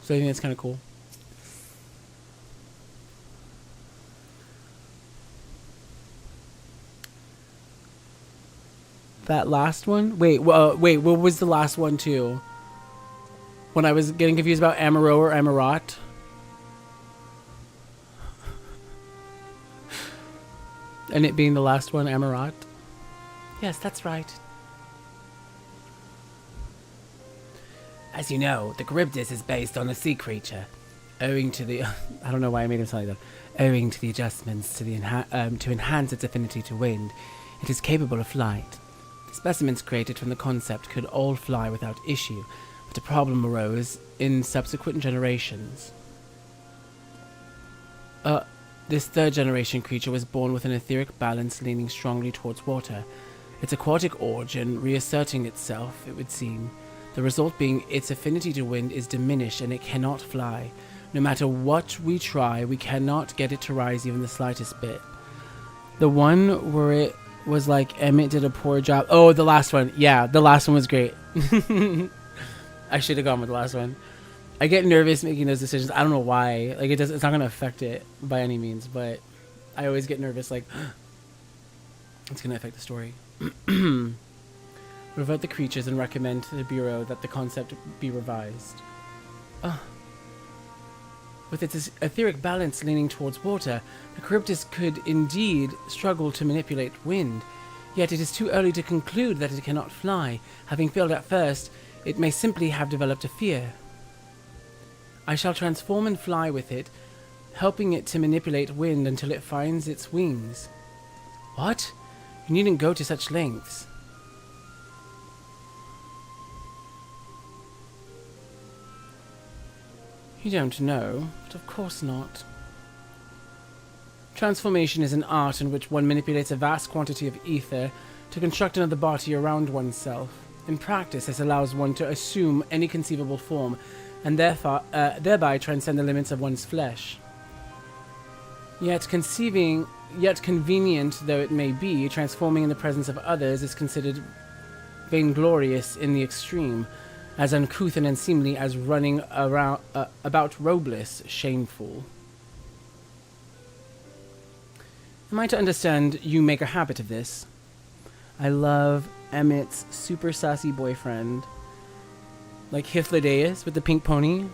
So I think that's kind of cool. That last one? Wait, what was the last one too? When I was getting confused about Amaro or Amarat. And it being the last one, Amarat. Yes, that's right. As you know, the Charybdis is based on a sea creature. Owing to the... I don't know why I made him sound like that. Owing to the adjustments to enhance its affinity to wind, it is capable of flight. Specimens created from the concept could all fly without issue, but a problem arose in subsequent generations. This third generation creature was born with an etheric balance leaning strongly towards water, its aquatic origin reasserting itself, it would seem. The result being its affinity to wind is diminished and it cannot fly. No matter what we try, we cannot get it to rise even the slightest bit. The one where it was like Emmett did a poor job. Oh, the last one. Yeah, the last one was great. I should have gone with the last one. I get nervous making those decisions. I don't know why. Like it's not gonna affect it by any means, but I always get nervous. Like it's gonna affect the story. revert the creatures and recommend to the Bureau that the concept be revised. With its etheric balance leaning towards water, the Charybdis could indeed struggle to manipulate wind, yet it is too early to conclude that it cannot fly. Having failed at first, it may simply have developed a fear. I shall transform and fly with it, helping it to manipulate wind until it finds its wings. What? You needn't go to such lengths. You don't know, but of course not. Transformation is an art in which one manipulates a vast quantity of ether to construct another body around oneself. In practice, this allows one to assume any conceivable form, and thereby transcend the limits of one's flesh. Yet convenient though it may be, transforming in the presence of others is considered vainglorious in the extreme, as uncouth and unseemly as running about robeless, shameful. Am I to understand you make a habit of this? I love Emmett's super sassy boyfriend. Like Hythlodaeus with the pink pony.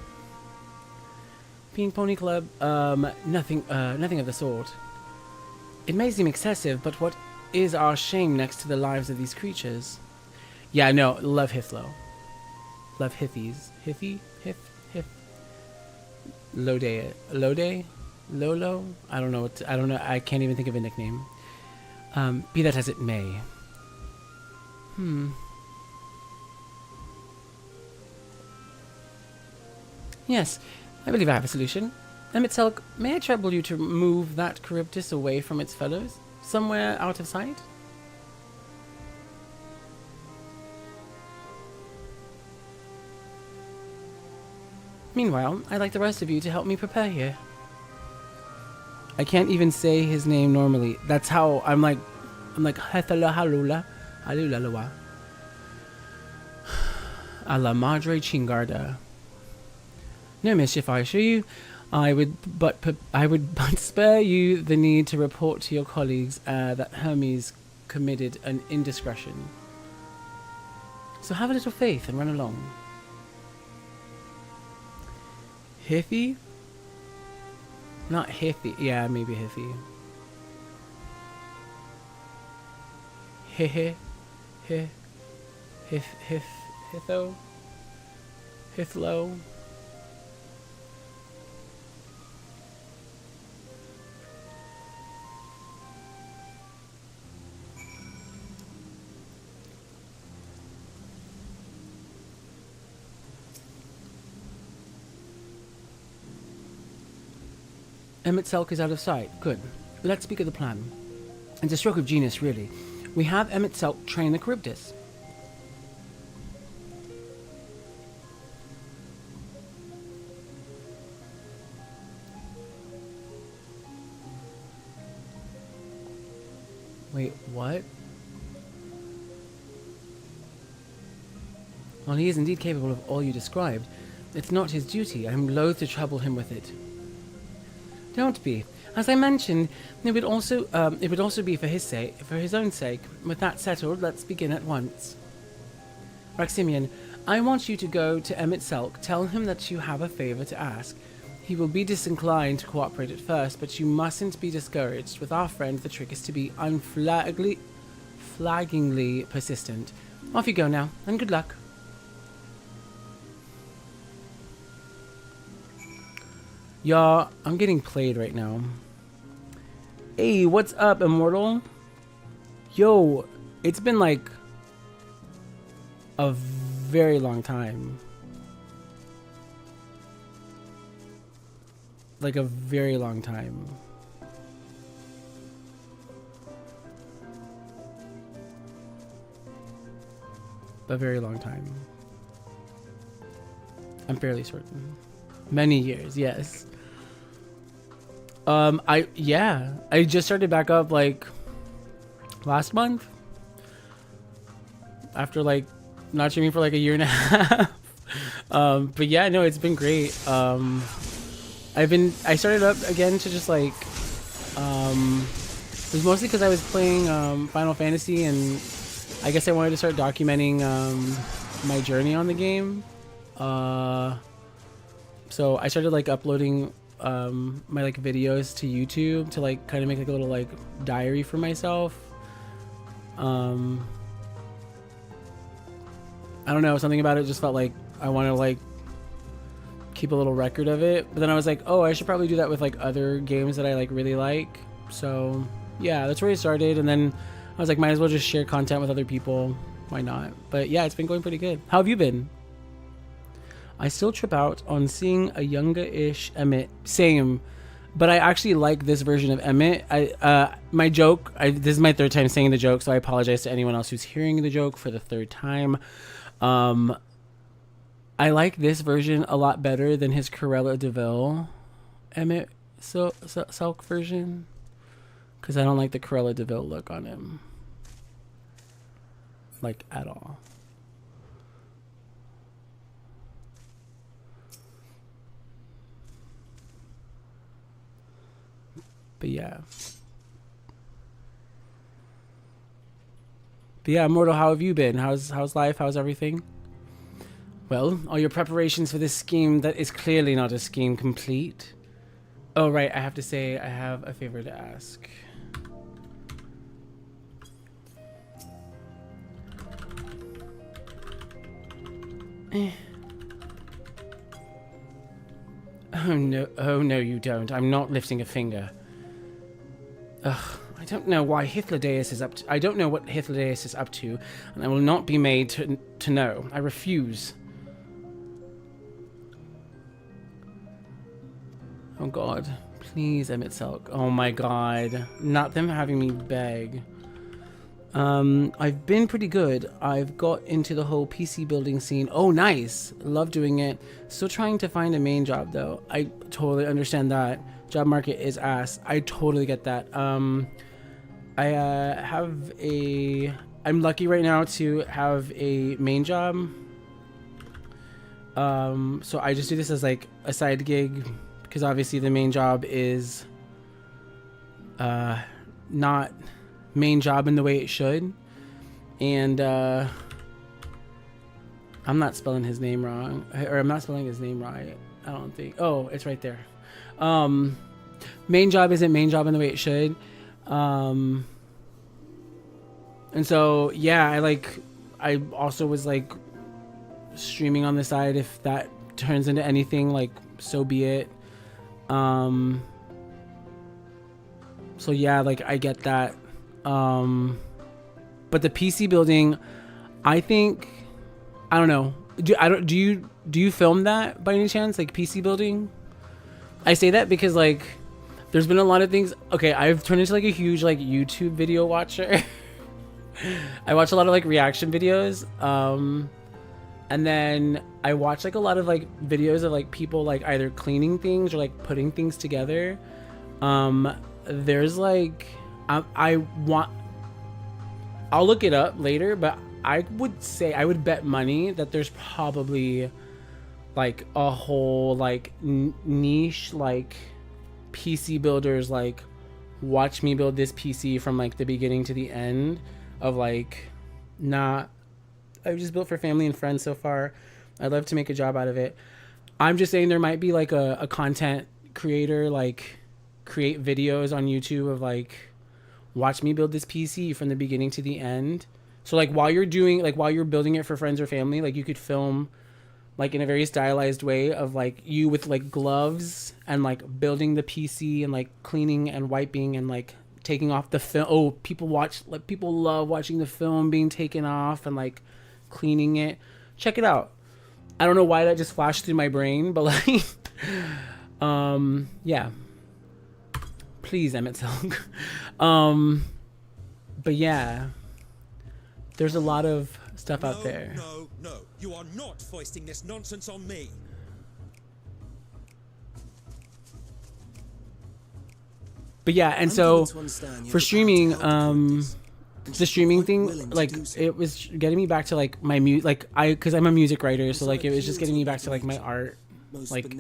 Pink Pony Club? Nothing of the sort. It may seem excessive, but what is our shame next to the lives of these creatures? Yeah, no, love Hythlo. Love Hithies. Hith. Lode? Lolo? I don't know. I can't even think of a nickname. Be that as it may. Yes, I believe I have a solution. Emitselk, may I trouble you to move that Charybdis away from its fellows? Somewhere out of sight? Meanwhile, I'd like the rest of you to help me prepare here. I can't even say his name normally. That's how I'm like Hethala Halula. Halula. A la Madre Chingarda. No mischief, I assure you. I would but spare you the need to report to your colleagues that Hermes committed an indiscretion. So have a little faith and run along. Hiffy? Not Hiffy. Yeah, maybe Hiffy. Hithlo. Emitselk is out of sight. Good. Let's speak of the plan. It's a stroke of genius, really. We have Emitselk train the Charybdis. Wait, what? While he is indeed capable of all you described, it's not his duty. I'm loath to trouble him with it. Don't be. As I mentioned, it would also be for his own sake. With that settled, let's begin at once. Maximian, I want you to go to Emitselk. Tell him that you have a favor to ask. He will be disinclined to cooperate at first, but you mustn't be discouraged. With our friend, the trick is to be flaggingly persistent. Off you go now, and good luck. Y'all, I'm getting played right now. Hey, what's up, Immortal? Yo, it's been like a very long time. Like a very long time. A very long time. I'm fairly certain. Many years, yes. I just started back up like last month. After like not streaming for like a year and a half. But yeah, no, it's been great. I started up again to just like it was mostly because I was playing Final Fantasy and I guess I wanted to start documenting my journey on the game. So I started like uploading my like videos to YouTube to like kind of make like a little like diary for myself. I don't know, something about it just felt like I want to like keep a little record of it. But then I was like, oh, I should probably do that with like other games that I like really like. So yeah, that's where I started. And then I was like, might as well just share content with other people. Why not? But yeah, it's been going pretty good. How have you been? I still trip out on seeing a younger-ish Emmett. Same. But I actually like this version of Emmett. My joke, this is my third time saying the joke, so I apologize to anyone else who's hearing the joke for the third time. I like this version a lot better than his Cruella de Vil Emmett Silk version. Because I don't like the Cruella de Vil look on him. Like, at all. But yeah. Immortal, how have you been? How's life? How's everything? Well, are your preparations for this scheme that is clearly not a scheme complete? Oh, right, I have to say I have a favor to ask. Oh no you don't. I'm not lifting a finger. Ugh, I don't know why Hythlodaeus is up to. I don't know what Hythlodaeus is up to, and I will not be made to know. I refuse. Oh god. Please, Emmett Silk. Oh my god. Not them having me beg. I've been pretty good. I've got into the whole PC building scene. Oh, nice. Love doing it. Still trying to find a main job, though. I totally understand that. Job market is ass. I totally get that. I'm lucky right now to have a main job. So I just do this as like a side gig, because obviously the main job is not main job in the way it should. And I'm not spelling his name wrong, or I'm not spelling his name right, I don't think. Oh, it's right there. Main job isn't main job in the way it should. And so yeah, I also was like streaming on the side. If that turns into anything, like, so be it. So yeah, like, I get that. But the PC building, I think, I don't know. Do you film that by any chance? Like, PC building? I say that because, like, there's been a lot of things. Okay, I've turned into like a huge like YouTube video watcher. I watch a lot of like reaction videos. And then I watch like a lot of like videos of like people like either cleaning things or like putting things together. There's like, I'll look it up later, but I would say, I would bet money that there's probably like a whole like niche like PC builders, like, watch me build this PC from like the beginning to the end of like, I've just built for family and friends so far. I'd love to make a job out of it. I'm just saying there might be like a content creator, like, create videos on YouTube of like, watch me build this PC from the beginning to the end. So like while you're building it for friends or family, like you could film like in a very stylized way of like you with like gloves and like building the PC and like cleaning and wiping and like taking off the film. Oh, people love watching the film being taken off and like cleaning it. Check it out. I don't know why that just flashed through my brain, but like, yeah. Please, Emmett Silk. But yeah, there's a lot of stuff out there. No, you are not foisting this nonsense on me. But yeah, and so for streaming, the streaming thing, like, it was getting me back to like my because I'm a music writer, so like it was just getting me back to like my art, like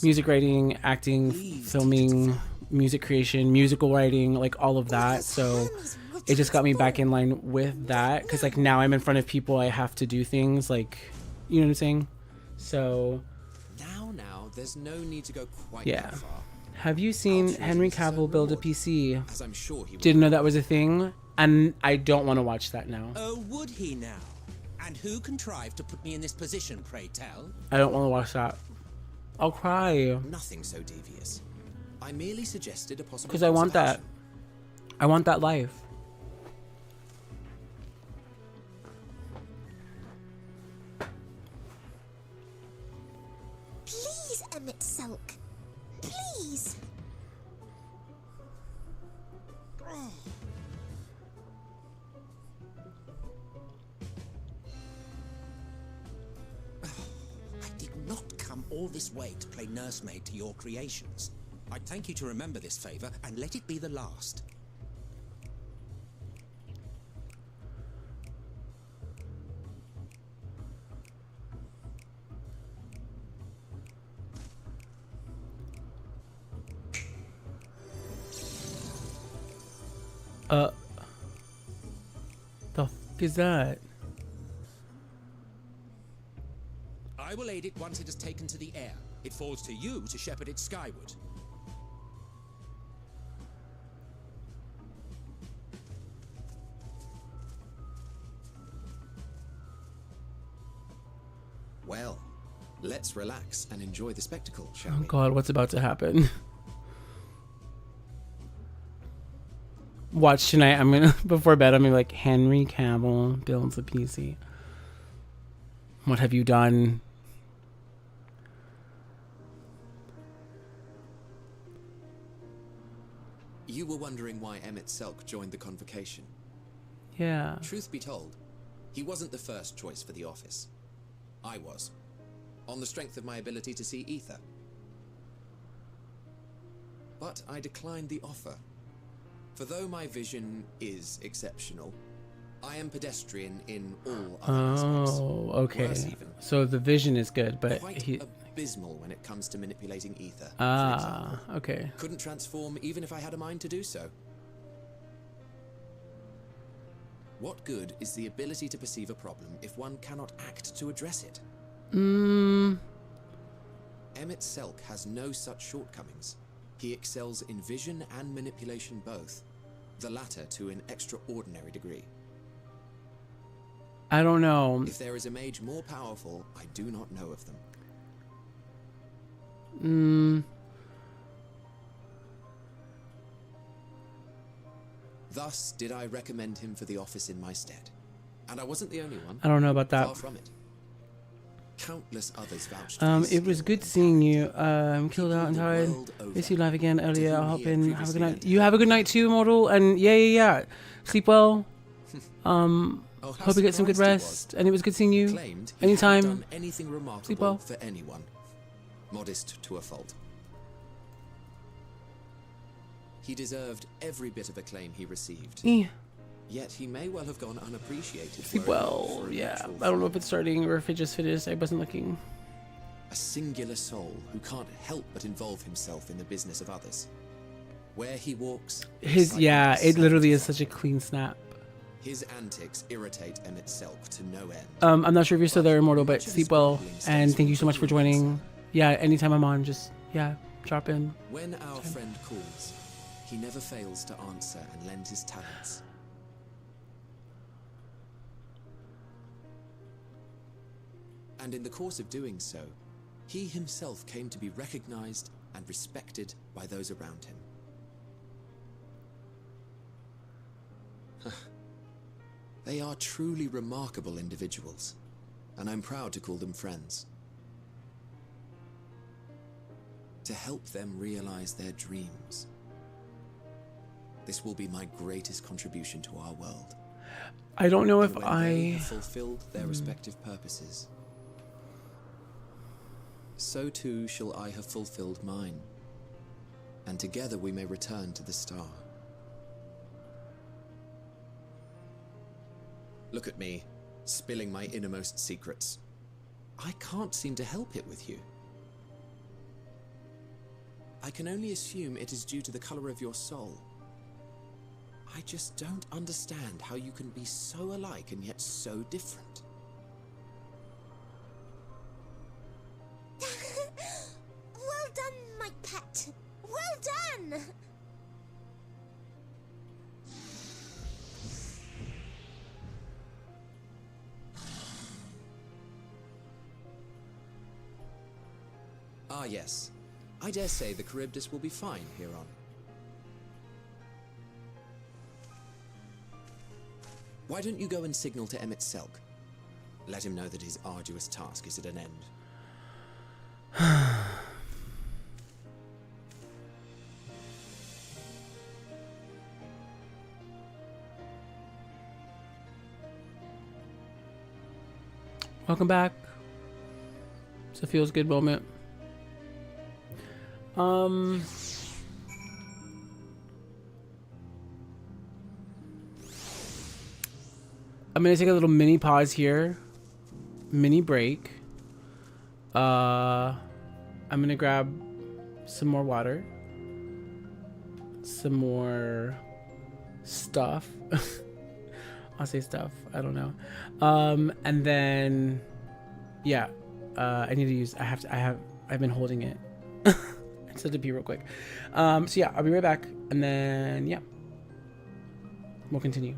music writing, acting, filming, music creation, musical writing, like all of that. So it just got me back in line with that, because like now I'm in front of people, I have to do things like, you know what I'm saying? So Now, there's no need to go quite yeah. that far. Have you seen Henry Cavill build a PC? As I'm sure he Didn't know that was a thing, and I don't want to watch that now. Oh, would he now? And who contrived to put me in this position, pray tell? I don't want to watch that. I'll cry. Nothing so devious. I merely suggested a possible. Because I want that. I want that life. Please, Emmett Selk. Please. All this way to play nursemaid to your creations. I'd thank you to remember this favor and let it be the last. The f is that? I will aid it once it is taken to the air. It falls to you to shepherd it skyward. Well, let's relax and enjoy the spectacle, shall Oh we? God, what's about to happen? Watch tonight. I'm gonna before bed. I'm gonna be like, Henry Cavill builds a PC. What have you done? You were wondering why Emmett Selk joined the convocation. Yeah. Truth be told, he wasn't the first choice for the office. I was, on the strength of my ability to see ether. But I declined the offer. For though my vision is exceptional, I am pedestrian in all other aspects. Oh, okay. Worse even. So the vision is good, but Quite he. abysmal when it comes to manipulating ether. Ah, for example. okay. Couldn't transform even if I had a mind to do so. What good is the ability to perceive a problem if one cannot act to address it? Emmett Selk has no such shortcomings. He excels in vision and manipulation both, the latter to an extraordinary degree. I don't know. If there is a mage more powerful, I do not know of them. Thus did I recommend him for the office in my stead. And I wasn't the only one. I don't know about that. Far from it. Countless others vouched for his It was good seeing you. I'm killed out and tired. Miss you live again earlier. I'll hop in. Have a good night. You have a good night too, Immortal. And yeah. Sleep well. Hope you get some good rest. And it was good seeing you. Anytime. Done anything remarkable Sleep well. for anyone. Modest to a fault. He deserved every bit of acclaim he received. Yet he may well have gone unappreciated. Sleep well. Yeah. I don't know if it's starting or if it just finished. I wasn't looking. A singular soul who can't help but involve himself in the business of others. Where he walks, it literally is such a clean snap. His antics irritate Emmett Selk to no end. I'm not sure if you're still there, Immortal, but sleep well. And thank you so much for joining. Yeah, anytime I'm on, just, drop in. When our friend calls, he never fails to answer and lend his talents. And in the course of doing so, he himself came to be recognized and respected by those around him. They are truly remarkable individuals, and I'm proud to call them friends. To help them realize their dreams. This will be my greatest contribution to our world. I don't know if when I they have fulfilled their respective purposes, so too shall I have fulfilled mine, and together we may return to the star. Look at me, spilling my innermost secrets. I can't seem to help it with you. I can only assume it is due to the color of your soul. I just don't understand how you can be so alike and yet so different. Well done, my pet. Well done! Ah, yes. I dare say the Charybdis will be fine here on. Why don't you go and signal to Emmett Selk? Let him know that his arduous task is at an end. Welcome back. It's a feels good moment. I'm gonna take a little mini pause here, mini break. I'm gonna grab some more water, some more stuff. I'll say stuff. I don't know. And then, yeah, I need to use. I've been holding it. I just had to pee real quick. So yeah, I'll be right back, and then yeah, we'll continue.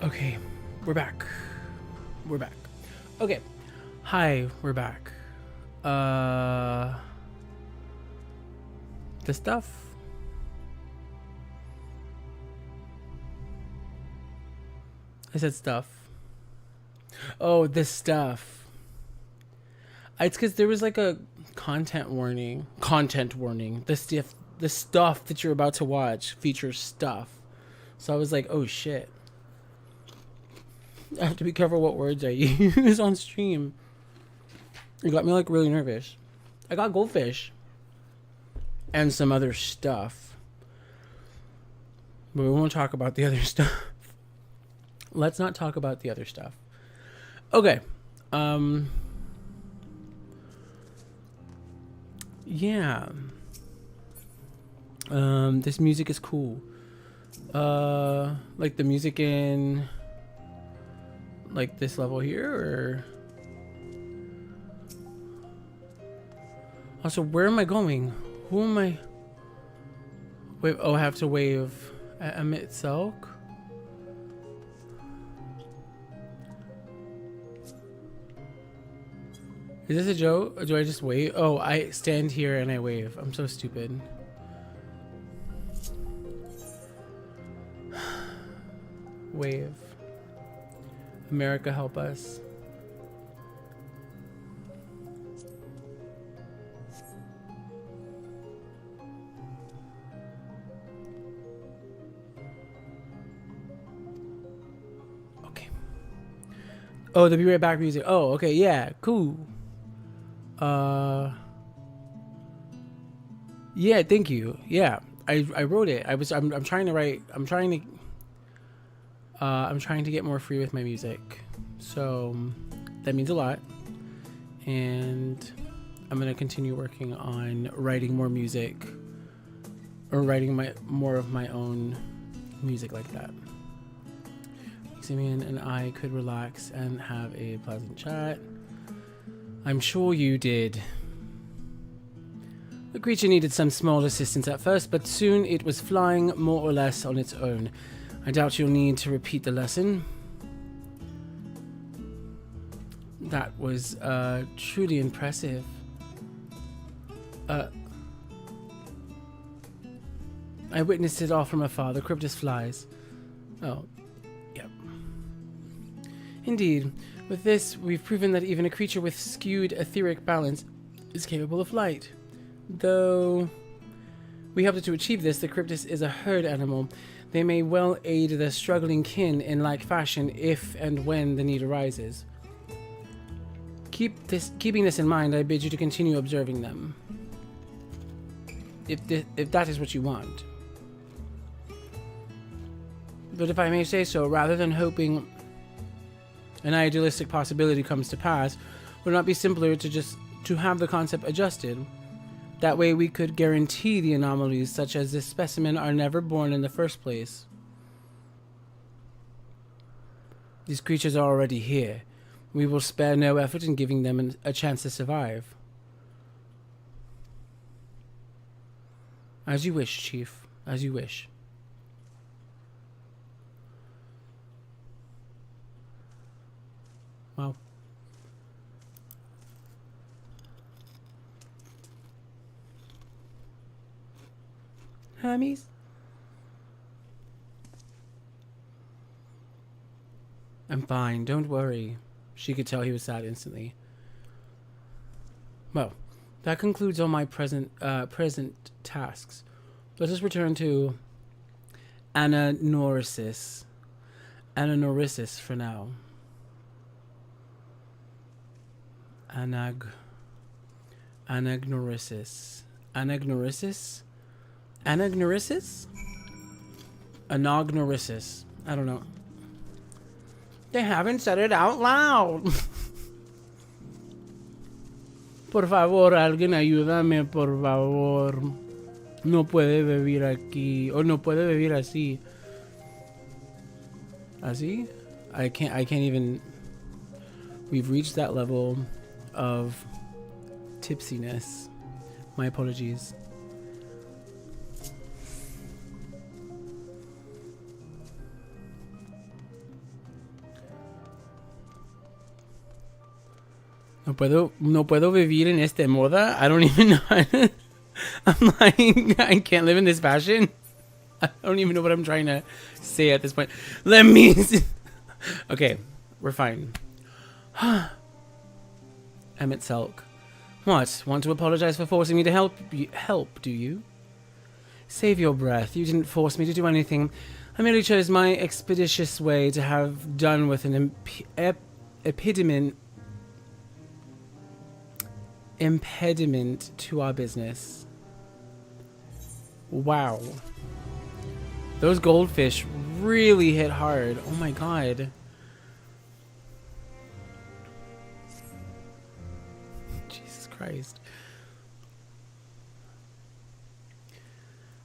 Okay, we're back. We're back. Okay. Hi, we're back. The stuff. I said stuff. Oh, the stuff. It's because there was like a content warning. Content warning. The stuff that you're about to watch features stuff. So I was like, oh shit. I have to be careful what words I use on stream. It got me like really nervous. I got goldfish. And some other stuff. But we won't talk about the other stuff. Let's not talk about the other stuff. Okay. Yeah. This music is cool. Like the music in like this level here, or also where am I going? Who am I? Wait, oh, I have to wave at Amit Selk. Is this a joke? Or do I just wave? Oh, I stand here and I wave. I'm so stupid. Wave. America, help us. Okay. Oh, the Be Right Back music. Oh, okay, yeah, cool. Yeah, thank you. Yeah, I wrote it. I'm trying to get more free with my music, so that means a lot, and I'm gonna continue working on writing more music, or writing more of my own music like that. Simeon and I could relax and have a pleasant chat. I'm sure you did. The creature needed some small assistance at first, but soon it was flying more or less on its own. I doubt you'll need to repeat the lesson. That was truly impressive. I witnessed it all from afar. The cryptus flies. Oh, yep. Indeed, with this, we've proven that even a creature with skewed etheric balance is capable of flight. Though we helped it to achieve this, the cryptus is a herd animal. They may well aid their struggling kin in like fashion if and when the need arises. Keeping this in mind, I bid you to continue observing them. If that is what you want. But if I may say so, rather than hoping an idealistic possibility comes to pass, would it not be simpler to have the concept adjusted? That way we could guarantee the anomalies such as this specimen are never born in the first place. These creatures are already here. We will spare no effort in giving them a chance to survive. As you wish, Chief. As you wish. Wow. Hammies? I'm fine, don't worry. She could tell he was sad instantly. Well, that concludes all my present tasks. Let us return to Anagnorisis. Anagnorisis for now. Anagnorisis. Anagnorisis? Anagnorisis? Anagnorisis. I don't know. They haven't said it out loud. Por favor, alguien ayúdame, por favor. No puede vivir aquí. O no puede vivir así. Así? I can't even. We've reached that level of tipsiness. My apologies. No puedo vivir en esta moda. I don't even know. I'm like, I can't live in this fashion. I don't even know what I'm trying to say at this point. Let me see. Okay, we're fine. Emmett Selk. What? Want to apologize for forcing me to help, do you? Save your breath. You didn't force me to do anything. I merely chose my expeditious way to have done with an impediment to our business. Wow. Those goldfish really hit hard. Oh my god. Jesus Christ.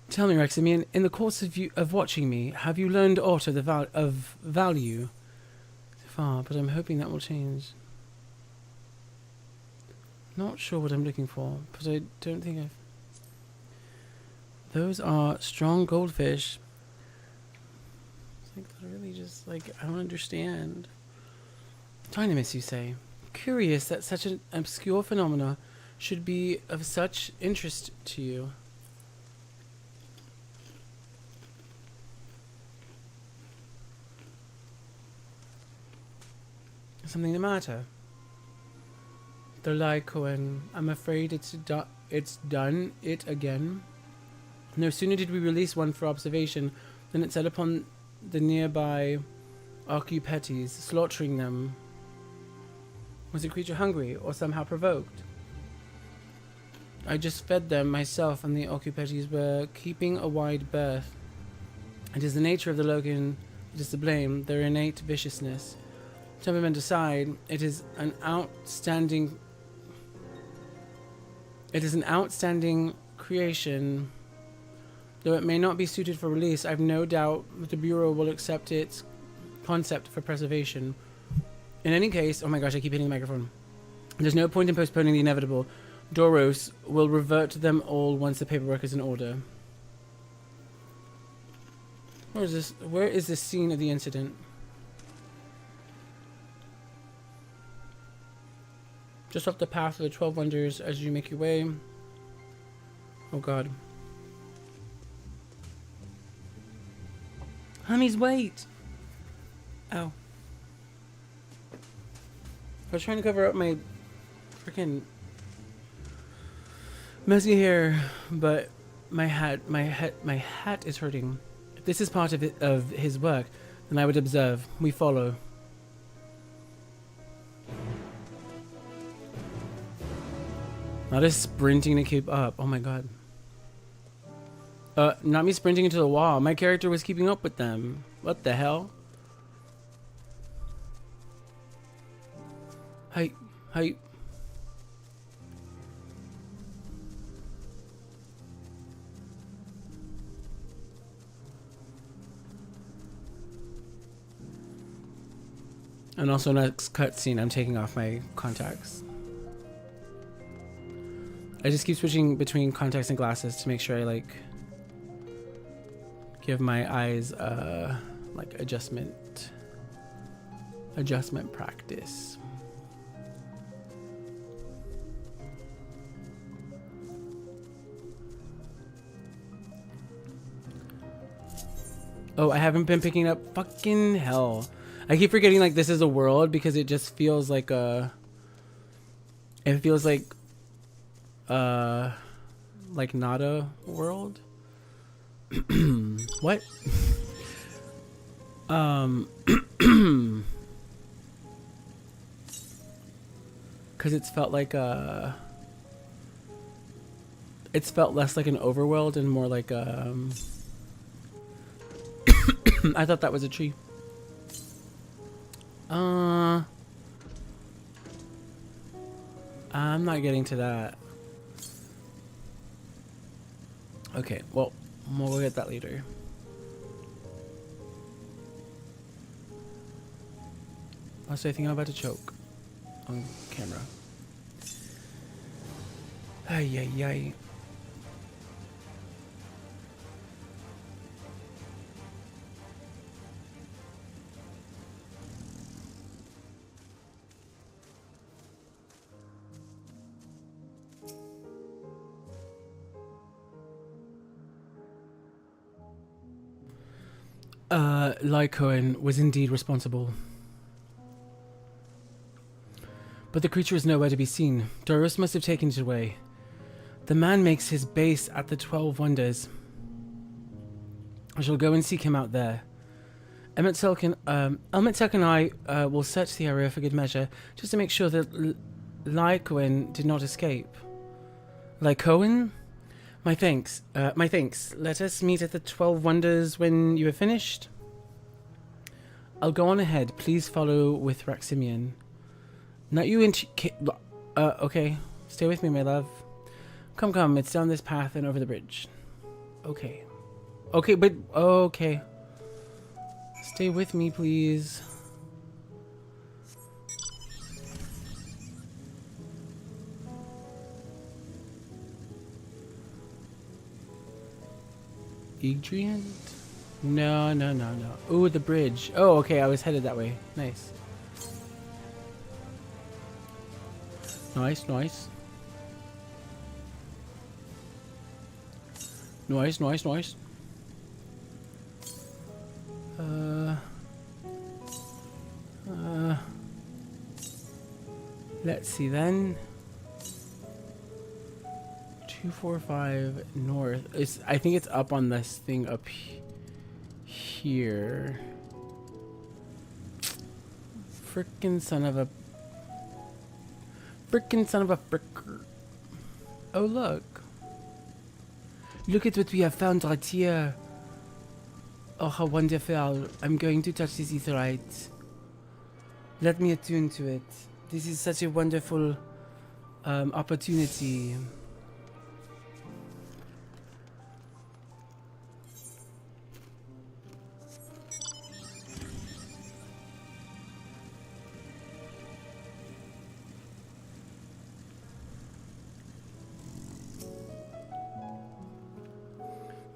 Tell me, Rexamian, in the course of watching me, have you learned aught of the value so far? But I'm hoping that will change. Not sure what I'm looking for, but I don't think I've... Those are strong goldfish. I think they're really just like, I don't understand. Dynamis, you say? Curious that such an obscure phenomena should be of such interest to you. Something the matter? The Lycoan. I'm afraid it's done it again. No sooner did we release one for observation than it set upon the nearby Arcupetes, slaughtering them. Was the creature hungry or somehow provoked? I just fed them myself, and the Arcupetes were keeping a wide berth. It is the nature of the Logan that is to blame, their innate viciousness. Temperament aside, it is an outstanding creation. Though it may not be suited for release, I've no doubt that the Bureau will accept its concept for preservation. In any case, oh my gosh, I keep hitting the microphone. There's no point in postponing the inevitable. Doros will revert to them all once the paperwork is in order. Where is this scene of the incident? Just off the path of the 12 Wonders as you make your way. Oh god. Homies, wait! Ow. I was trying to cover up my freaking messy hair, but my hat is hurting. If this is part of his work, then I would observe. We follow. Not as sprinting to keep up. Oh my god. Not me sprinting into the wall. My character was keeping up with them. What the hell? Hi. And also next cutscene, I'm taking off my contacts. I just keep switching between contacts and glasses to make sure I like give my eyes like adjustment practice. Oh, I haven't been picking up. Fucking hell. I keep forgetting like this is a world because it just feels like a... It feels like not a world. What? Because it's felt like a... It's felt less like an overworld and more like a... I thought that was a tree. I'm not getting to that. Okay, well, we'll get that later. Also, I think I'm about to choke on camera. Ay, ay, ay. Lycoen was indeed responsible. But the creature is nowhere to be seen. Doros must have taken it away. The man makes his base at the 12 Wonders. I shall go and seek him out there. Elmetzelk and I will search the area for good measure, just to make sure that Lycoen did not escape. Lycoen? My thanks. Let us meet at the 12 Wonders when you have finished. I'll go on ahead. Please follow with Raximian. Not you into... okay. Stay with me, my love. Come. It's down this path and over the bridge. Okay. Okay, but... Okay. Stay with me, please. Adrian? No. Ooh, the bridge. Oh, okay, I was headed that way. Nice. Nice. Let's see then. 245 north. I think it's up on this thing up here. Frickin' son of a fricker. Oh, look. Look at what we have found right here. Oh, how wonderful. I'm going to touch this etherite. Let me attune to it. This is such a wonderful opportunity.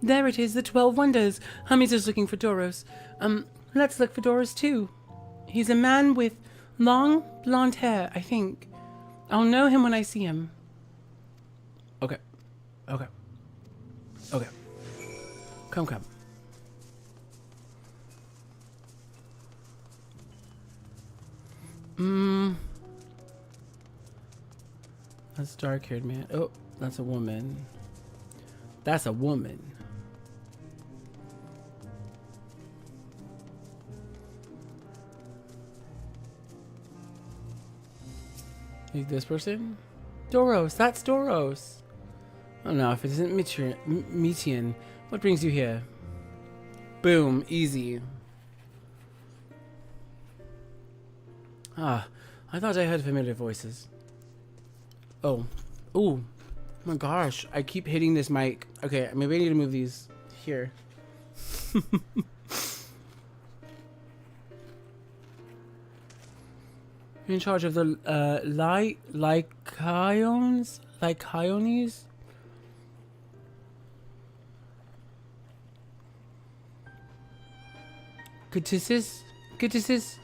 There it is, the 12 Wonders. Hermes is looking for Doros. Let's look for Doros too. He's a man with long, blonde hair, I think. I'll know him when I see him. Okay. Come. That's a dark-haired man. Oh, that's a woman. That's a woman. Like this person? Doros, that's Doros. I don't know if it isn't Metian. What brings you here? Boom, easy. Ah, I thought I heard familiar voices. Oh. Ooh. My gosh, I keep hitting this mic. Okay, maybe I need to move these here. You're in charge of the Lycaones? Gutisis?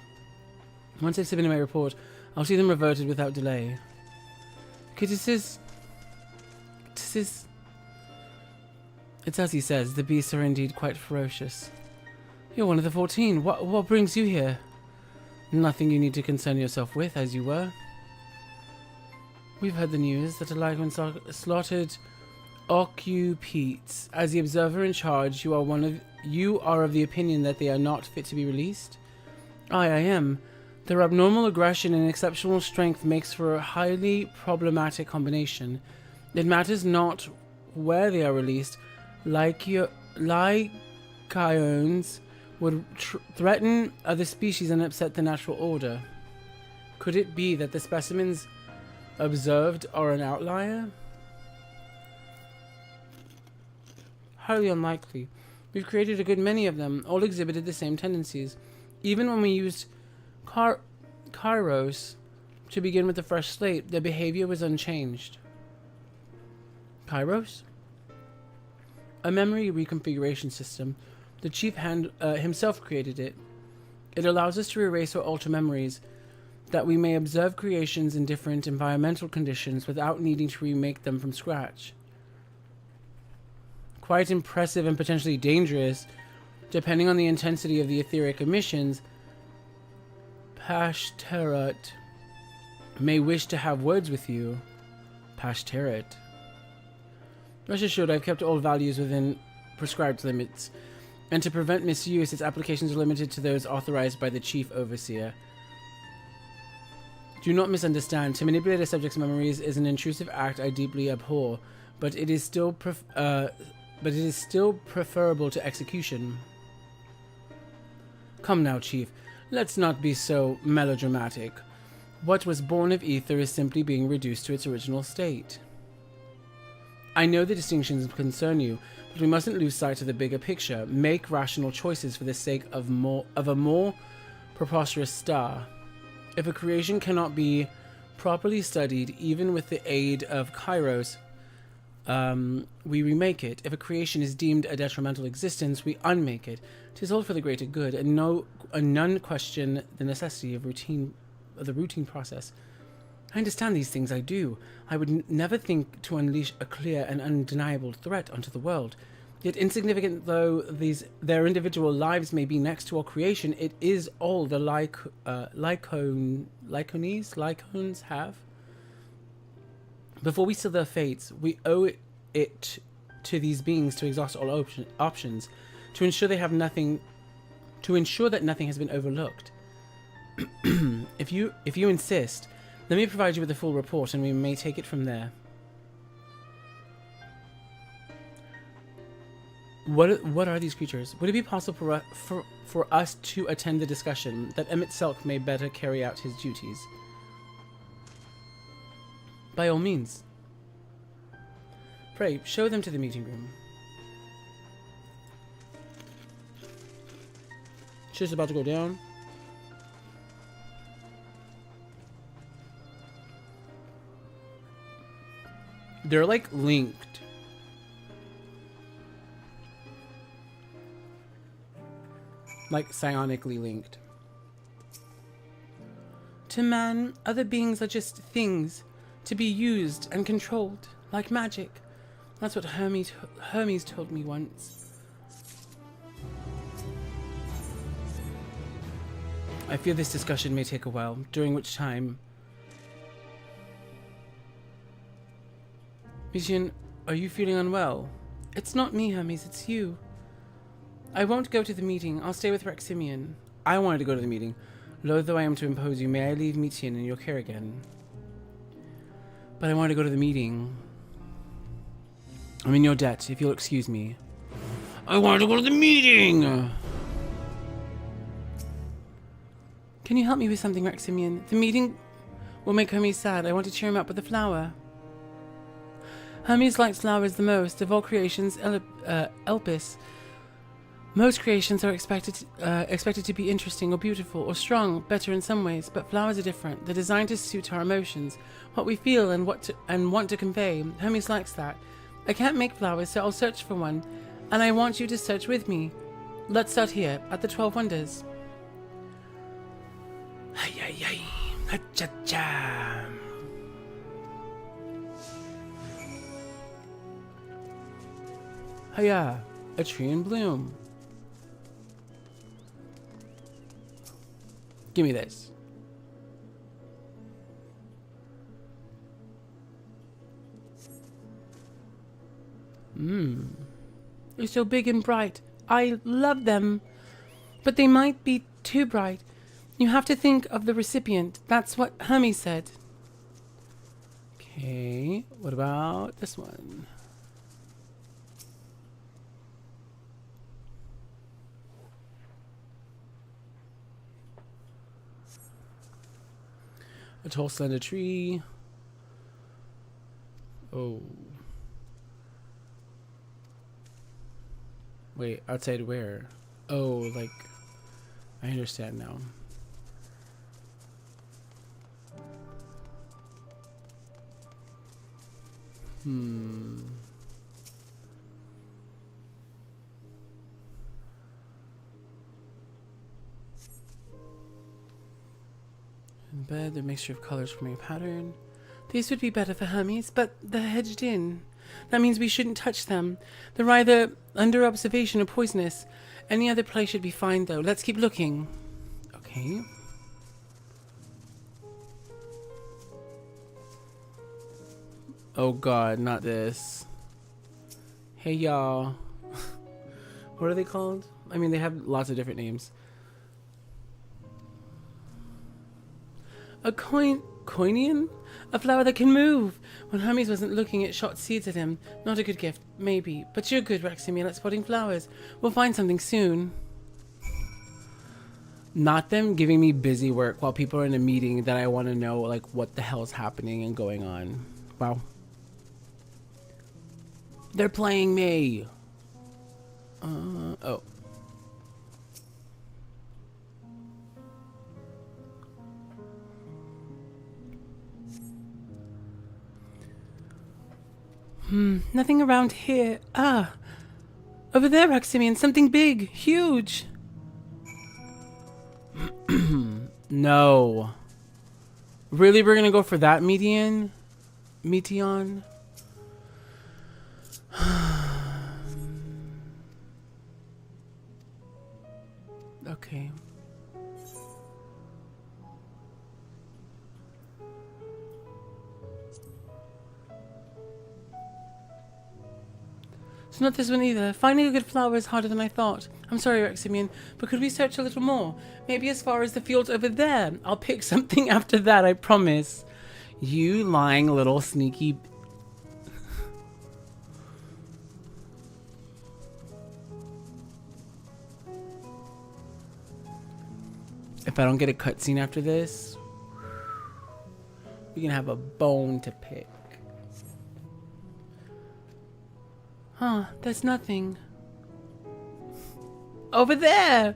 Once I've submitted my report, I'll see them reverted without delay. Gutisis? It's as he says, the beasts are indeed quite ferocious. You're one of the 14. What brings you here? Nothing you need to concern yourself with, as you were. We've heard the news that a Lycan slaughtered Occupetes. As the observer in charge, you are of the opinion that they are not fit to be released? I am. Their abnormal aggression and exceptional strength makes for a highly problematic combination. It matters not where they are released. Lycaones would threaten other species and upset the natural order. Could it be that the specimens observed are an outlier? Highly unlikely. We've created a good many of them. All exhibited the same tendencies. Even when we used Kairos to begin with a fresh slate, their behavior was unchanged. Kairos? A memory reconfiguration system. The chief himself created it. It allows us to erase or alter memories that we may observe creations in different environmental conditions without needing to remake them from scratch. Quite impressive and potentially dangerous, depending on the intensity of the etheric emissions. Pashterut may wish to have words with you. Pashterut. Rest assured, I've kept all values within prescribed limits, and to prevent misuse, its applications are limited to those authorized by the Chief Overseer. Do not misunderstand. To manipulate a subject's memories is an intrusive act I deeply abhor, but it is still preferable to execution. Come now, Chief. Let's not be so melodramatic. What was born of ether is simply being reduced to its original state. I know the distinctions concern you, but we mustn't lose sight of the bigger picture. Make rational choices for the sake of a more preposterous star. If a creation cannot be properly studied, even with the aid of Kairos, we remake it. If a creation is deemed a detrimental existence, we unmake it. 'Tis all for the greater good, and none question the necessity of the routine process. I understand these things, I do. I would never think to unleash a clear and undeniable threat onto the world. Yet insignificant though their individual lives may be next to all creation, it is all the Lycones have. Before we seal their fates, we owe it to these beings to exhaust all options, to ensure that nothing has been overlooked. If you insist, let me provide you with a full report, and we may take it from there. What are these creatures? Would it be possible for us to attend the discussion, that Emmett Selk may better carry out his duties? By all means. Pray, show them to the meeting room. Shit's about to go down. They're like linked. Like psionically linked. To man, other beings are just things to be used and controlled, like magic. That's what Hermes told me once. I fear this discussion may take a while, during which time... Mission, are you feeling unwell? It's not me, Hermes, it's you. I won't go to the meeting. I'll stay with Reximian. I wanted to go to the meeting. Loath though I am to impose you, may I leave Mitian in your care again? But I wanted to go to the meeting. I'm in your debt, if you'll excuse me. I wanted to go to the meeting! Can you help me with something, Reximian? The meeting will make Hermes sad. I want to cheer him up with a flower. Hermes likes flowers the most. Of all creations, Elpis. Most creations are expected to be interesting or beautiful or strong, better in some ways, but flowers are different. They're designed to suit our emotions, what we feel and want to convey. Hermes likes that. I can't make flowers, so I'll search for one, and I want you to search with me. Let's start here, at the 12 Wonders. Ay, ha-cha-cha. Hiya, a tree in bloom. Give me this. They're so big and bright. I love them. But they might be too bright. You have to think of the recipient. That's what Hermes said. Okay, what about this one? A tall, slender tree. Oh. Wait, outside where? Oh, like... I understand now. In bed, the mixture of colors forming a pattern. These would be better for Hermes, but they're hedged in. That means we shouldn't touch them. They're either under observation or poisonous. Any other place should be fine, though. Let's keep looking. Okay. Oh god, not this. Hey y'all. What are they called? I mean, they have lots of different names. A coinion? A flower that can move. When Hermes wasn't looking, it shot seeds at him. Not a good gift, maybe. But you're good, Reximian, at spotting flowers. We'll find something soon. Not them giving me busy work while people are in a meeting that I want to know, like, what the hell's happening and going on. Wow. They're playing me. Oh. Nothing around here. Ah. Over there, Maximian, something big, huge. No. Really, we're gonna go for that median? Meteon? Okay. It's not this one either. Finding a good flower is harder than I thought. I'm sorry, Reximian, but could we search a little more? Maybe as far as the fields over there. I'll pick something after that, I promise. You lying little sneaky... If I don't get a cutscene after this, we're gonna have a bone to pick. Huh, there's nothing. Over there!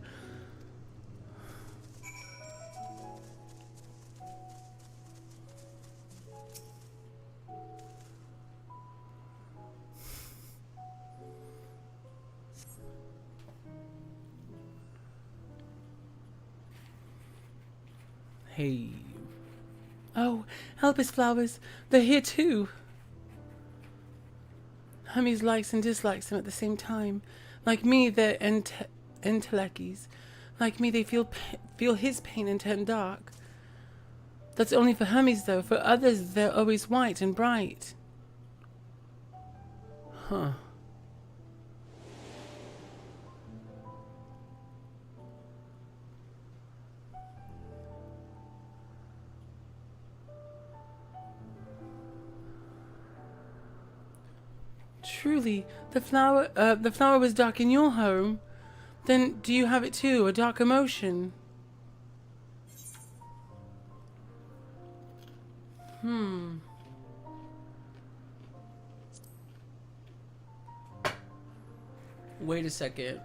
Hey. Oh, help us, flowers. They're here too. Hermes likes and dislikes them at the same time. Like me, they're enteleckies. Like me, they feel his pain and turn dark. That's only for Hermes, though. For others, they're always white and bright. Huh. Truly, the flower was dark in your home. Then do you have it too, a dark emotion? Wait a second.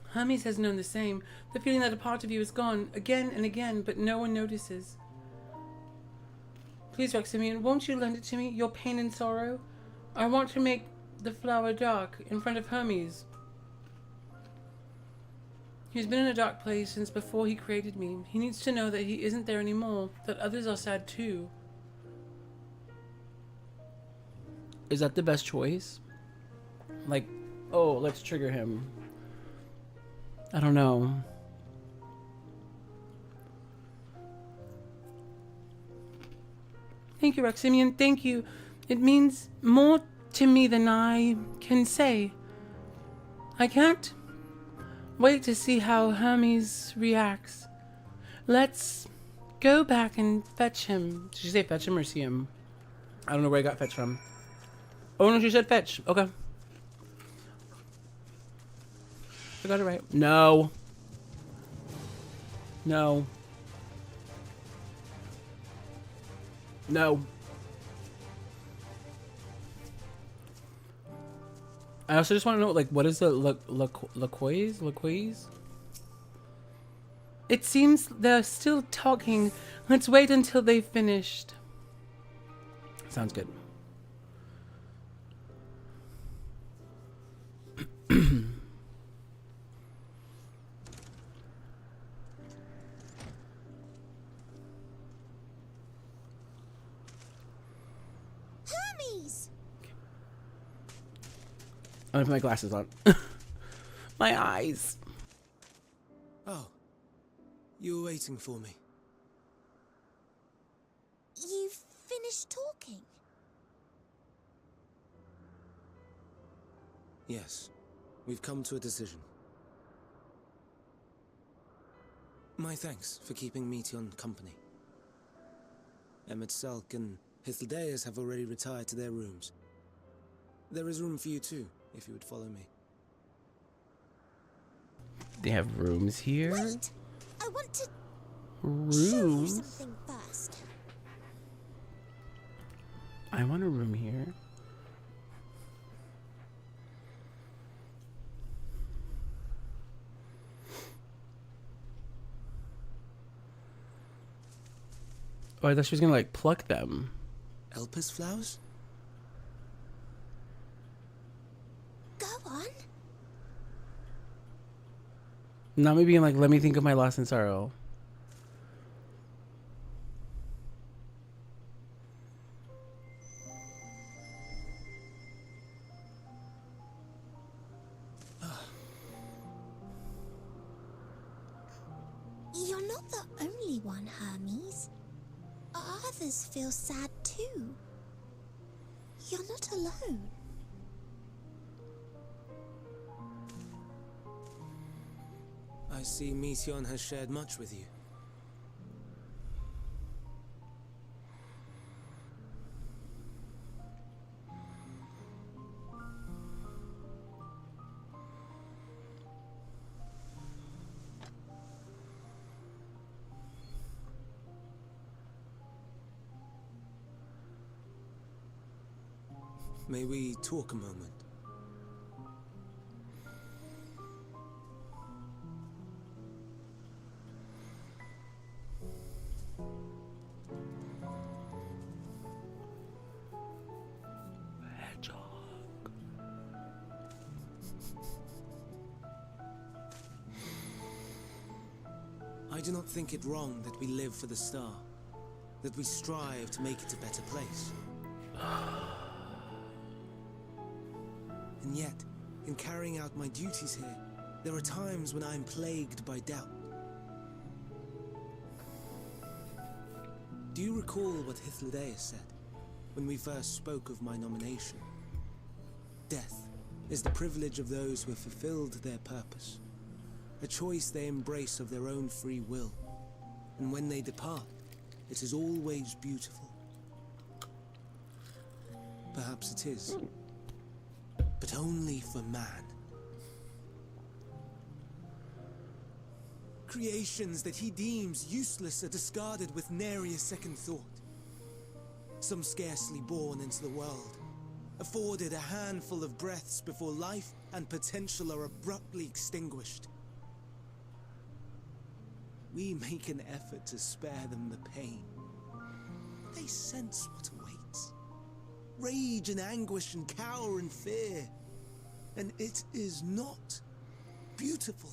Hermes has known the same. The feeling that a part of you is gone again and again, but no one notices. Please, Reximian, won't you lend it to me? Your pain and sorrow? I want to make the flower dark in front of Hermes. He's been in a dark place since before he created me. He needs to know that he isn't there anymore, that others are sad too. Is that the best choice? Like, oh, let's trigger him. I don't know. Thank you, Reximian. Thank you. It means more to me than I can say. I can't wait to see how Hermes reacts. Let's go back and fetch him. Did she say fetch him or see him? I don't know where I got fetch from. Oh no, she said fetch. Okay. I got it right. No. No. No. I also just want to know, like, what is the Laquaise? It seems they're still talking. Let's wait until they've finished. Sounds good. Hermes! I have my glasses on. My eyes. Oh, you were waiting for me. You've finished talking? Yes, we've come to a decision. My thanks for keeping Meteon company. Emmett Selk and Hythlodaeus have already retired to their rooms. There is room for you too, if you would follow me. They have rooms here? Wait! I want to Rooms? show you something first. I want a room here. Oh, I thought she was gonna like pluck them. Elpis flowers? Go on. Not me being like, let me think of my loss and sorrow. You're not the only one, Hermes. Others feel sad too. You're not alone. I see Meteon has shared much with you. May we talk a moment? I do not think it wrong that we live for the star, that we strive to make it a better place. And yet, in carrying out my duties here, there are times when I am plagued by doubt. Do you recall what Hythlodaeus said when we first spoke of my nomination? Death is the privilege of those who have fulfilled their purpose, a choice they embrace of their own free will, and when they depart, it is always beautiful. Perhaps it is, but only for man. Creations that he deems useless are discarded with nary a second thought. Some scarcely born into the world, afforded a handful of breaths before life and potential are abruptly extinguished. We make an effort to spare them the pain. They sense what awaits. Rage and anguish and cower and fear. And it is not beautiful.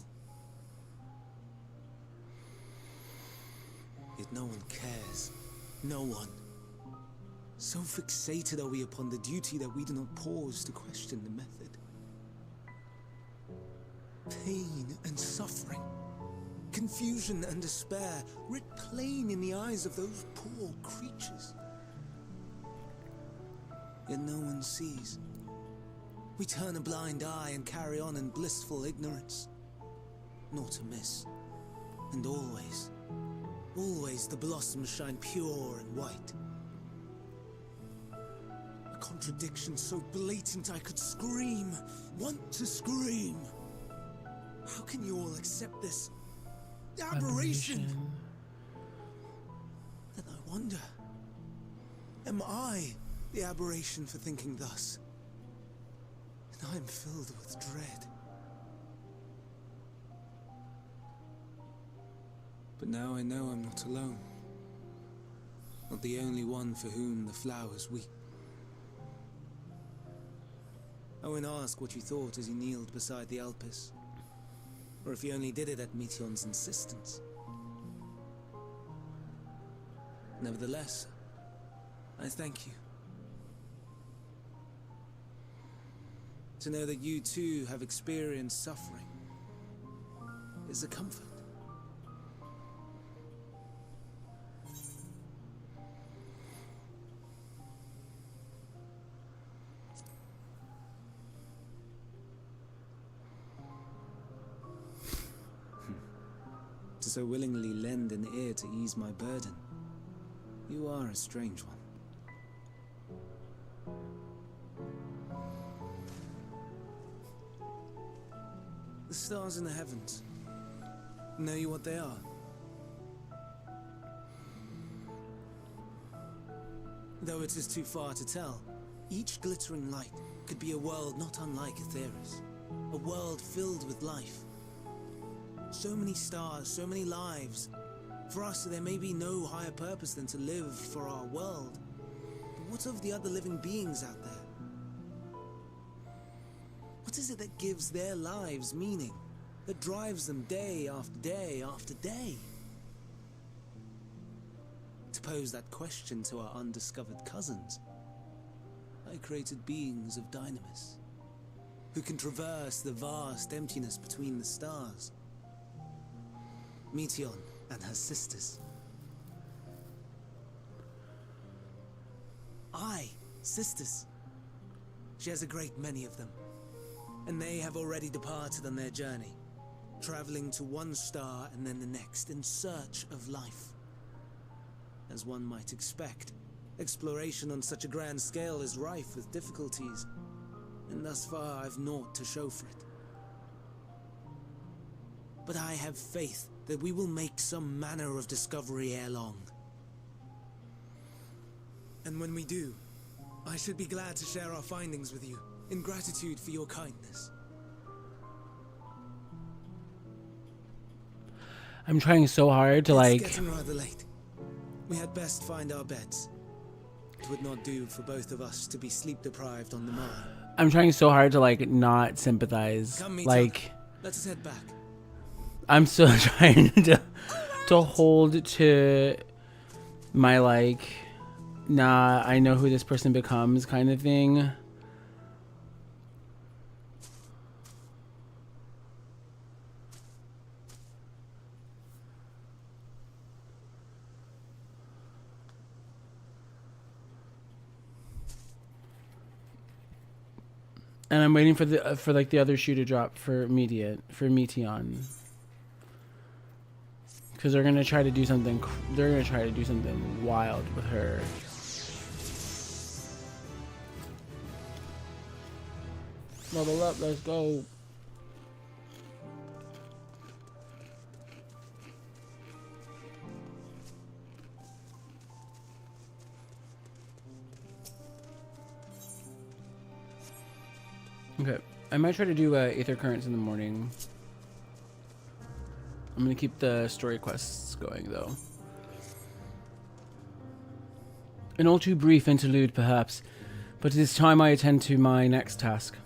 Yet no one cares. No one. So fixated are we upon the duty that we do not pause to question the method. Pain and suffering, confusion and despair, writ plain in the eyes of those poor creatures. Yet no one sees. We turn a blind eye and carry on in blissful ignorance. Not amiss. And always, always the blossoms shine pure and white. A contradiction so blatant I could scream, want to scream. How can you all accept this aberration? Then I wonder, am I the aberration for thinking thus? And I am filled with dread. But now I know I'm not alone. not the only one for whom the flowers weep. I won't ask what you thought as you kneeled beside the Elpis, or if you only did it at Meteon's insistence. Nevertheless, I thank you. To know that you too have experienced suffering is a comfort. To so willingly lend an ear to ease my burden, you are a strange one. The stars in the heavens, know you what they are? Though it is too far to tell, each glittering light could be a world not unlike Aetheris, a world filled with life. So many stars, so many lives. For us, there may be no higher purpose than to live for our world. But what of the other living beings out there? What is it that gives their lives meaning, that drives them day after day after day? To pose that question to our undiscovered cousins, I created beings of Dynamis, who can traverse the vast emptiness between the stars. Meteon and her sisters. Aye, sisters. She has a great many of them, and they have already departed on their journey, traveling to one star and then the next in search of life. As one might expect, exploration on such a grand scale is rife with difficulties, and thus far I've naught to show for it. But I have faith that we will make some manner of discovery ere long. And when we do, I should be glad to share our findings with you, in gratitude for your kindness. I'm trying so hard to It's getting rather late. We had best find our beds. It would not do for both of us to be sleep deprived on the morrow. I'm trying so hard to not sympathize. Come meet up. Let us head back. I'm still trying to hold to my nah, I know who this person becomes kind of thing. And I'm waiting for the other shoe to drop for Meteon. Because they're gonna try to do something. They're gonna try to do something wild with her. Level up. Let's go. Okay, I might try to do Aether Currents in the morning. I'm gonna keep the story quests going, though. An all too brief interlude, perhaps, but it is time I attend to my next task.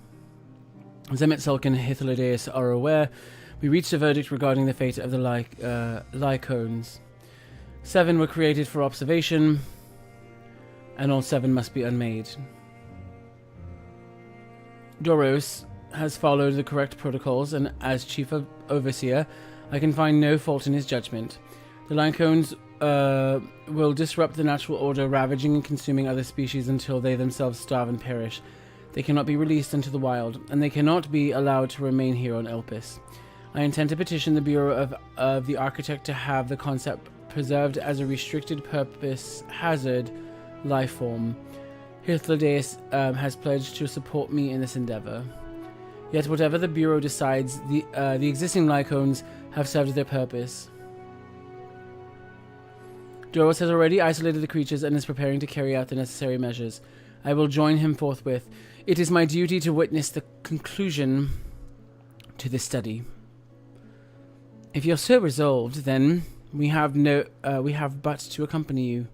As Emet-Selk and Hythlodaeus are aware, we reached a verdict regarding the fate of the Lycones. 7 were created for observation, and all 7 must be unmade. Doros has followed the correct protocols, and as Chief Overseer, I can find no fault in his judgment. The Lycones will disrupt the natural order, ravaging and consuming other species until they themselves starve and perish. They cannot be released into the wild, and they cannot be allowed to remain here on Elpis. I intend to petition the Bureau of the Architect to have the concept preserved as a restricted purpose hazard life form. Hythlodaeus has pledged to support me in this endeavor. Yet whatever the Bureau decides, the existing Lycones have served their purpose. Doros has already isolated the creatures and is preparing to carry out the necessary measures. I will join him forthwith. It is my duty to witness the conclusion to this study. If you're so resolved, then we have but to accompany you.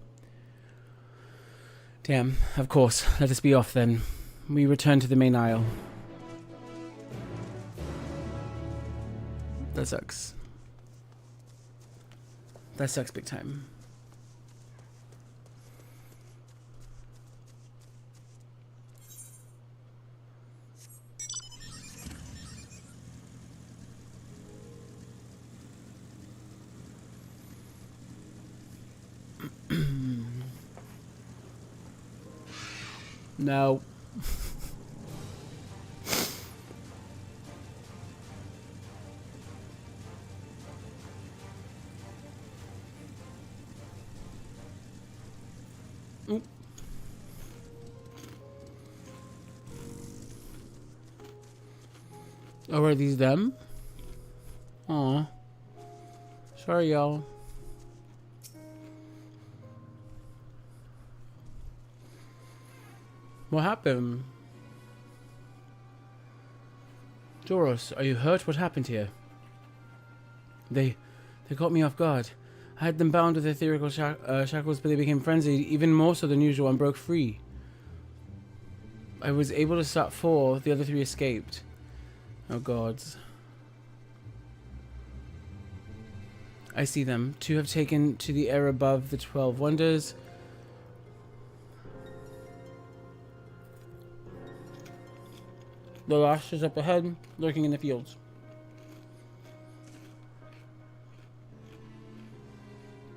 Damn, of course. Let us be off then. We return to the main aisle. That sucks. That sucks big time. No. Oh, are these them? Aw. Sorry, y'all. What happened? Doros, are you hurt? What happened here? They caught me off guard. I had them bound with ethereal shackles, but they became frenzied, even more so than usual, and broke free. I was able to stop 4, the other 3 escaped. Oh gods. I see them. 2 have taken to the air above the 12 wonders. The last is up ahead, lurking in the fields.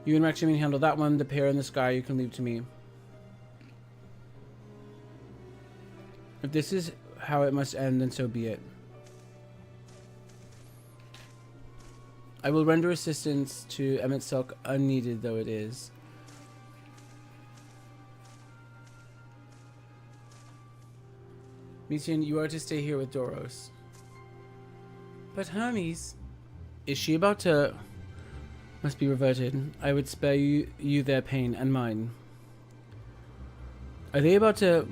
You and Maximilian handle that one. The pair in the sky you can leave to me. If this is how it must end, then so be it. I will render assistance to Emmett Silk, unneeded though it is. Mitian, you are to stay here with Doros. But Hermes... Is she about to... Must be reverted. I would spare you their pain and mine. Are they about to...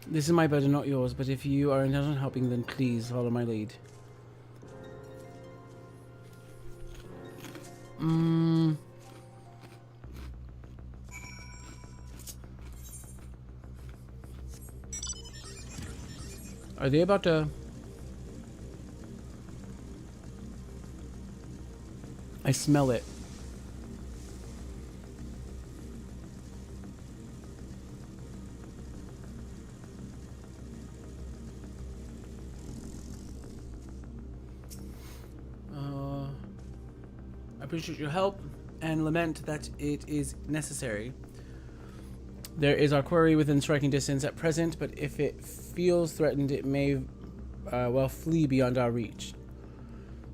This is my burden, not yours, but if you are intent on helping, then please follow my lead. Are they about to... I smell it. I appreciate your help and lament that it is necessary. There is our quarry within striking distance at present, but if it feels threatened, it may well flee beyond our reach.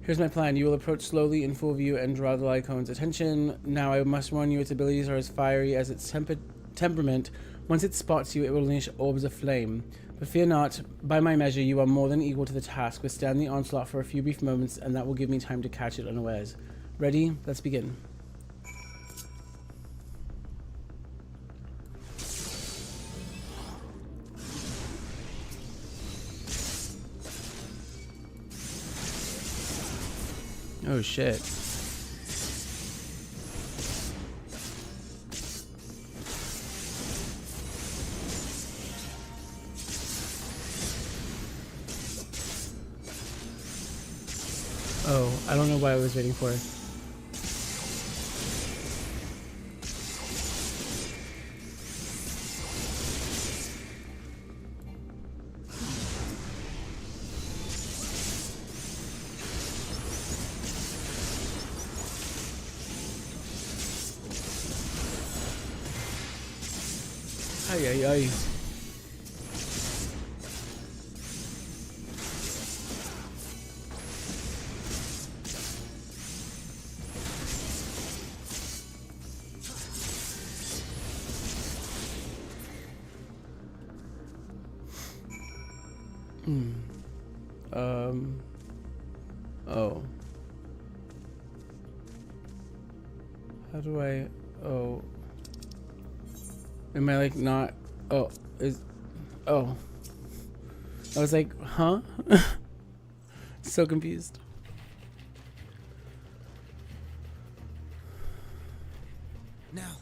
Here's my plan. You will approach slowly in full view and draw the Lycone's attention. Now I must warn you, its abilities are as fiery as its temperament. Once it spots you, it will unleash orbs of flame. But fear not. By my measure, you are more than equal to the task. Withstand the onslaught for a few brief moments, and that will give me time to catch it unawares. Ready? Let's begin. Oh shit. Oh, I don't know why I was waiting for it. Ay, ay, ay. Oh. How do I... Oh. Am I like not... Oh. Is... Oh. I was like, huh? So confused. Now.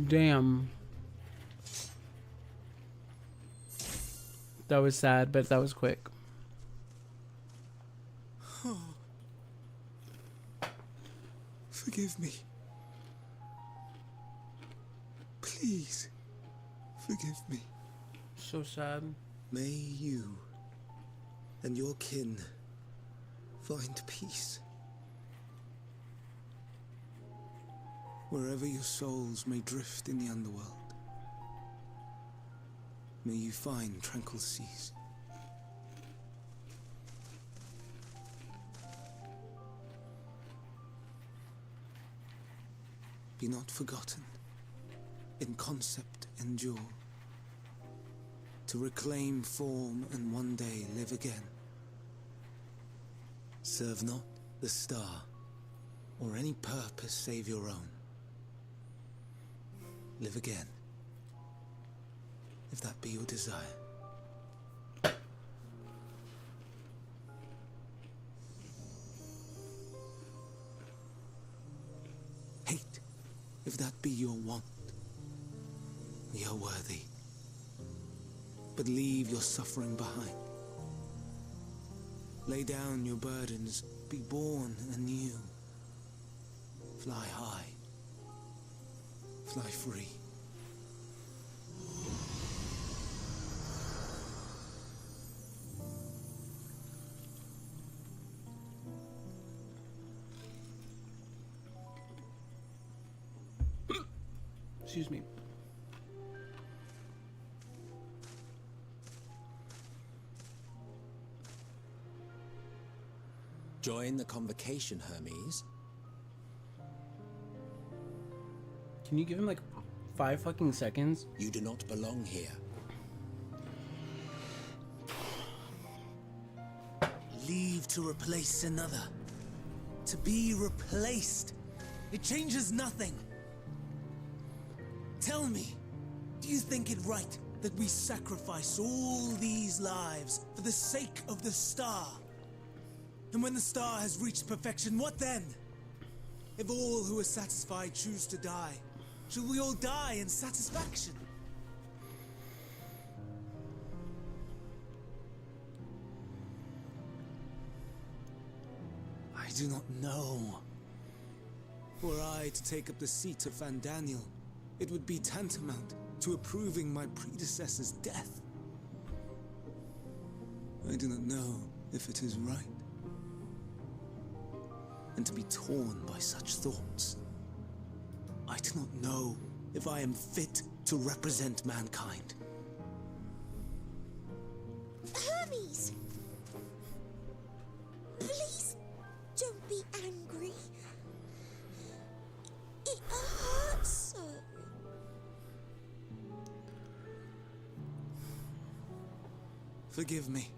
Damn. That was sad, but that was quick. Forgive me. Please, forgive me. So sad. May you and your kin find peace. Wherever your souls may drift in the underworld, may you find tranquil seas. Be not forgotten. In concept endure. To reclaim form and one day live again. Serve not the star, or any purpose save your own. Live again, if that be your desire. Hate, if that be your want. We are worthy, but leave your suffering behind. Lay down your burdens, be born anew. Fly high, fly free. Excuse me. Join the convocation, Hermes. Can you give him like 5 fucking seconds? You do not belong here. Leave to replace another. To be replaced. It changes nothing. Tell me, do you think it right that we sacrifice all these lives for the sake of the star? And when the star has reached perfection, what then? If all who are satisfied choose to die, shall we all die in satisfaction? I do not know. Were I to take up the seat of Fandaniel, it would be tantamount to approving my predecessor's death. I do not know if it is right. And to be torn by such thoughts, I do not know if I am fit to represent mankind. Hermes! Please don't be angry. It hurts so. Forgive me.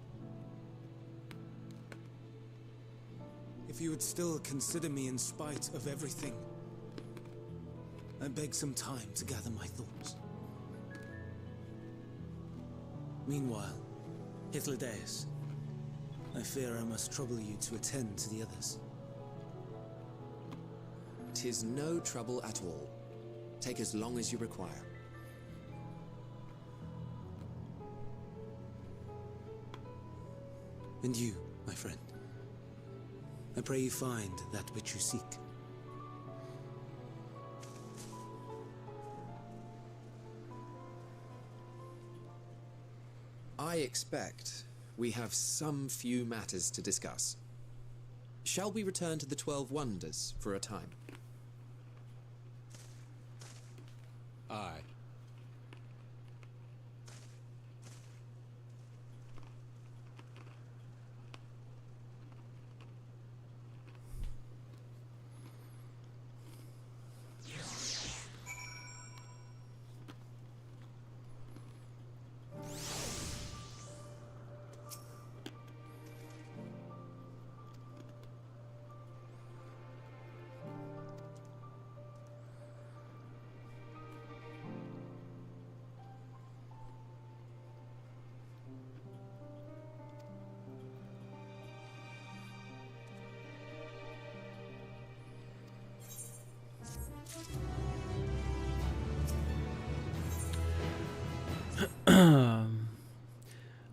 If you would still consider me in spite of everything, I beg some time to gather my thoughts. Meanwhile, Hythlodaeus, I fear I must trouble you to attend to the others. 'Tis no trouble at all. Take as long as you require. And you, my friend, I pray you find that which you seek. I expect we have some few matters to discuss. Shall we return to the 12 Wonders for a time? Aye.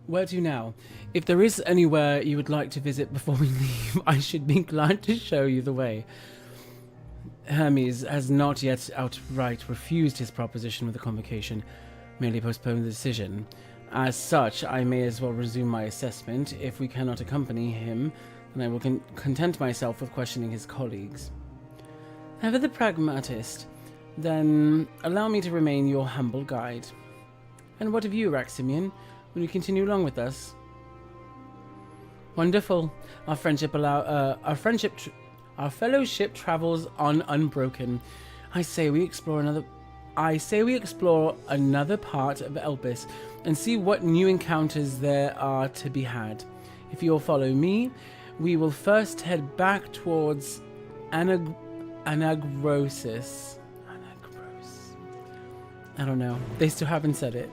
where to now? If there is anywhere you would like to visit before we leave, I should be glad to show you the way. Hermes has not yet outright refused his proposition with the convocation, merely postponed the decision. As such, I may as well resume my assessment. If we cannot accompany him, then I will content myself with questioning his colleagues. Ever the pragmatist, then allow me to remain your humble guide. And what of you, Raximian? Will you continue along with us? Wonderful. Our fellowship travels on unbroken. I say we explore another part of Elpis and see what new encounters there are to be had. If you'll follow me, we will first head back towards Anagrosis. I don't know. They still haven't said it.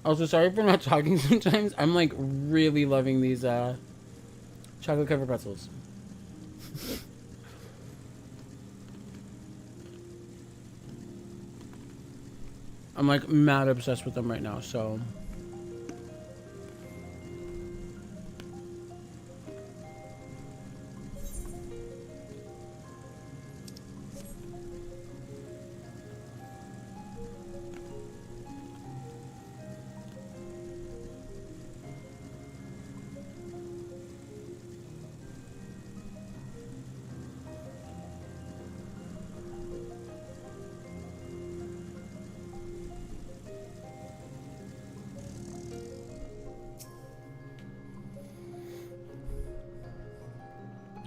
Also, sorry for not talking sometimes. I'm like really loving these chocolate covered pretzels. I'm like mad obsessed with them right now, so.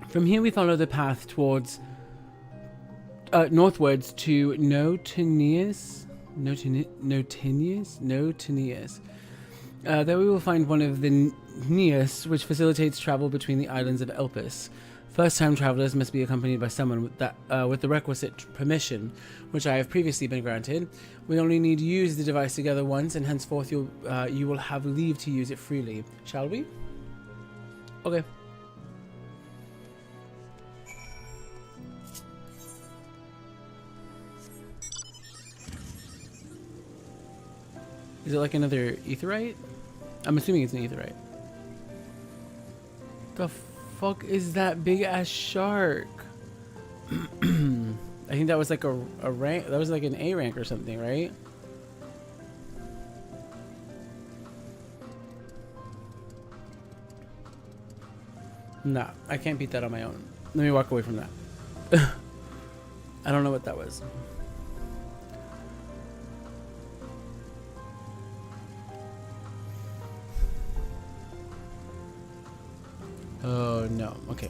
From here we follow the path towards northwards to Notinius. There we will find one of the Neus, which facilitates travel between the islands of Elpis. First-time travelers must be accompanied by someone with the requisite permission, which I have previously been granted. We only need to use the device together once, and henceforth you will have leave to use it freely. Shall we? Okay. Is it like another aetherite? I'm assuming it's an aetherite. The fuck is that big ass shark? I think that was like a rank. That was like an A rank or something, right? Nah, I can't beat that on my own. Let me walk away from that. I don't know what that was. Oh no, okay.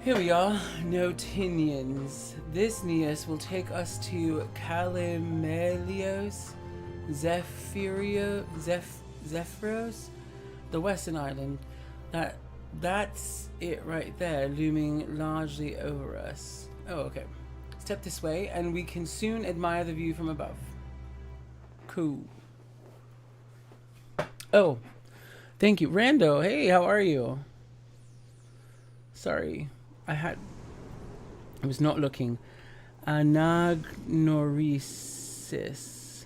Here we are, Notinians. This Neus will take us to Calimelios, Zephyros, the western island. That's it right there, looming largely over us. Oh, okay. Step this way, and we can soon admire the view from above. Cool. Oh. Thank you. Rando, hey, how are you? Sorry. I was not looking. Anagnoresis.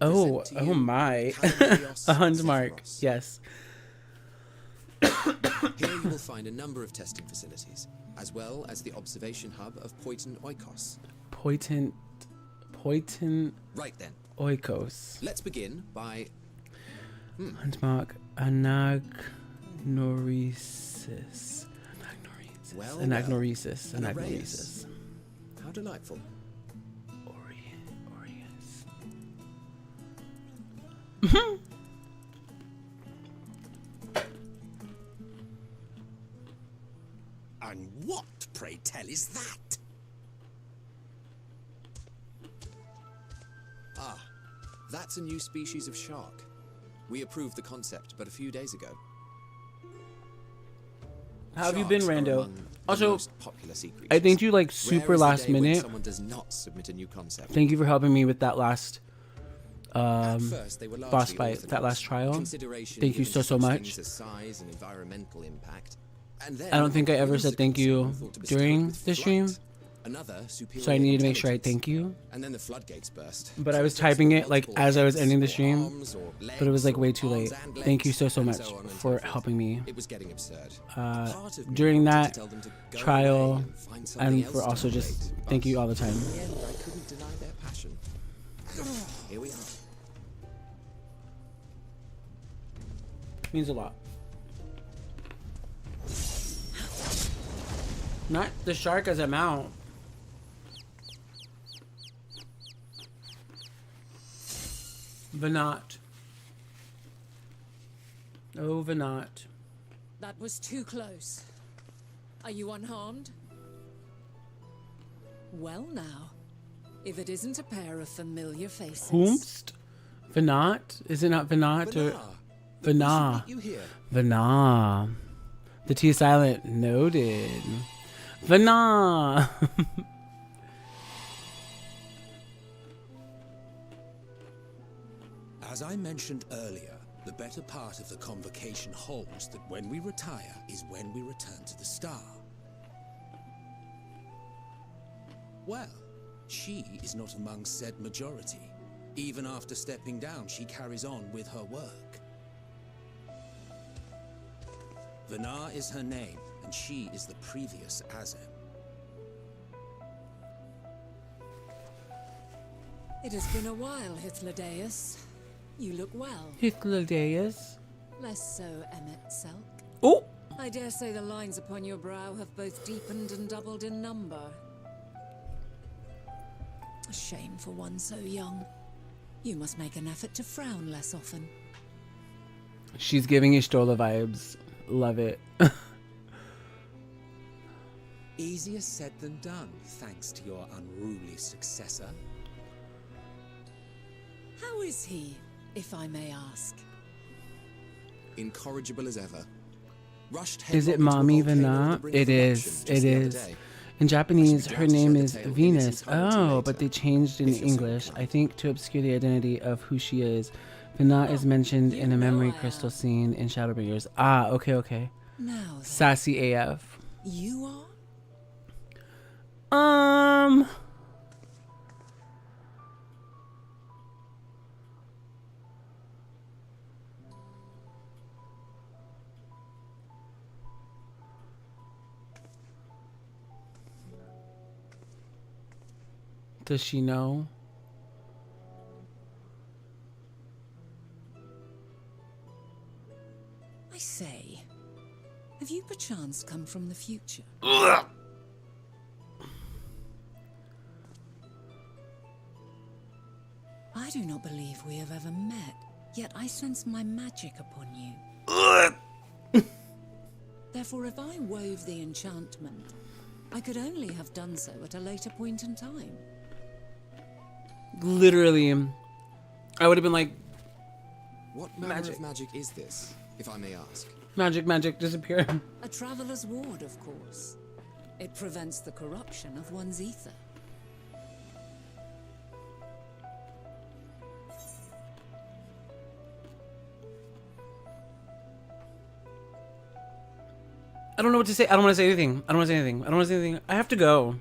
Oh my. A hunt mark. Yes. Here you will find a number of testing facilities, as well as the observation hub of Poitin Oikos. Poitin Right then. Oikos. Let's begin by Hunt mark Anagnoresis. Well, Anagnoresis. How delightful. And what, pray tell, is that? Ah, that's a new species of shark. We approved the concept but a few days ago. How have you been, Sharks are Rando? among the Also, most popular sea I thanked creatures. you like Rare super is the last day when minute. someone does not submit a new concept. Thank you for helping me with that last first, they were boss largely fight, orthodox. that last trial. Consideration Thank you given to so such much. things as size and environmental impact. And then, I don't think I ever there was said a thank you concern thought to bestow it during with the stream. flight. Another superior So I needed to make sure I intelligence. thank you. And then the floodgates burst. But I was typing it like as I was ending the stream. But it was like way too late. Thank you so much for helping me. It was getting absurd. During that tell them to go trial, away and find something and else for to also create, just but thank you all the time. in the end, I couldn't deny their passion. Here we are. Means a lot. Not the shark as a mount. Venat. Oh, Venat. That was too close. Are you unharmed? Well now, if it isn't a pair of familiar faces. Whomst? Venat? Is it not Venat or Vana? You here? Vana. The T is silent. Noted. Vana. As I mentioned earlier, the better part of the convocation holds that when we retire is when we return to the star. Well, she is not among said majority. Even after stepping down, she carries on with her work. Vana is her name, and she is the previous Azem. It has been a while, Hythlodaeus. You look well. Hythlodaeus. Less so, Emmet Selk. Oh! I dare say the lines upon your brow have both deepened and doubled in number. A shame for one so young. You must make an effort to frown less often. She's giving you Stola vibes. Love it. Easier said than done, thanks to your unruly successor. How is he, if I may ask? Incorrigible as ever. Rushed Is it headlong into a Mommy volcano on the Vana? brink of It eruption is. just It the other is. day. In Japanese, I should be her glad to name share the is tale in its Venus. entirety Oh, later, but they changed in if you're so English, I inclined. think, to obscure the identity of who she is. Vana is mentioned in a memory crystal scene in Shadowbringers. Ah, okay, okay. Now then, Sassy AF. you are? Does she know? I say, have you perchance come from the future? I do not believe we have ever met, yet I sense my magic upon you. Therefore, if I wove the enchantment, I could only have done so at a later point in time. Literally, I would have been like, What manner of magic is this, if I may ask? magic, magic, disappear. A traveler's ward, of course. It prevents the corruption of one's ether. I don't know what to say. I don't want to say anything. I don't want to say anything. I don't want to say anything. I have to go.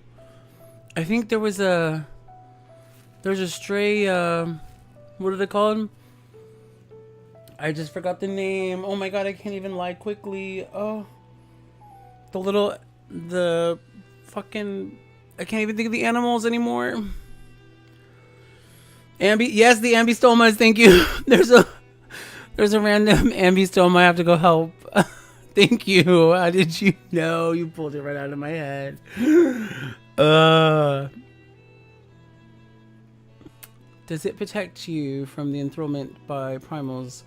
I think there's a stray, what are they called? I just forgot the name. Oh my god, I can't even lie quickly. Oh. The fucking, I can't even think of the animals anymore. Yes, the ambistomas, thank you. There's a random ambistoma I have to go help. Thank you. How did you know? You pulled it right out of my head. Does it protect you from the enthrallment by primals?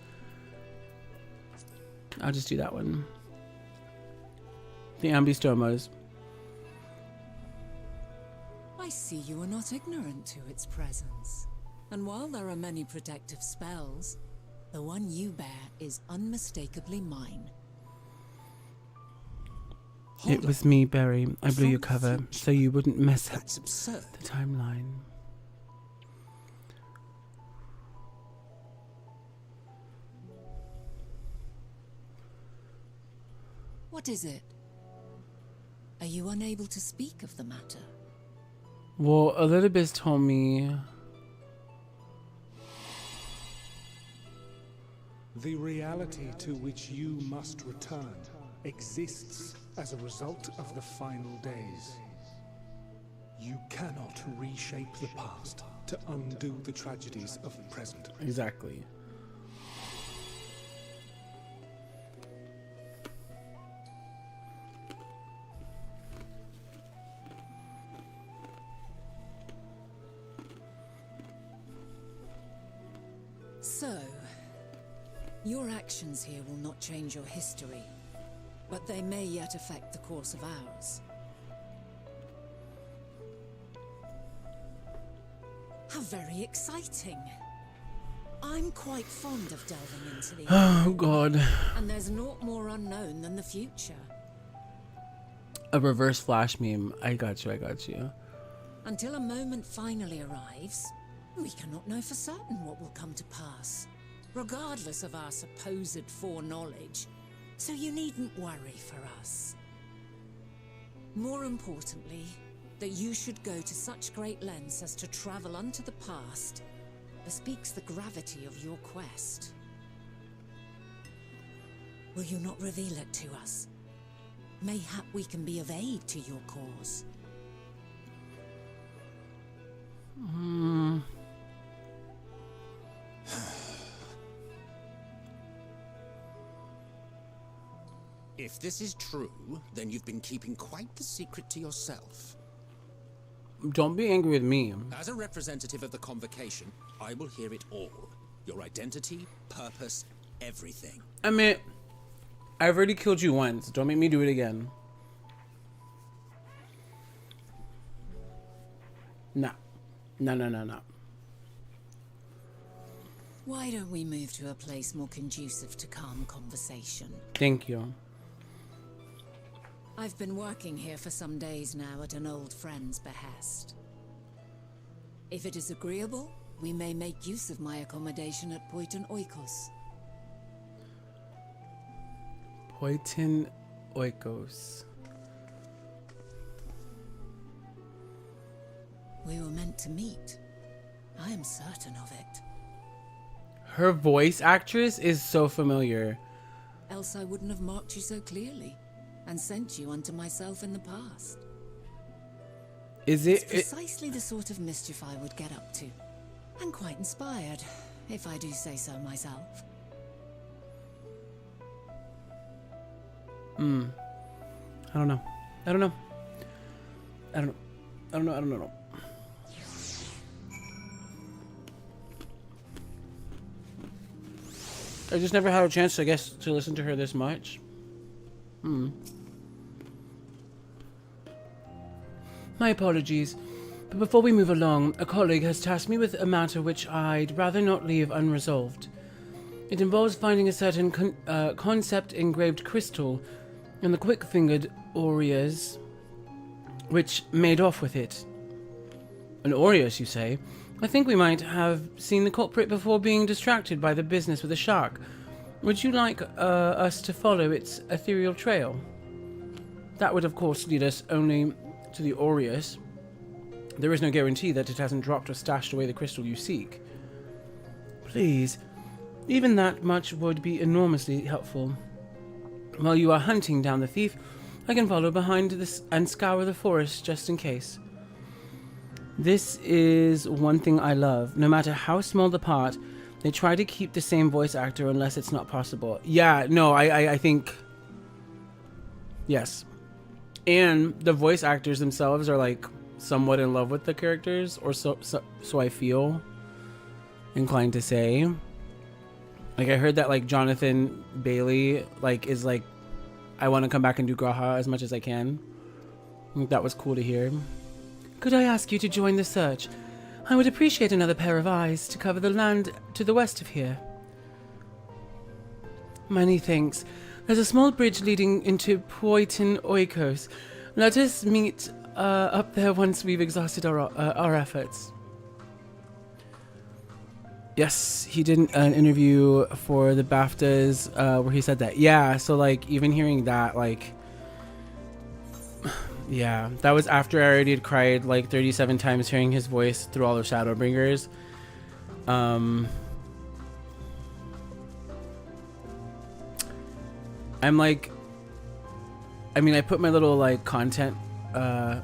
I'll just do that one. The ambistomas. I see you are not ignorant to its presence. And while there are many protective spells, the one you bear is unmistakably mine. It was me, Barry. I blew your cover so you wouldn't mess up absurd. the timeline. What is it? Are you unable to speak of the matter? Well, Elizabeth told me... The reality to which you must return exists as a result of the final days. You cannot reshape the past to undo the tragedies of the present. Exactly. So, your actions here will not change your history, but they may yet affect the course of ours. How very exciting. I'm quite fond of delving into the Oh, God. And there's naught more unknown than the future. A reverse flash meme. I got you. Until a moment finally arrives, we cannot know for certain what will come to pass, regardless of our supposed foreknowledge, so you needn't worry for us. More importantly, that you should go to such great lengths as to travel unto the past bespeaks the gravity of your quest. Will you not reveal it to us? Mayhap we can be of aid to your cause. If this is true, then you've been keeping quite the secret to yourself. Don't be angry with me. As a representative of the Convocation, I will hear it all. Your identity, purpose, everything. I mean, I've already killed you once. Don't make me do it again. No. Why don't we move to a place more conducive to calm conversation? Thank you. I've been working here for some days now at an old friend's behest. If it is agreeable, we may make use of my accommodation at Poiton Oikos. Poiton Oikos. We were meant to meet. I am certain of it. Her voice actress is so familiar. Else I wouldn't have marked you so clearly and sent you unto myself in the past. Is It's it? precisely the sort of mischief I would get up to. And quite inspired, if I do say so myself. I don't know. I just never had a chance, I guess, to listen to her this much. My apologies, but before we move along, a colleague has tasked me with a matter which I'd rather not leave unresolved. It involves finding a certain concept-engraved crystal and the quick-fingered Aureus, which made off with it. An Aureus, you say? I think we might have seen the culprit before being distracted by the business with the shark. Would you like us to follow its ethereal trail? That would, of course, lead us only to the Aureus. There is no guarantee that it hasn't dropped or stashed away the crystal you seek. Please, even that much would be enormously helpful. While you are hunting down the thief, I can follow behind this and scour the forest just in case. This is one thing I love. No matter how small the part, they try to keep the same voice actor unless it's not possible. Yeah, no, I think... Yes. And the voice actors themselves are, like, somewhat in love with the characters, or so I feel inclined to say. Like, I heard that, like, Jonathan Bailey, like, is, like, I want to come back and do Graha as much as I can. I think that was cool to hear. Could I ask you to join the search? I would appreciate another pair of eyes to cover the land to the west of here. Many thanks. There's a small bridge leading into Poitin Oikos. Let us meet up there once we've exhausted our efforts. Yes, he did an interview for the BAFTAs where he said that. Yeah, so like even hearing that, like, yeah, that was after I already had cried like 37 times hearing his voice through all of Shadowbringers. I'm like, I mean, I put my little like content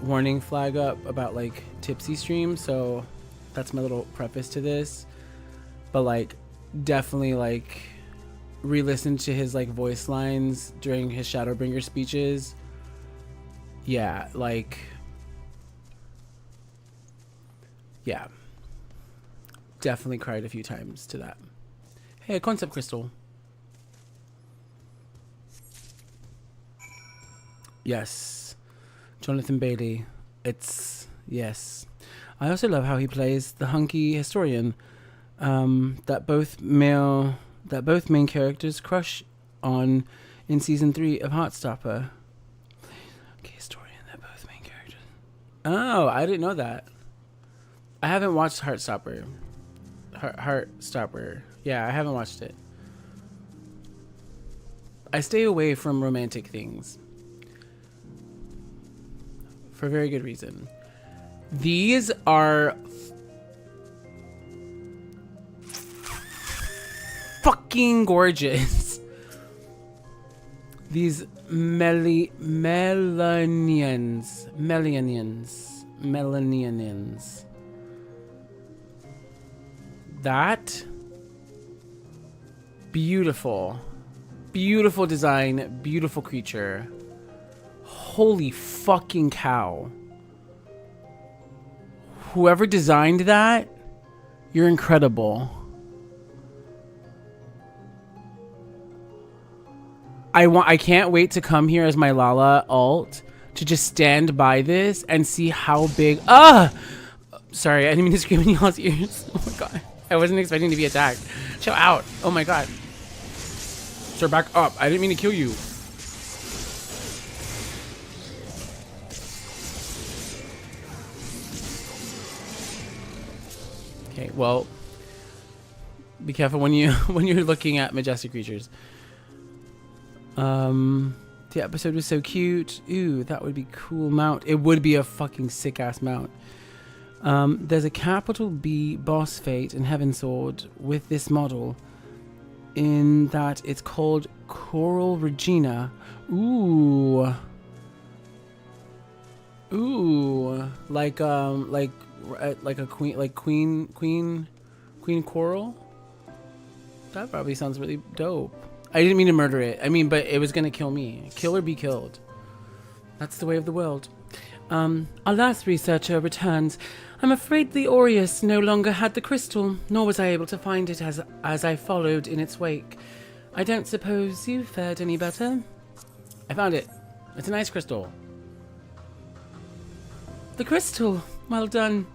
warning flag up about like tipsy stream, so that's my little preface to this. But like, definitely like re-listen to his like voice lines during his Shadowbringer speeches. Yeah, like, yeah, definitely cried a few times to that. Hey, a concept crystal. Yes, Jonathan Bailey. It's, yes. I also love how he plays the hunky historian that both main characters crush on in season 3 of Heartstopper. Okay, historian, they're both main characters. Oh, I didn't know that. I haven't watched Heartstopper. Heartstopper. Yeah, I haven't watched it. I stay away from romantic things. For very good reason. These are fucking gorgeous. These Melanians. That beautiful design, beautiful creature. Holy fucking cow. Whoever designed that, you're incredible. I can't wait to come here as my Lala alt to just stand by this and see how big. Sorry, I didn't mean to scream in y'all's ears. Oh my god. I wasn't expecting to be attacked. Chill out. Oh my god. Sir, back up. I didn't mean to kill you. Okay, well, be careful when you're looking at majestic creatures. The episode was so cute. Ooh, that would be cool mount. It would be a fucking sick ass mount. There's a capital B boss fate in Heavensward with this model, in that it's called Coral Regina. Ooh, like a queen coral. That probably sounds really dope. I didn't mean to murder it. I mean, but it was gonna kill me. Kill or be killed. That's the way of the world. Our last researcher returns. I'm afraid the Aureus no longer had the crystal, nor was I able to find it as I followed in its wake. I don't suppose you fared any better? I found it. It's a nice crystal. The crystal. Well done.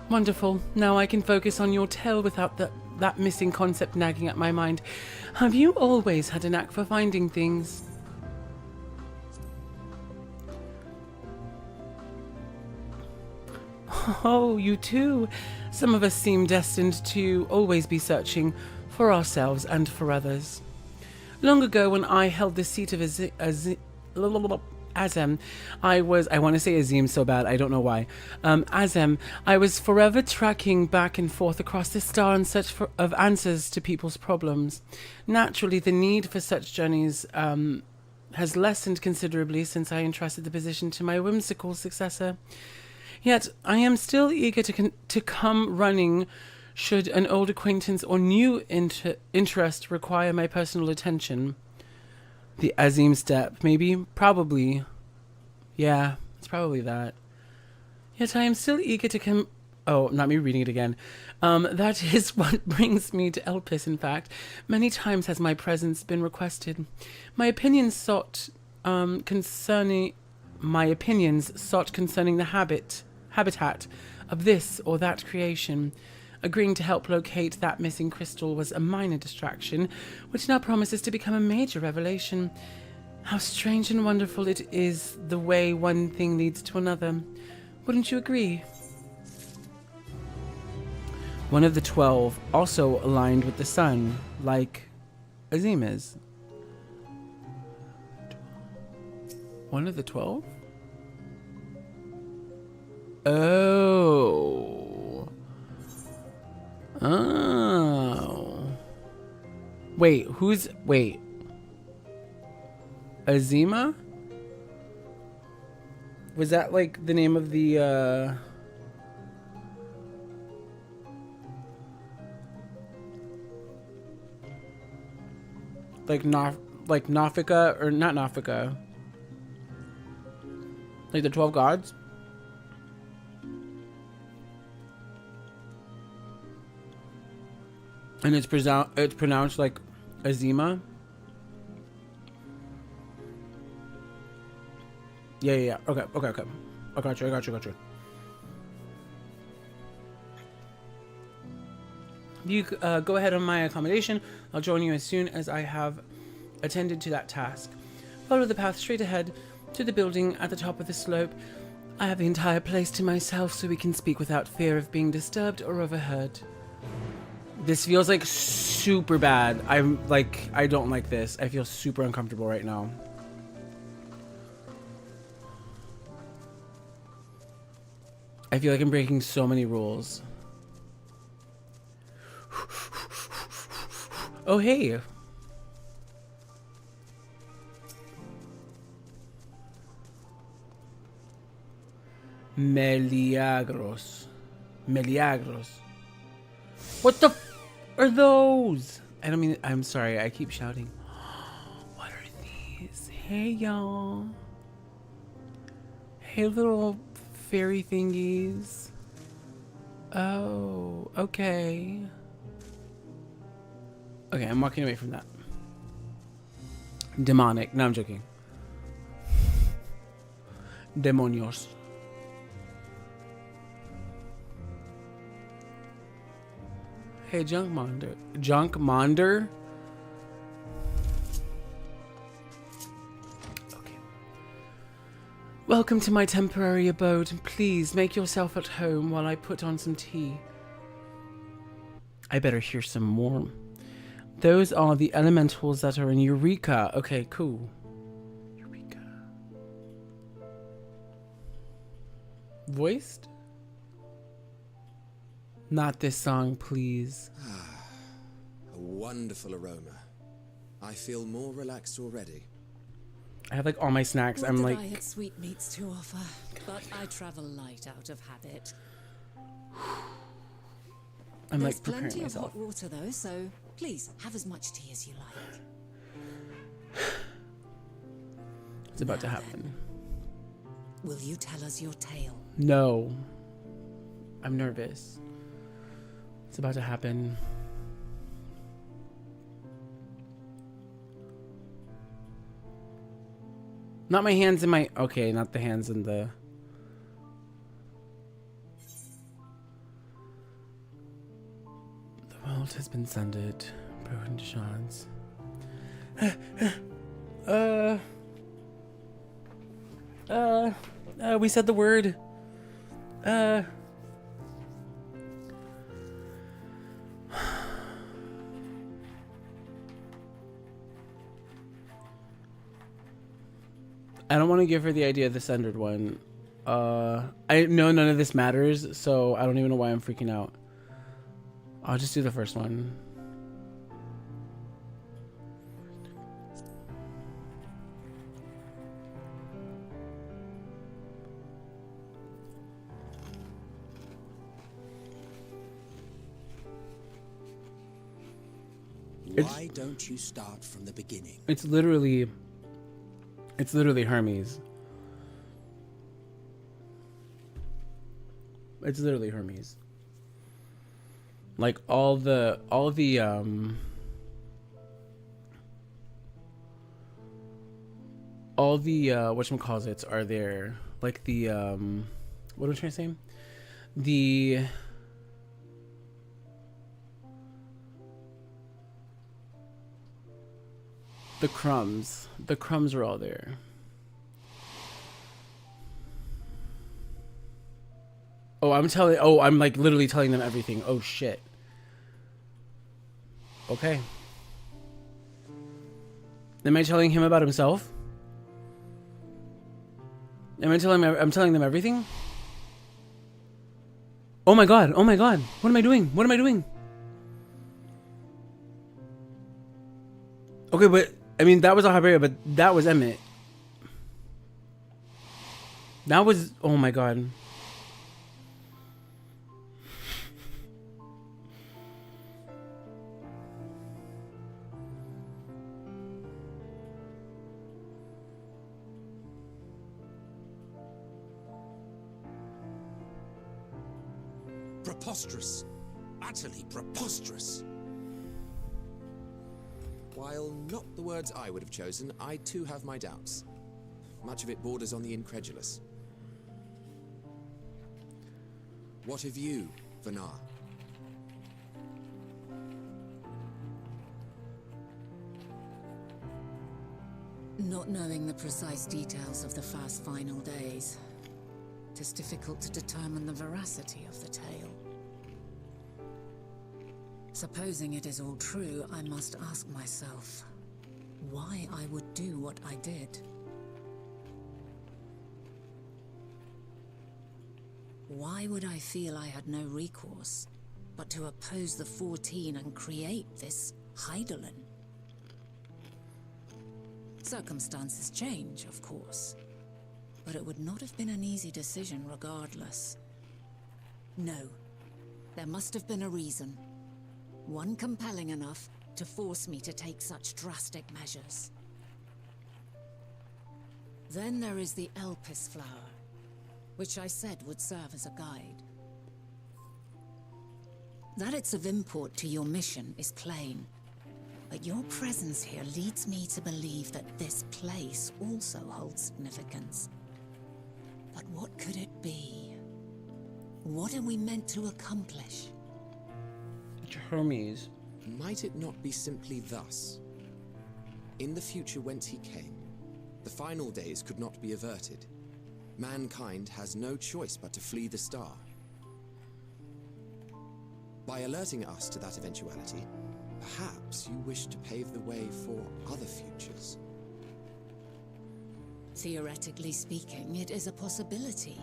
Wonderful. Now I can focus on your tale without that missing concept nagging at my mind. Have you always had a knack for finding things? Oh, you too. Some of us seem destined to always be searching for ourselves and for others. Long ago, when I held the seat of Azem, I want to say Azim so bad, I don't know why. Azem, I was forever tracking back and forth across the star in search of answers to people's problems. Naturally, the need for such journeys has lessened considerably since I entrusted the position to my whimsical successor. Yet, I am still eager to come running should an old acquaintance or new interest require my personal attention. The Azim step, maybe, probably. Yeah, it's probably that. Yet I am still eager to come... Oh, not me reading it again. That is what brings me to Elpis, in fact. Many times has my presence been requested. My opinions sought concerning the habitat of this or that creation. Agreeing to help locate that missing crystal was a minor distraction, which now promises to become a major revelation. How strange and wonderful it is the way one thing leads to another. Wouldn't you agree? One of the 12 also aligned with the sun, like Azim is. One of the 12? Oh. Oh. Wait, wait. Azima? Was that like the name of the like Nafika, or not Nafika? Like the 12 gods? And it's pronounced like Azima? Yeah. Okay. I got you. You go ahead on my accommodation. I'll join you as soon as I have attended to that task. Follow the path straight ahead to the building at the top of the slope. I have the entire place to myself so we can speak without fear of being disturbed or overheard. This feels like super bad. I don't like this. I feel super uncomfortable right now. I feel like I'm breaking so many rules. Oh, hey. Meliagros. What the f are those? I'm sorry, I keep shouting. What are these? Hey, y'all. Hey, little fairy thingies. Oh, okay. Okay, I'm walking away from that. Demonic. No, I'm joking. Demonios. Hey, Junkmonder. Junkmonder? Okay. Welcome to my temporary abode. Please make yourself at home while I put on some tea. I better hear some more. Those are the elementals that are in Eureka. Okay, cool. Eureka. Voiced? Not this song, please. A wonderful aroma. I feel more relaxed already. I have like all my snacks. I'm like, I had sweetmeats to offer, but I travel light out of habit. I'm There's like preparing plenty myself. of hot water though, so please have as much tea as you like. It's about to happen. Will you tell us your tale? No. I'm nervous. It's about to happen. Not my hands in my... Okay, not the hands in the... The world has been sundered. Broken to shards. We said the word. I don't want to give her the idea of the sundered one. I know none of this matters, so I don't even know why I'm freaking out. I'll just do the first one. Why don't you start from the beginning? It's literally Hermes. It's literally Hermes. Like all the whatchamacallits are there. Like the what am I trying to say? The crumbs. The crumbs are all there. Oh, I'm like literally telling them everything. Oh shit. Okay. Am I telling him about himself? I'm telling them everything? Oh my god. Oh my god. What am I doing? What am I doing? Okay, but I mean that was Alhaberia, but that was Emmett. That was, oh my god. Preposterous. Utterly preposterous. While not the words I would have chosen, I too have my doubts. Much of it borders on the incredulous. What of you, Vanar? Not knowing the precise details of the first final days, it is difficult to determine the veracity of the tale. Supposing it is all true, I must ask myself why I would do what I did. Why would I feel I had no recourse but to oppose the 14 and create this Hydaelyn? Circumstances change, of course, but it would not have been an easy decision regardless. No, there must have been a reason. One compelling enough to force me to take such drastic measures. Then there is the Elpis flower, which I said would serve as a guide. That it's of import to your mission is plain, but your presence here leads me to believe that this place also holds significance. But what could it be? What are we meant to accomplish? Hermes. Might it not be simply thus? In the future whence he came, the final days could not be averted. Mankind has no choice but to flee the star. By alerting us to that eventuality, perhaps you wish to pave the way for other futures. Theoretically speaking, it is a possibility.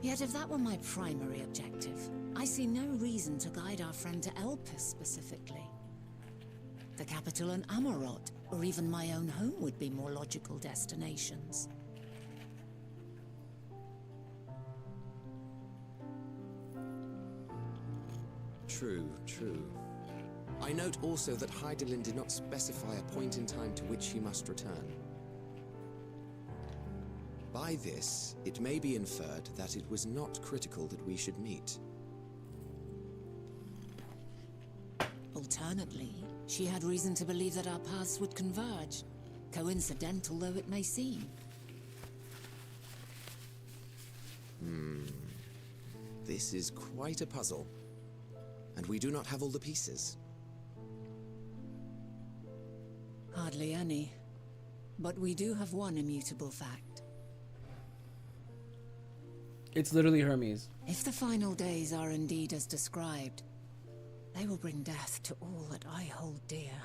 Yet if that were my primary objective, I see no reason to guide our friend to Elpis specifically. The capital and Amarot, or even my own home would be more logical destinations. True, true. I note also that Hydaelyn did not specify a point in time to which he must return. By this, it may be inferred that it was not critical that we should meet. Alternately, she had reason to believe that our paths would converge, coincidental though it may seem. This is quite a puzzle, and we do not have all the pieces. Hardly any, but we do have one immutable fact. It's literally Hermes. If the final days are indeed as described, they will bring death to all that I hold dear.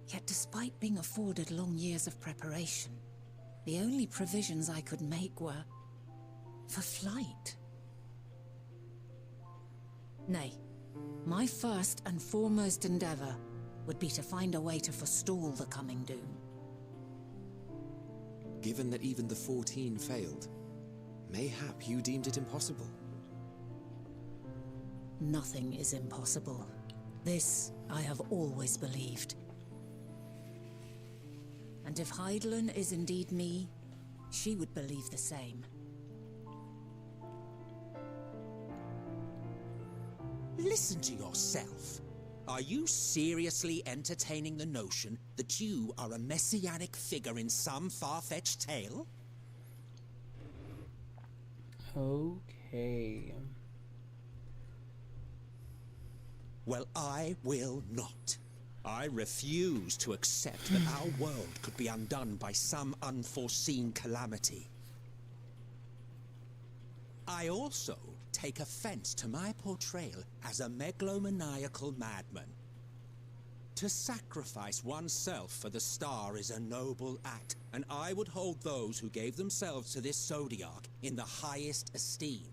Yet despite being afforded long years of preparation, the only provisions I could make were for flight. Nay, my first and foremost endeavor would be to find a way to forestall the coming doom. Given that even the 14 failed, mayhap you deemed it impossible. Nothing is impossible. This I have always believed. And if Hydaelyn is indeed me, she would believe the same. Listen to yourself. Are you seriously entertaining the notion that you are a messianic figure in some far-fetched tale? Okay. Well, I will not. I refuse to accept that our world could be undone by some unforeseen calamity. I also take offense to my portrayal as a megalomaniacal madman. To sacrifice oneself for the star is a noble act, and I would hold those who gave themselves to this zodiac in the highest esteem.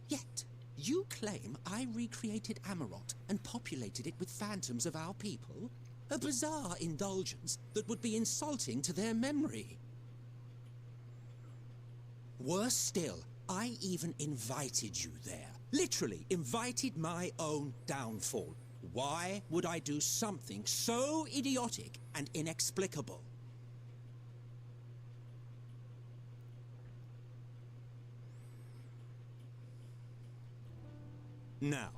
Yet, you claim I recreated Amarot and populated it with phantoms of our people? A bizarre indulgence that would be insulting to their memory. Worse still, I even invited you there. Literally invited my own downfall. Why would I do something so idiotic and inexplicable? Now,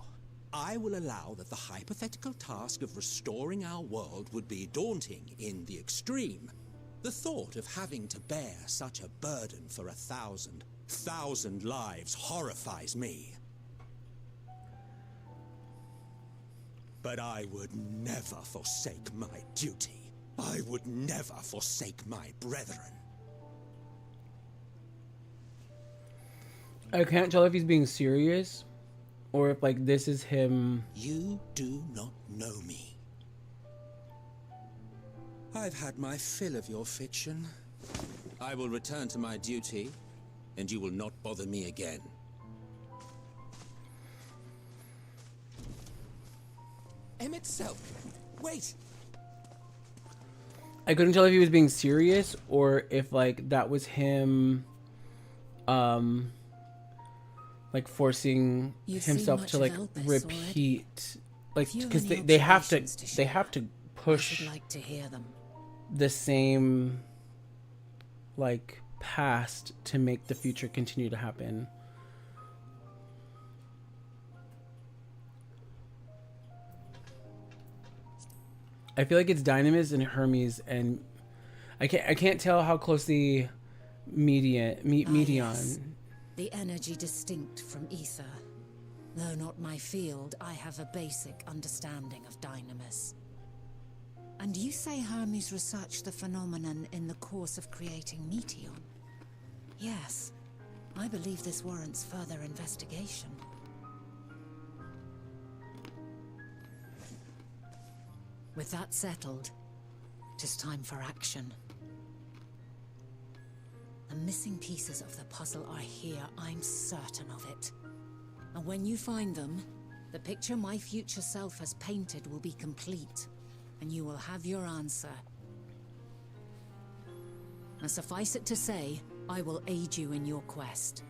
I will allow that the hypothetical task of restoring our world would be daunting in the extreme. The thought of having to bear such a burden for 1,000 lives horrifies me. But I would never forsake my duty. I would never forsake my brethren. I can't tell if he's being serious or if, like, this is him. You do not know me. I've had my fill of your fiction. I will return to my duty, and you will not bother me again. Emmett Selk, wait! I couldn't tell if he was being serious or if, like, that was him, like, forcing himself to, like, repeat, like, because they have to push like to hear them. the same, like, past to make the future continue to happen. I feel like it's Dynamis and Hermes, and I can't tell how closely Medion. Yes. The energy distinct from ether. Though not my field, I have a basic understanding of Dynamis. And you say Hermes researched the phenomenon in the course of creating Meteon? Yes. I believe this warrants further investigation. With that settled, it is time for action. The missing pieces of the puzzle are here, I'm certain of it. And when you find them, the picture my future self has painted will be complete, and you will have your answer. And suffice it to say, I will aid you in your quest.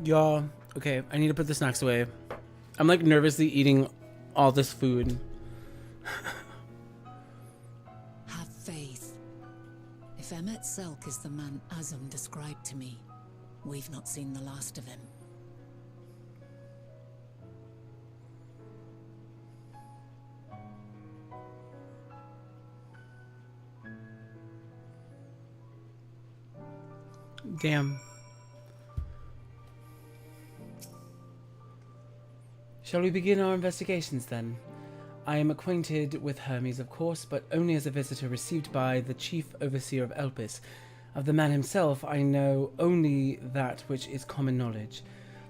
Y'all, okay, I need to put the snacks away. I'm, like, nervously eating all this food. Have faith. If Emmett Selk is the man Azum described to me, we've not seen the last of him. Damn. Shall we begin our investigations then? I am acquainted with Hermes, of course, but only as a visitor received by the chief overseer of Elpis. Of the man himself, I know only that which is common knowledge.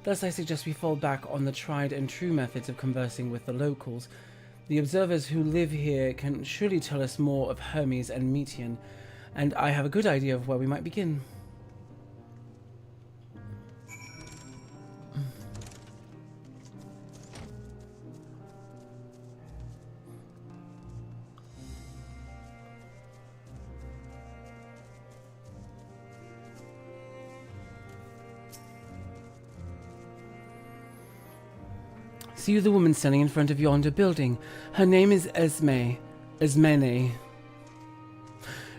Thus I suggest we fall back on the tried and true methods of conversing with the locals. The observers who live here can surely tell us more of Hermes and Meteon, and I have a good idea of where we might begin. See you the woman standing in front of yonder building. Her name is Esmene.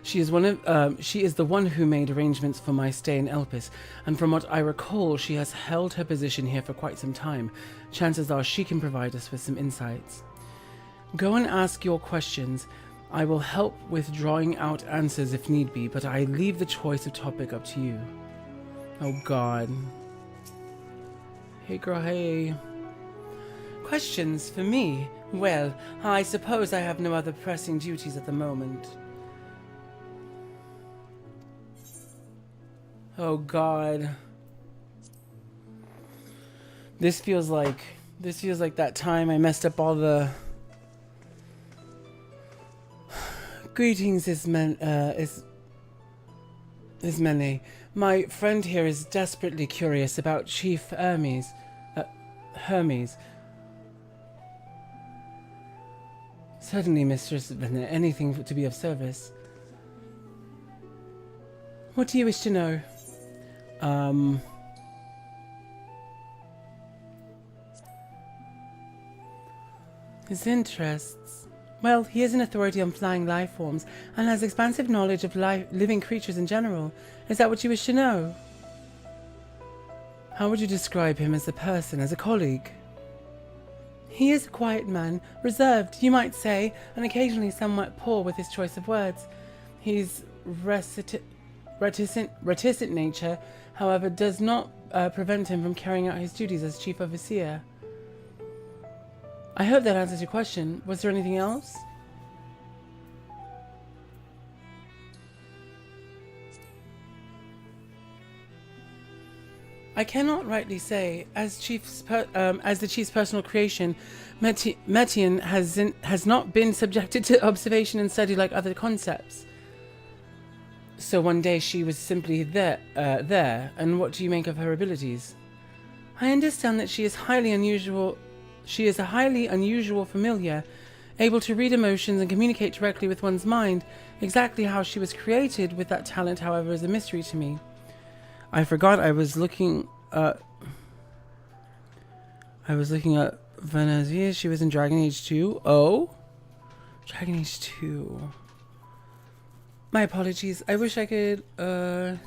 She is the one who made arrangements for my stay in Elpis, and from what I recall, she has held her position here for quite some time. Chances are she can provide us with some insights. Go and ask your questions. I will help with drawing out answers if need be, but I leave the choice of topic up to you. Oh God. Hey girl, hey. Questions for me? Well, I suppose I have no other pressing duties at the moment. Oh God. This feels like that time I messed up all the greetings, Ismene. My friend here is desperately curious about Chief Hermes. Certainly, Mistress Ismene, anything to be of service. What do you wish to know? His interests. Well, he is an authority on flying life forms and has expansive knowledge of living creatures in general. Is that what you wish to know? How would you describe him as a person, as a colleague? He is a quiet man, reserved, you might say, and occasionally somewhat poor with his choice of words. His reticent nature, however, does not prevent him from carrying out his duties as chief overseer. I hope that answers your question. Was there anything else? I cannot rightly say, as the chief's personal creation, Metian has not been subjected to observation and study like other concepts. So one day she was simply there, and what do you make of her abilities? I understand that she is highly unusual. She is a highly unusual familiar, able to read emotions and communicate directly with one's mind. Exactly how she was created with that talent, however, is a mystery to me. I forgot I was looking at Venezia. She was in Dragon Age 2. Oh? Dragon Age 2. My apologies. I wish I could, do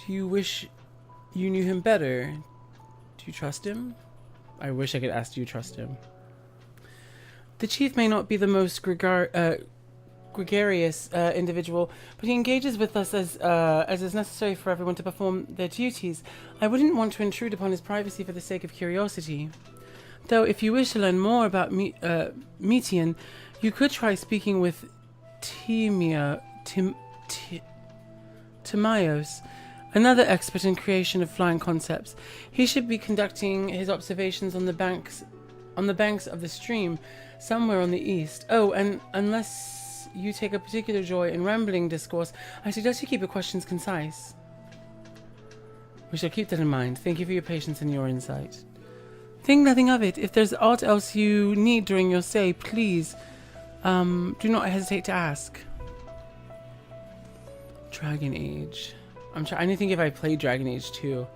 you wish you knew him better? Do you trust him? I wish I could ask, do you trust him? The chief may not be the most gregarious individual, but he engages with us as is necessary for everyone to perform their duties. I wouldn't want to intrude upon his privacy for the sake of curiosity. Though, if you wish to learn more about Metian, you could try speaking with Timaeus, another expert in creation of flying concepts. He should be conducting his observations on the banks of the stream, somewhere on the east. Oh, and unless you take a particular joy in rambling discourse, I suggest you keep your questions concise. We shall keep that in mind. Thank you for your patience and your insight. Think nothing of it. If there's aught else you need during your stay, please, do not hesitate to ask. Dragon Age. I'm trying to think if I played Dragon Age 2.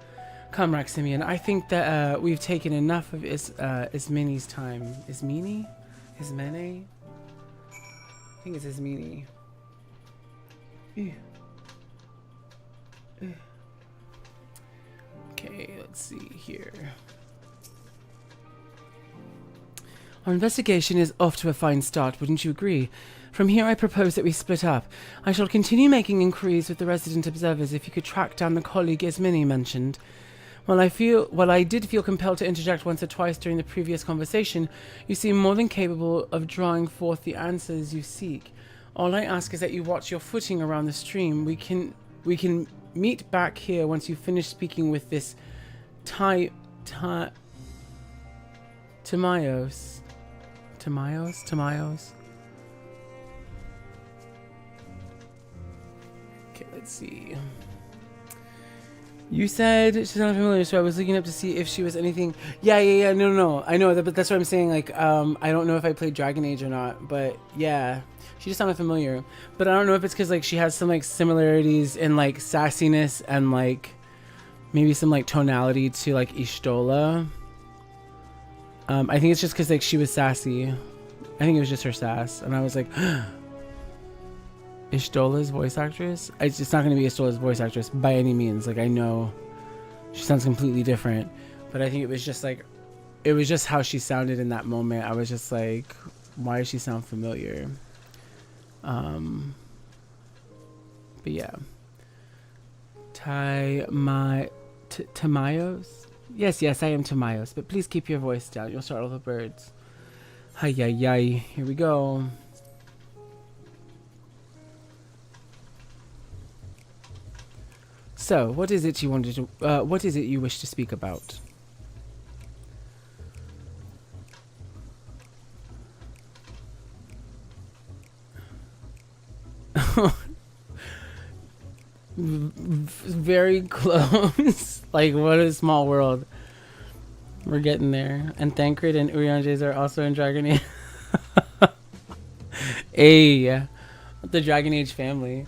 Come, Raximian. I think that we've taken enough of Ismene's time. Ismene? Ismene? I think it's Ismene. Okay, let's see here. Our investigation is off to a fine start, wouldn't you agree? From here I propose that we split up. I shall continue making inquiries with the resident observers if you could track down the colleague Ismene mentioned. While I did feel compelled to interject once or twice during the previous conversation, you seem more than capable of drawing forth the answers you seek. All I ask is that you watch your footing around the stream. We can meet back here once you finish speaking with this Timaeus. Okay, let's see. You said she's not familiar, so I was looking up to see if she was anything. Yeah. No. I know that, but that's what I'm saying. Like, I don't know if I played Dragon Age or not, but yeah, she just sounded familiar. But I don't know if it's because like she has some like similarities in like sassiness and like maybe some like tonality to like Ishtola. I think it's just because like she was sassy. I think it was just her sass, and I was like, Ishtola's voice actress? It's not going to be Ishtola's voice actress by any means. Like, I know she sounds completely different, but I think it was just like, it was just how she sounded in that moment. I was just like, why does she sound familiar? But yeah. Tamayos? Yes, I am Tamayos, but please keep your voice down. You'll startle the birds. Hi, here we go. So, what is it you wanted to, what is it you wish to speak about? Very close. Like, what a small world. We're getting there. And Thancred and Urianges are also in Dragon Age. Hey, the Dragon Age family.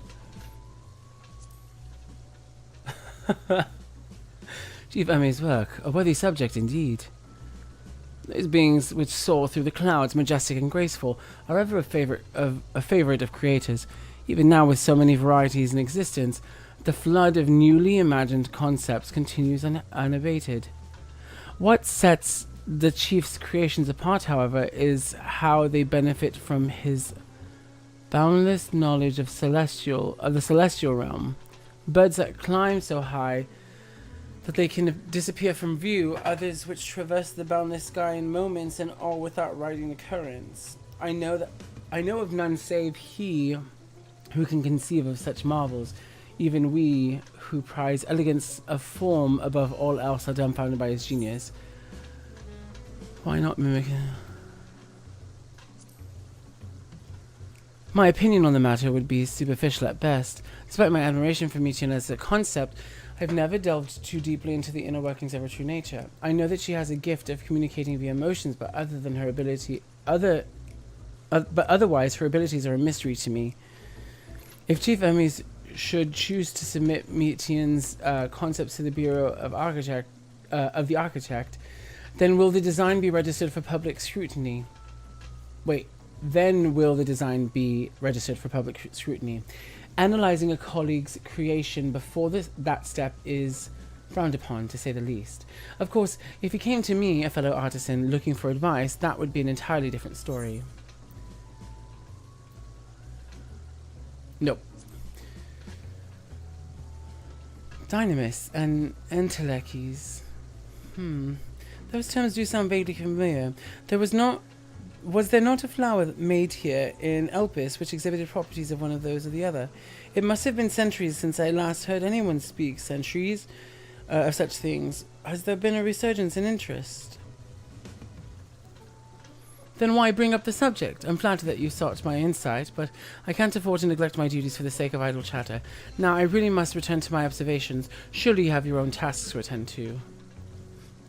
Chief Emmy's work, a worthy subject indeed. Those beings which soar through the clouds, majestic and graceful, are ever a favorite of creators. Even now, with so many varieties in existence, the flood of newly imagined concepts continues unabated. What sets the chief's creations apart, however, is how they benefit from his boundless knowledge of the celestial realm. Birds that climb so high that they can disappear from view, others which traverse the boundless sky in moments and all without riding the currents. I know of none save he who can conceive of such marvels. Even we, who prize elegance of form above all else, are dumbfounded by his genius. Why not mimic it? My opinion on the matter would be superficial at best. Despite my admiration for Meteor as a concept, I've never delved too deeply into the inner workings of her true nature. I know that she has a gift of communicating via emotions, but otherwise her abilities are a mystery to me. If Chief Hermes should choose to submit Meteor's concepts to the Bureau of the Architect, then will the design be registered for public scrutiny? Then will the design be registered for public scrutiny? Analyzing a colleague's creation before that step is frowned upon, to say the least. Of course, if he came to me, a fellow artisan, looking for advice, that would be an entirely different story. Nope. Dynamis and Entelekis. Those terms do sound vaguely familiar. Was there not a flower made here in Elpis which exhibited properties of one of those or the other? It must have been centuries since I last heard anyone speak of such things. Has there been a resurgence in interest? Then why bring up the subject? I'm flattered that you sought my insight, but I can't afford to neglect my duties for the sake of idle chatter. Now I really must return to my observations. Surely you have your own tasks to attend to.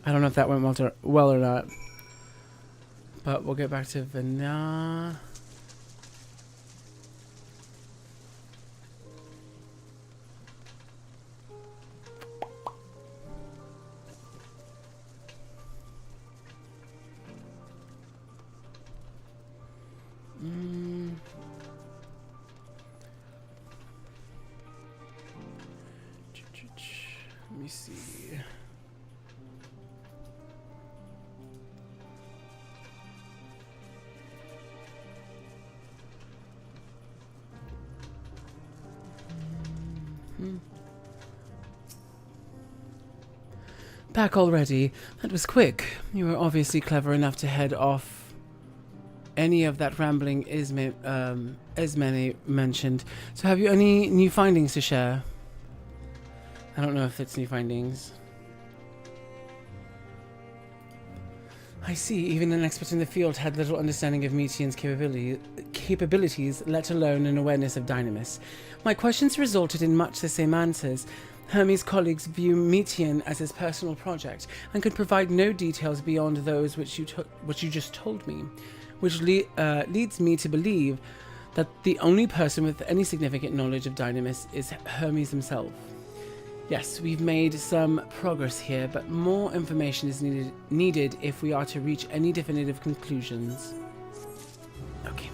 I don't know if that went well or not. But we'll get back to Vana. Let me see. Back already? That was quick. You were obviously clever enough to head off any of that rambling Ismene mentioned. So have you any new findings to share? I don't know if it's new findings. I see, even an expert in the field had little understanding of Meteor's capabilities, let alone an awareness of Dynamis. My questions resulted in much the same answers. Hermes' colleagues view Meteor as his personal project and could provide no details beyond those which you just told me, which leads me to believe that the only person with any significant knowledge of Dynamis is Hermes himself. Yes, we've made some progress here, but more information is needed if we are to reach any definitive conclusions. Okay.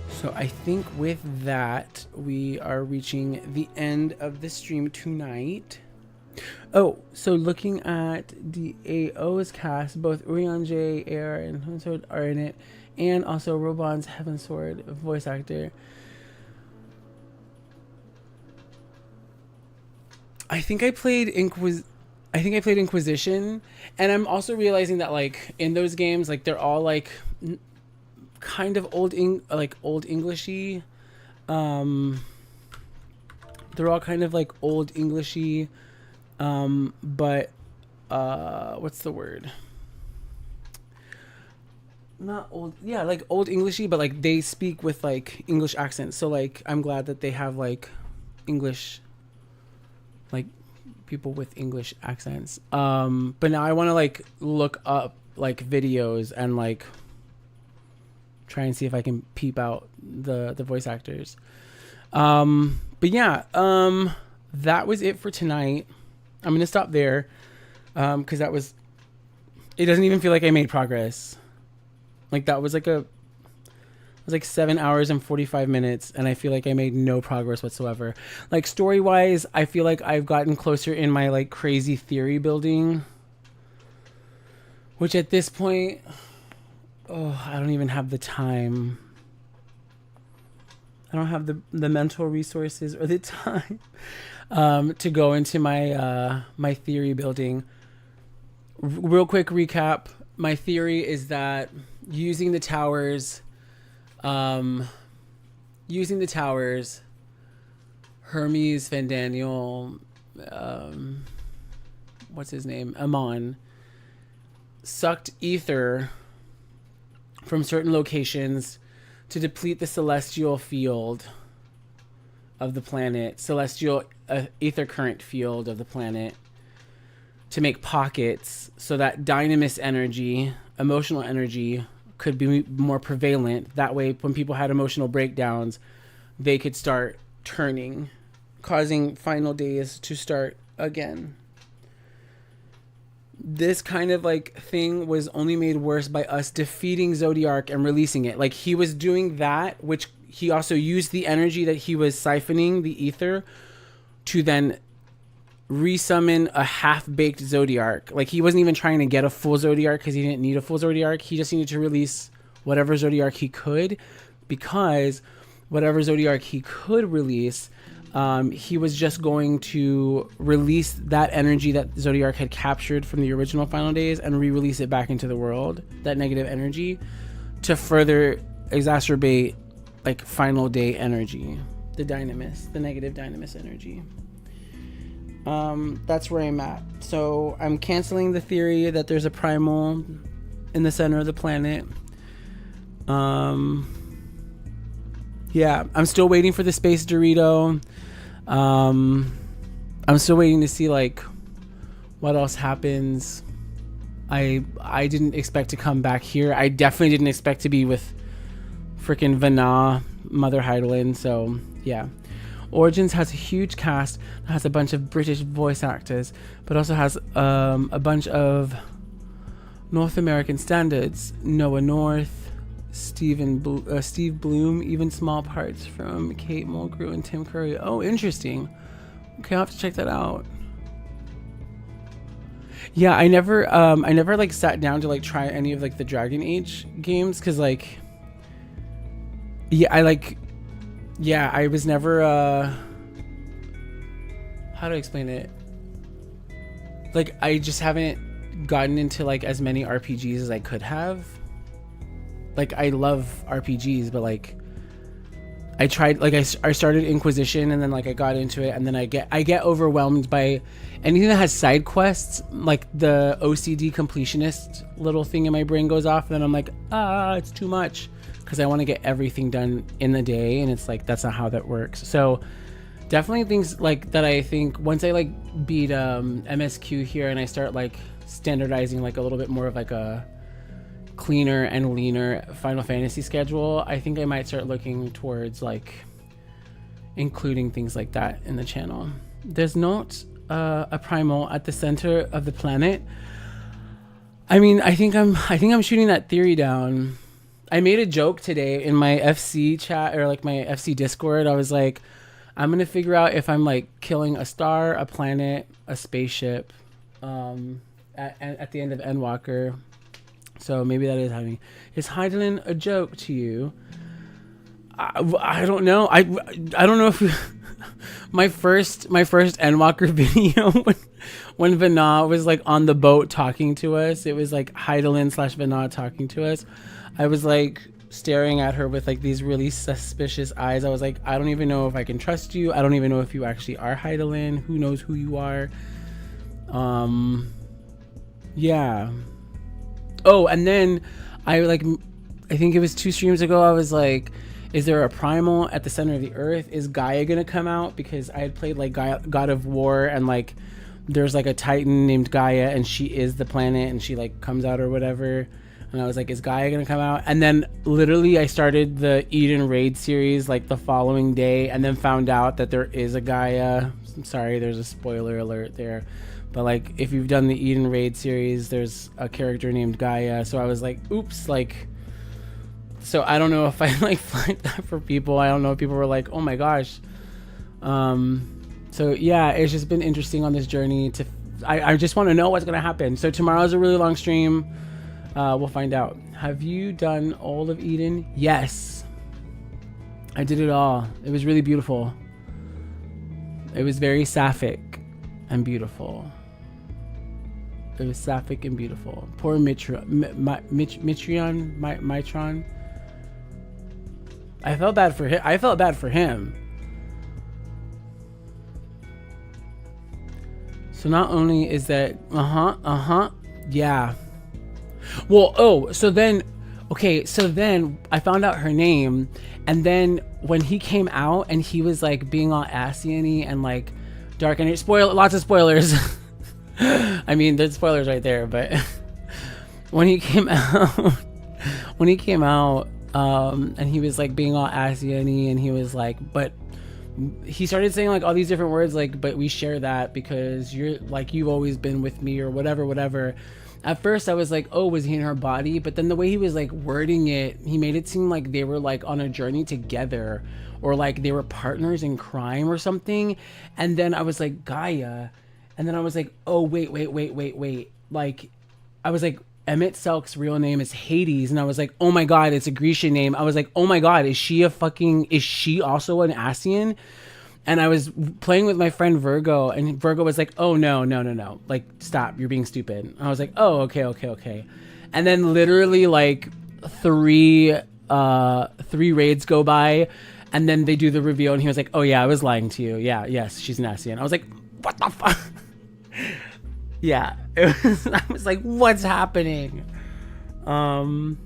So I think with that, we are reaching the end of the stream tonight. Oh, so looking at the AO's cast, both Urianger, AR, and Hunsford are in it, and also Robon's Heavensword voice actor. I think I played Inquisition, and I'm also realizing that like in those games, like they're all like kind of old Englishy. They're all kind of like old Englishy, but what's the word? Not old, yeah, like old Englishy, but like they speak with like English accents. So like I'm glad that they have like English, like people with English accents. But now I want to like look up like videos and like try and see if I can peep out the voice actors. But yeah, that was it for tonight. I'm gonna stop there, because it doesn't even feel like I made progress. Like that was like 7 hours and 45 minutes, and I feel like I made no progress whatsoever. Like story wise, I feel like I've gotten closer in my like crazy theory building, which at this point, I don't even have the time. I don't have the mental resources or the time to go into my my theory building. Real quick recap. My theory is that using the towers, Hermes, Van Daniel, what's his name? Amon, sucked ether from certain locations to deplete the celestial field of the planet, celestial ether current field of the planet, to make pockets so that dynamis energy, emotional energy, could be more prevalent. That way, when people had emotional breakdowns, they could start turning, causing final days to start again. This kind of like thing was only made worse by us defeating Zodiark and releasing it. Like he was doing that, which he also used the energy that he was siphoning, the ether, to then resummon a half-baked Zodiark. Like he wasn't even trying to get a full Zodiark because he didn't need a full Zodiark. He just needed to release whatever Zodiark he could, because whatever Zodiark he could release, he was just going to release that energy that Zodiark had captured from the original Final Days and re-release it back into the world, that negative energy, to further exacerbate like Final Day energy, the negative dynamis energy. That's where I'm at. So I'm canceling the theory that there's a primal in the center of the planet. Yeah, I'm still waiting for the space Dorito. I'm still waiting to see like what else happens. I didn't expect to come back here. I definitely didn't expect to be with freaking Vana, Mother Heidelin. So yeah. Origins has a huge cast that has a bunch of British voice actors, but also has a bunch of North American standards. Noah North, Steve Bloom, even small parts from Kate Mulgrew and Tim Curry. Oh, interesting. Okay, I'll have to check that out. Yeah, I never like sat down to like try any of like the Dragon Age games, because like, I was never how to explain it? Like I just haven't gotten into like as many RPGs as I could have. Like I love RPGs, but like I tried, like I started Inquisition, and then like I got into it, and then I get overwhelmed by anything that has side quests. Like the OCD completionist little thing in my brain goes off, and then I'm like, it's too much, because I want to get everything done in the day, and it's like that's not how that works. So definitely things like that. I think once I like beat MSQ here, and I start like standardizing like a little bit more of like a cleaner and leaner Final Fantasy schedule, I think I might start looking towards like including things like that in the channel. There's not a primal at the center of the planet. I mean, I think I'm shooting that theory down. I made a joke today in my FC chat, or like my FC Discord. I was like, I'm gonna figure out if I'm like killing a star, a planet, a spaceship at the end of Endwalker. So maybe that is happening. Is Heidelin a joke to you? I don't know. I don't know if my first Endwalker video when Vana was like on the boat talking to us, it was like Heidelin / Vana talking to us. I was like staring at her with like these really suspicious eyes. I was like, I don't even know if I can trust you. I don't even know if you actually are Heidelin. Who knows who you are? Yeah. Oh, and then I think it was 2 streams ago, I was like, is there a primal at the center of the earth? Is Gaia gonna come out? Because I had played like God of War, and like there's like a Titan named Gaia, and she is the planet, and she like comes out or whatever. And I was like, is Gaia gonna come out? And then literally I started the Eden raid series like the following day, and then found out that there is a Gaia. I'm sorry, there's a spoiler alert there. But like if you've done the Eden raid series, there's a character named Gaia. So I was like, oops, like, so I don't know if I like flagged that for people. I don't know if people were like, oh my gosh. So yeah, it's just been interesting on this journey to, I just want to know what's going to happen. So tomorrow's a really long stream. We'll find out. Have you done all of Eden? Yes. I did it all. It was really beautiful. It was very sapphic and beautiful. It was sapphic and beautiful. Poor Mitron. I felt bad for him. So not only is that, yeah. Well, so then I found out her name, and then when he came out and he was like being all assy-y and like dark and lots of spoilers. I mean, there's spoilers right there, but when he came out, and he was like being all assy-y, and he was like, but he started saying like all these different words, like, but we share that because you're like, you've always been with me, or whatever. At first I was like, oh, was he in her body? But then the way he was like wording it, he made it seem like they were like on a journey together, or like they were partners in crime or something. And then I was like, Gaia. And then I was like, oh, wait. Like, I was like, Emmett Selk's real name is Hades. And I was like, oh my God, it's a Grecian name. I was like, oh my God, is she also an Asian? And I was playing with my friend Virgo, and Virgo was like, oh, no. Like, stop, you're being stupid. And I was like, oh, okay. And then literally like three raids go by, and then they do the reveal, and he was like, oh yeah, I was lying to you. Yeah, yes, she's an Asian. I was like, what the fuck? Yeah, I was like, what's happening? So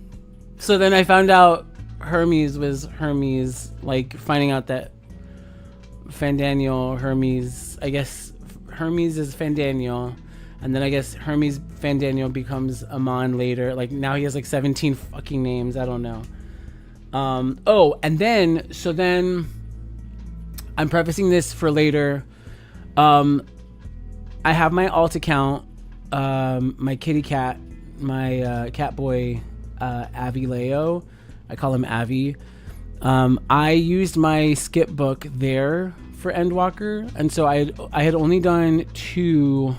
then I found out Hermes was Hermes, like finding out that Fandaniel, Hermes, I guess Hermes is Fandaniel, and then I guess Hermes Fandaniel becomes Amon later. Like now he has like 17 fucking names. I don't know. And then I'm prefacing this for later. I have my alt account, my kitty cat, my cat boy, Avi Leo. I call him Avi. I used my skip book there for Endwalker, and so I had only done 2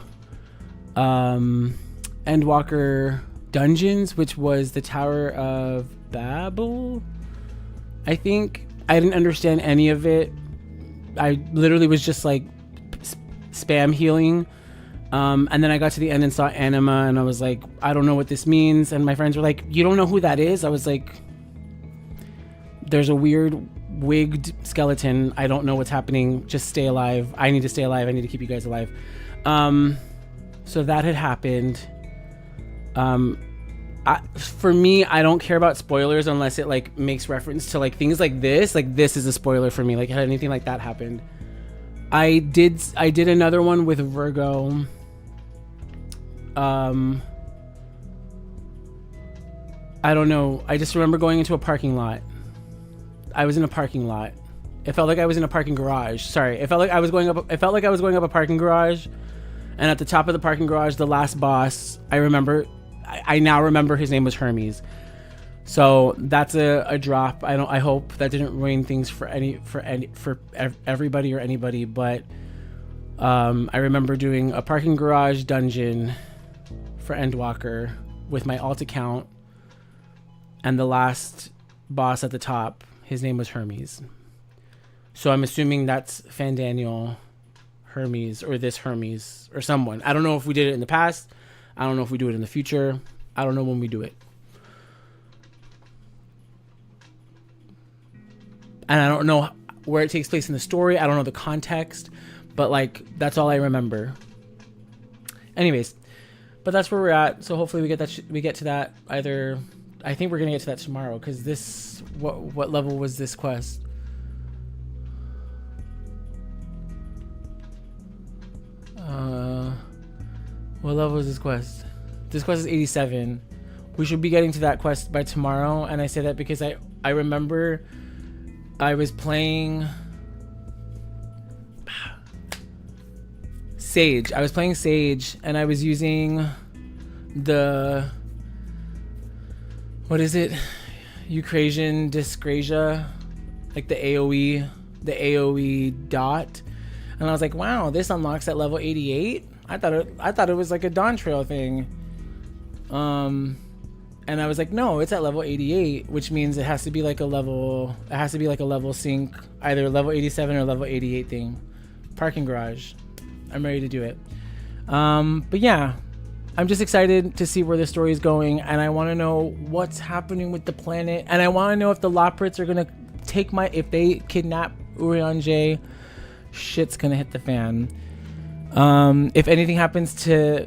Endwalker dungeons, which was the Tower of Babel. I think I didn't understand any of it. I literally was just like spam healing. And then I got to the end and saw Anima, and I was like, I don't know what this means. And my friends were like, you don't know who that is? I was like, there's a weird wigged skeleton. I don't know what's happening. Just stay alive. I need to stay alive. I need to keep you guys alive. So that had happened. For me, I don't care about spoilers unless it like makes reference to like things like this. Like this is a spoiler for me. Like had anything like that happened. I did another one with Virgo. I don't know. I just remember going into a parking lot. I was in a parking lot. It felt like I was in a parking garage. Sorry. It felt like I was going up a parking garage. And at the top of the parking garage, the last boss, I now remember his name was Hermes. So that's a drop. I hope that didn't ruin things for everybody or anybody, but I remember doing a parking garage dungeon for Endwalker, with my alt account, and the last boss at the top, his name was Hermes. So I'm assuming that's Fandaniel, Hermes, or this Hermes, or someone. I don't know if we did it in the past. I don't know if we do it in the future. I don't know when we do it. And I don't know where it takes place in the story. I don't know the context, but like, that's all I remember. Anyways, but that's where we're at. So hopefully we get that. We get to that either. I think we're gonna get to that tomorrow, because this. What level was this quest? What level is this quest? This quest is 87. We should be getting to that quest by tomorrow. And I say that because I remember I was playing Sage. I was playing Sage, and I was using the, what is it? Eucrasian dyscrasia, like the AoE dot. And I was like, wow, this unlocks at level 88. I thought it was like a Dawn Trail thing. And I was like, no, it's at level 88, which means it has to be like a level sync, either level 87 or level 88 thing. Parking garage. I'm ready to do it. But yeah, I'm just excited to see where the story is going, and I want to know what's happening with the planet, and I want to know if the Loprits are gonna if they kidnap Urianger, shit's gonna hit the fan. If anything happens to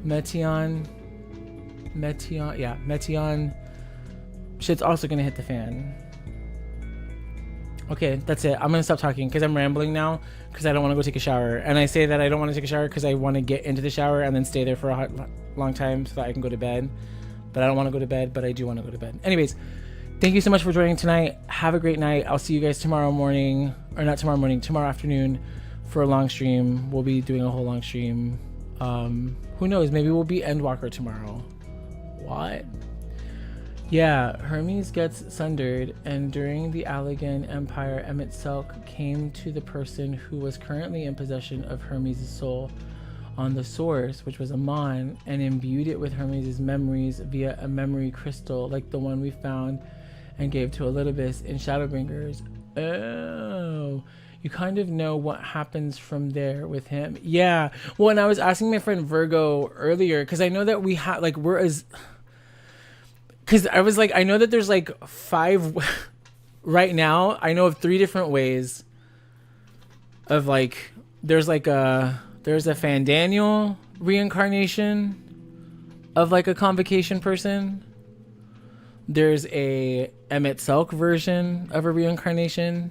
Metion, shit's also gonna hit the fan. Okay, that's it. I'm gonna stop talking because I'm rambling now, because I don't want to go take a shower. And I say that I don't want to take a shower because I want to get into the shower and then stay there for a long time so that I can go to bed. But I don't want to go to bed, but I do want to go to bed. Anyways, thank you so much for joining tonight. Have a great night. I'll see you guys tomorrow morning, or not tomorrow morning, tomorrow afternoon for a long stream. We'll be doing a whole long stream. Who knows? Maybe we'll be Endwalker tomorrow. What? Yeah, Hermes gets sundered, and during the Allegan Empire, Emmett Selk came to the person who was currently in possession of Hermes' soul on the source, which was Amon, and imbued it with Hermes' memories via a memory crystal like the one we found and gave to Elidibus in Shadowbringers. Oh, you kind of know what happens from there with him. Yeah, well, and I was asking my friend Virgo earlier, because I know that we have, like, we're as... Because I was like, I know that there's like 5 right now. I know of 3 different ways of like, there's a Fandaniel reincarnation of like a convocation person. There's a Emmett Selk version of a reincarnation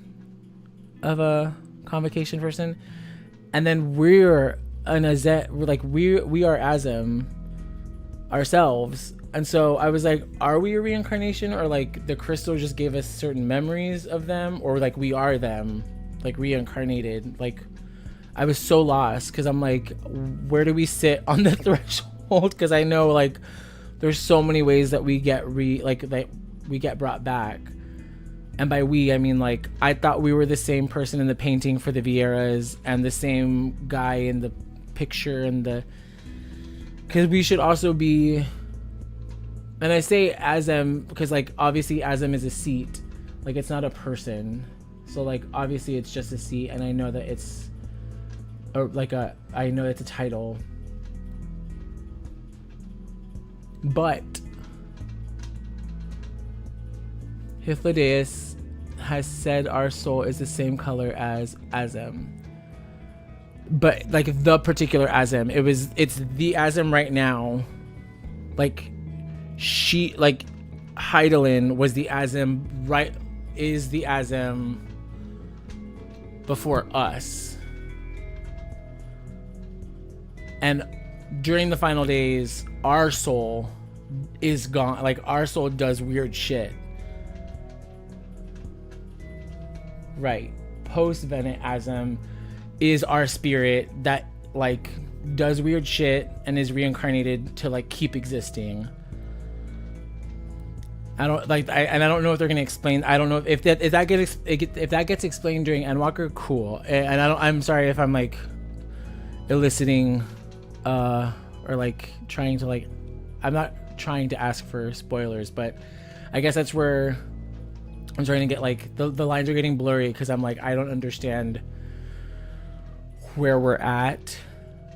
of a convocation person. And then we're an Azet, we are Azem ourselves. And so I was like, are we a reincarnation, or like the crystal just gave us certain memories of them, or like we are them, like reincarnated? Like, I was so lost, because I'm like, where do we sit on the threshold? Because I know like there's so many ways that we get brought back. And by we, I mean like, I thought we were the same person in the painting for the Vieiras and the same guy in the picture and because we should also be. And I say Azem because, like, obviously Azem is a seat. Like, it's not a person. So, like, obviously it's just a seat. And I know that it's... I know it's a title. But... Hythlodaeus has said our soul is the same color as Azem. But, like, the particular Azem. It's the Azem right now. Like... Hydaelyn was the Azem, right? Is the Azem before us. And during the final days, our soul is gone. Like, our soul does weird shit. Right. Post-Venet Azem is our spirit that, like, does weird shit and is reincarnated to, like, keep existing. I don't know if they're gonna explain. I don't know if that gets explained during Endwalker. Cool. And I'm sorry if I'm like eliciting or like trying to like, I'm not trying to ask for spoilers, but I guess that's where I'm trying to get like the lines are getting blurry because I'm like, I don't understand where we're at,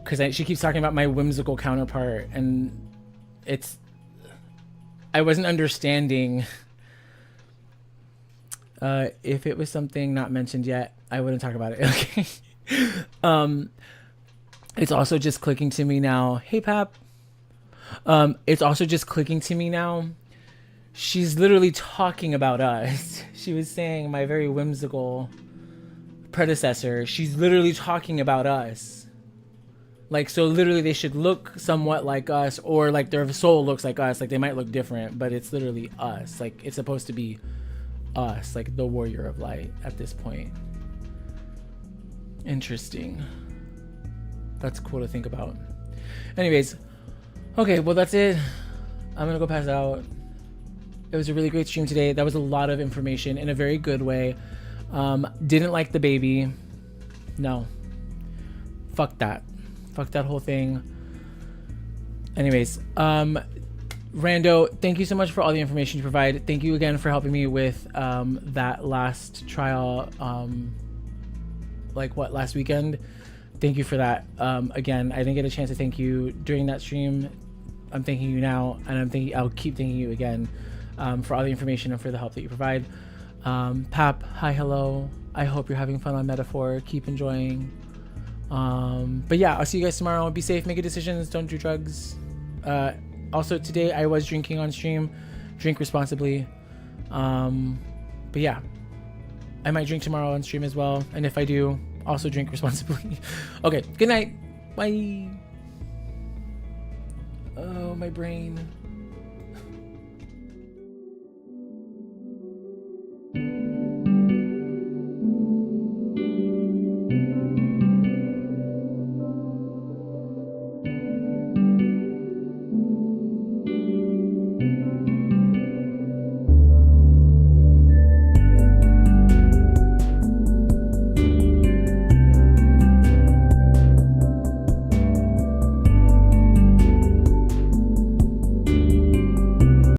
because she keeps talking about my whimsical counterpart, and I wasn't understanding. If it was something not mentioned yet, I wouldn't talk about it. Okay. It's also just clicking to me now. Hey, Pap. It's also just clicking to me now. She's literally talking about us. She was saying my very whimsical predecessor. She's literally talking about us. Like, so literally they should look somewhat like us, or like their soul looks like us. Like they might look different, but it's literally us. Like it's supposed to be us, like the warrior of light at this point. Interesting. That's cool to think about. Anyways, okay, well that's it. I'm gonna go pass out. It was a really great stream today. That was a lot of information in a very good way. Didn't like the baby. No. Fuck that. Fuck that whole thing. Anyways, Rando, thank you so much for all the information you provide. Thank you again for helping me with that last trial, last weekend. Thank you for that. Again, I didn't get a chance to thank you during that stream. I'm thanking you now, and I'll keep thanking you again for all the information and for the help that you provide. Pap, hi, hello. I hope you're having fun on Metaphor. Keep enjoying. But yeah, I'll see you guys tomorrow. Be safe, make good decisions, don't do drugs. Also today I was drinking on stream. Drink responsibly. But yeah, I might drink tomorrow on stream as well, and if I do, also drink responsibly. Okay, good night. Bye. Oh, my brain.